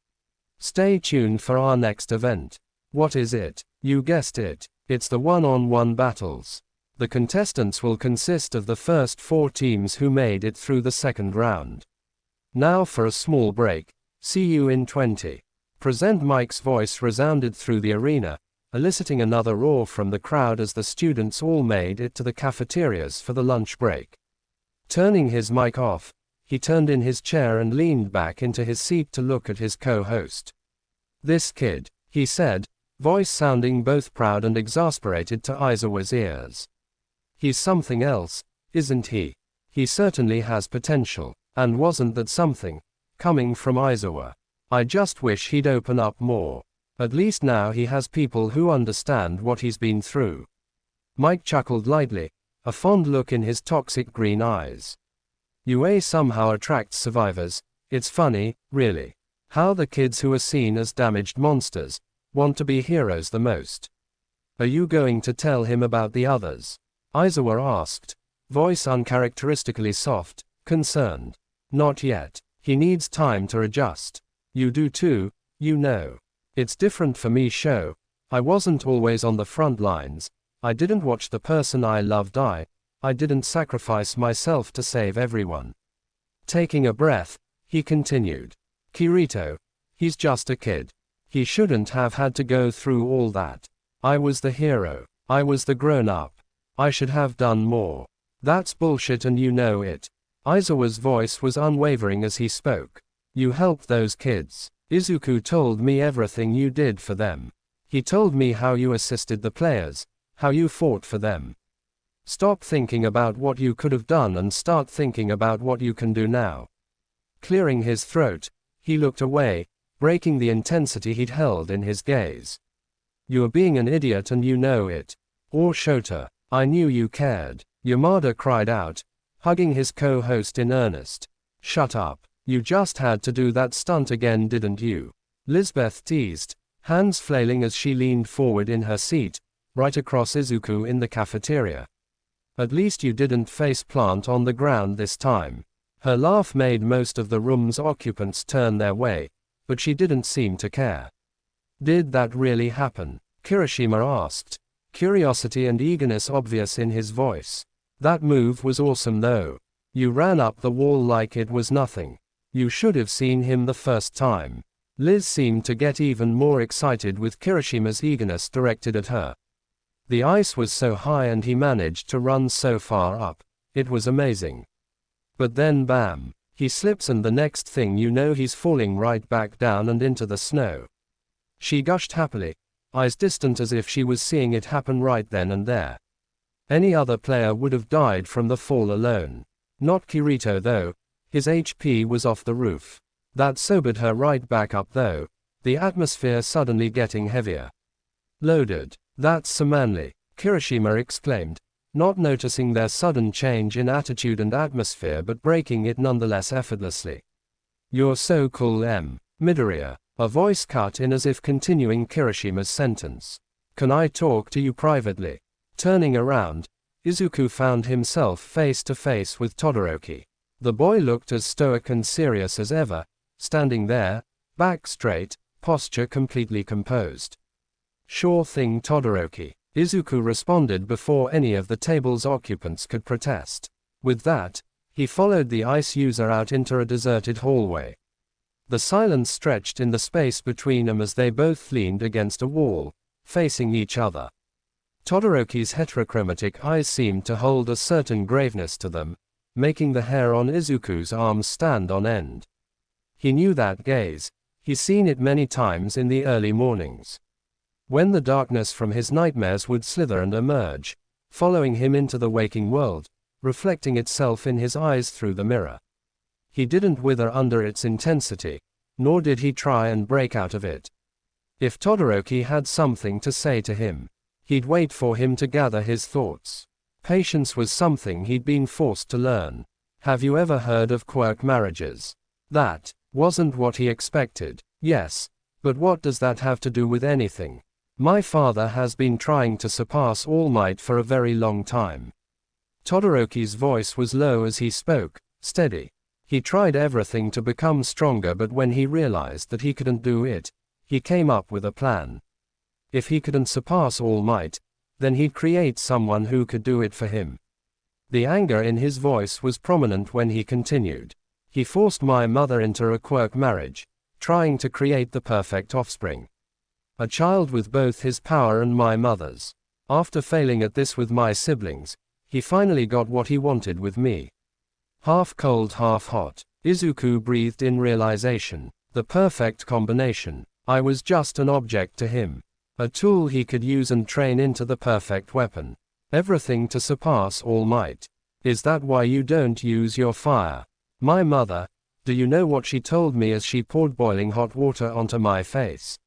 Stay tuned for our next event. What is it? You guessed it. It's the one-on-one battles. The contestants will consist of the first 4 teams who made it through the second round. Now for a small break. See you in 20. Present Mike's voice resounded through the arena, eliciting another roar from the crowd as the students all made it to the cafeterias for the lunch break. Turning his mic off, he turned in his chair and leaned back into his seat to look at his co-host. This kid, he said, voice sounding both proud and exasperated to Aizawa's ears. He's something else, isn't he? He certainly has potential, and wasn't that something, coming from Aizawa. I just wish he'd open up more. At least now he has people who understand what he's been through. Mike chuckled lightly, a fond look in his toxic green eyes. UA somehow attracts survivors. It's funny, really, how the kids who are seen as damaged monsters want to be heroes the most. Are you going to tell him about the others? Aizawa asked, voice uncharacteristically soft, concerned. Not yet. He needs time to adjust. You do too, you know. It's different for me, show. I wasn't always on the front lines. I didn't watch the person I love die. I didn't sacrifice myself to save everyone. Taking a breath, he continued. Kirito. He's just a kid. He shouldn't have had to go through all that. I was the hero. I was the grown-up. I should have done more. That's bullshit and you know it. Aizawa's voice was unwavering as he spoke. You helped those kids. Izuku told me everything you did for them. He told me how you assisted the players, how you fought for them. Stop thinking about what you could have done and start thinking about what you can do now. Clearing his throat, he looked away, breaking the intensity he'd held in his gaze. You're being an idiot and you know it. Or Shota, I knew you cared. Yamada cried out, hugging his co-host in earnest. Shut up. You just had to do that stunt again, didn't you? Lisbeth teased, hands flailing as she leaned forward in her seat, right across Izuku in the cafeteria. At least you didn't face plant on the ground this time. Her laugh made most of the room's occupants turn their way, but she didn't seem to care. Did that really happen? Kirishima asked, curiosity and eagerness obvious in his voice. That move was awesome though. You ran up the wall like it was nothing. You should have seen him the first time. Liz seemed to get even more excited with Kirishima's eagerness directed at her. The ice was so high and he managed to run so far up. It was amazing. But then bam, he slips and the next thing you know he's falling right back down and into the snow. She gushed happily, eyes distant as if she was seeing it happen right then and there. Any other player would have died from the fall alone. Not Kirito though, his HP was off the roof. That sobered her right back up though, the atmosphere suddenly getting heavier. Loaded. That's so manly, Kirishima exclaimed, not noticing their sudden change in attitude and atmosphere but breaking it nonetheless effortlessly. You're so cool Midoriya. A voice cut in as if continuing Kirishima's sentence. Can I talk to you privately? Turning around, Izuku found himself face to face with Todoroki. The boy looked as stoic and serious as ever, standing there, back straight, posture completely composed. Sure thing Todoroki, Izuku responded before any of the table's occupants could protest. With that, he followed the ice user out into a deserted hallway. The silence stretched in the space between them as they both leaned against a wall, facing each other. Todoroki's heterochromatic eyes seemed to hold a certain graveness to them, making the hair on Izuku's arms stand on end. He knew that gaze, he'd seen it many times in the early mornings. When the darkness from his nightmares would slither and emerge, following him into the waking world, reflecting itself in his eyes through the mirror. He didn't wither under its intensity, nor did he try and break out of it. If Todoroki had something to say to him, he'd wait for him to gather his thoughts. Patience was something he'd been forced to learn. Have you ever heard of quirk marriages? That wasn't what he expected. Yes, but what does that have to do with anything? My father has been trying to surpass All Might for a very long time. Todoroki's voice was low as he spoke, steady. He tried everything to become stronger, but when he realized that he couldn't do it, he came up with a plan. If he couldn't surpass All Might, then he'd create someone who could do it for him. The anger in his voice was prominent when he continued. He forced my mother into a quirk marriage, trying to create the perfect offspring. A child with both his power and my mother's. After failing at this with my siblings, he finally got what he wanted with me. Half cold, half hot. Izuku breathed in realization. The perfect combination. I was just an object to him. A tool he could use and train into the perfect weapon. Everything to surpass All Might. Is that why you don't use your fire? My mother, do you know what she told me as she poured boiling hot water onto my face?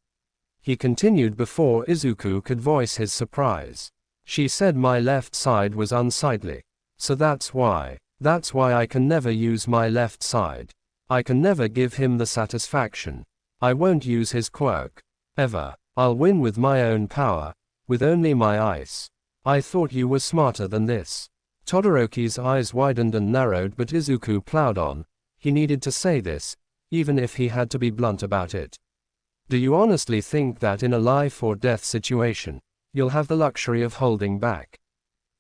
He continued before Izuku could voice his surprise. She said my left side was unsightly. So that's why I can never use my left side. I can never give him the satisfaction. I won't use his quirk. Ever. I'll win with my own power, with only my ice. I thought you were smarter than this. Todoroki's eyes widened and narrowed, but Izuku plowed on. He needed to say this, even if he had to be blunt about it. Do you honestly think that in a life or death situation, you'll have the luxury of holding back?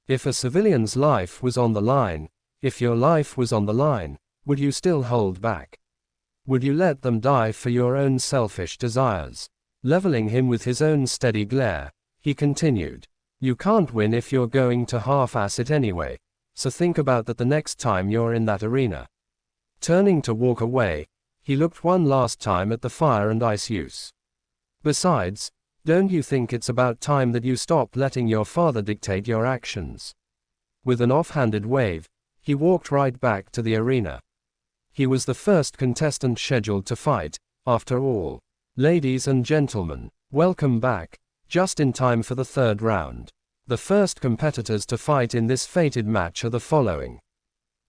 If a civilian's life was on the line, if your life was on the line, would you still hold back? Would you let them die for your own selfish desires? Leveling him with his own steady glare, he continued. You can't win if you're going to half-ass it anyway, so think about that the next time you're in that arena. Turning to walk away, he looked one last time at the fire and ice use. Besides, don't you think it's about time that you stop letting your father dictate your actions? With an offhanded wave, he walked right back to the arena. He was the first contestant scheduled to fight, after all. Ladies and gentlemen, welcome back, just in time for the third round. The first competitors to fight in this fated match are the following.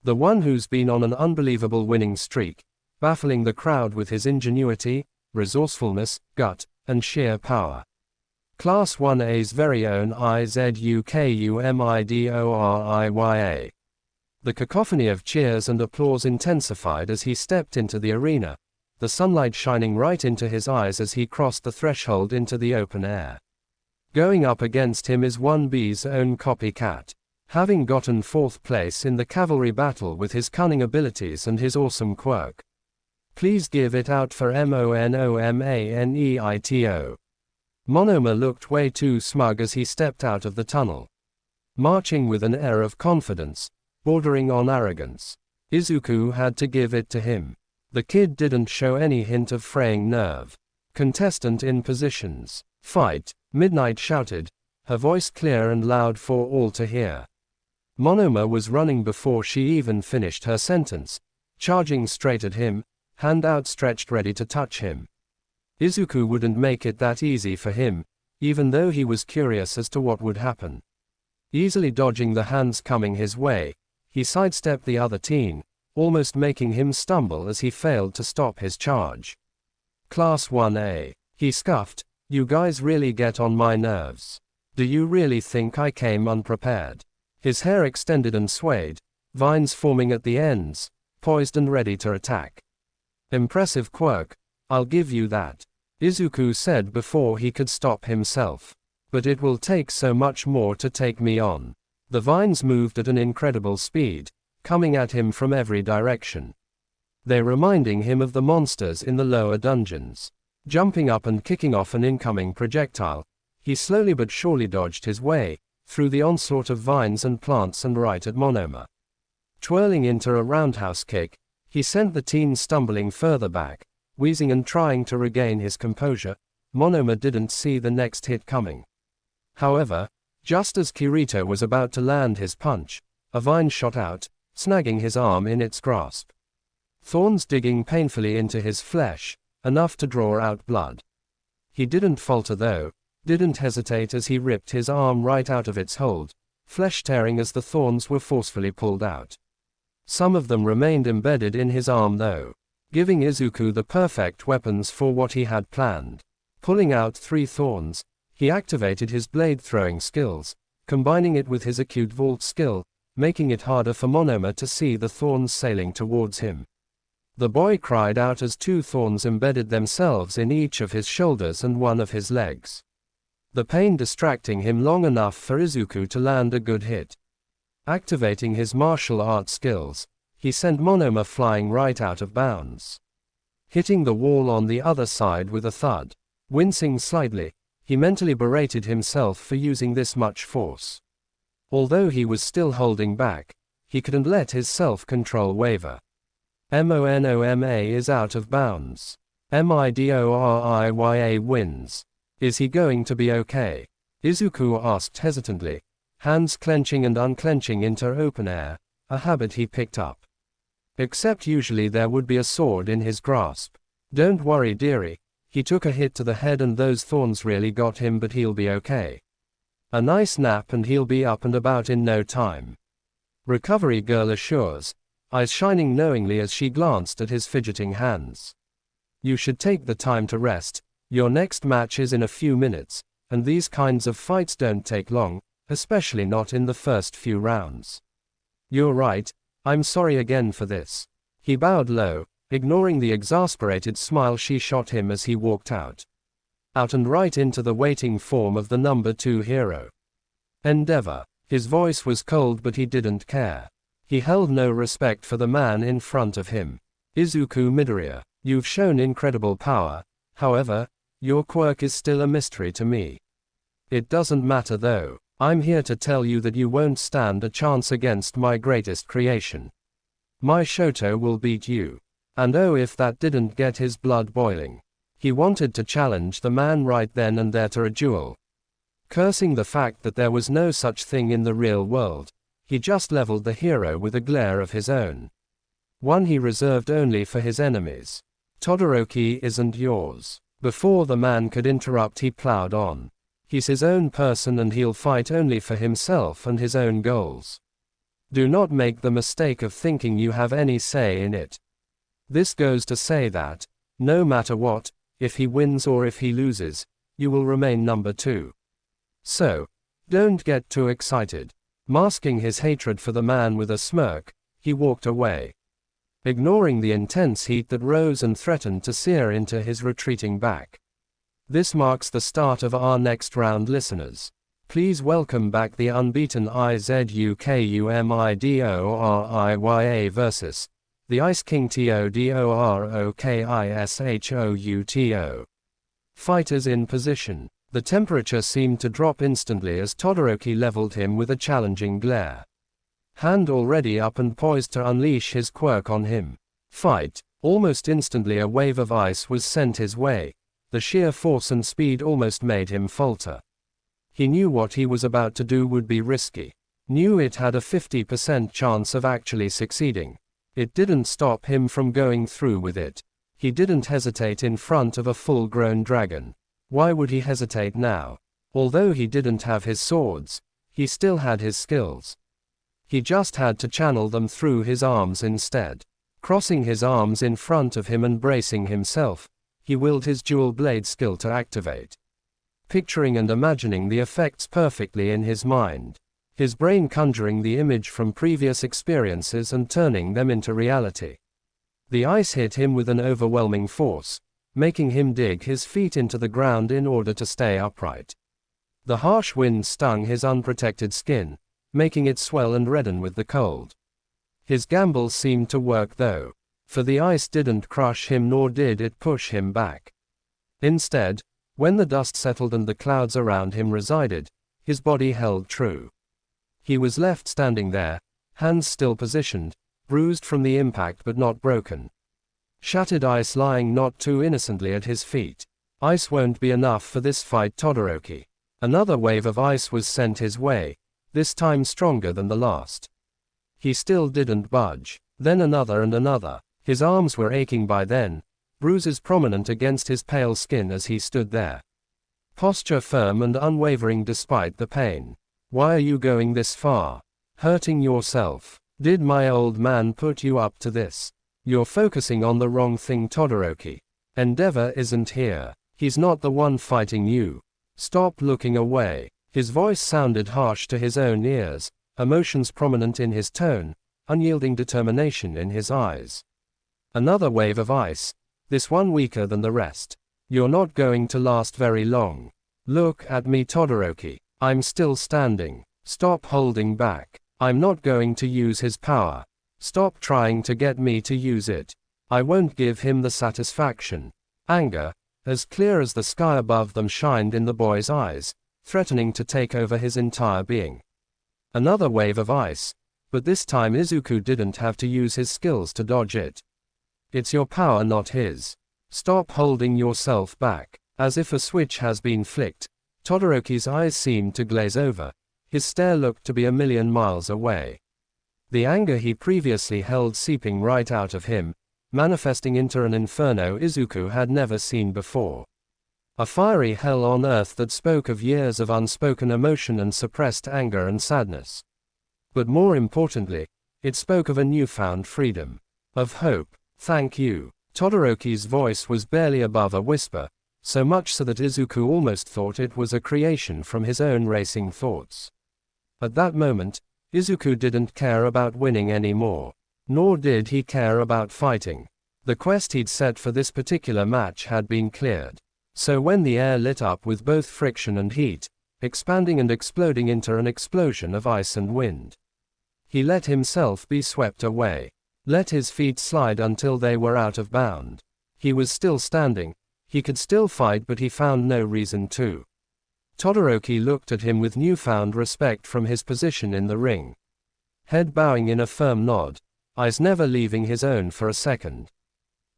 The one who's been on an unbelievable winning streak, baffling the crowd with his ingenuity, resourcefulness, gut, and sheer power. Class 1A's very own IZUKUMIDORIYA. The cacophony of cheers and applause intensified as he stepped into the arena, the sunlight shining right into his eyes as he crossed the threshold into the open air. Going up against him is 1B's own copycat, having gotten 4th place in the cavalry battle with his cunning abilities and his awesome quirk. Please give it out for MONOMANEITO. Monoma looked way too smug as he stepped out of the tunnel, marching with an air of confidence, bordering on arrogance. Izuku had to give it to him. The kid didn't show any hint of fraying nerve. Contestant in positions. Fight, Midnight shouted, her voice clear and loud for all to hear. Monoma was running before she even finished her sentence, charging straight at him, hand outstretched ready to touch him. Izuku wouldn't make it that easy for him, even though he was curious as to what would happen. Easily dodging the hands coming his way, he sidestepped the other teen, almost making him stumble as he failed to stop his charge. Class 1A, he scuffed, you guys really get on my nerves. Do you really think I came unprepared? His hair extended and swayed, vines forming at the ends, poised and ready to attack. Impressive quirk, I'll give you that, Izuku said before he could stop himself. But it will take so much more to take me on. The vines moved at an incredible speed, coming at him from every direction. They reminding him of the monsters in the lower dungeons. Jumping up and kicking off an incoming projectile, he slowly but surely dodged his way through the onslaught of vines and plants and right at Monoma. Twirling into a roundhouse kick, he sent the teen stumbling further back, wheezing and trying to regain his composure. Monoma didn't see the next hit coming. However, just as Kirito was about to land his punch, a vine shot out, snagging his arm in its grasp. Thorns digging painfully into his flesh, enough to draw out blood. He didn't falter though, didn't hesitate as he ripped his arm right out of its hold, flesh tearing as the thorns were forcefully pulled out. Some of them remained embedded in his arm though, giving Izuku the perfect weapons for what he had planned. Pulling out 3 thorns, he activated his blade throwing skills, combining it with his acute vault skill, making it harder for Monoma to see the thorns sailing towards him. The boy cried out as 2 thorns embedded themselves in each of his shoulders and one of his legs. The pain distracting him long enough for Izuku to land a good hit. Activating his martial arts skills, he sent Monoma flying right out of bounds, hitting the wall on the other side with a thud. Wincing slightly, he mentally berated himself for using this much force. Although he was still holding back, he couldn't let his self-control waver. Monoma is out of bounds. Midoriya wins. Is he going to be okay? Izuku asked hesitantly, hands clenching and unclenching into open air, a habit he picked up. Except usually there would be a sword in his grasp. Don't worry dearie, he took a hit to the head and those thorns really got him, but he'll be okay. A nice nap and he'll be up and about in no time. Recovery girl assures, eyes shining knowingly as she glanced at his fidgeting hands. You should take the time to rest, your next match is in a few minutes, and these kinds of fights don't take long, especially not in the first few rounds. You're right, I'm sorry again for this. He bowed low, ignoring the exasperated smile she shot him as he walked out. Out and right into the waiting form of the number 2 hero. Endeavor. His voice was cold but he didn't care. He held no respect for the man in front of him. Izuku Midoriya, you've shown incredible power, however, your quirk is still a mystery to me. It doesn't matter though, I'm here to tell you that you won't stand a chance against my greatest creation. My Shoto will beat you. And oh, if that didn't get his blood boiling. He wanted to challenge the man right then and there to a duel. Cursing the fact that there was no such thing in the real world, he just leveled the hero with a glare of his own. One he reserved only for his enemies. Todoroki isn't yours. Before the man could interrupt, he plowed on. He's his own person and he'll fight only for himself and his own goals. Do not make the mistake of thinking you have any say in it. This goes to say that, no matter what, if he wins or if he loses, you will remain number 2. So, don't get too excited. Masking his hatred for the man with a smirk, he walked away, ignoring the intense heat that rose and threatened to sear into his retreating back. This marks the start of our next round, listeners. Please welcome back the unbeaten IZUKUMIDORIYA versus the Ice King TODOROKISHOUTO. Fighters in position. The temperature seemed to drop instantly as Todoroki leveled him with a challenging glare. Hand already up and poised to unleash his quirk on him. Fight. Almost instantly a wave of ice was sent his way. The sheer force and speed almost made him falter. He knew what he was about to do would be risky. Knew it had a 50% chance of actually succeeding. It didn't stop him from going through with it. He didn't hesitate in front of a full-grown dragon. Why would he hesitate now? Although he didn't have his swords, he still had his skills. He just had to channel them through his arms instead. Crossing his arms in front of him and bracing himself, he willed his dual blade skill to activate. Picturing and imagining the effects perfectly in his mind. His brain conjuring the image from previous experiences and turning them into reality. The ice hit him with an overwhelming force, making him dig his feet into the ground in order to stay upright. The harsh wind stung his unprotected skin, making it swell and redden with the cold. His gamble seemed to work though, for the ice didn't crush him nor did it push him back. Instead, when the dust settled and the clouds around him resided, his body held true. He was left standing there, hands still positioned, bruised from the impact but not broken. Shattered ice lying not too innocently at his feet. Ice won't be enough for this fight, Todoroki. Another wave of ice was sent his way, this time stronger than the last. He still didn't budge. Then another and another. His arms were aching by then, bruises prominent against his pale skin as he stood there. Posture firm and unwavering despite the pain. Why are you going this far? Hurting yourself. Did my old man put you up to this? You're focusing on the wrong thing, Todoroki. Endeavor isn't here. He's not the one fighting you. Stop looking away. His voice sounded harsh to his own ears, emotions prominent in his tone, unyielding determination in his eyes. Another wave of ice, this one weaker than the rest. You're not going to last very long. Look at me, Todoroki. I'm still standing. Stop holding back. I'm not going to use his power. Stop trying to get me to use it. I won't give him the satisfaction. Anger, as clear as the sky above them, shined in the boy's eyes, threatening to take over his entire being. Another wave of ice, but this time Izuku didn't have to use his skills to dodge it. It's your power, not his. Stop holding yourself back. As if a switch has been flicked, Todoroki's eyes seemed to glaze over. His stare looked to be a million miles away. The anger he previously held seeping right out of him, manifesting into an inferno Izuku had never seen before. A fiery hell on earth that spoke of years of unspoken emotion and suppressed anger and sadness. But more importantly, it spoke of a newfound freedom. Of hope. Thank you. Todoroki's voice was barely above a whisper, so much so that Izuku almost thought it was a creation from his own racing thoughts. At that moment, Izuku didn't care about winning anymore. Nor did he care about fighting. The quest he'd set for this particular match had been cleared. So when the air lit up with both friction and heat, expanding and exploding into an explosion of ice and wind, he let himself be swept away. Let his feet slide until they were out of bound. He was still standing. He could still fight, but he found no reason to. Todoroki looked at him with newfound respect from his position in the ring. Head bowing in a firm nod, eyes never leaving his own for a second.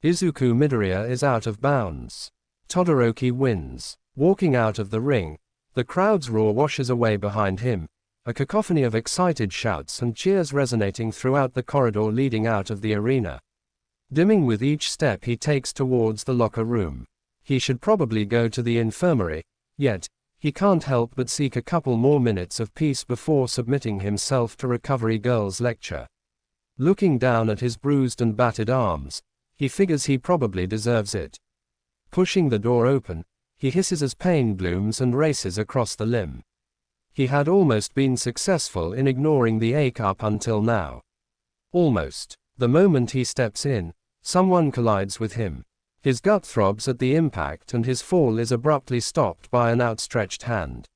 Izuku Midoriya is out of bounds. Todoroki wins. Walking out of the ring, the crowd's roar washes away behind him, a cacophony of excited shouts and cheers resonating throughout the corridor leading out of the arena. Dimming with each step he takes towards the locker room. He should probably go to the infirmary, yet, he can't help but seek a couple more minutes of peace before submitting himself to Recovery Girl's lecture. Looking down at his bruised and battered arms, he figures he probably deserves it. Pushing the door open, He hisses as pain blooms and races across the limb. He had almost been successful in ignoring the ache up until now. Almost. The moment he steps in, someone collides with him. His gut throbs at the impact and his fall is abruptly stopped by an outstretched hand,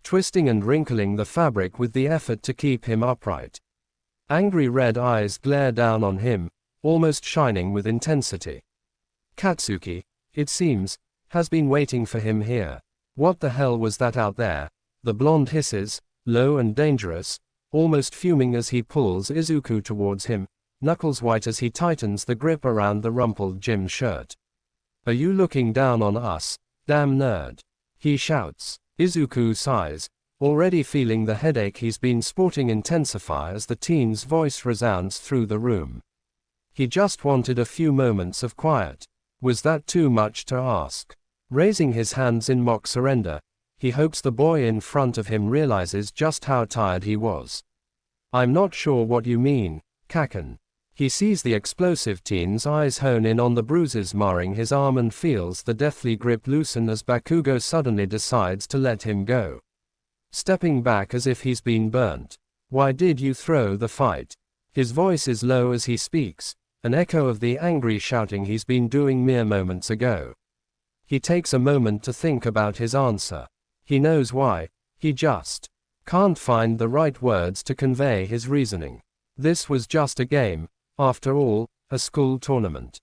twisting and wrinkling the fabric with the effort to keep him upright. Angry red eyes glare down on him, almost shining with intensity. Katsuki, it seems, has been waiting for him here. What the hell was that out there? The blonde hisses, low and dangerous, almost fuming as he pulls Izuku towards him, knuckles white as he tightens the grip around the rumpled gym shirt. "Are you looking down on us, damn nerd?" he shouts. Izuku sighs, already feeling the headache he's been sporting intensify as the teen's voice resounds through the room. He just wanted a few moments of quiet. Was that too much to ask? Raising his hands in mock surrender, he hopes the boy in front of him realizes just how tired he was. "I'm not sure what you mean, Kaken." He sees the explosive teen's eyes hone in on the bruises marring his arm and feels the deathly grip loosen as Bakugo suddenly decides to let him go. Stepping back as if he's been burnt. "Why did you throw the fight?" His voice is low as he speaks, an echo of the angry shouting he's been doing mere moments ago. He takes a moment to think about his answer. He knows why, he just can't find the right words to convey his reasoning. This was just a game, after all, a school tournament.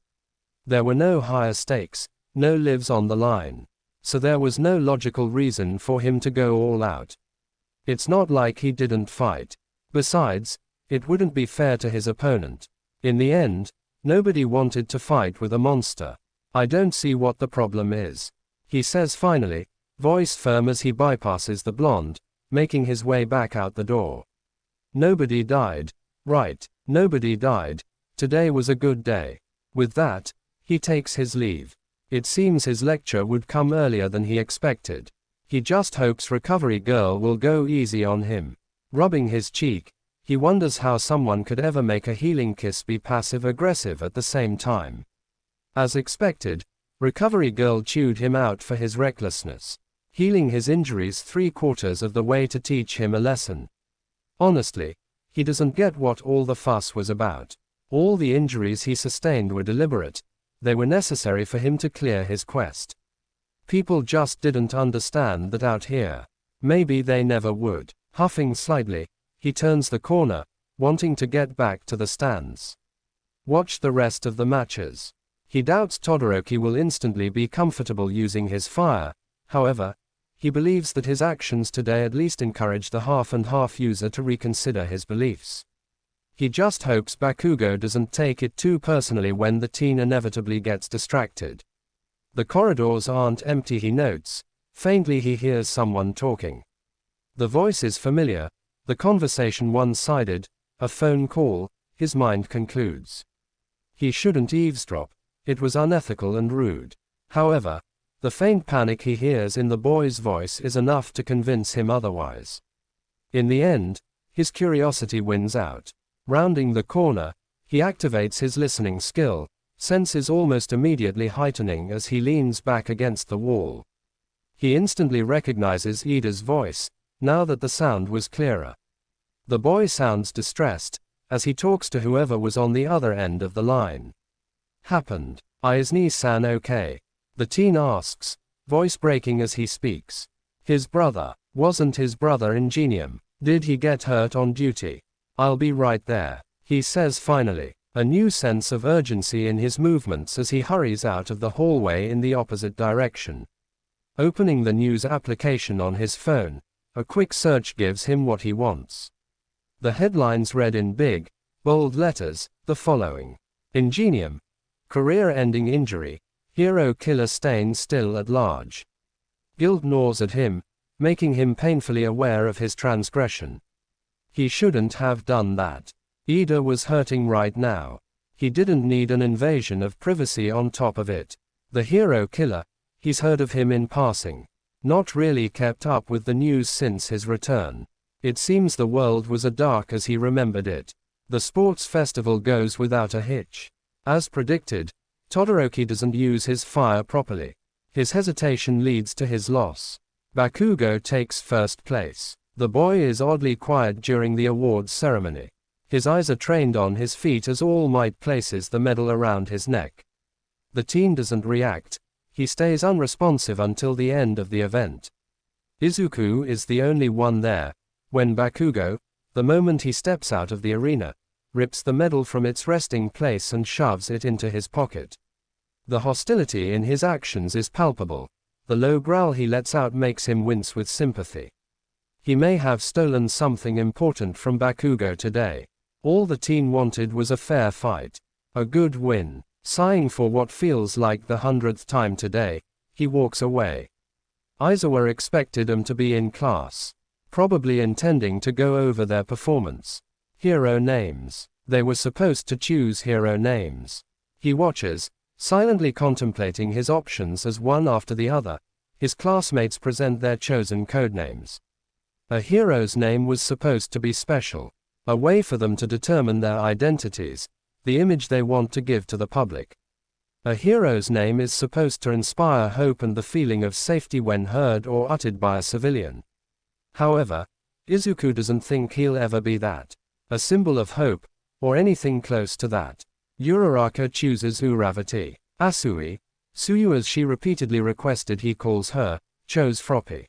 There were no higher stakes, no lives on the line. So there was no logical reason for him to go all out. It's not like he didn't fight. Besides, it wouldn't be fair to his opponent. In the end, nobody wanted to fight with a monster. "I don't see what the problem is," he says finally, voice firm as he bypasses the blonde, making his way back out the door. "Nobody died. Right, nobody died. Today was a good day." With that, he takes his leave. It seems his lecture would come earlier than he expected. He just hopes Recovery Girl will go easy on him. Rubbing his cheek, he wonders how someone could ever make a healing kiss be passive-aggressive at the same time. As expected, Recovery Girl chewed him out for his recklessness, healing his injuries 3/4 of the way to teach him a lesson. Honestly, he doesn't get what all the fuss was about. All the injuries he sustained were deliberate. They were necessary for him to clear his quest. People just didn't understand that out here. Maybe they never would. Huffing slightly, he turns the corner, wanting to get back to the stands. Watch the rest of the matches. He doubts Todoroki will instantly be comfortable using his fire. However, he believes that his actions today at least encourage the half-and-half user to reconsider his beliefs. He just hopes Bakugo doesn't take it too personally when the teen inevitably gets distracted. The corridors aren't empty, he notes. Faintly he hears someone talking. The voice is familiar, the conversation one-sided, a phone call, his mind concludes. He shouldn't eavesdrop, it was unethical and rude. However, the faint panic he hears in the boy's voice is enough to convince him otherwise. In the end, his curiosity wins out. Rounding the corner, he activates his listening skill, senses almost immediately heightening as he leans back against the wall. He instantly recognizes Ida's voice, now that the sound was clearer. The boy sounds distressed, as he talks to whoever was on the other end of the line. "Happened. Is Ni-san okay?" the teen asks, voice breaking as he speaks. His brother. Wasn't his brother Ingenium? Did he get hurt on duty? "I'll be right there," he says finally, a new sense of urgency in his movements as he hurries out of the hallway in the opposite direction. Opening the news application on his phone, a quick search gives him what he wants. The headlines read in big, bold letters, the following. Ingenium. Career-ending injury. Hero killer stain still at large. Guilt gnaws at him, making him painfully aware of his transgression. He shouldn't have done that. Ida was hurting right now. He didn't need an invasion of privacy on top of it. The hero killer, he's heard of him in passing. Not really kept up with the news since his return. It seems the world was as dark as he remembered it. The sports festival goes without a hitch. As predicted, Todoroki doesn't use his fire properly. His hesitation leads to his loss. Bakugo takes first place. The boy is oddly quiet during the awards ceremony. His eyes are trained on his feet as All Might places the medal around his neck. The teen doesn't react. He stays unresponsive until the end of the event. Izuku is the only one there, when Bakugo, the moment he steps out of the arena, rips the medal from its resting place and shoves it into his pocket. The hostility in his actions is palpable. The low growl he lets out makes him wince with sympathy. He may have stolen something important from Bakugo today. All the teen wanted was a fair fight. A good win. Sighing for what feels like the 100th time today, he walks away. Aizawa expected him to be in class, probably intending to go over their performance. Hero names. They were supposed to choose hero names. He watches, silently contemplating his options as one after the other, his classmates present their chosen codenames. A hero's name was supposed to be special, a way for them to determine their identities, the image they want to give to the public. A hero's name is supposed to inspire hope and the feeling of safety when heard or uttered by a civilian. However, Izuku doesn't think he'll ever be that, a symbol of hope, or anything close to that. Uraraka chooses Uravati. Asui, Suyu as she repeatedly requested he calls her, chose Froppy.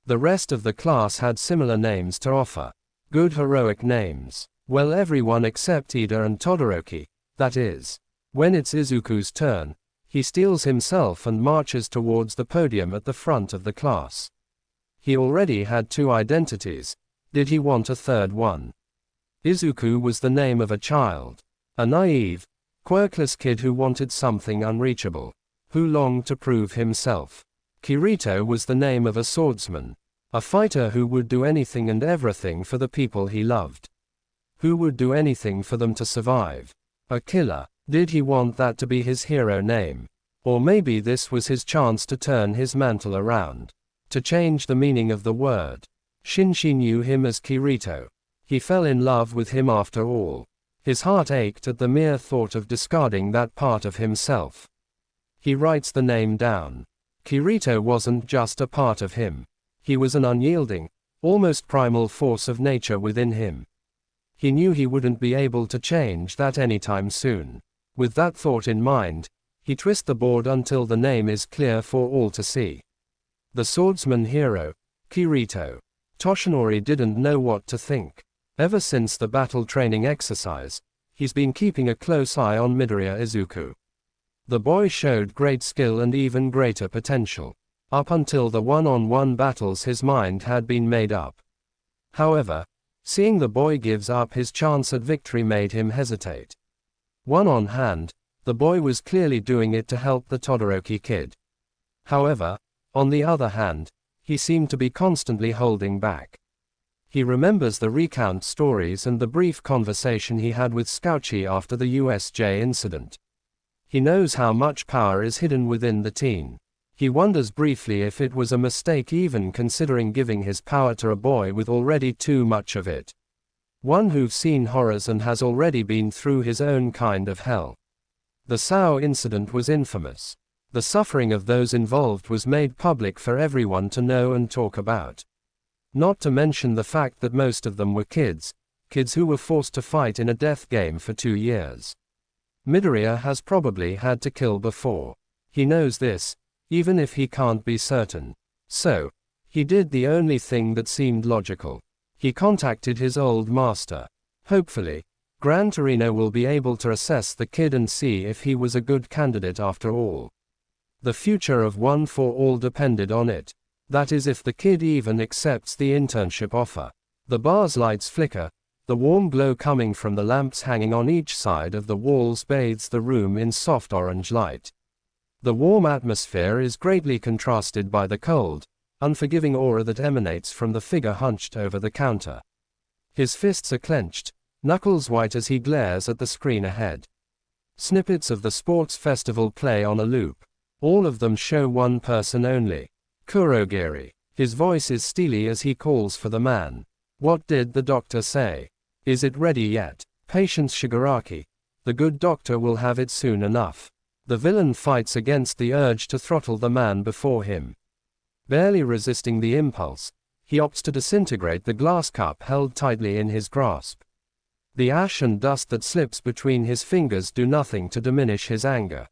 The rest of the class had similar names to offer. Good heroic names. Well, everyone except Ida and Todoroki, that is. When it's Izuku's turn, he steels himself and marches towards the podium at the front of the class. He already had 2 identities. Did he want a third one? Izuku was the name of a child. A naive, quirkless kid who wanted something unreachable, who longed to prove himself. Kirito was the name of a swordsman, a fighter who would do anything and everything for the people he loved. Who would do anything for them to survive. A killer. Did he want that to be his hero name? Or maybe this was his chance to turn his mantle around. To change the meaning of the word. Shinji knew him as Kirito. He fell in love with him after all. His heart ached at the mere thought of discarding that part of himself. He writes the name down. Kirito wasn't just a part of him. He was an unyielding, almost primal force of nature within him. He knew he wouldn't be able to change that anytime soon. With that thought in mind, he twists the board until the name is clear for all to see. The swordsman hero, Kirito. Toshinori didn't know what to think. Ever since the battle training exercise, he's been keeping a close eye on Midoriya Izuku. The boy showed great skill and even greater potential. Up until the one-on-one battles his mind had been made up. However, seeing the boy gives up his chance at victory made him hesitate. One on hand, the boy was clearly doing it to help the Todoroki kid. However, on the other hand, he seemed to be constantly holding back. He remembers the recount stories and the brief conversation he had with Scouchy after the USJ incident. He knows how much power is hidden within the teen. He wonders briefly if it was a mistake even considering giving his power to a boy with already too much of it. One who's seen horrors and has already been through his own kind of hell. The Sao incident was infamous. The suffering of those involved was made public for everyone to know and talk about. Not to mention the fact that most of them were kids who were forced to fight in a death game for 2 years. Midoriya has probably had to kill before. He knows this, even if he can't be certain. So, he did the only thing that seemed logical. He contacted his old master. Hopefully, Gran Torino will be able to assess the kid and see if he was a good candidate after all. The future of One for All depended on it. That is if the kid even accepts the internship offer. The bar's lights flicker. The warm glow coming from the lamps hanging on each side of the walls bathes the room in soft orange light. The warm atmosphere is greatly contrasted by the cold, unforgiving aura that emanates from the figure hunched over the counter. His fists are clenched, knuckles white as he glares at the screen ahead. Snippets of the sports festival play on a loop. All of them show one person only. Kurogiri. His voice is steely as he calls for the man. What did the doctor say? Is it ready yet? Patience Shigaraki. The good doctor will have it soon enough. The villain fights against the urge to throttle the man before him. Barely resisting the impulse, he opts to disintegrate the glass cup held tightly in his grasp. The ash and dust that slips between his fingers do nothing to diminish his anger.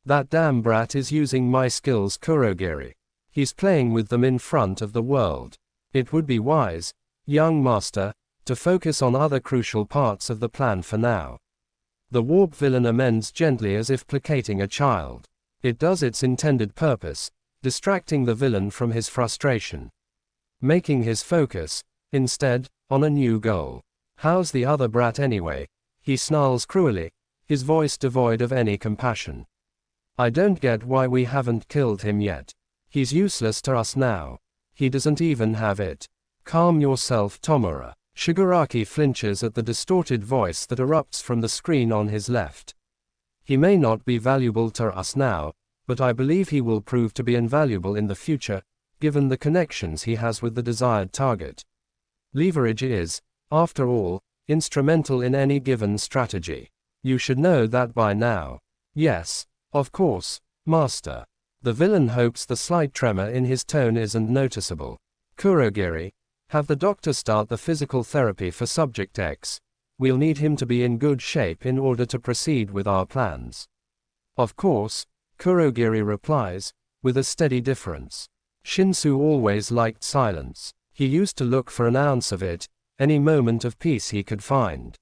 That damn brat is using my skills, Kurogiri. He's playing with them in front of the world. It would be wise, young master, to focus on other crucial parts of the plan for now. The warp villain amends gently as if placating a child. It does its intended purpose, distracting the villain from his frustration. Making his focus, instead, on a new goal. How's the other brat anyway? He snarls cruelly, his voice devoid of any compassion. I don't get why we haven't killed him yet. He's useless to us now. He doesn't even have it. Calm yourself, Tomura. Shigaraki flinches at the distorted voice that erupts from the screen on his left. He may not be valuable to us now, but I believe he will prove to be invaluable in the future, given the connections he has with the desired target. Leverage is, after all, instrumental in any given strategy. You should know that by now. Yes, of course, master. The villain hopes the slight tremor in his tone isn't noticeable. Kurogiri, have the doctor start the physical therapy for Subject X. We'll need him to be in good shape in order to proceed with our plans. Of course, Kurogiri replies, with a steady difference. Shinsu always liked silence. He used to look for an ounce of it, any moment of peace he could find.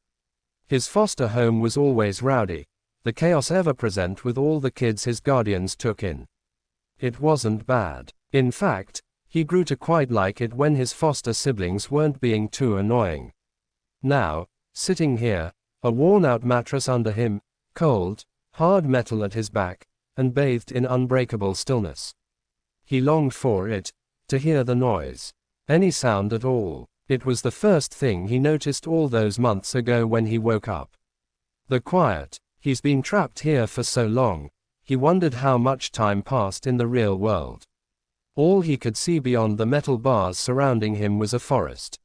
His foster home was always rowdy, the chaos ever present with all the kids his guardians took in. It wasn't bad. In fact, he grew to quite like it when his foster siblings weren't being too annoying. Now, sitting here, a worn-out mattress under him, cold, hard metal at his back, and bathed in unbreakable stillness. He longed for it, to hear the noise. Any sound at all. It was the first thing he noticed all those months ago when he woke up. The quiet. He's been trapped here for so long, he wondered how much time passed in the real world. All he could see beyond the metal bars surrounding him was a forest.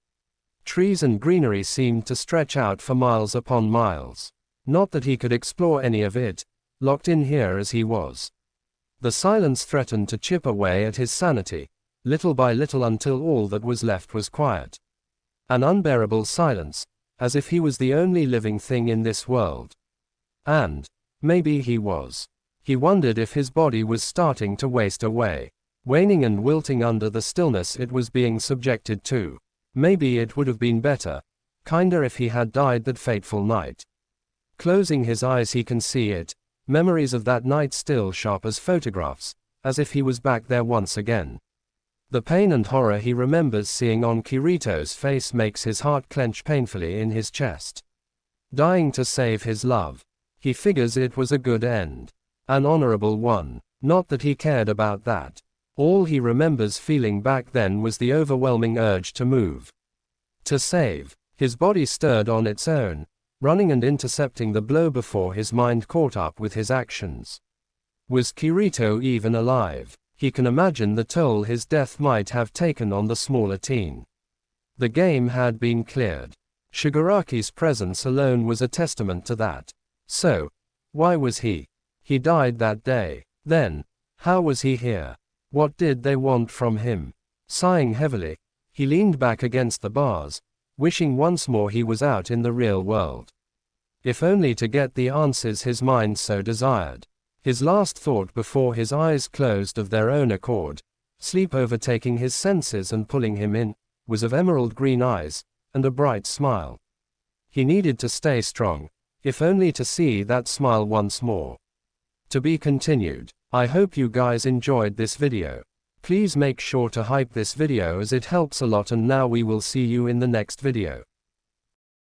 Trees and greenery seemed to stretch out for miles upon miles. Not that he could explore any of it, locked in here as he was. The silence threatened to chip away at his sanity, little by little until all that was left was quiet. An unbearable silence, as if he was the only living thing in this world. And, maybe he was. He wondered if his body was starting to waste away. Waning and wilting under the stillness it was being subjected to. Maybe it would have been better, kinder if he had died that fateful night. Closing his eyes he can see it, memories of that night still sharp as photographs, as if he was back there once again. The pain and horror he remembers seeing on Kirito's face makes his heart clench painfully in his chest. Dying to save his love. He figures it was a good end. An honorable one. Not that he cared about that. All he remembers feeling back then was the overwhelming urge to move. To save. His body stirred on its own, running and intercepting the blow before his mind caught up with his actions. Was Kirito even alive? He can imagine the toll his death might have taken on the smaller teen. The game had been cleared. Shigaraki's presence alone was a testament to that. So, why was he? He died that day. Then, how was he here? What did they want from him? Sighing heavily, he leaned back against the bars, wishing once more he was out in the real world. If only to get the answers his mind so desired. His last thought before his eyes closed of their own accord, sleep overtaking his senses and pulling him in, was of emerald green eyes, and a bright smile. He needed to stay strong, if only to see that smile once more. To be continued. I hope you guys enjoyed this video. Please make sure to hype this video as it helps a lot, and now we will see you in the next video.